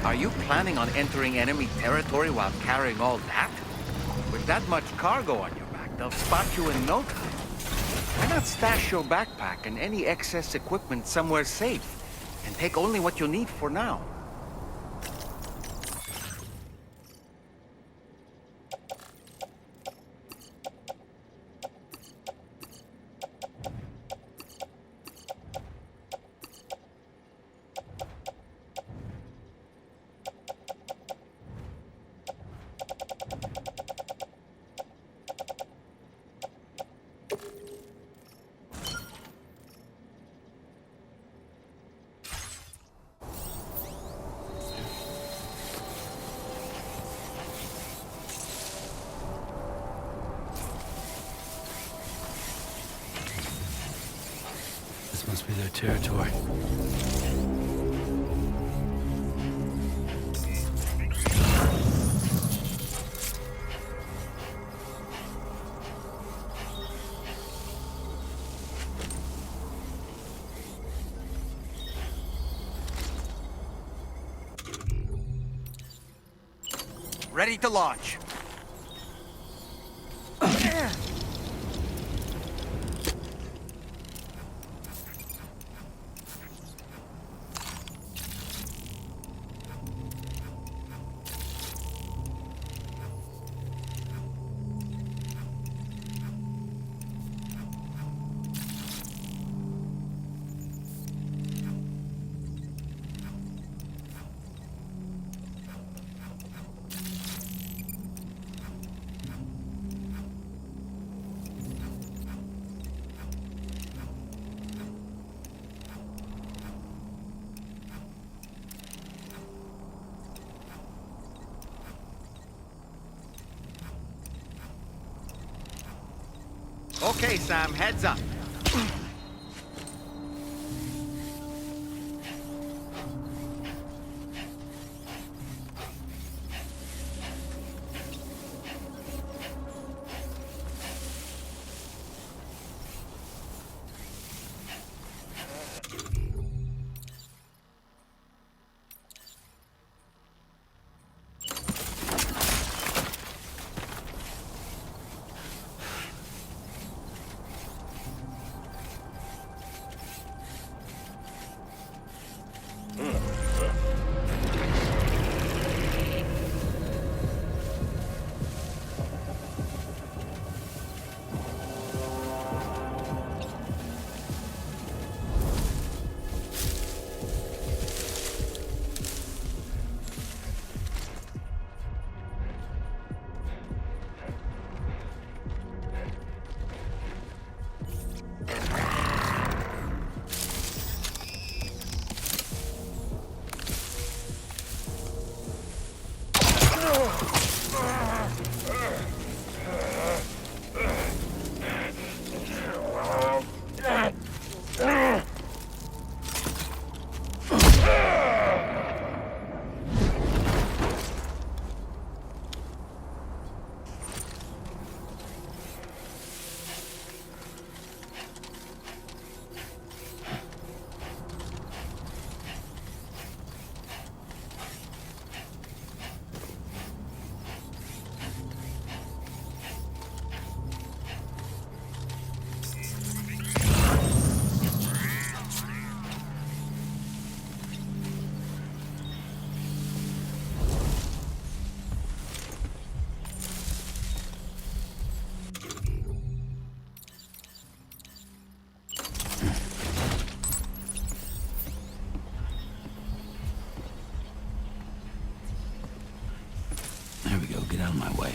are you planning on entering enemy territory while carrying all that? With that much cargo on your back, they'll spot you in no time. Why not stash your backpack and any excess equipment somewhere safe, and take only what you need for now? Must be their territory. Ready to launch. Okay, Sam, heads up. There we go, get out of my way.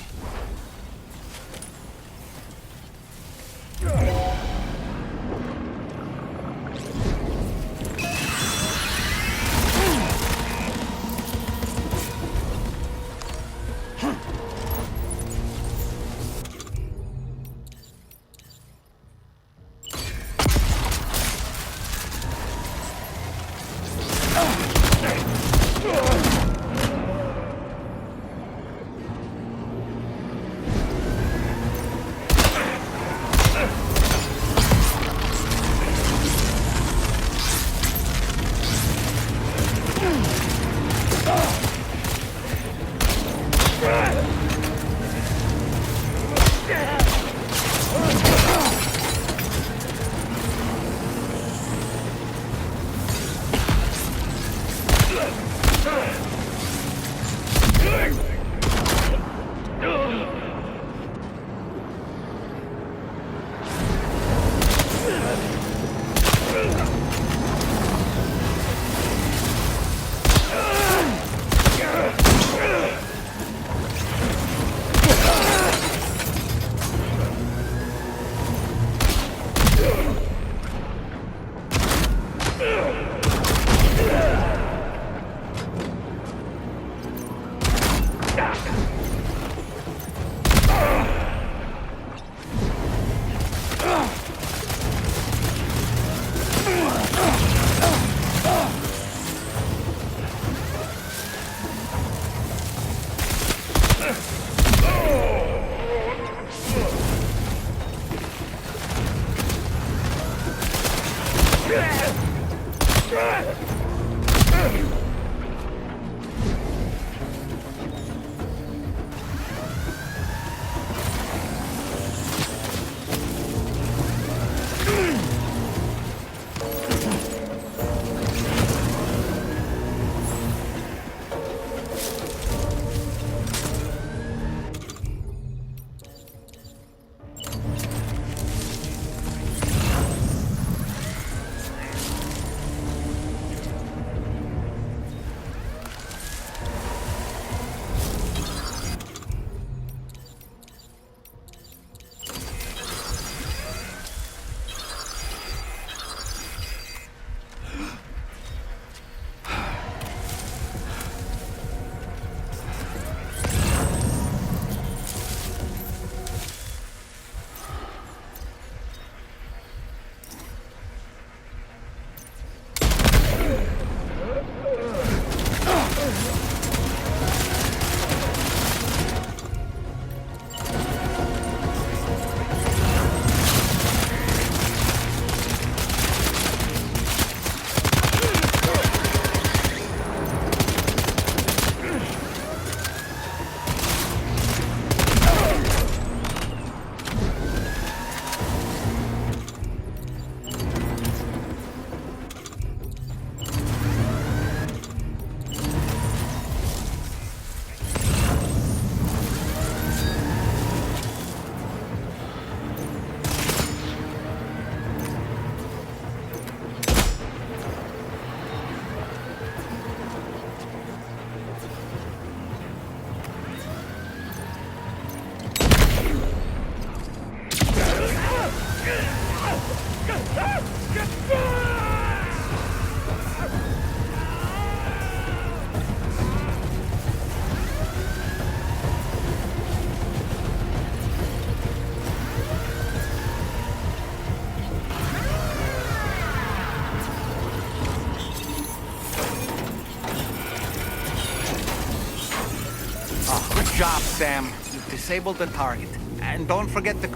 job, Sam. You've disabled the target. And don't forget to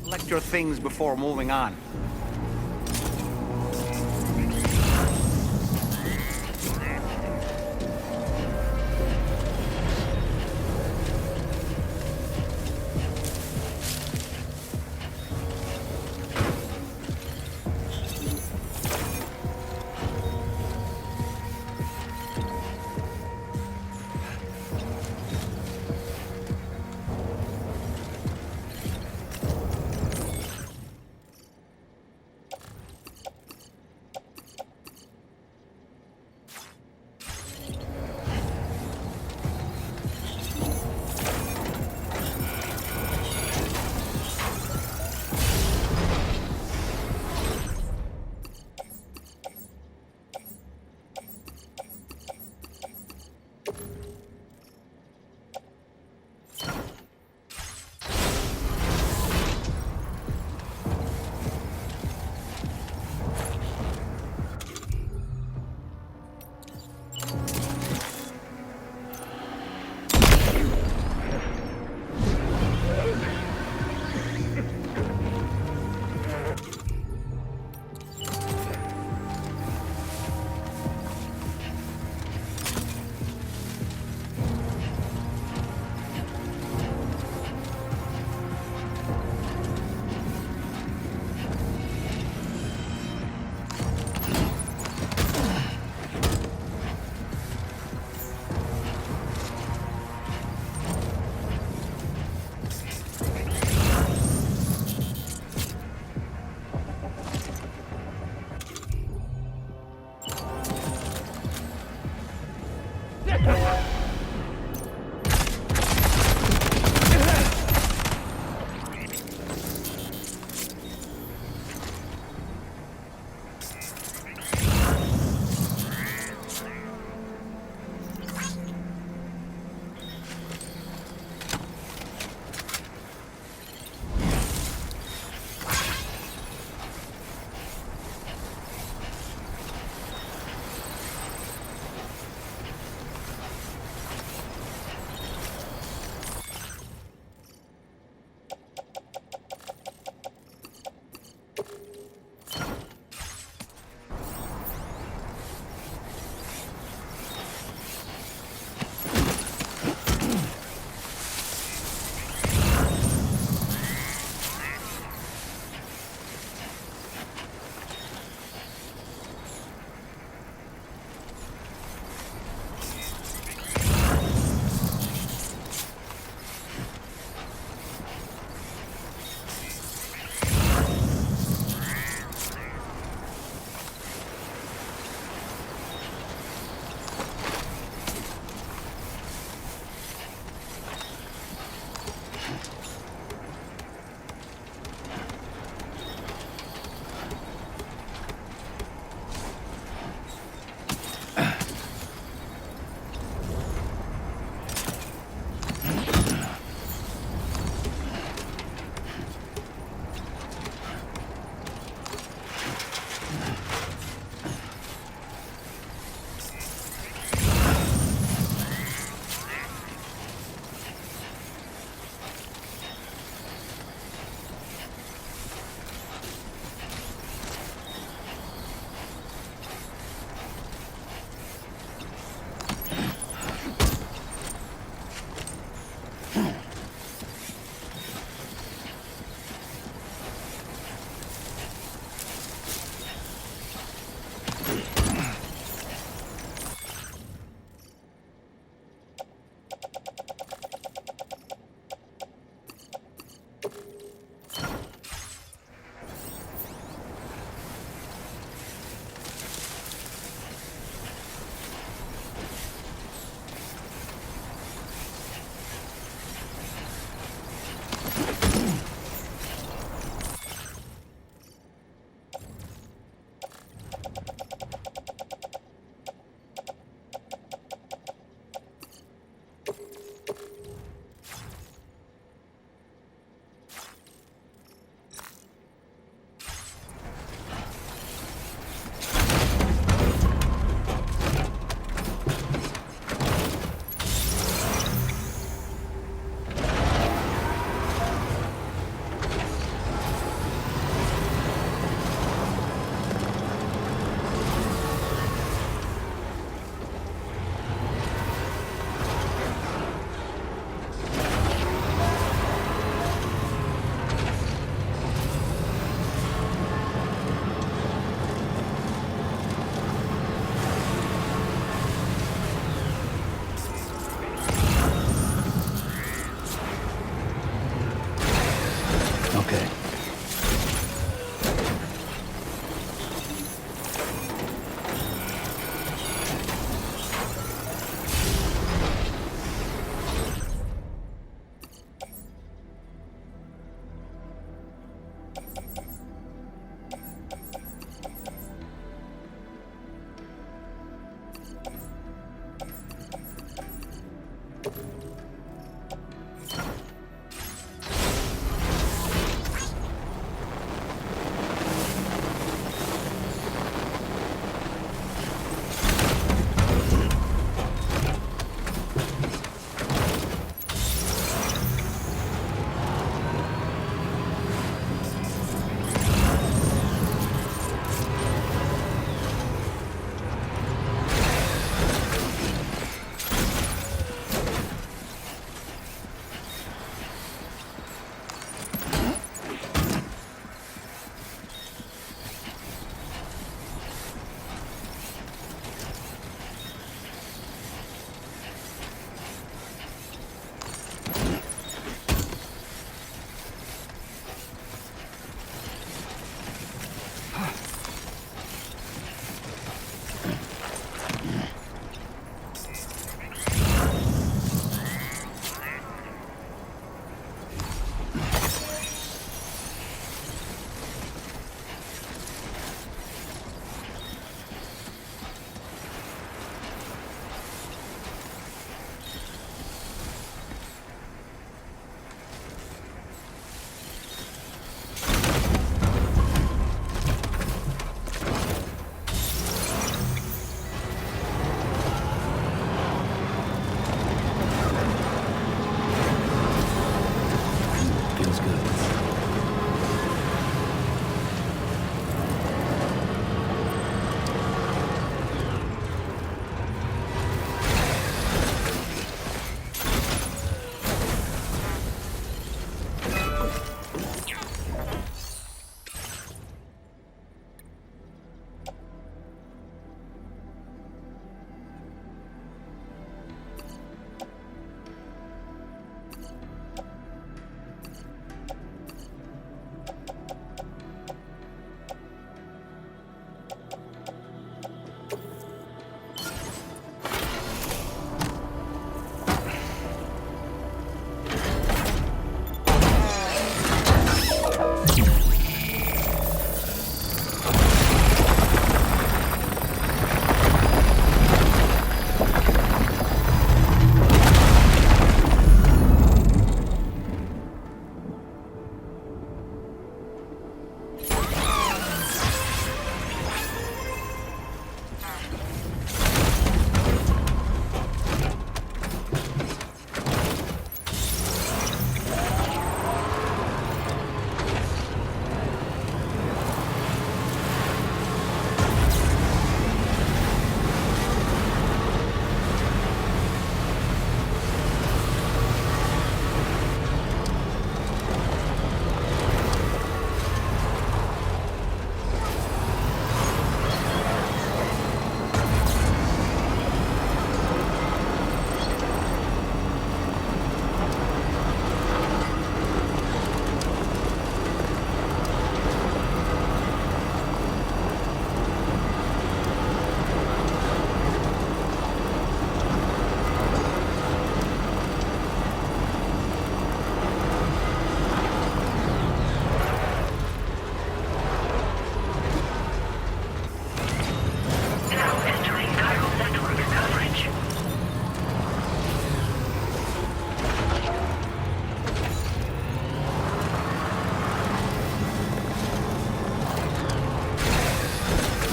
collect your things before moving on.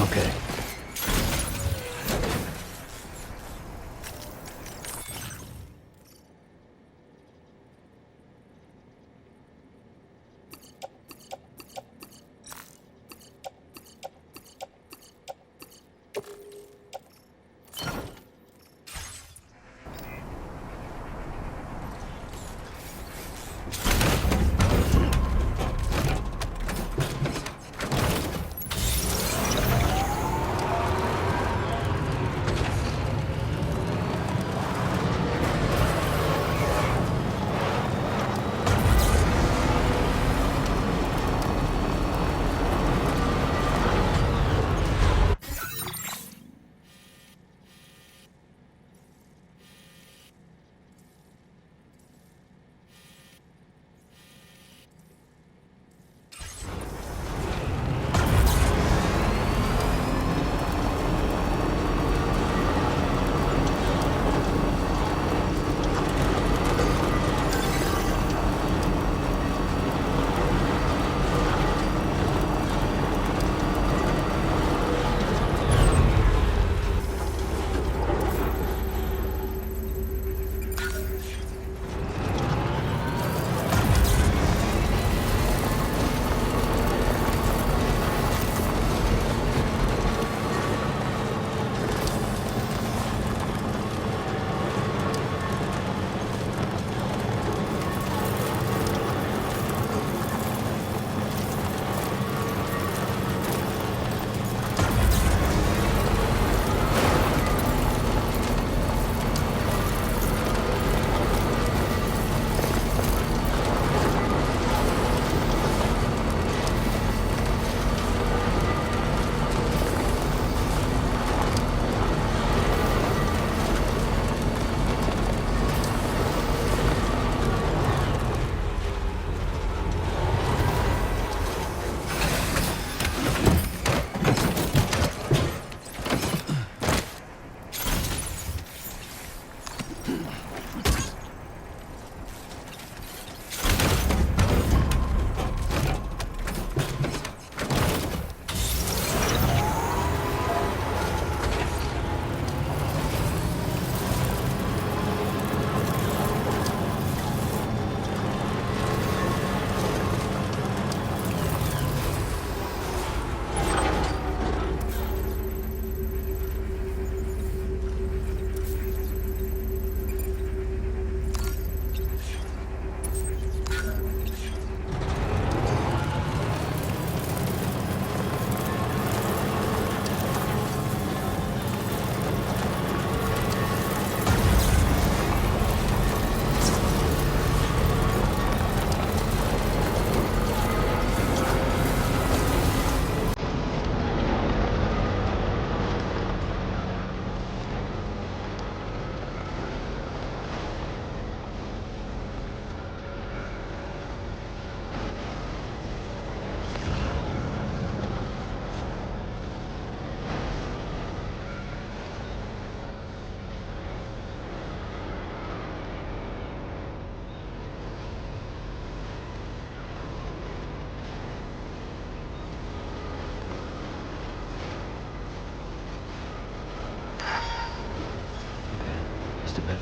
Okay.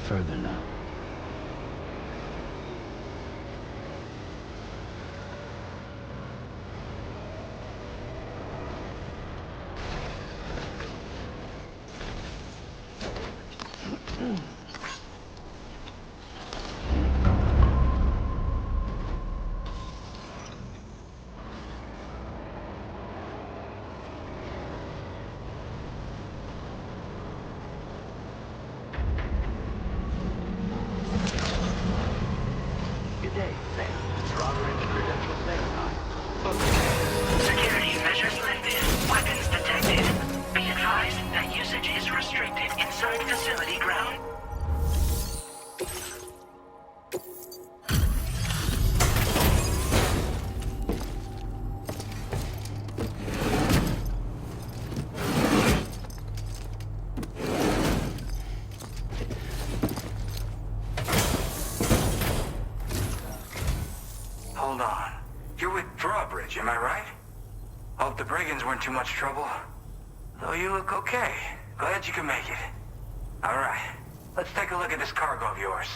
Further now. Security measures lifted. Weapons detected. Be advised that usage is restricted inside facility ground. Hold on. You're with Drawbridge, am I right? Hope the brigands weren't too much trouble. Oh, you look okay. Glad you can make it. All right, let's take a look at this cargo of yours.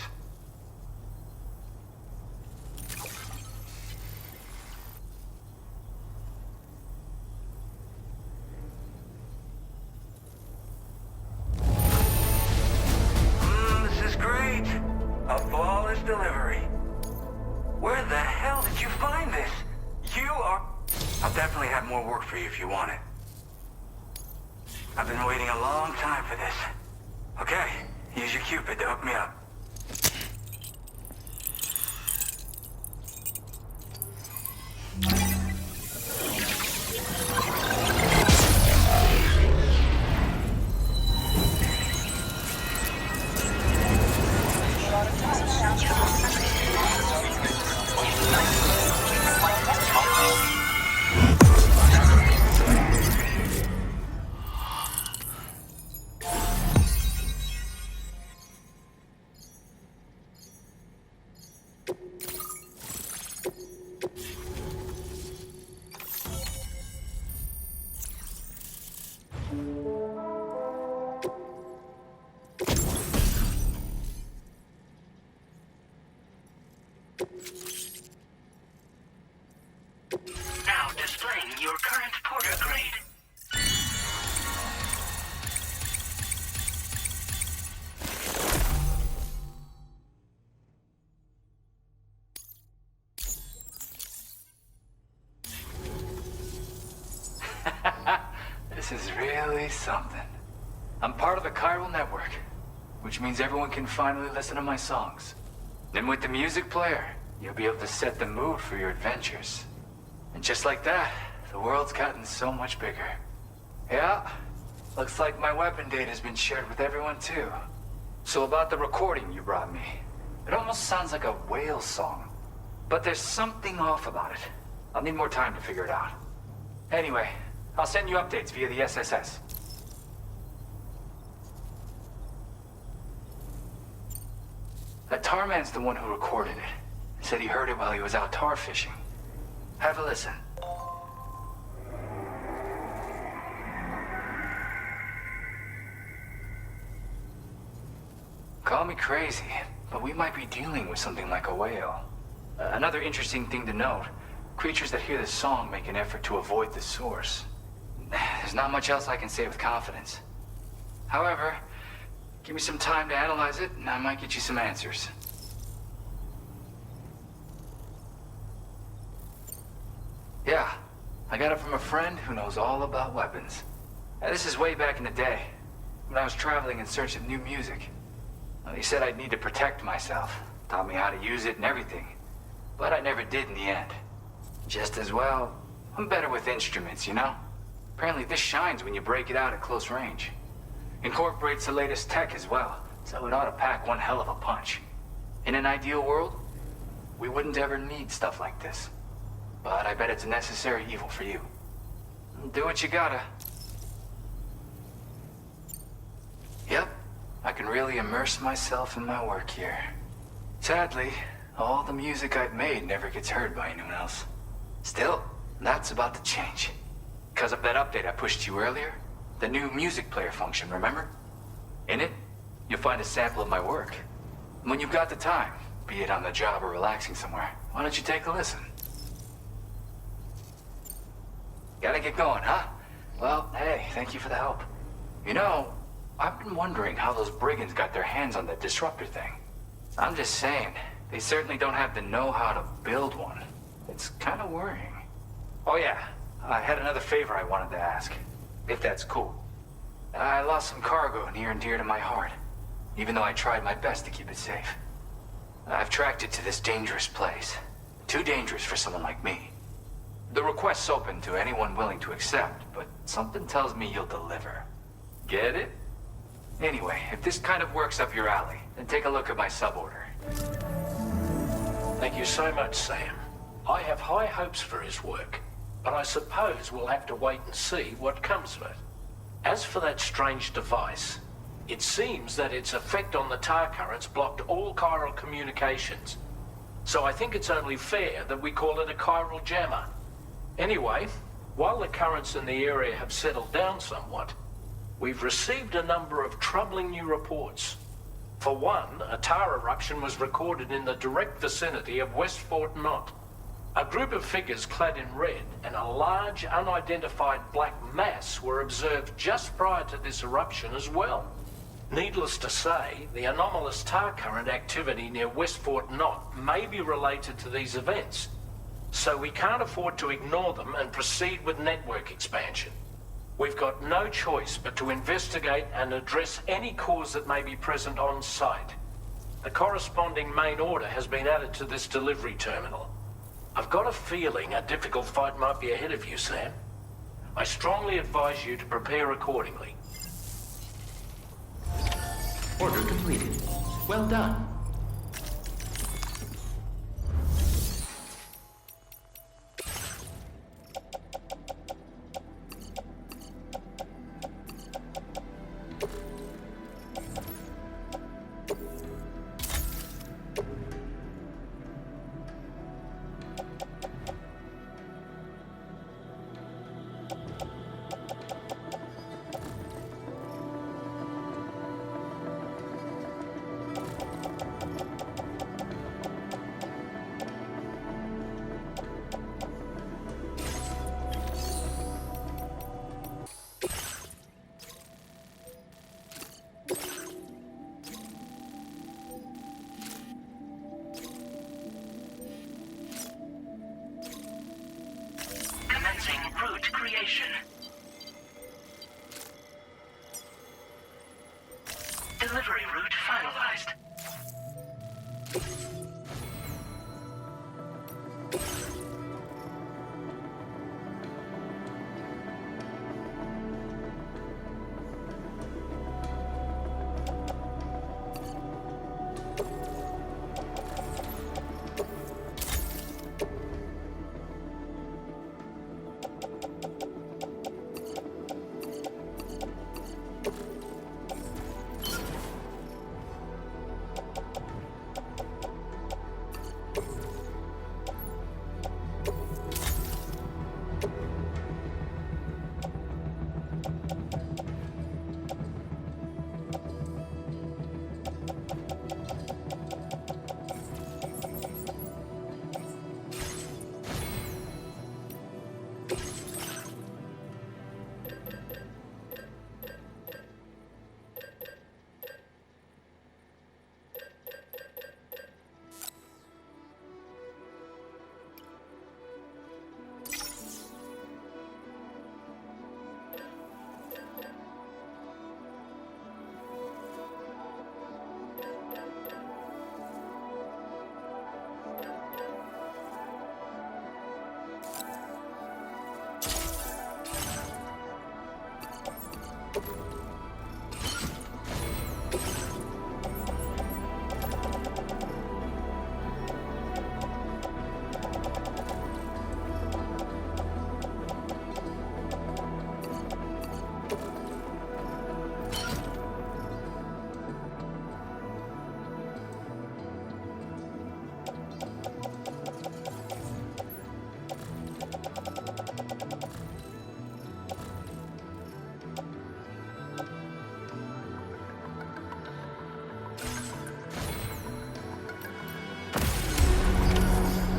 This is great. A flawless delivery. Where the hell did you find this? You are... I'll definitely have more work for you if you want it. I've been waiting a long time for this. Okay, use your Cupid to hook me up. Now displaying your current porter grade. This is really something. I'm part of the chiral network, which means everyone can finally listen to my songs. And with the music player, you'll be able to set the mood for your adventures. And just like that, the world's gotten so much bigger. Yeah, looks like my weapon data has been shared with everyone too. So about the recording you brought me, it almost sounds like a whale song. But there's something off about it. I'll need more time to figure it out. Anyway, I'll send you updates via the SSS. That tar man's the one who recorded it. Said he heard it while he was out tar fishing. Have a listen. Call me crazy, but we might be dealing with something like a whale. Another interesting thing to note, creatures that hear this song make an effort to avoid the source. There's not much else I can say with confidence. However, give me some time to analyze it, and I might get you some answers. Yeah, I got it from a friend who knows all about weapons. This is way back in the day, when I was traveling in search of new music. He said I'd need to protect myself, taught me how to use it and everything. But I never did in the end. Just as well, I'm better with instruments, you know? Apparently this shines when you break it out at close range. Incorporates the latest tech as well, so it ought to pack one hell of a punch. In an ideal world, we wouldn't ever need stuff like this. But I bet it's a necessary evil for you. Do what you gotta. Yep, I can really immerse myself in my work here. Sadly, all the music I've made never gets heard by anyone else. Still, that's about to change. Because of that update I pushed to you earlier, the new music player function, remember? In it, you'll find a sample of my work. And when you've got the time, be it on the job or relaxing somewhere, why don't you take a listen? Gotta get going, huh? Well, hey, thank you for the help. You know, I've been wondering how those brigands got their hands on that disruptor thing. I'm just saying, they certainly don't have the know-how to build one. It's kind of worrying. Oh yeah, I had another favor I wanted to ask, if that's cool. I lost some cargo near and dear to my heart, even though I tried my best to keep it safe. I've tracked it to this dangerous place. Too dangerous for someone like me. The request's open to anyone willing to accept, but something tells me you'll deliver. Get it? Anyway, if this kind of works up your alley, then take a look at my suborder. Thank you so much, Sam. I have high hopes for his work, but I suppose we'll have to wait and see what comes of it. As for that strange device, it seems that its effect on the tar currents blocked all chiral communications. So I think it's only fair that we call it a chiral jammer. Anyway, While the currents in the area have settled down somewhat, we've received a number of troubling new reports. For one, a tar eruption was recorded in the direct vicinity of West Fort Knot. A group of figures clad in red and a large unidentified black mass were observed just prior to this eruption as well. Needless to say, the anomalous tar current activity near West Fort Knot may be related to these events, so we can't afford to ignore them and proceed with network expansion. We've got no choice but to investigate and address any cause that may be present on site. The corresponding main order has been added to this delivery terminal. I've got a feeling a difficult fight might be ahead of you, Sam. I strongly advise you to prepare accordingly. Order completed. Well done. Route creation. Delivery route finalized.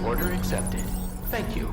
Order accepted. Thank you.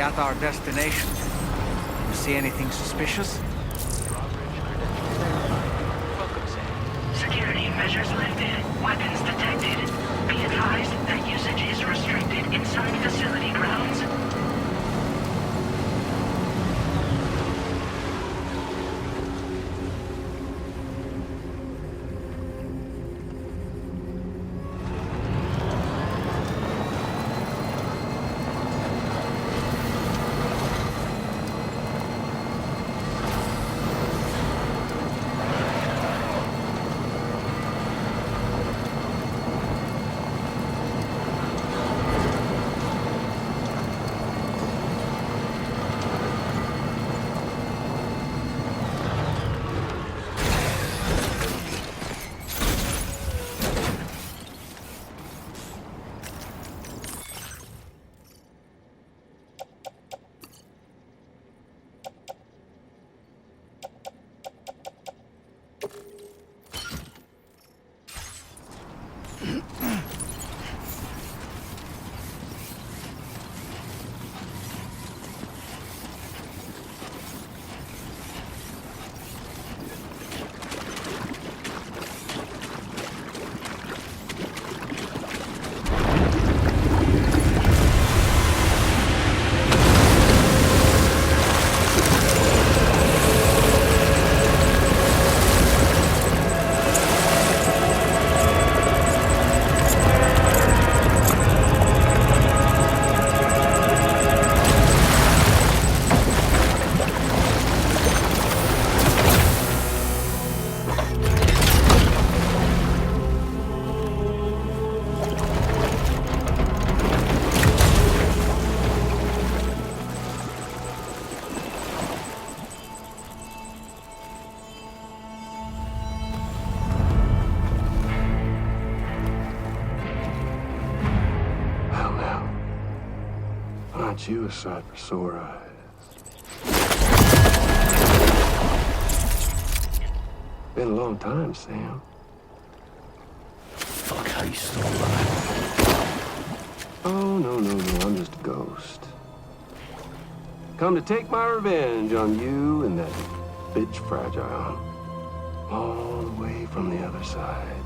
at our destination. You see anything suspicious? Security measures lifted. Weapons detected. Be advised that usage is restricted inside facility grounds. You a sight for sore eyes. Been a long time, Sam. Fuck, how you still alive? Oh, no, I'm just a ghost. Come to take my revenge on you and that bitch Fragile. All the way from the other side.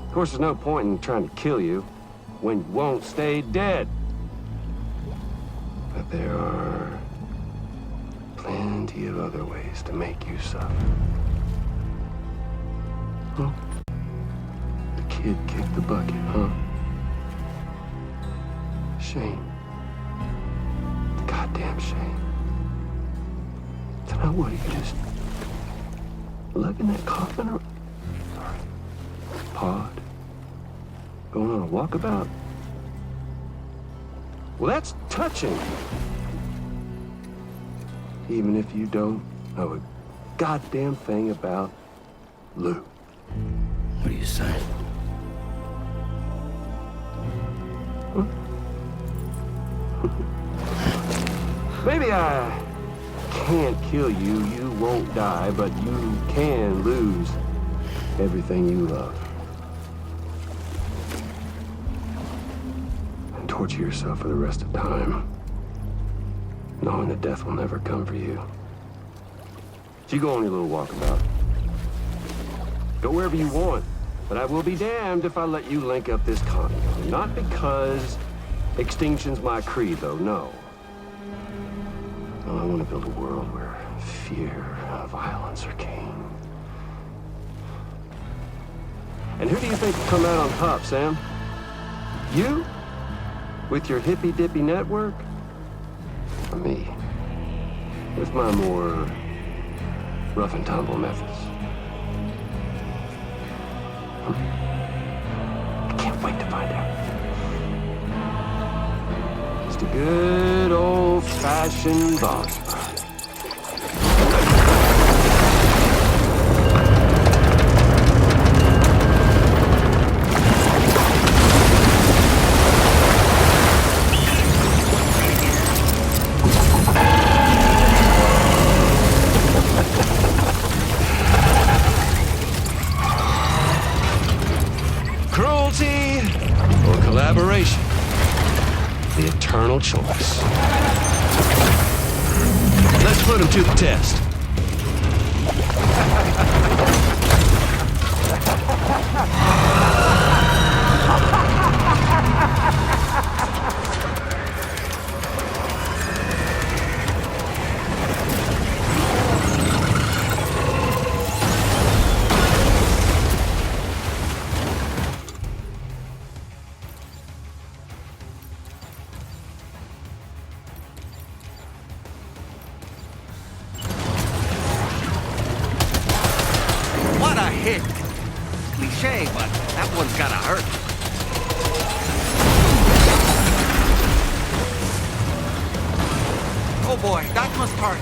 Of course, there's no point in trying to kill you when you won't stay dead. But there are plenty of other ways to make you suffer. Huh? The kid kicked the bucket, huh? Shame. Goddamn shame. So now what, you just lugging that coffin around? Sorry. Pod? Going on a walkabout? Well, that's touching. Even if you don't know a goddamn thing about Lou. What are you saying? Huh? Maybe I can't kill you, you won't die, but you can lose everything you love. Torture yourself for the rest of time, knowing that death will never come for you. So you go on your little walkabout. Go wherever you want, but I will be damned if I let you link up this continent. Not because extinction's my creed, though, no. No, I want to build a world where fear and violence are king. And who do you think will come out on top, Sam? You? With your hippy-dippy network? Or me? With my more rough and tumble methods? I can't wait to find out. Just a good old-fashioned boss fight. Collaboration. The eternal choice. Let's put him to the test. What a hit! Cliche, but that one's gotta hurt. Oh boy, that must hurt.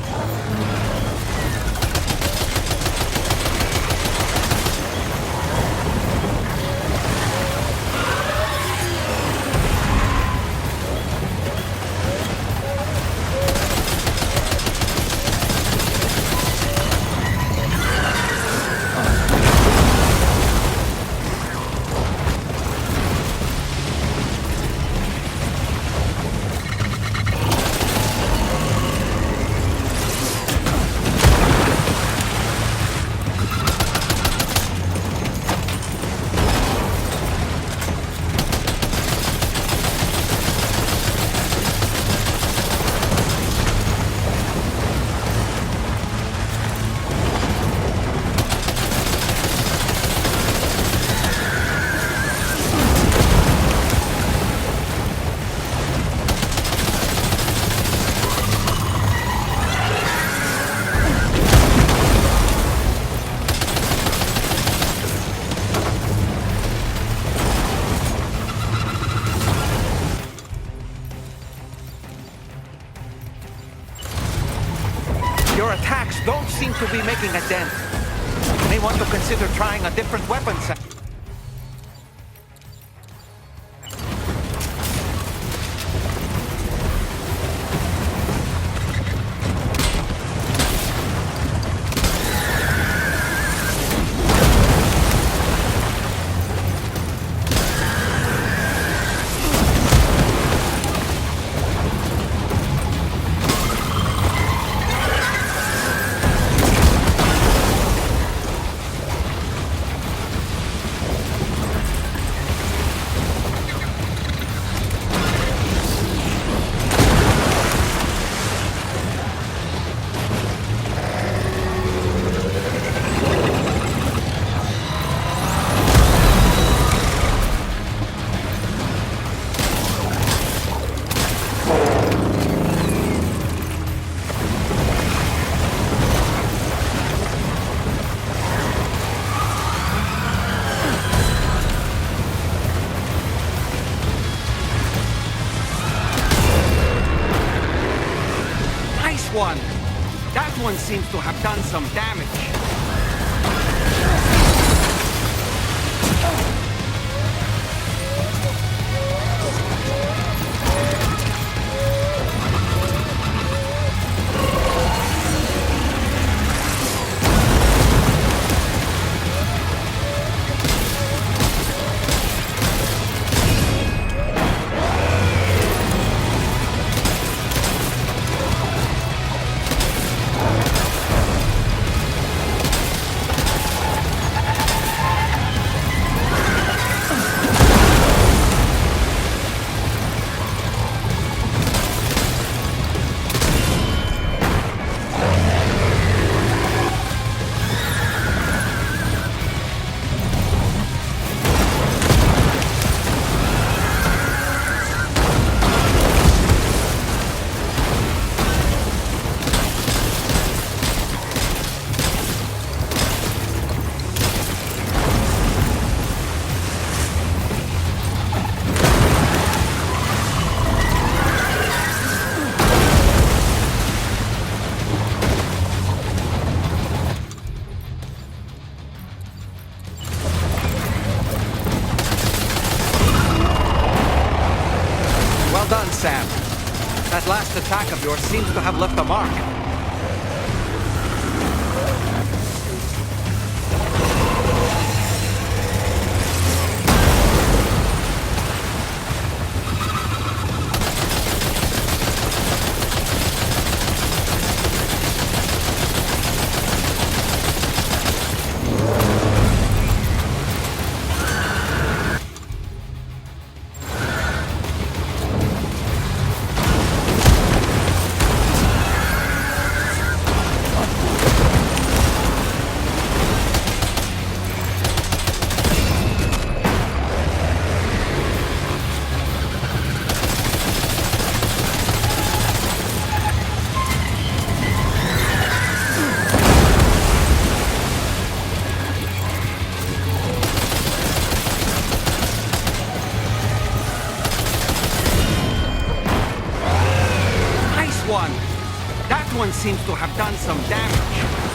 Your attacks don't seem to be making a dent. You may want to consider trying a different weapon set. One. That one seems to have done some damage. Sam. That last attack of yours seems to have left a mark. one seems to have done some damage.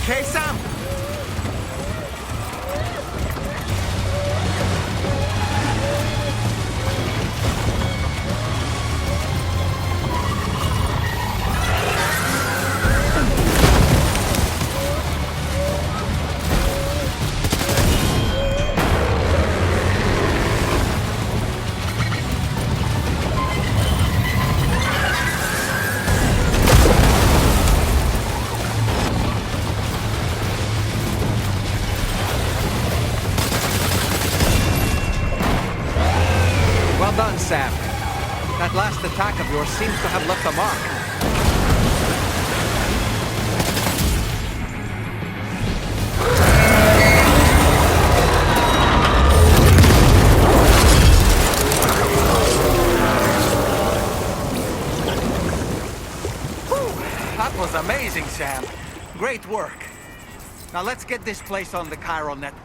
Okay, Sam? Sam. That last attack of yours seems to have left a mark. Whew, that was amazing, Sam. Great work. Now let's get this place on the chiral network.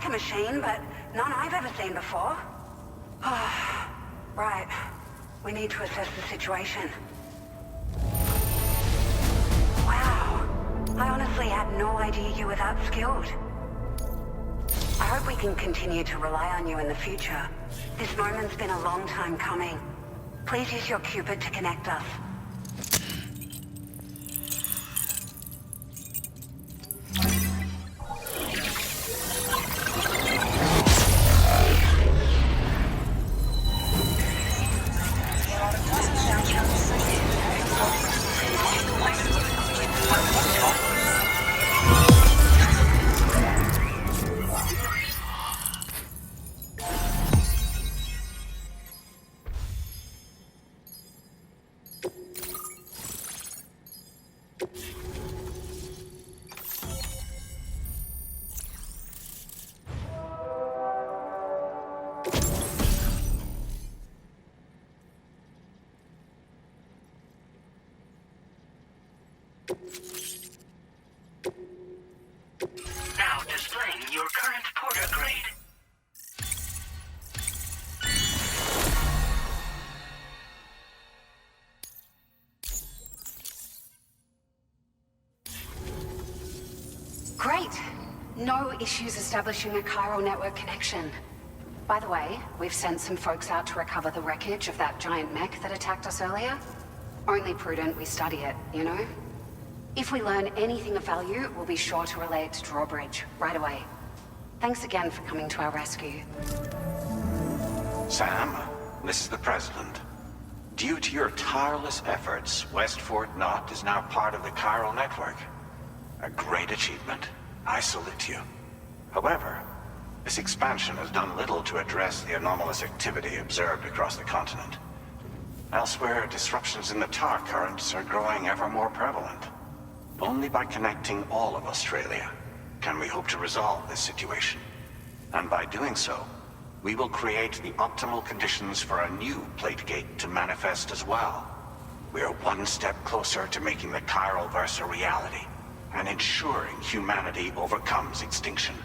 Machine, but none I've ever seen before. Right. We need to assess the situation. Wow. I honestly had no idea you were that skilled. I hope we can continue to rely on you in the future. This moment's been a long time coming. Please use your Cupid to connect us. Now displaying your current porter grade. Great. No issues establishing a chiral network connection. By the way, we've sent some folks out to recover the wreckage of that giant mech that attacked us earlier. Only prudent we study it, you know? If we learn anything of value, we'll be sure to relay it to Drawbridge right away. Thanks again for coming to our rescue. Sam, this is the President. Due to your tireless efforts, West Fort Knot is now part of the chiral network. A great achievement. I salute you. However, this expansion has done little to address the anomalous activity observed across the continent. Elsewhere, disruptions in the tar currents are growing ever more prevalent. Only by connecting all of Australia can we hope to resolve this situation. And by doing so, we will create the optimal conditions for a new Plategate to manifest as well. We are one step closer to making the chiral verse a reality, and ensuring humanity overcomes extinction.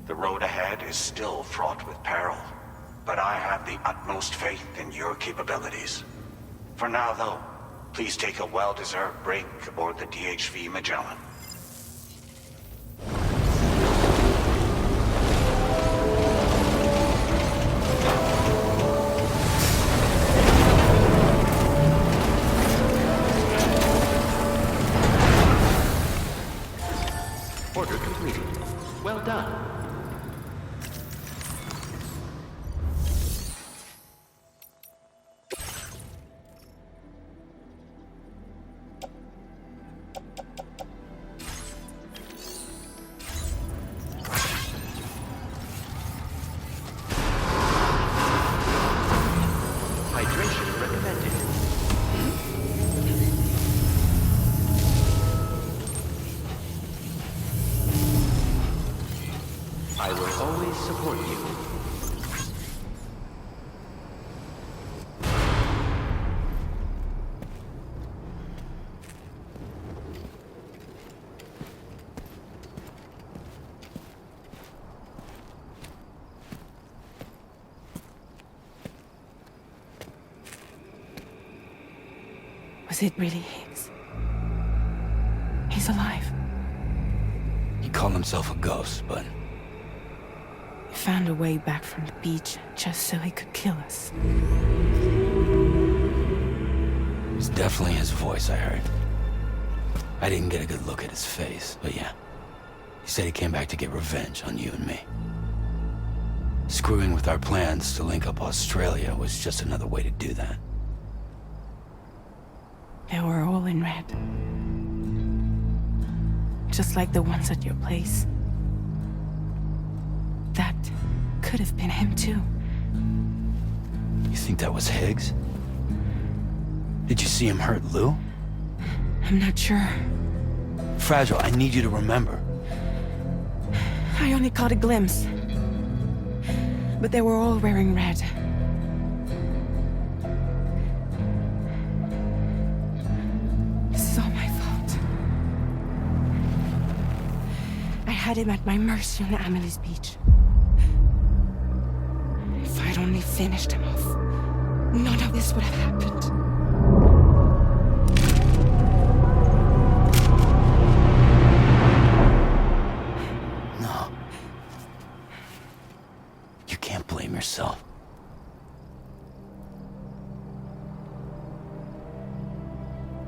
The road ahead is still fraught with peril, but I have the utmost faith in your capabilities. For now, though, please take a well-deserved break aboard the DHV Magellan. Order completed. Well done. Hydration recommended. I will always support you. Was it really Higgs? He's alive. He called himself a ghost, but He found a way back from the beach just so he could kill us. it was definitely his voice I heard. I didn't get a good look at his face, but yeah. He said he came back to get revenge on you and me. Screwing with our plans to link up Australia was just another way to do that. They were all in red. Just like the ones at your place. That could have been him too. You think that was Higgs? Did you see him hurt Lou? I'm not sure. Fragile, I need you to remember. I only caught a glimpse. But they were all wearing red. This is all my fault. I had him at my mercy on Amelie's beach. If I'd only finished him off. none of this would have happened. No. You can't blame yourself.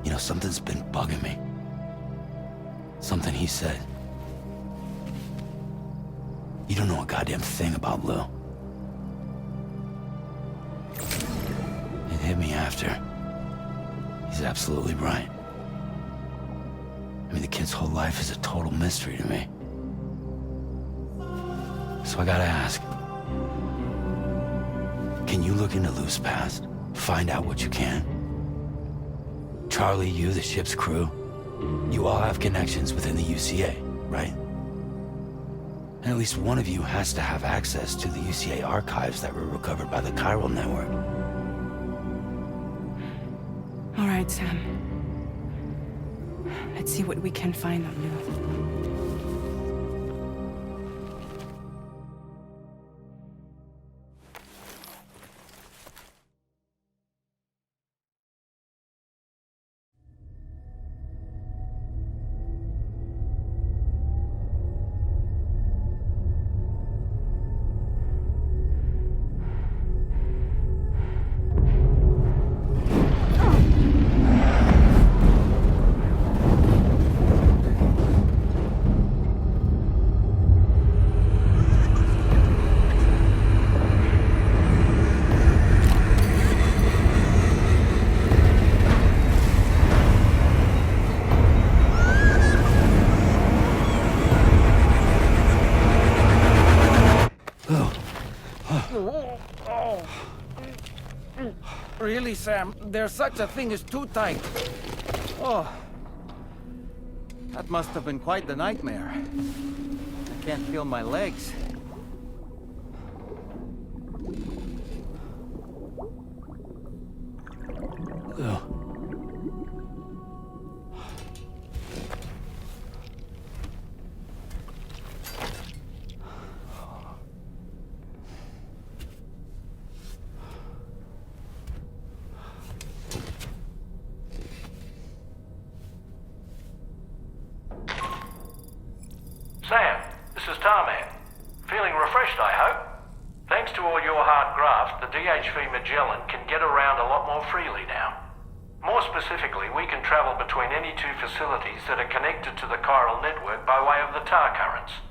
You know, something's been bugging me. Something he said. You don't know a goddamn thing about Lou. It hit me after. He's absolutely right. I mean, the kid's whole life is a total mystery to me. So I gotta ask. Can you look into Lou's past? Find out what you can? Charlie, you, the ship's crew, you all have connections within the UCA, right? And at least one of you has to have access to the UCA archives that were recovered by the chiral network. All right, Sam. Let's see what we can find on Lou. Really, Sam, there's such a thing as too tight. Oh, that must have been quite the nightmare. I can't feel my legs. Lou. Sam, this is Tommie. Feeling refreshed, I hope? Thanks to all your hard graft, the DHV Magellan can get around a lot more freely now. More specifically, we can travel between any two facilities that are connected to the chiral network by way of the tar currents.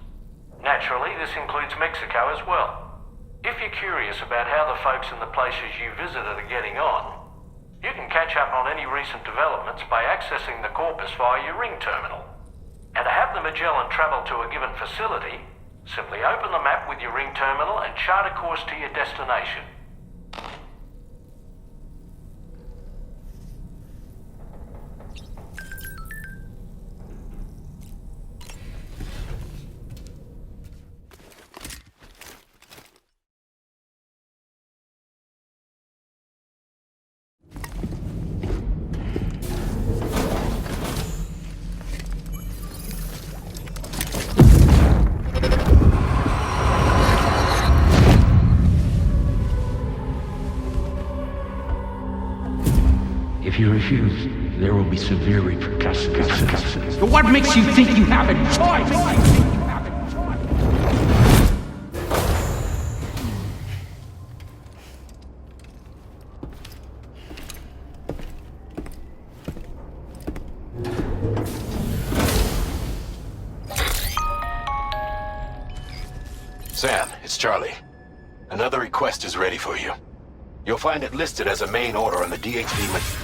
Naturally, this includes Mexico as well. If you're curious about how the folks in the places you visited are getting on, you can catch up on any recent developments by accessing the corpus via your ring terminal. And to have the Magellan travel to a given facility, simply open the map with your ring terminal and chart a course to your destination. If you refuse, there will be severe repercussions. But what makes you think you have a choice? Sam, it's Charlie. Another request is ready for you. You'll find it listed as a main order on the DHV.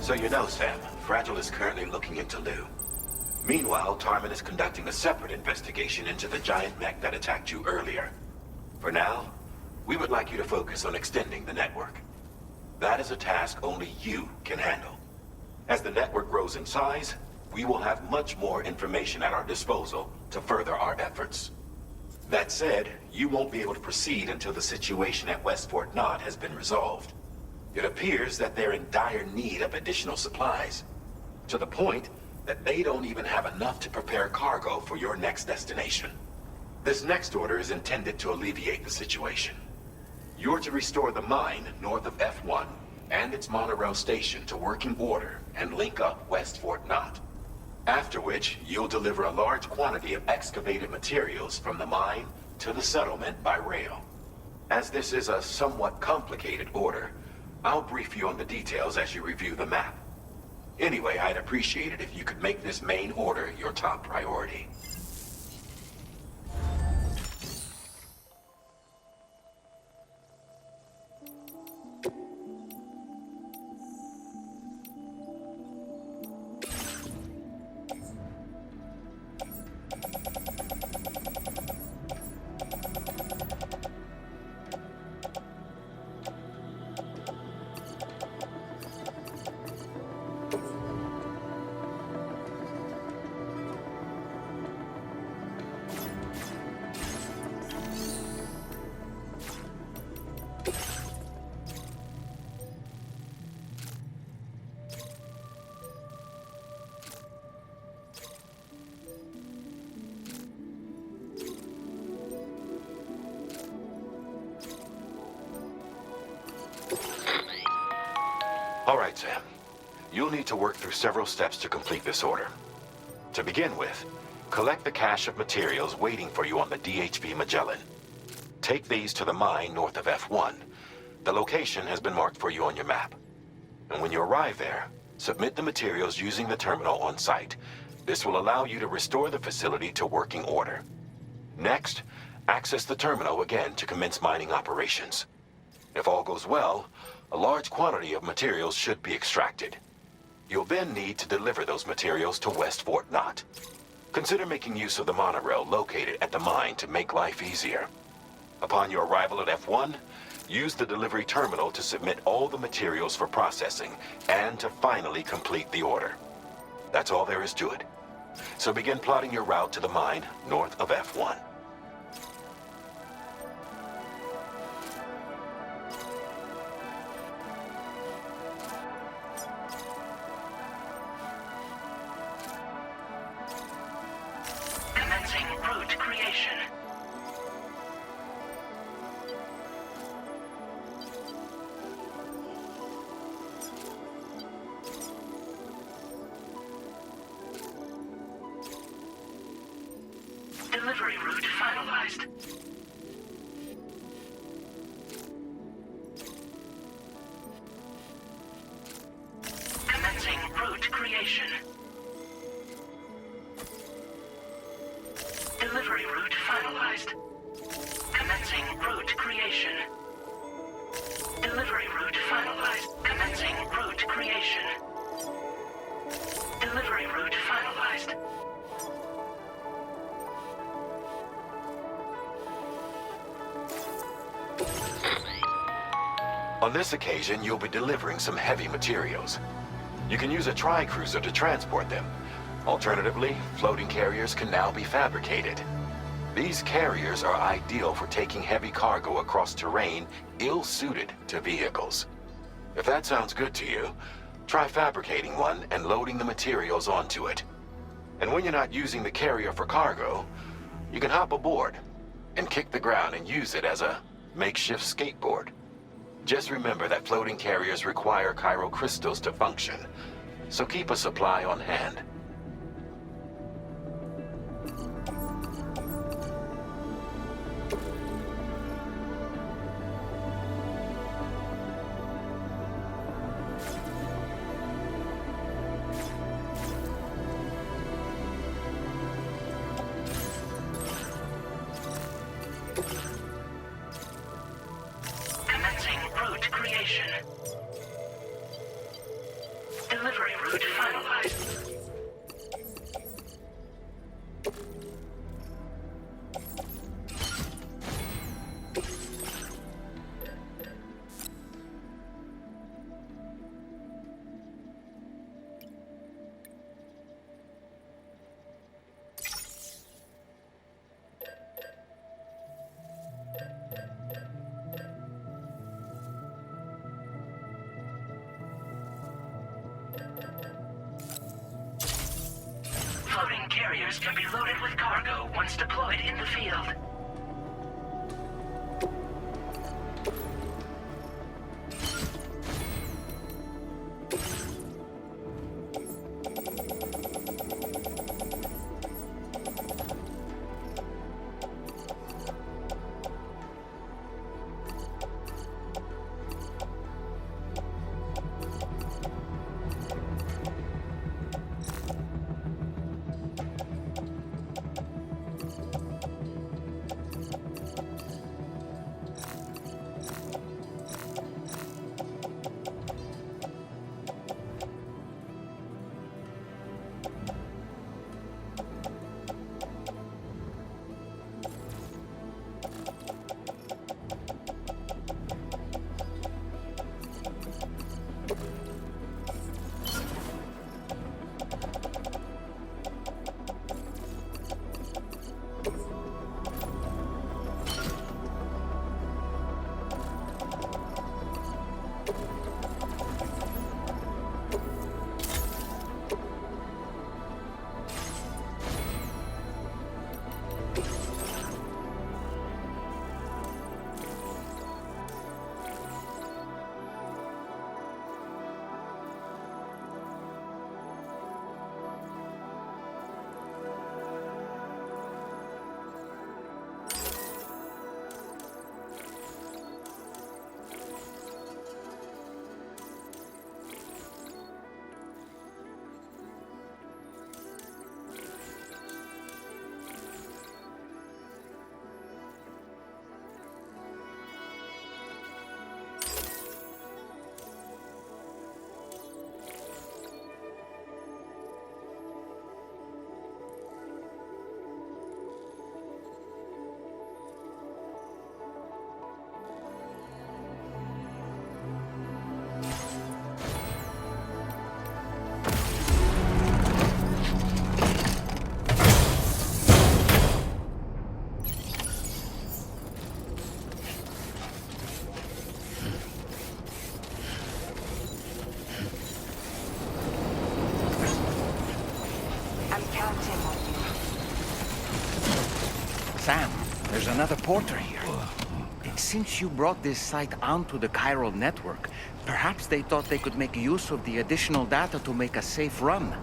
So you know, Sam, Fragile is currently looking into Lou. Meanwhile, Tarman is conducting a separate investigation into the giant mech that attacked you earlier. For now, we would like you to focus on extending the network. That is a task only you can handle. As the network grows in size, we will have much more information at our disposal to further our efforts. That said, you won't be able to proceed until the situation at West Fort Knot has been resolved. It appears that they're in dire need of additional supplies, to the point that they don't even have enough to prepare cargo for your next destination. This next order is intended to alleviate the situation. You're to restore the mine north of F1 and its monorail station to working order and link up west Fort Knott. After which, you'll deliver a large quantity of excavated materials from the mine to the settlement by rail. As this is a somewhat complicated order, I'll brief you on the details as you review the map. Anyway, I'd appreciate it if you could make this main order your top priority. All right, Sam. You'll need to work through several steps to complete this order. To begin with, collect the cache of materials waiting for you on the DHV Magellan. Take these to the mine north of F1. The location has been marked for you on your map. And when you arrive there, submit the materials using the terminal on site. This will allow you to restore the facility to working order. Next, access the terminal again to commence mining operations. If all goes well, a large quantity of materials should be extracted. You'll then need to deliver those materials to West Fort Knott. Consider making use of the monorail located at the mine to make life easier. Upon your arrival at F1, use the delivery terminal to submit all the materials for processing and to finally complete the order. That's all there is to it. So begin plotting your route to the mine north of F1. Delivery route finalized. Commencing route creation. Delivery route finalized. Commencing route creation. Delivery route finalized. Commencing route creation. Delivery route finalized. On this occasion, you'll be delivering some heavy materials. You can use a tri-cruiser to transport them. Alternatively, floating carriers can now be fabricated. These carriers are ideal for taking heavy cargo across terrain ill-suited to vehicles. If that sounds good to you, try fabricating one and loading the materials onto it. And when you're not using the carrier for cargo, you can hop aboard and kick the ground and use it as a makeshift skateboard. Just remember that floating carriers require chiral crystals to function, so keep a supply on hand. Delivery route finalized. Floating carriers can be loaded with cargo once deployed in the field. I'm counting on you. Sam, there's another porter here. Since you brought this site onto the chiral network, perhaps they thought they could make use of the additional data to make a safe run.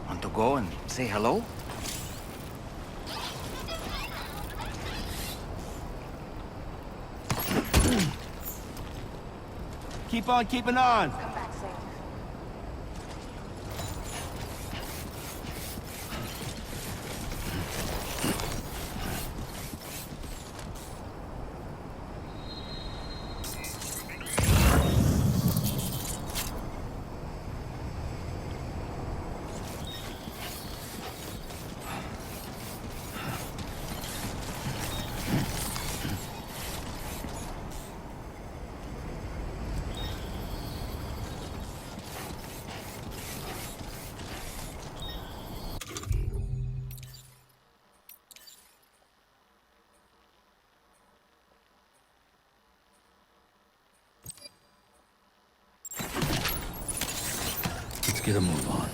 Want to go and say hello? Keep on keeping on. Come back safe. Let's get a move on.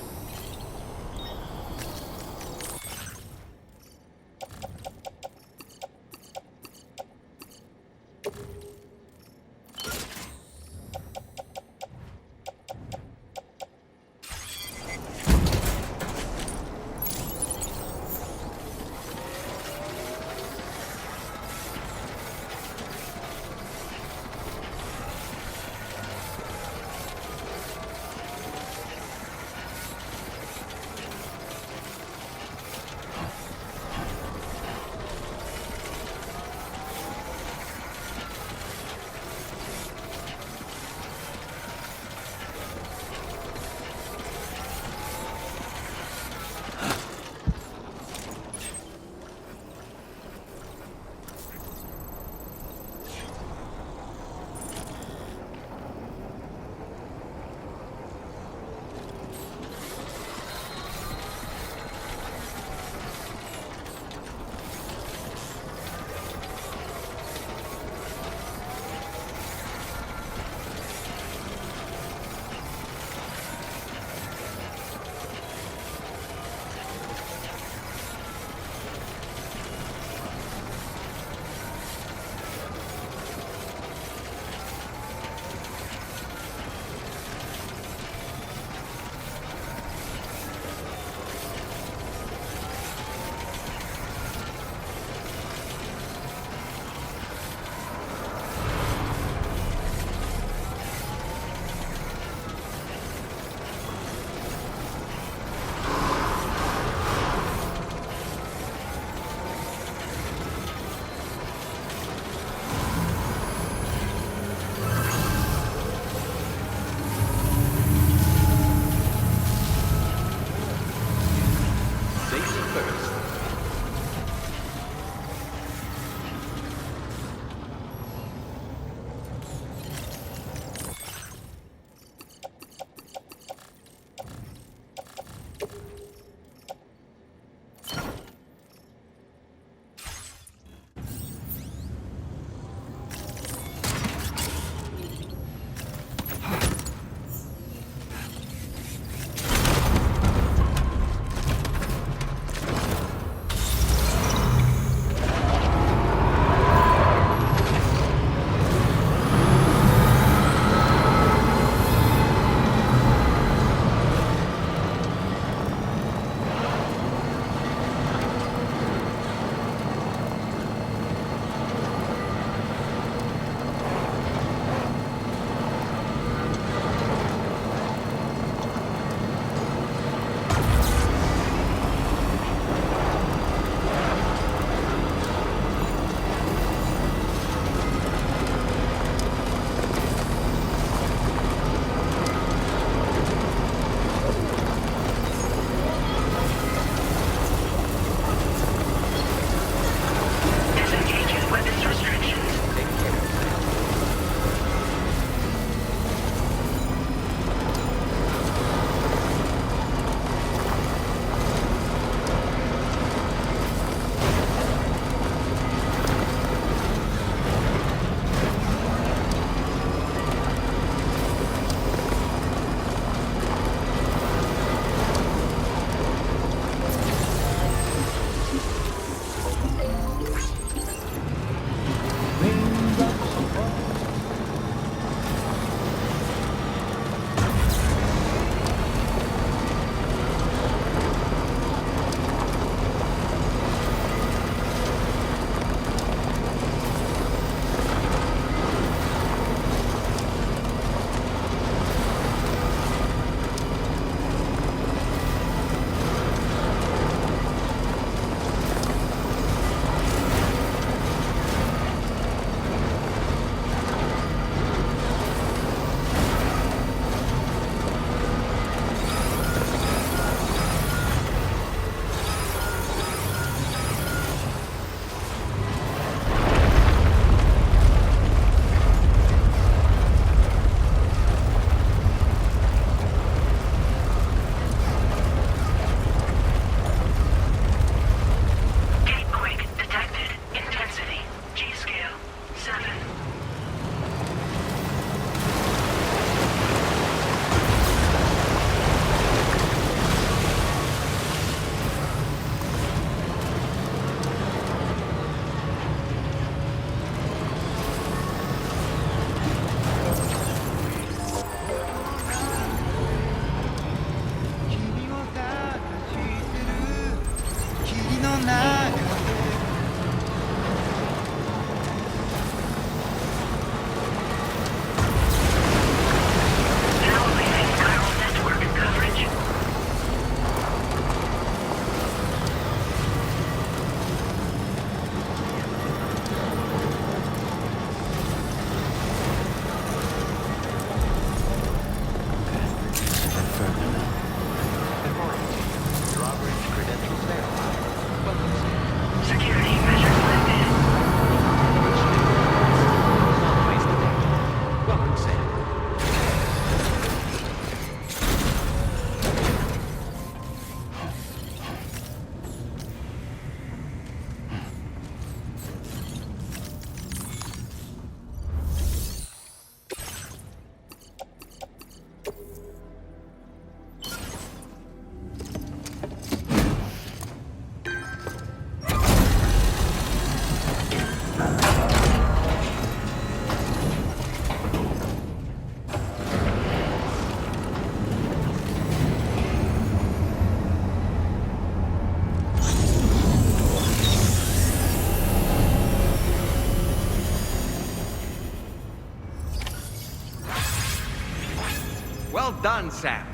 Well done, Sam.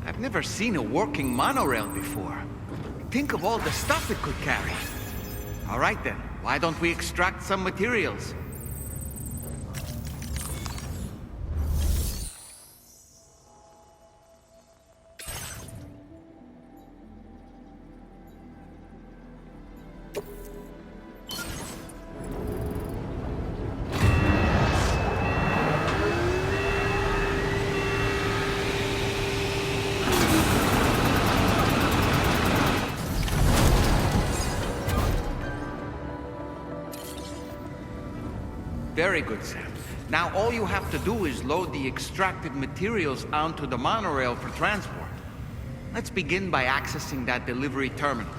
I've never seen a working monorail before. Think of all the stuff it could carry. All right then, why don't we extract some materials? Very good, Sam. Now all you have to do is load the extracted materials onto the monorail for transport. Let's begin by accessing that delivery terminal.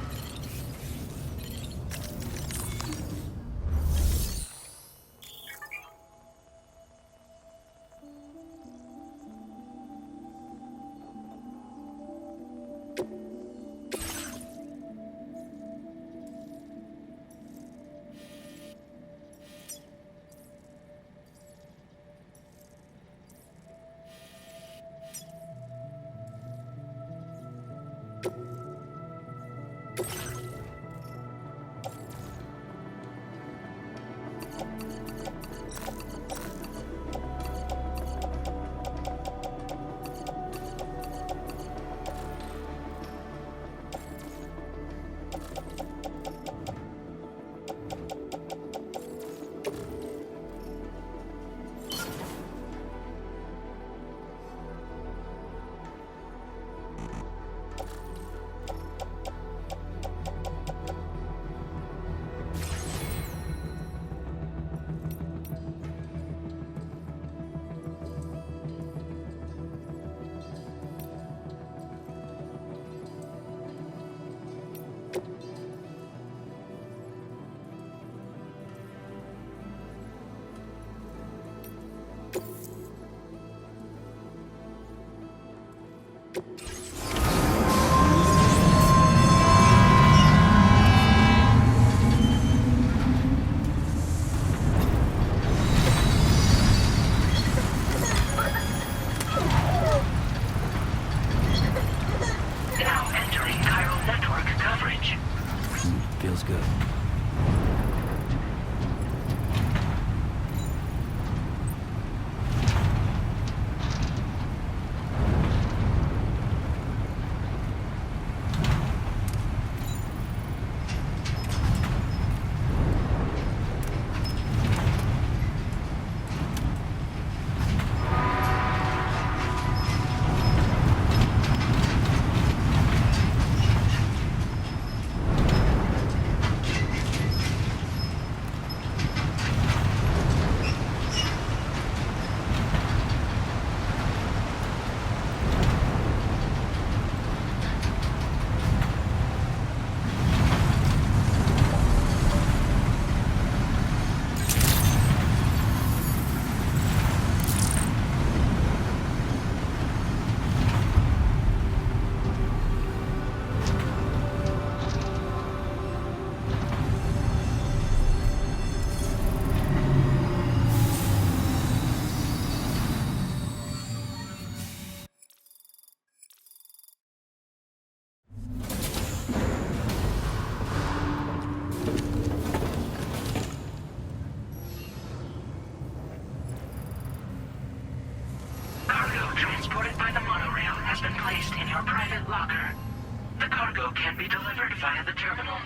can be delivered via the terminal.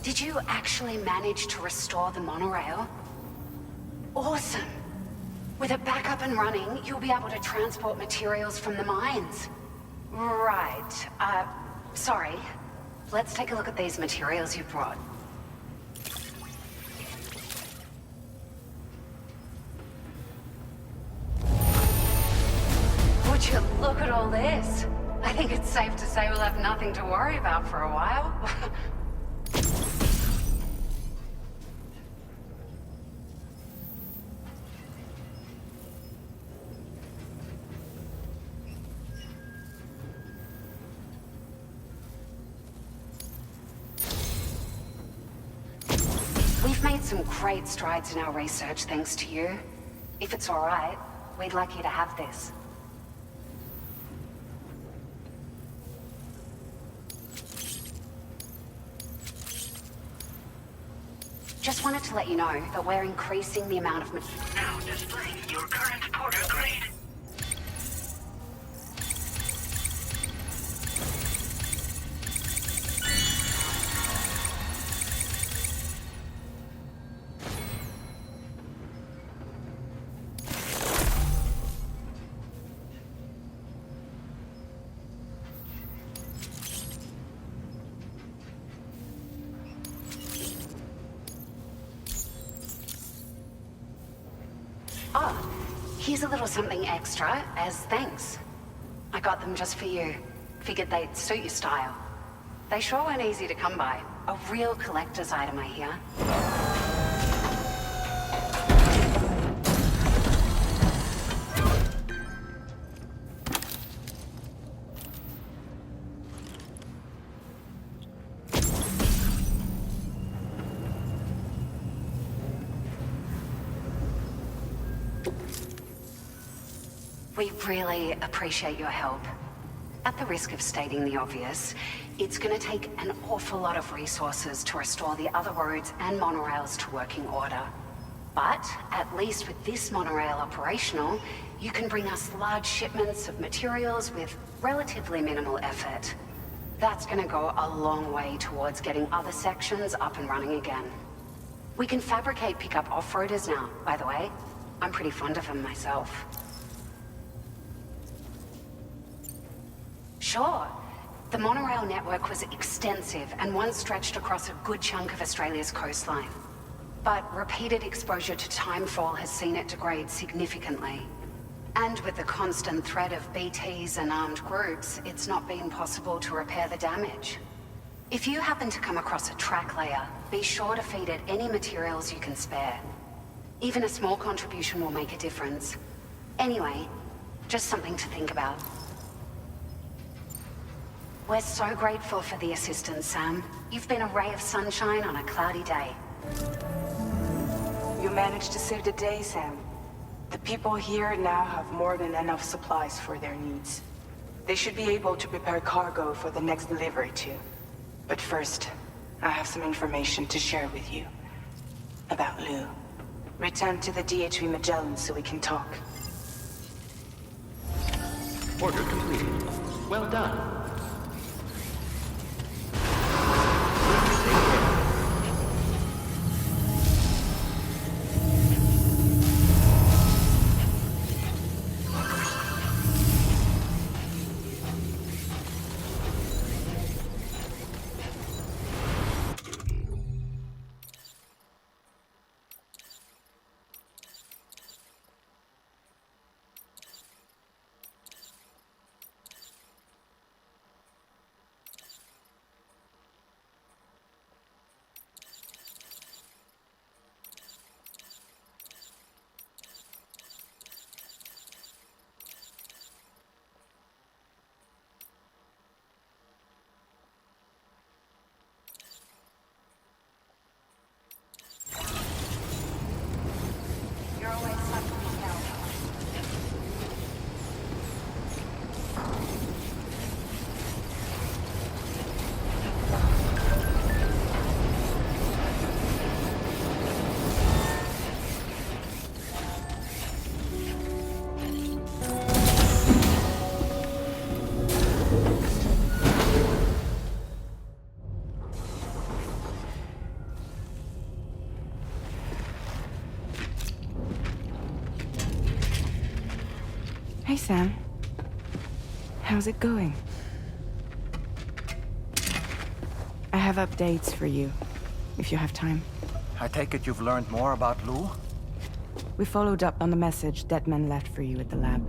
Did you actually manage to restore the monorail? Awesome! With it back up and running, you'll be able to transport materials from the mines. Right. Sorry. Let's take a look at these materials you brought. Would you look at all this? I think it's safe to say we'll have nothing to worry about for a while. We've made some great strides in our research thanks to you. If it's all right, we'd like you to have this. Just wanted to let you know that we're increasing the amount of... Now displaying your current porter grade. Oh, here's a little something extra as thanks. I got them just for you. Figured they'd suit your style. They sure weren't easy to come by. A real collector's item, I hear. We really appreciate your help. At the risk of stating the obvious, it's gonna take an awful lot of resources to restore the other roads and monorails to working order. But at least with this monorail operational, you can bring us large shipments of materials with relatively minimal effort. That's gonna go a long way towards getting other sections up and running again. We can fabricate pickup off-roaders now, by the way. I'm pretty fond of them myself. Sure. The monorail network was extensive and once stretched across a good chunk of Australia's coastline. But repeated exposure to timefall has seen it degrade significantly. And with the constant threat of BTs and armed groups, it's not been possible to repair the damage. If you happen to come across a track layer, be sure to feed it any materials you can spare. Even a small contribution will make a difference. Anyway, just something to think about. We're so grateful for the assistance, Sam. You've been a ray of sunshine on a cloudy day. You managed to save the day, Sam. The people here now have more than enough supplies for their needs. They should be able to prepare cargo for the next delivery too. But first, I have some information to share with you. About Lou. Return to the DHV Magellan so we can talk. Order completed. Well done. Hi, Sam. How's it going? I have updates for you, if you have time. I take it you've learned more about Lou? We followed up on the message Deadman left for you at the lab.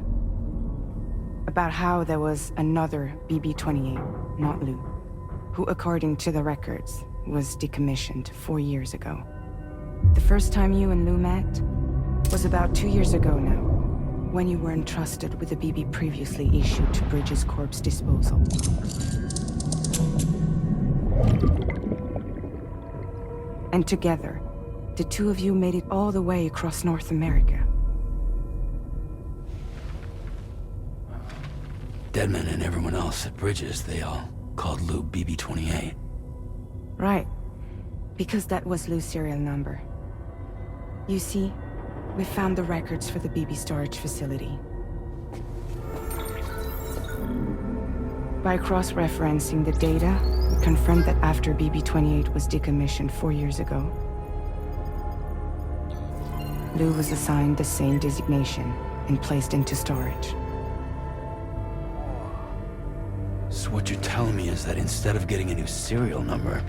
About how there was another BB-28, not Lou, who, according to the records, was decommissioned 4 years ago. The first time you and Lou met was about 2 years ago now, when you were entrusted with the BB previously issued to Bridges Corp's disposal. And together, the two of you made it all the way across North America. Deadman and everyone else at Bridges, they all called Lou BB-28. Right. Because that was Lou's serial number. You see, we found the records for the BB storage facility. By cross-referencing the data, we confirmed that after BB-28 was decommissioned 4 years ago, Lou was assigned the same designation and placed into storage. So what you're telling me is that instead of getting a new serial number,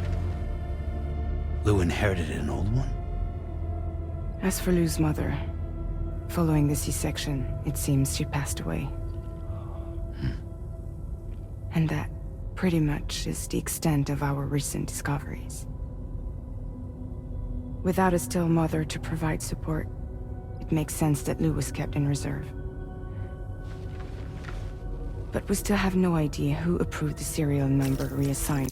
Lou inherited an old one? As for Lou's mother, following the C-section, it seems she passed away. And that, pretty much, is the extent of our recent discoveries. Without a still mother to provide support, it makes sense that Lou was kept in reserve. But we still have no idea who approved the serial number reassigned.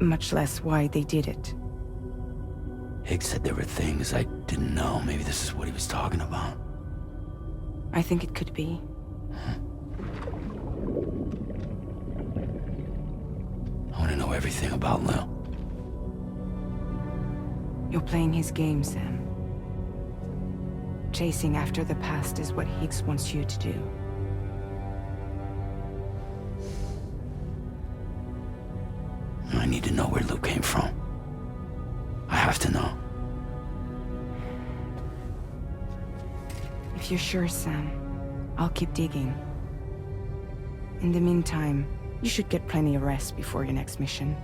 Much less why they did it. Higgs said there were things I didn't know. Maybe this is what he was talking about. I think it could be. I want to know everything about Lou. You're playing his game, Sam. Chasing after the past is what Higgs wants you to do. I need to know where Lou came from. I have to know. If you're sure, Sam, I'll keep digging. In the meantime, you should get plenty of rest before your next mission.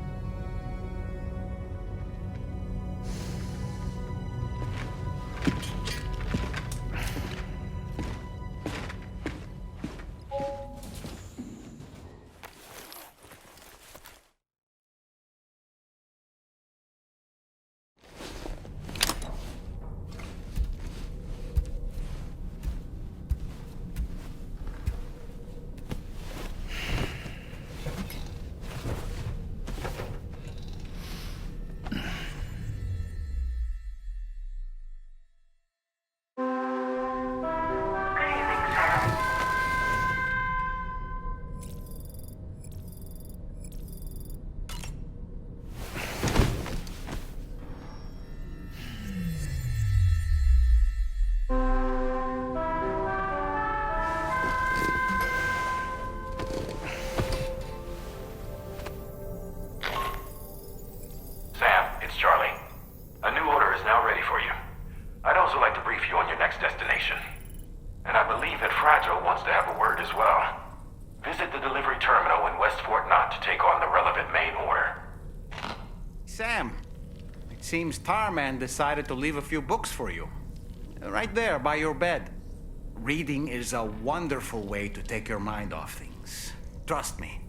Seems Tarman decided to leave a few books for you. Right there, by your bed. Reading is a wonderful way to take your mind off things. Trust me.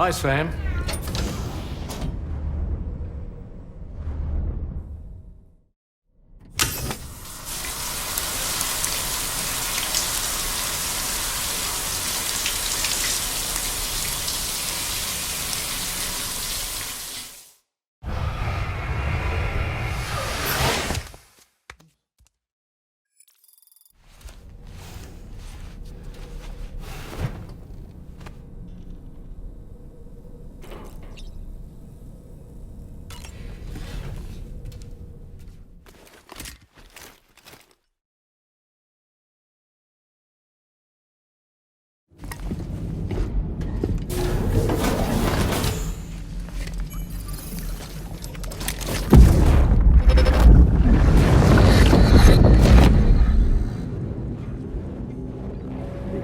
Hi, Sam.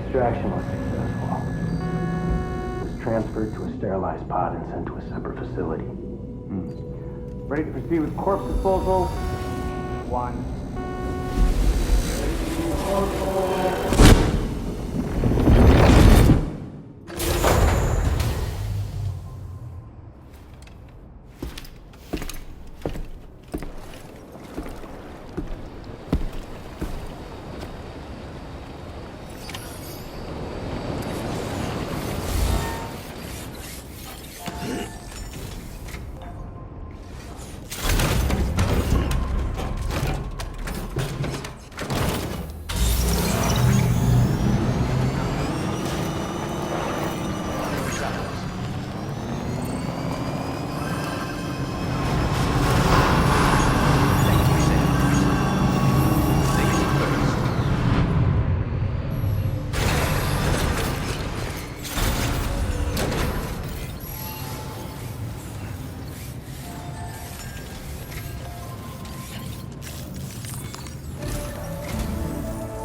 Extraction was successful. It was transferred to a sterilized pod and sent to a separate facility. Ready to proceed with corpse disposal? 1.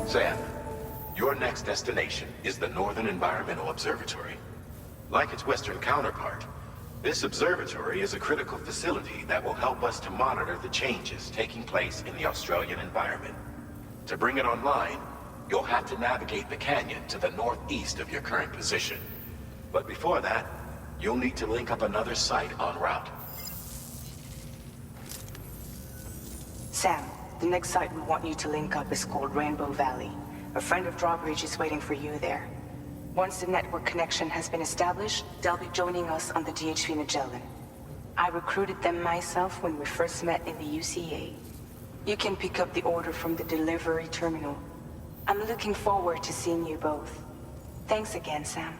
Sam, your next destination is the Northern Environmental Observatory. Like its Western counterpart, this observatory is a critical facility that will help us to monitor the changes taking place in the Australian environment. To bring it online, you'll have to navigate the canyon to the northeast of your current position. But before that, you'll need to link up another site en route. Sam, the next site we want you to link up is called Rainbow Valley. A friend of Drawbridge is waiting for you there. Once the network connection has been established, they'll be joining us on the DHV Magellan. I recruited them myself when we first met in the UCA. You can pick up the order from the delivery terminal. I'm looking forward to seeing you both. Thanks again, Sam.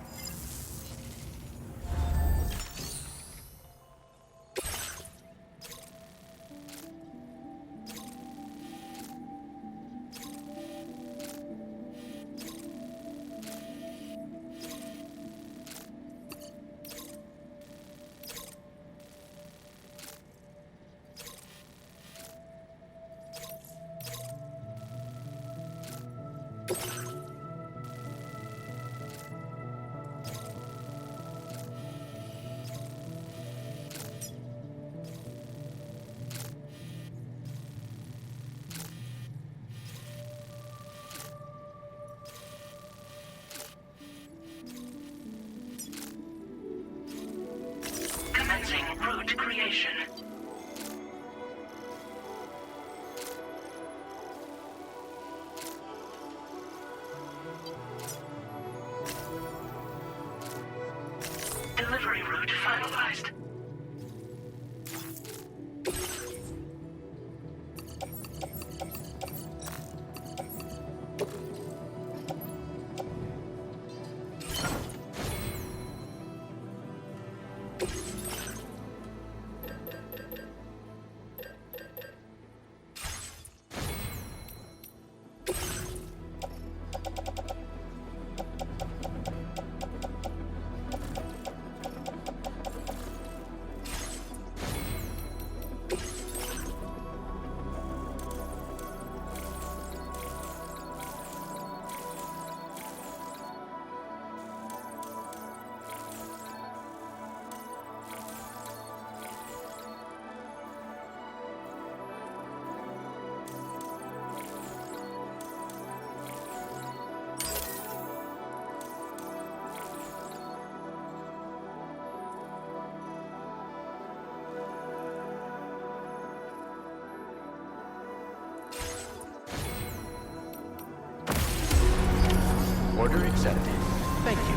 Commencing route creation. Delivery route finalized. Order accepted. Thank you.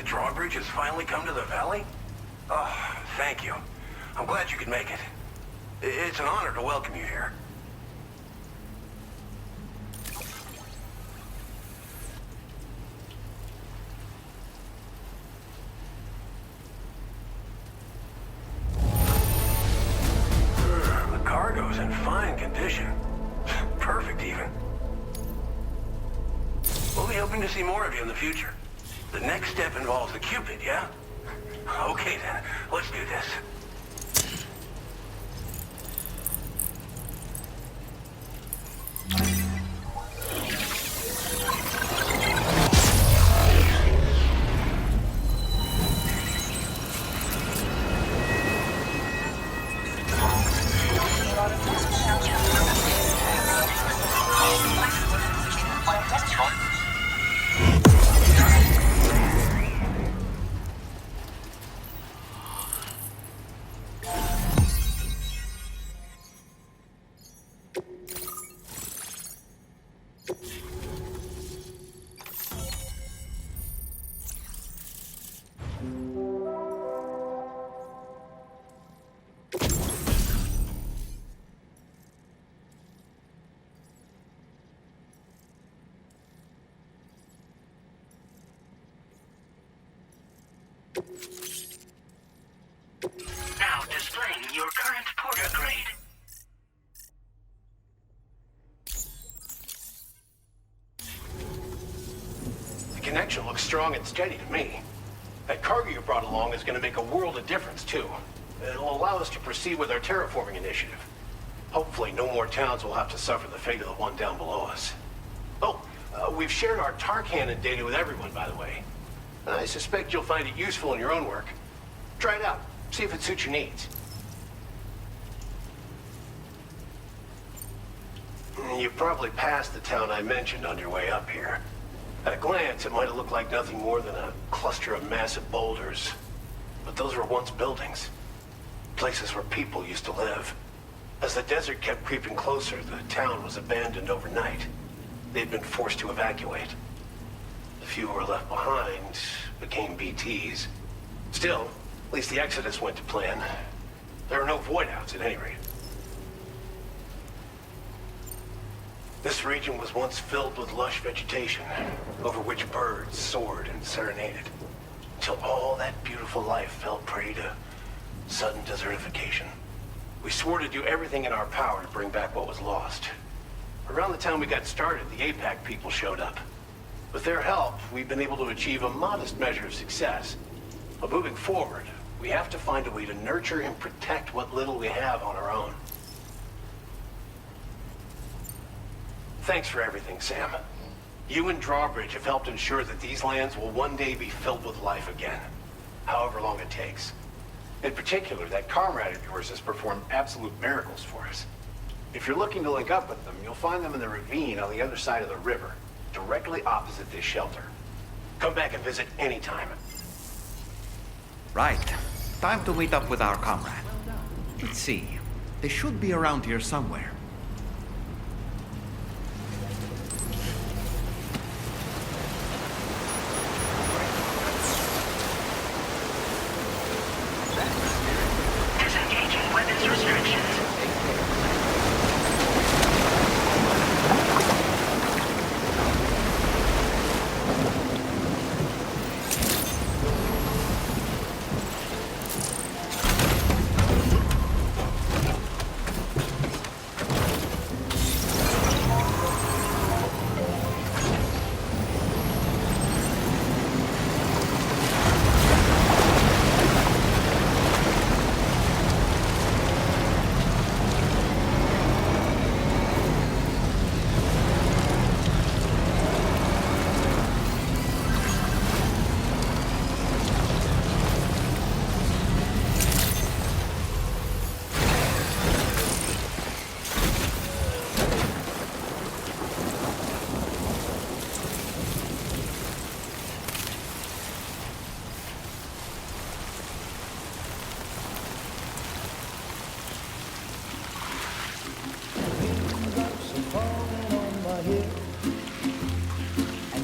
Drawbridge has finally come to the valley? Oh, thank you. I'm glad you could make it. It's an honor to welcome you here. The cargo's in fine condition. Perfect, even. We'll be hoping to see more of you in the future. The next step involves the Cupid, yeah? Okay then, let's do this. Now displaying your current porter grade. connection looks strong and steady to me. That cargo you brought along is going to make a world of difference, too. It'll allow us to proceed with our terraforming initiative. Hopefully, no more towns will have to suffer the fate of the one down below us. Oh, we've shared our tar cannon data with everyone, by the way. I suspect you'll find it useful in your own work. Try it out. See if it suits your needs. You've probably passed the town I mentioned on your way up here. At a glance, it might have looked like nothing more than a cluster of massive boulders. But those were once buildings. Places where people used to live. As the desert kept creeping closer, the town was abandoned overnight. They'd been forced to evacuate. The few who were left behind became BTs. Still, at least the exodus went to plan. There are no void-outs at any rate. This region was once filled with lush vegetation, over which birds soared and serenaded, until all that beautiful life fell prey to sudden desertification. We swore to do everything in our power to bring back what was lost. Around the time we got started, the APAC people showed up. With their help, we've been able to achieve a modest measure of success. But moving forward, we have to find a way to nurture and protect what little we have on our own. Thanks for everything, Sam. You and Drawbridge have helped ensure that these lands will one day be filled with life again, however long it takes. In particular, that comrade of yours has performed absolute miracles for us. If you're looking to link up with them, you'll find them in the ravine on the other side of the river, directly opposite this shelter. Come back and visit anytime. Right. Time to meet up with our comrade. Let's see. They should be around here somewhere. Disengaging weapons restrictions.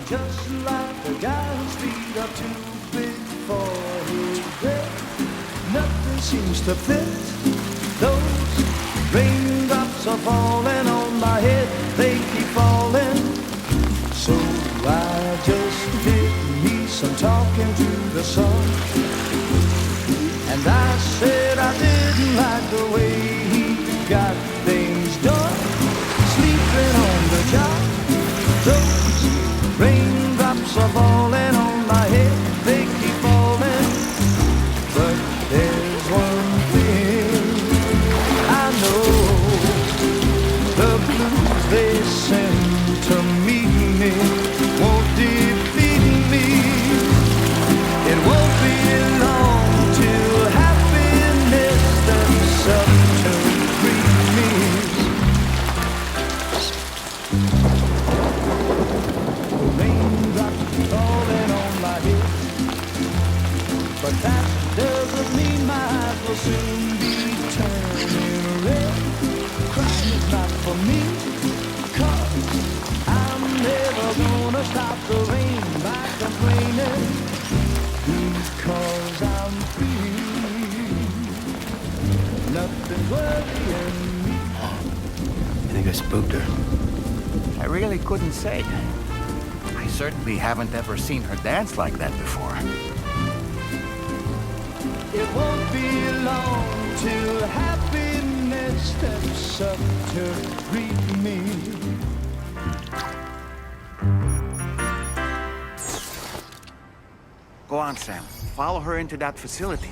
Just like the guy whose feet are too big for his bed. Nothing seems to fit. Those raindrops are falling on my head. They keep falling. So I just did me some talking to the sun. And I said I didn't like the way he got things done. Sleeping on the job. Those raindrops are falling on my head, they keep falling. But there's one thing I know. The blues they send to meet me won't defeat me. It won't be long till happiness steps up to greet me. Falling on my head, but that doesn't mean my eyes will soon be turning red. Crying is not for me, 'cause I'm never gonna stop the rain by complaining, because I'm free. Nothing's worrying me. You think I spooked her? I really couldn't say. I certainly haven't ever seen her dance like that before. It won't be long till happiness steps up to greet me. Go on, Sam. Follow her into that facility.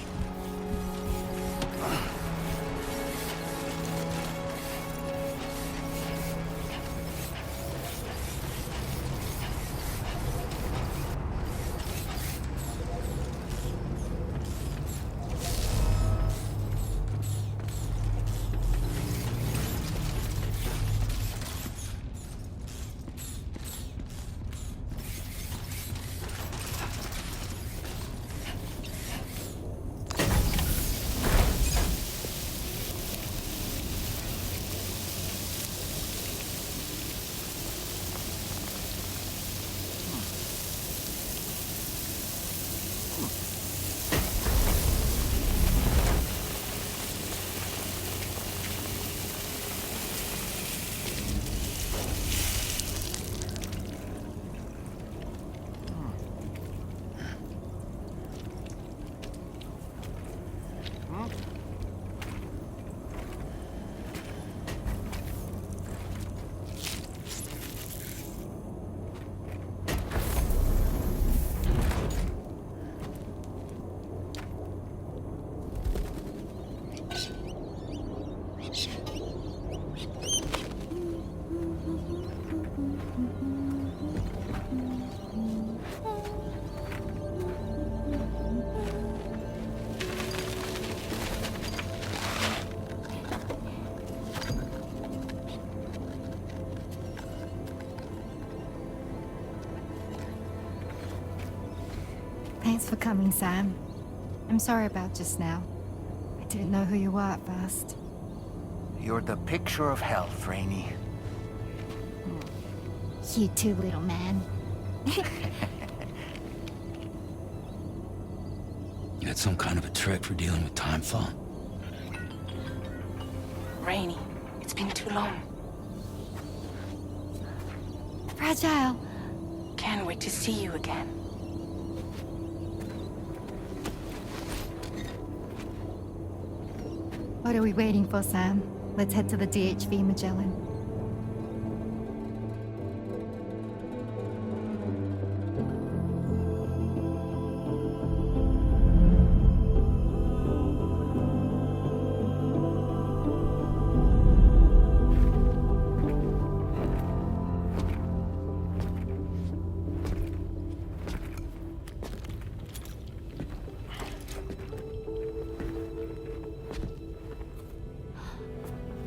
Thanks for coming, Sam. I'm sorry about just now. I didn't know who you were at first. You're the picture of health, Rainey. You too, little man. You had some kind of a trick for dealing with timefall? Rainey, it's been too long. Fragile. Can't wait to see you again. What are we waiting for, Sam? Let's head to the DHV Magellan.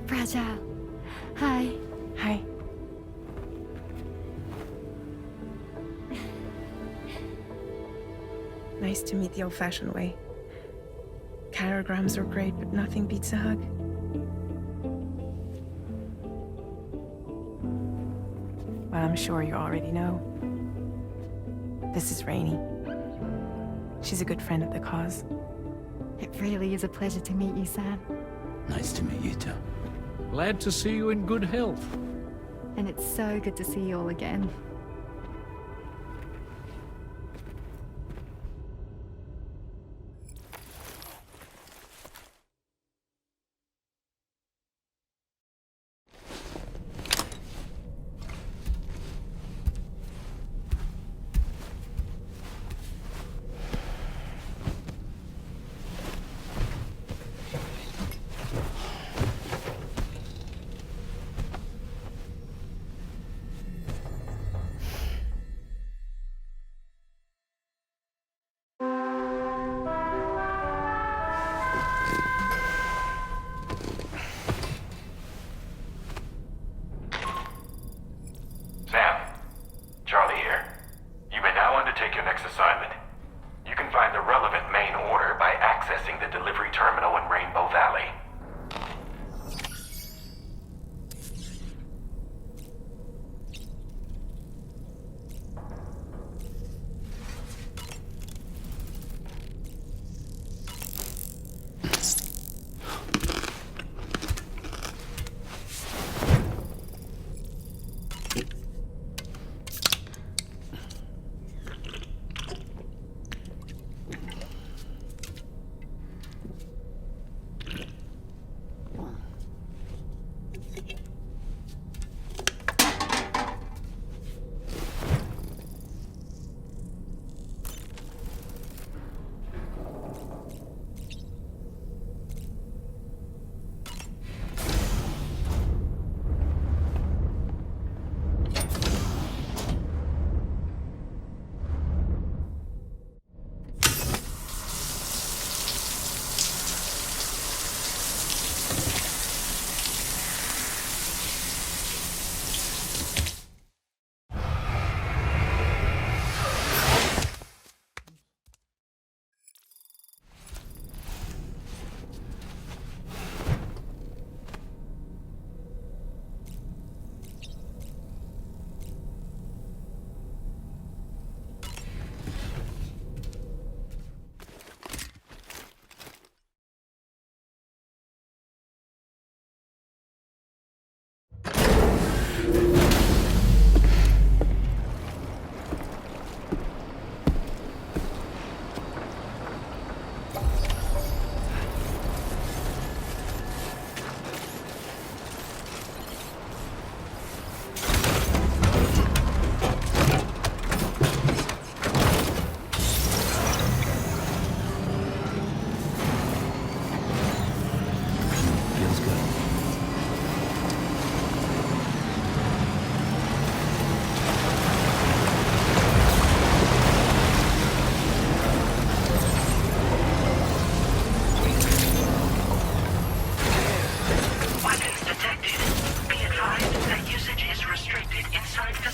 Fragile. Hi. Hi. Nice to meet the old-fashioned way. Carograms are great, but nothing beats a hug. Well, I'm sure you already know. This is Rainey. She's a good friend of the cause. It really is a pleasure to meet you, Sam. Nice to meet you too. Glad to see you in good health. And it's so good to see you all again.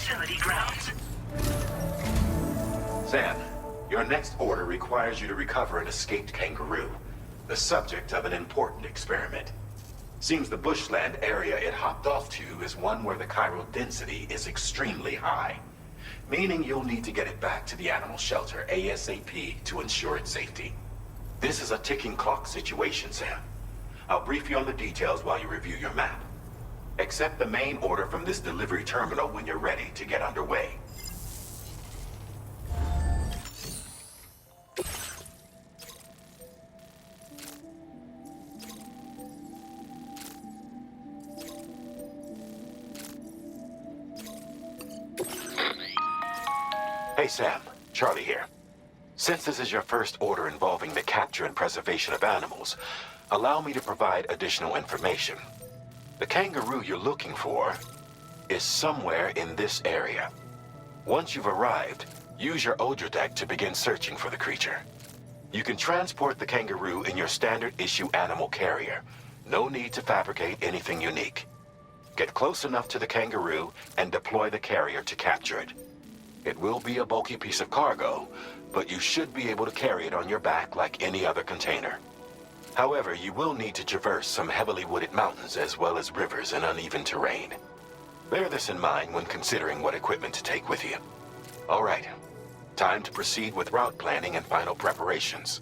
facility grounds. Sam, your next order requires you to recover an escaped kangaroo, the subject of an important experiment. Seems the bushland area it hopped off to is one where the chiral density is extremely high, meaning you'll need to get it back to the animal shelter ASAP to ensure its safety. This is a ticking clock situation, Sam. I'll brief you on the details while you review your map. Accept the main order from this delivery terminal when you're ready to get underway. Hey Sam, Charlie here. Since this is your first order involving the capture and preservation of animals, allow me to provide additional information. The kangaroo you're looking for is somewhere in this area. Once you've arrived, use your Odradek to begin searching for the creature. You can transport the kangaroo in your standard issue animal carrier. No need to fabricate anything unique. Get close enough to the kangaroo and deploy the carrier to capture it. It will be a bulky piece of cargo, but you should be able to carry it on your back like any other container. However, you will need to traverse some heavily wooded mountains as well as rivers and uneven terrain. Bear this in mind when considering what equipment to take with you. All right, time to proceed with route planning and final preparations.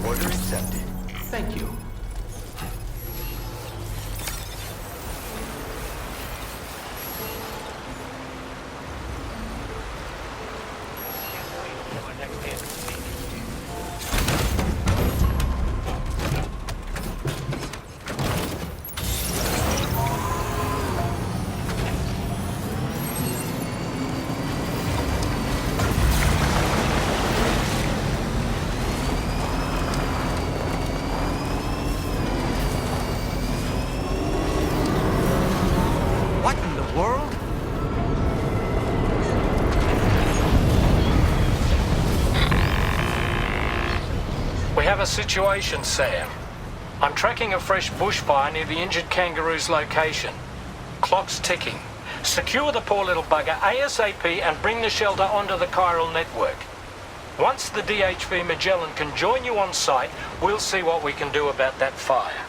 Order accepted. Thank you. Have a situation, Sam. I'm tracking a fresh bushfire near the injured kangaroo's location. Clock's ticking. Secure the poor little bugger ASAP and bring the shelter onto the chiral network. Once the DHV Magellan can join you on site, we'll see what we can do about that fire.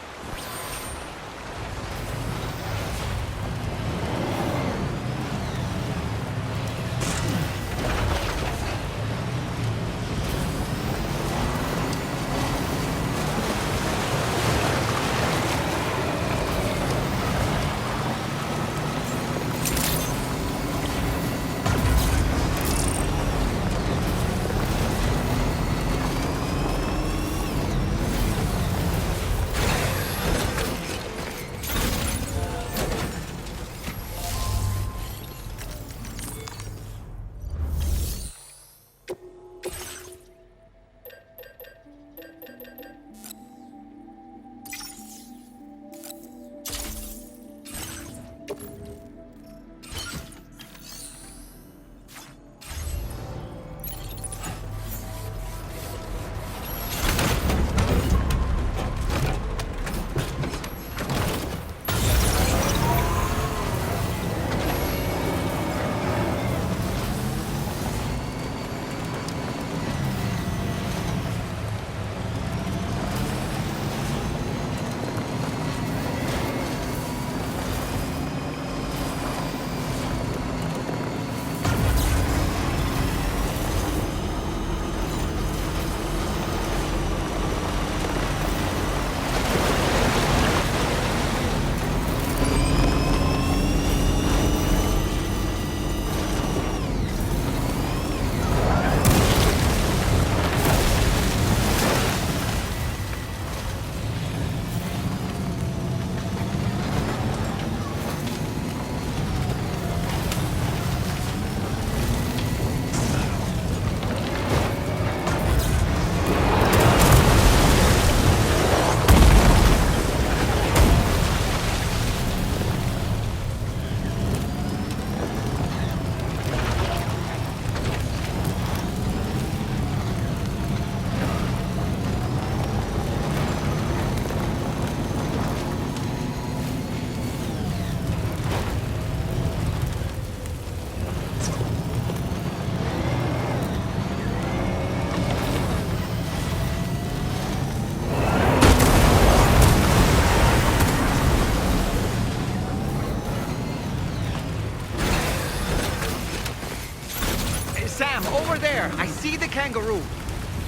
There! I see the kangaroo!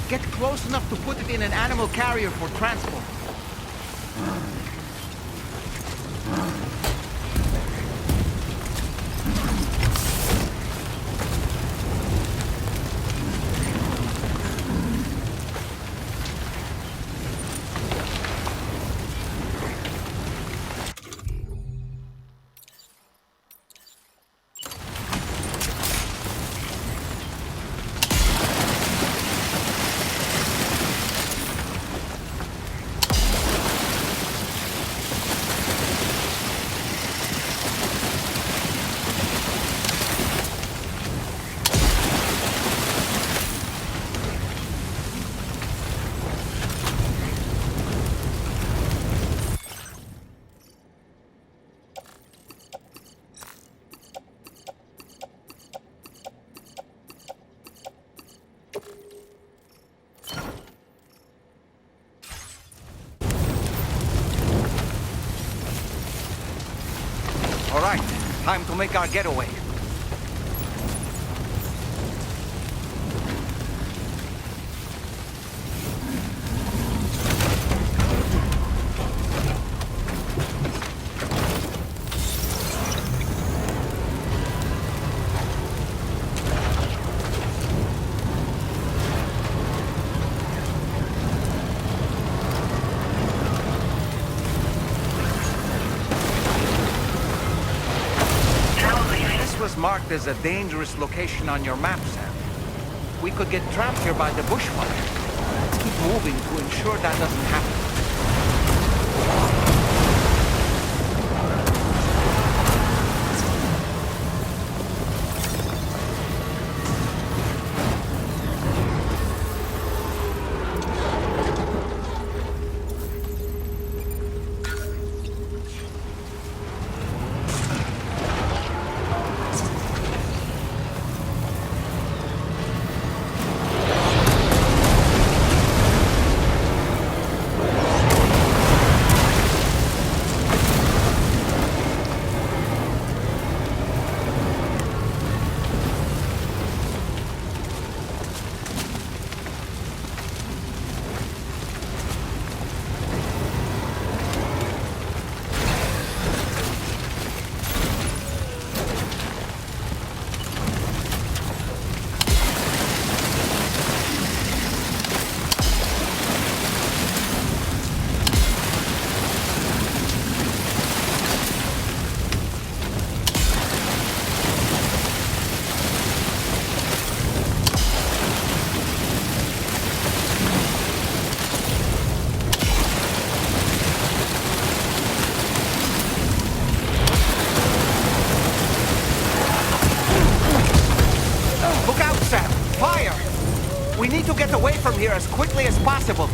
Get close enough to put it in an animal carrier for transport. All right, time to make our getaway. Marked as a dangerous location on your map, Sam. We could get trapped here by the bushfire. Let's keep moving to ensure that doesn't happen. From here as quickly as possible.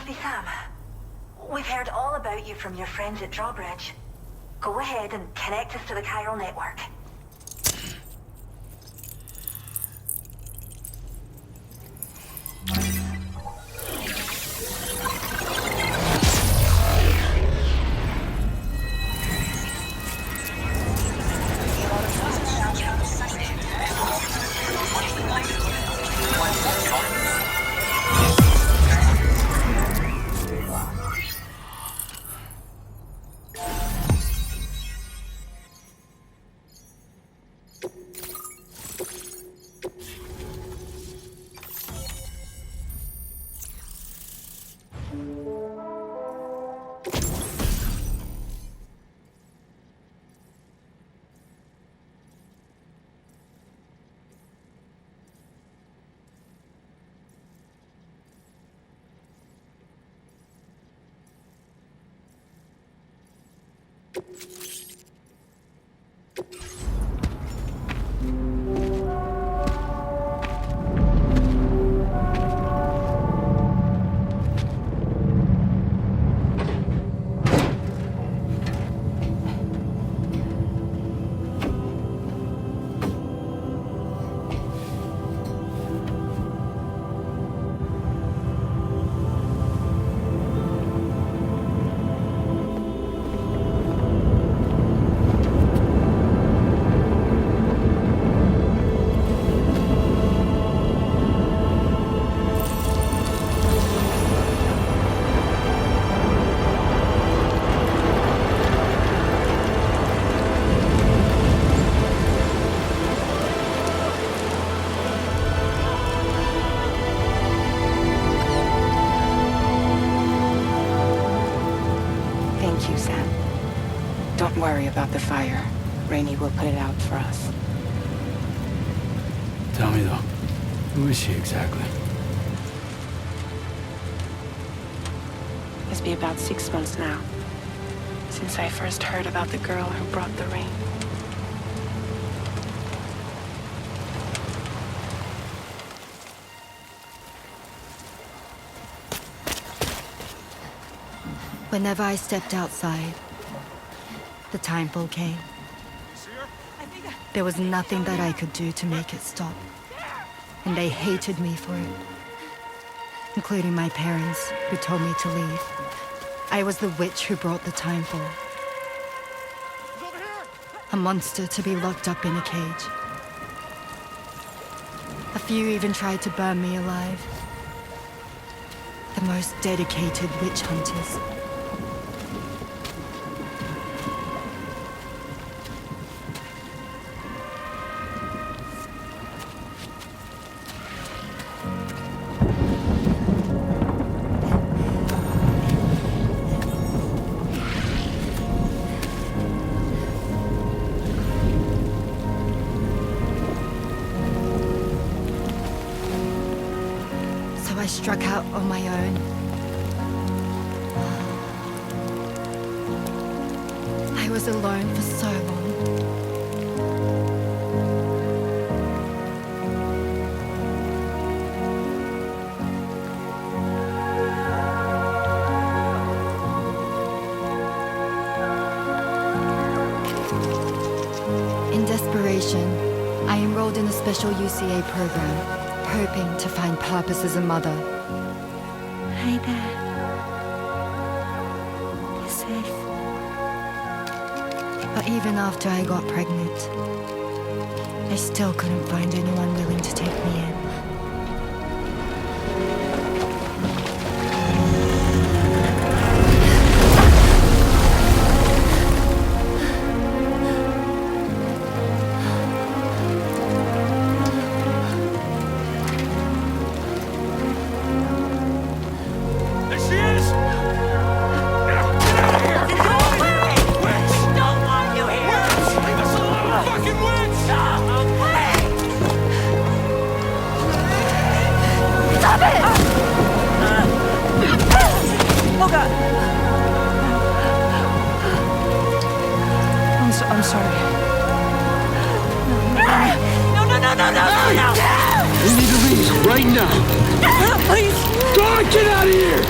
Trusty Sam. We've heard all about you from your friends at Drawbridge. Go ahead and connect us to the chiral network. Don't worry about the fire. Rainey will put it out for us. Tell me though, who is she exactly? It's been about 6 months now, since I first heard about the girl who brought the rain. Whenever I stepped outside, the time fall came. There was nothing that I could do to make it stop. And they hated me for it. Including my parents, who told me to leave. I was the witch who brought the time fall. A monster to be locked up in a cage. A few even tried to burn me alive. The most dedicated witch hunters. Struck out on my own. I was alone for so long. In desperation, I enrolled in a special UCA program, hoping to find purpose as a mother. Hi there. You're safe. But even after I got pregnant, I still couldn't find anyone willing to take me in. I'm sorry. We need to leave right now. Please. God, get out of here!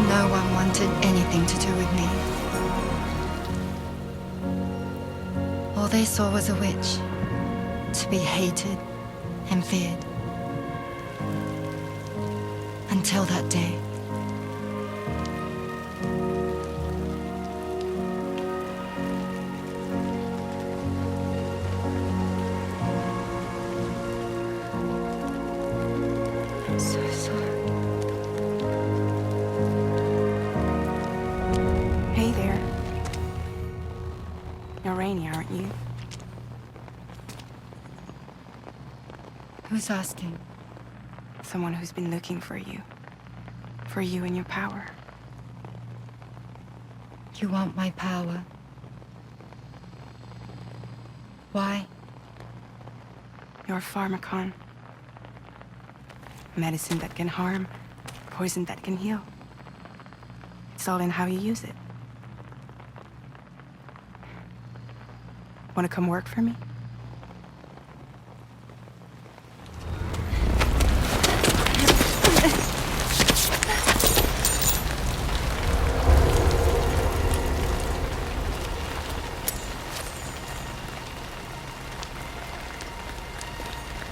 No one wanted anything to do with me. All they saw was a witch, to be hated and feared. Until that day. I'm so sorry. Hey there. You're Rainy, aren't you? Who's asking? Someone who's been looking for you. For you and your power. You want my power? Why? You're a pharmacon. Medicine that can harm, poison that can heal. It's all in how you use it. Want to come work for me?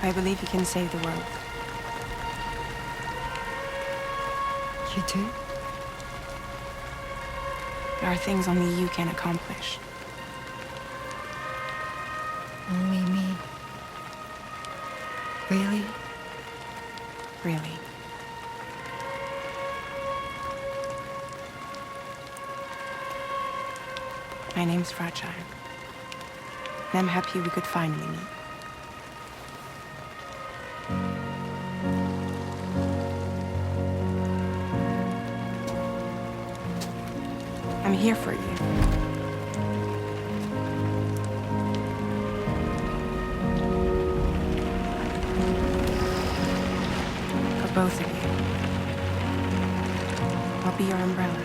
I believe you can save the world. You do? There are things only you can accomplish. Only me. Really? Really. My name's Fragile. And I'm happy we could finally meet. I'm here for you. For both of you. I'll be your umbrella.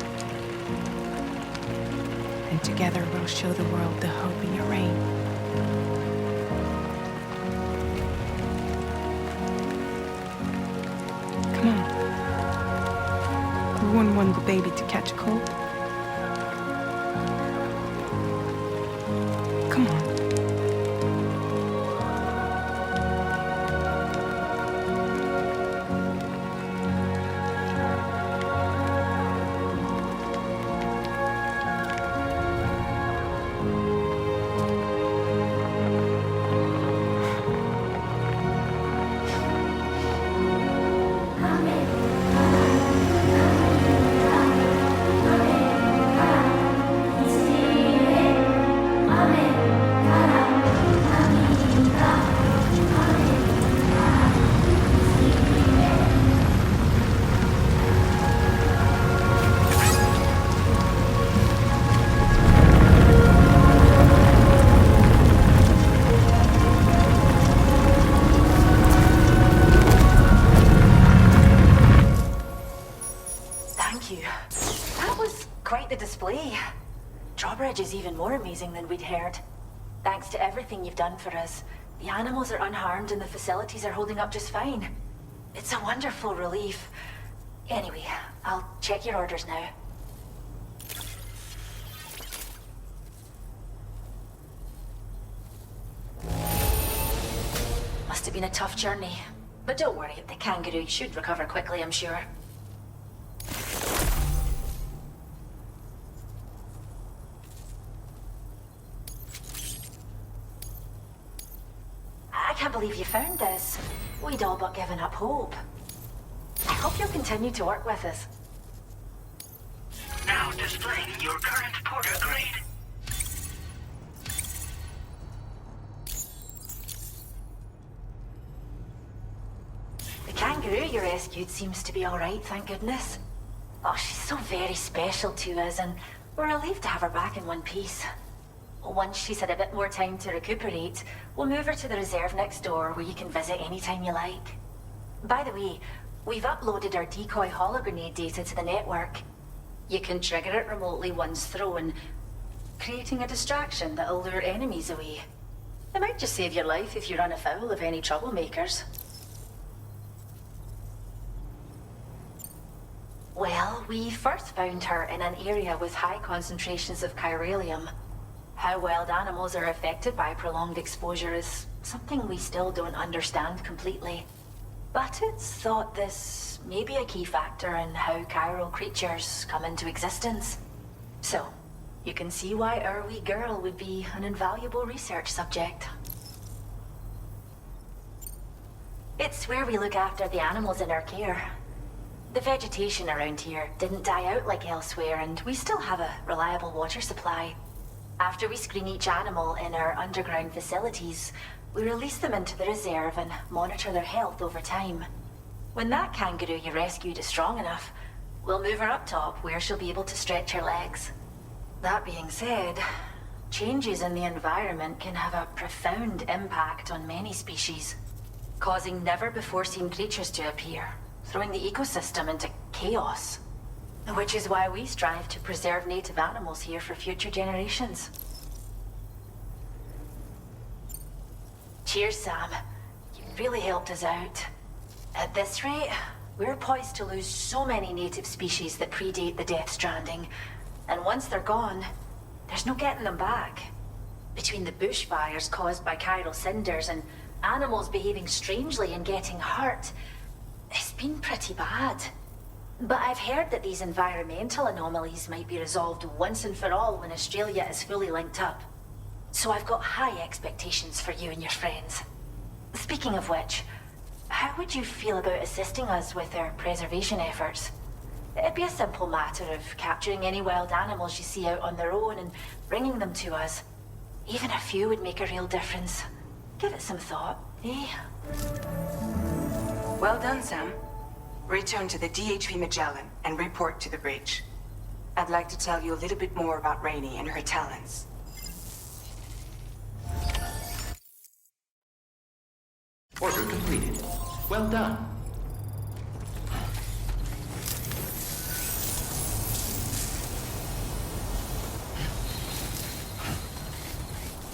And together we'll show the world the hope in your reign. Come on. Who wouldn't want the baby to catch a cold? Come on. Drawbridge is even more amazing than we'd heard. Thanks to everything you've done for us, the animals are unharmed and the facilities are holding up just fine. It's a wonderful relief. Anyway, I'll check your orders now. Must have been a tough journey. But don't worry, the kangaroo should recover quickly, I'm sure. I can't believe you found this. We'd all but given up hope. I hope you'll continue to work with us. Now displaying your current porter grade. The kangaroo you rescued seems to be all right, thank goodness. Oh, she's so very special to us, and We're relieved to have her back in one piece. Once she's had a bit more time to recuperate, we'll move her to the reserve next door where you can visit anytime you like. By the way, we've uploaded our decoy hologrenade data to the network. You can trigger it remotely once thrown, creating a distraction that'll lure enemies away. It might just save your life if you run afoul of any troublemakers. Well, we first found her in an area with high concentrations of chiralium. How wild animals are affected by prolonged exposure is something we still don't understand completely. But it's thought this may be a key factor in how chiral creatures come into existence. So, you can see why our wee girl would be an invaluable research subject. It's where we look after the animals in our care. The vegetation around here didn't die out like elsewhere, and we still have a reliable water supply. After we screen each animal in our underground facilities, we release them into the reserve and monitor their health over time. When that kangaroo you rescued is strong enough, we'll move her up top where she'll be able to stretch her legs. That being said, changes in the environment can have a profound impact on many species, causing never-before-seen creatures to appear, throwing the ecosystem into chaos. Which is why we strive to preserve native animals here for future generations. Cheers, Sam. You really helped us out. At this rate, we're poised to lose so many native species that predate the Death Stranding. And once they're gone, there's no getting them back. Between the bushfires caused by chiral cinders and animals behaving strangely and getting hurt, it's been pretty bad. But I've heard that these environmental anomalies might be resolved once and for all when Australia is fully linked up. So I've got high expectations for you and your friends. Speaking of which, how would you feel about assisting us with our preservation efforts? It'd be a simple matter of capturing any wild animals you see out on their own and bringing them to us. Even a few would make a real difference. Give it some thought, eh? Well done, Sam. Return to the DHV Magellan and report to the bridge. I'd like to tell you a little bit more about Rainey and her talents. Order completed. Well done.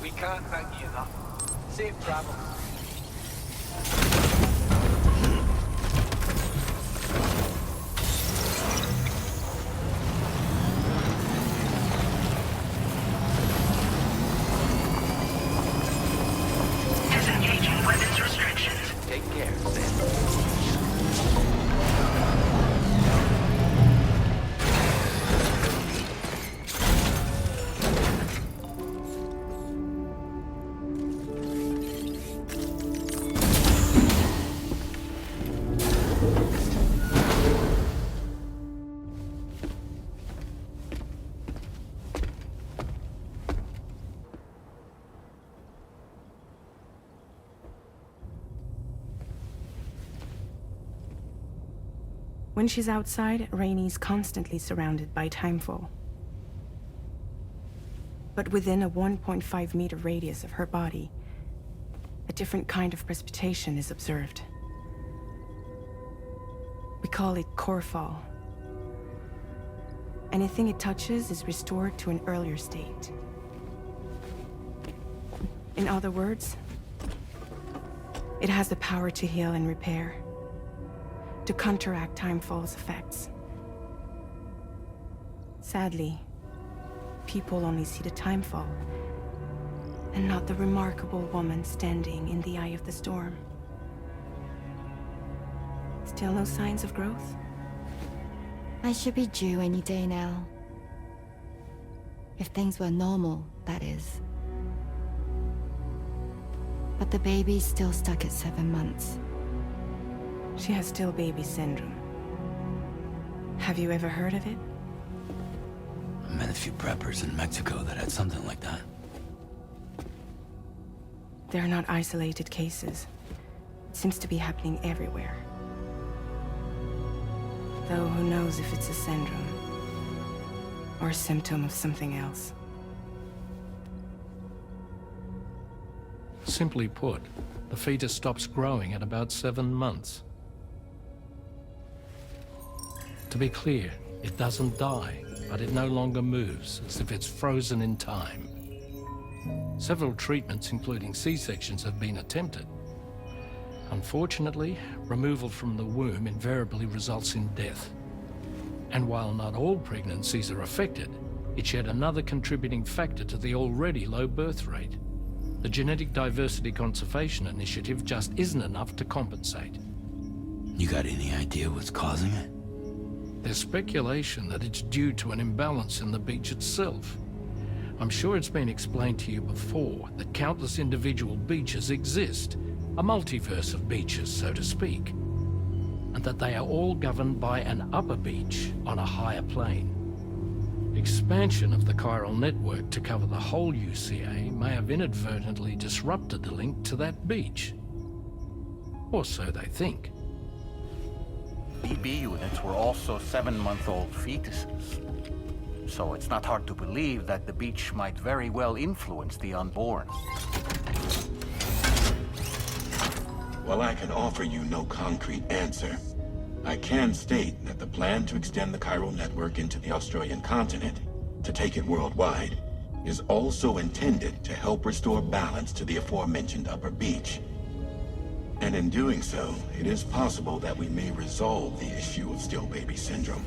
We can't thank you enough. Safe travel. Disengaging weapons restrictions. Take care, Sam. When she's outside, Rainey's constantly surrounded by timefall. But within a 1.5-meter radius of her body, a different kind of precipitation is observed. We call it core fall. Anything it touches is restored to an earlier state. In other words, it has the power to heal and repair, to counteract timefall's effects. Sadly, people only see the timefall, and not the remarkable woman standing in the eye of the storm. Still no signs of growth? I should be due any day now. If things were normal, that is. But the baby's still stuck at 7 months. She has still baby syndrome. Have you ever heard of it? I met a few preppers in Mexico that had something like that. They're not isolated cases. It seems to be happening everywhere. Though who knows if it's a syndrome. or a symptom of something else? Simply put, the fetus stops growing at about 7 months. To be clear, it doesn't die, but it no longer moves, as if it's frozen in time. Several treatments, including C-sections, have been attempted. Unfortunately, removal from the womb invariably results in death. And while not all pregnancies are affected, it's yet another contributing factor to the already low birth rate. The Genetic Diversity Conservation Initiative just isn't enough to compensate. You got any idea what's causing it? There's speculation that it's due to an imbalance in the beach itself. I'm sure it's been explained to you before that countless individual beaches exist, a multiverse of beaches, so to speak, and that they are all governed by an upper beach on a higher plane. Expansion of the chiral network to cover the whole UCA may have inadvertently disrupted the link to that beach. Or so they think. BB units were also 7-month-old fetuses. So it's not hard to believe that the beach might very well influence the unborn. While I can offer you no concrete answer, I can state that the plan to extend the chiral network into the Australian continent, to take it worldwide, is also intended to help restore balance to the aforementioned upper beach. And in doing so, it is possible that we may resolve the issue of still baby syndrome.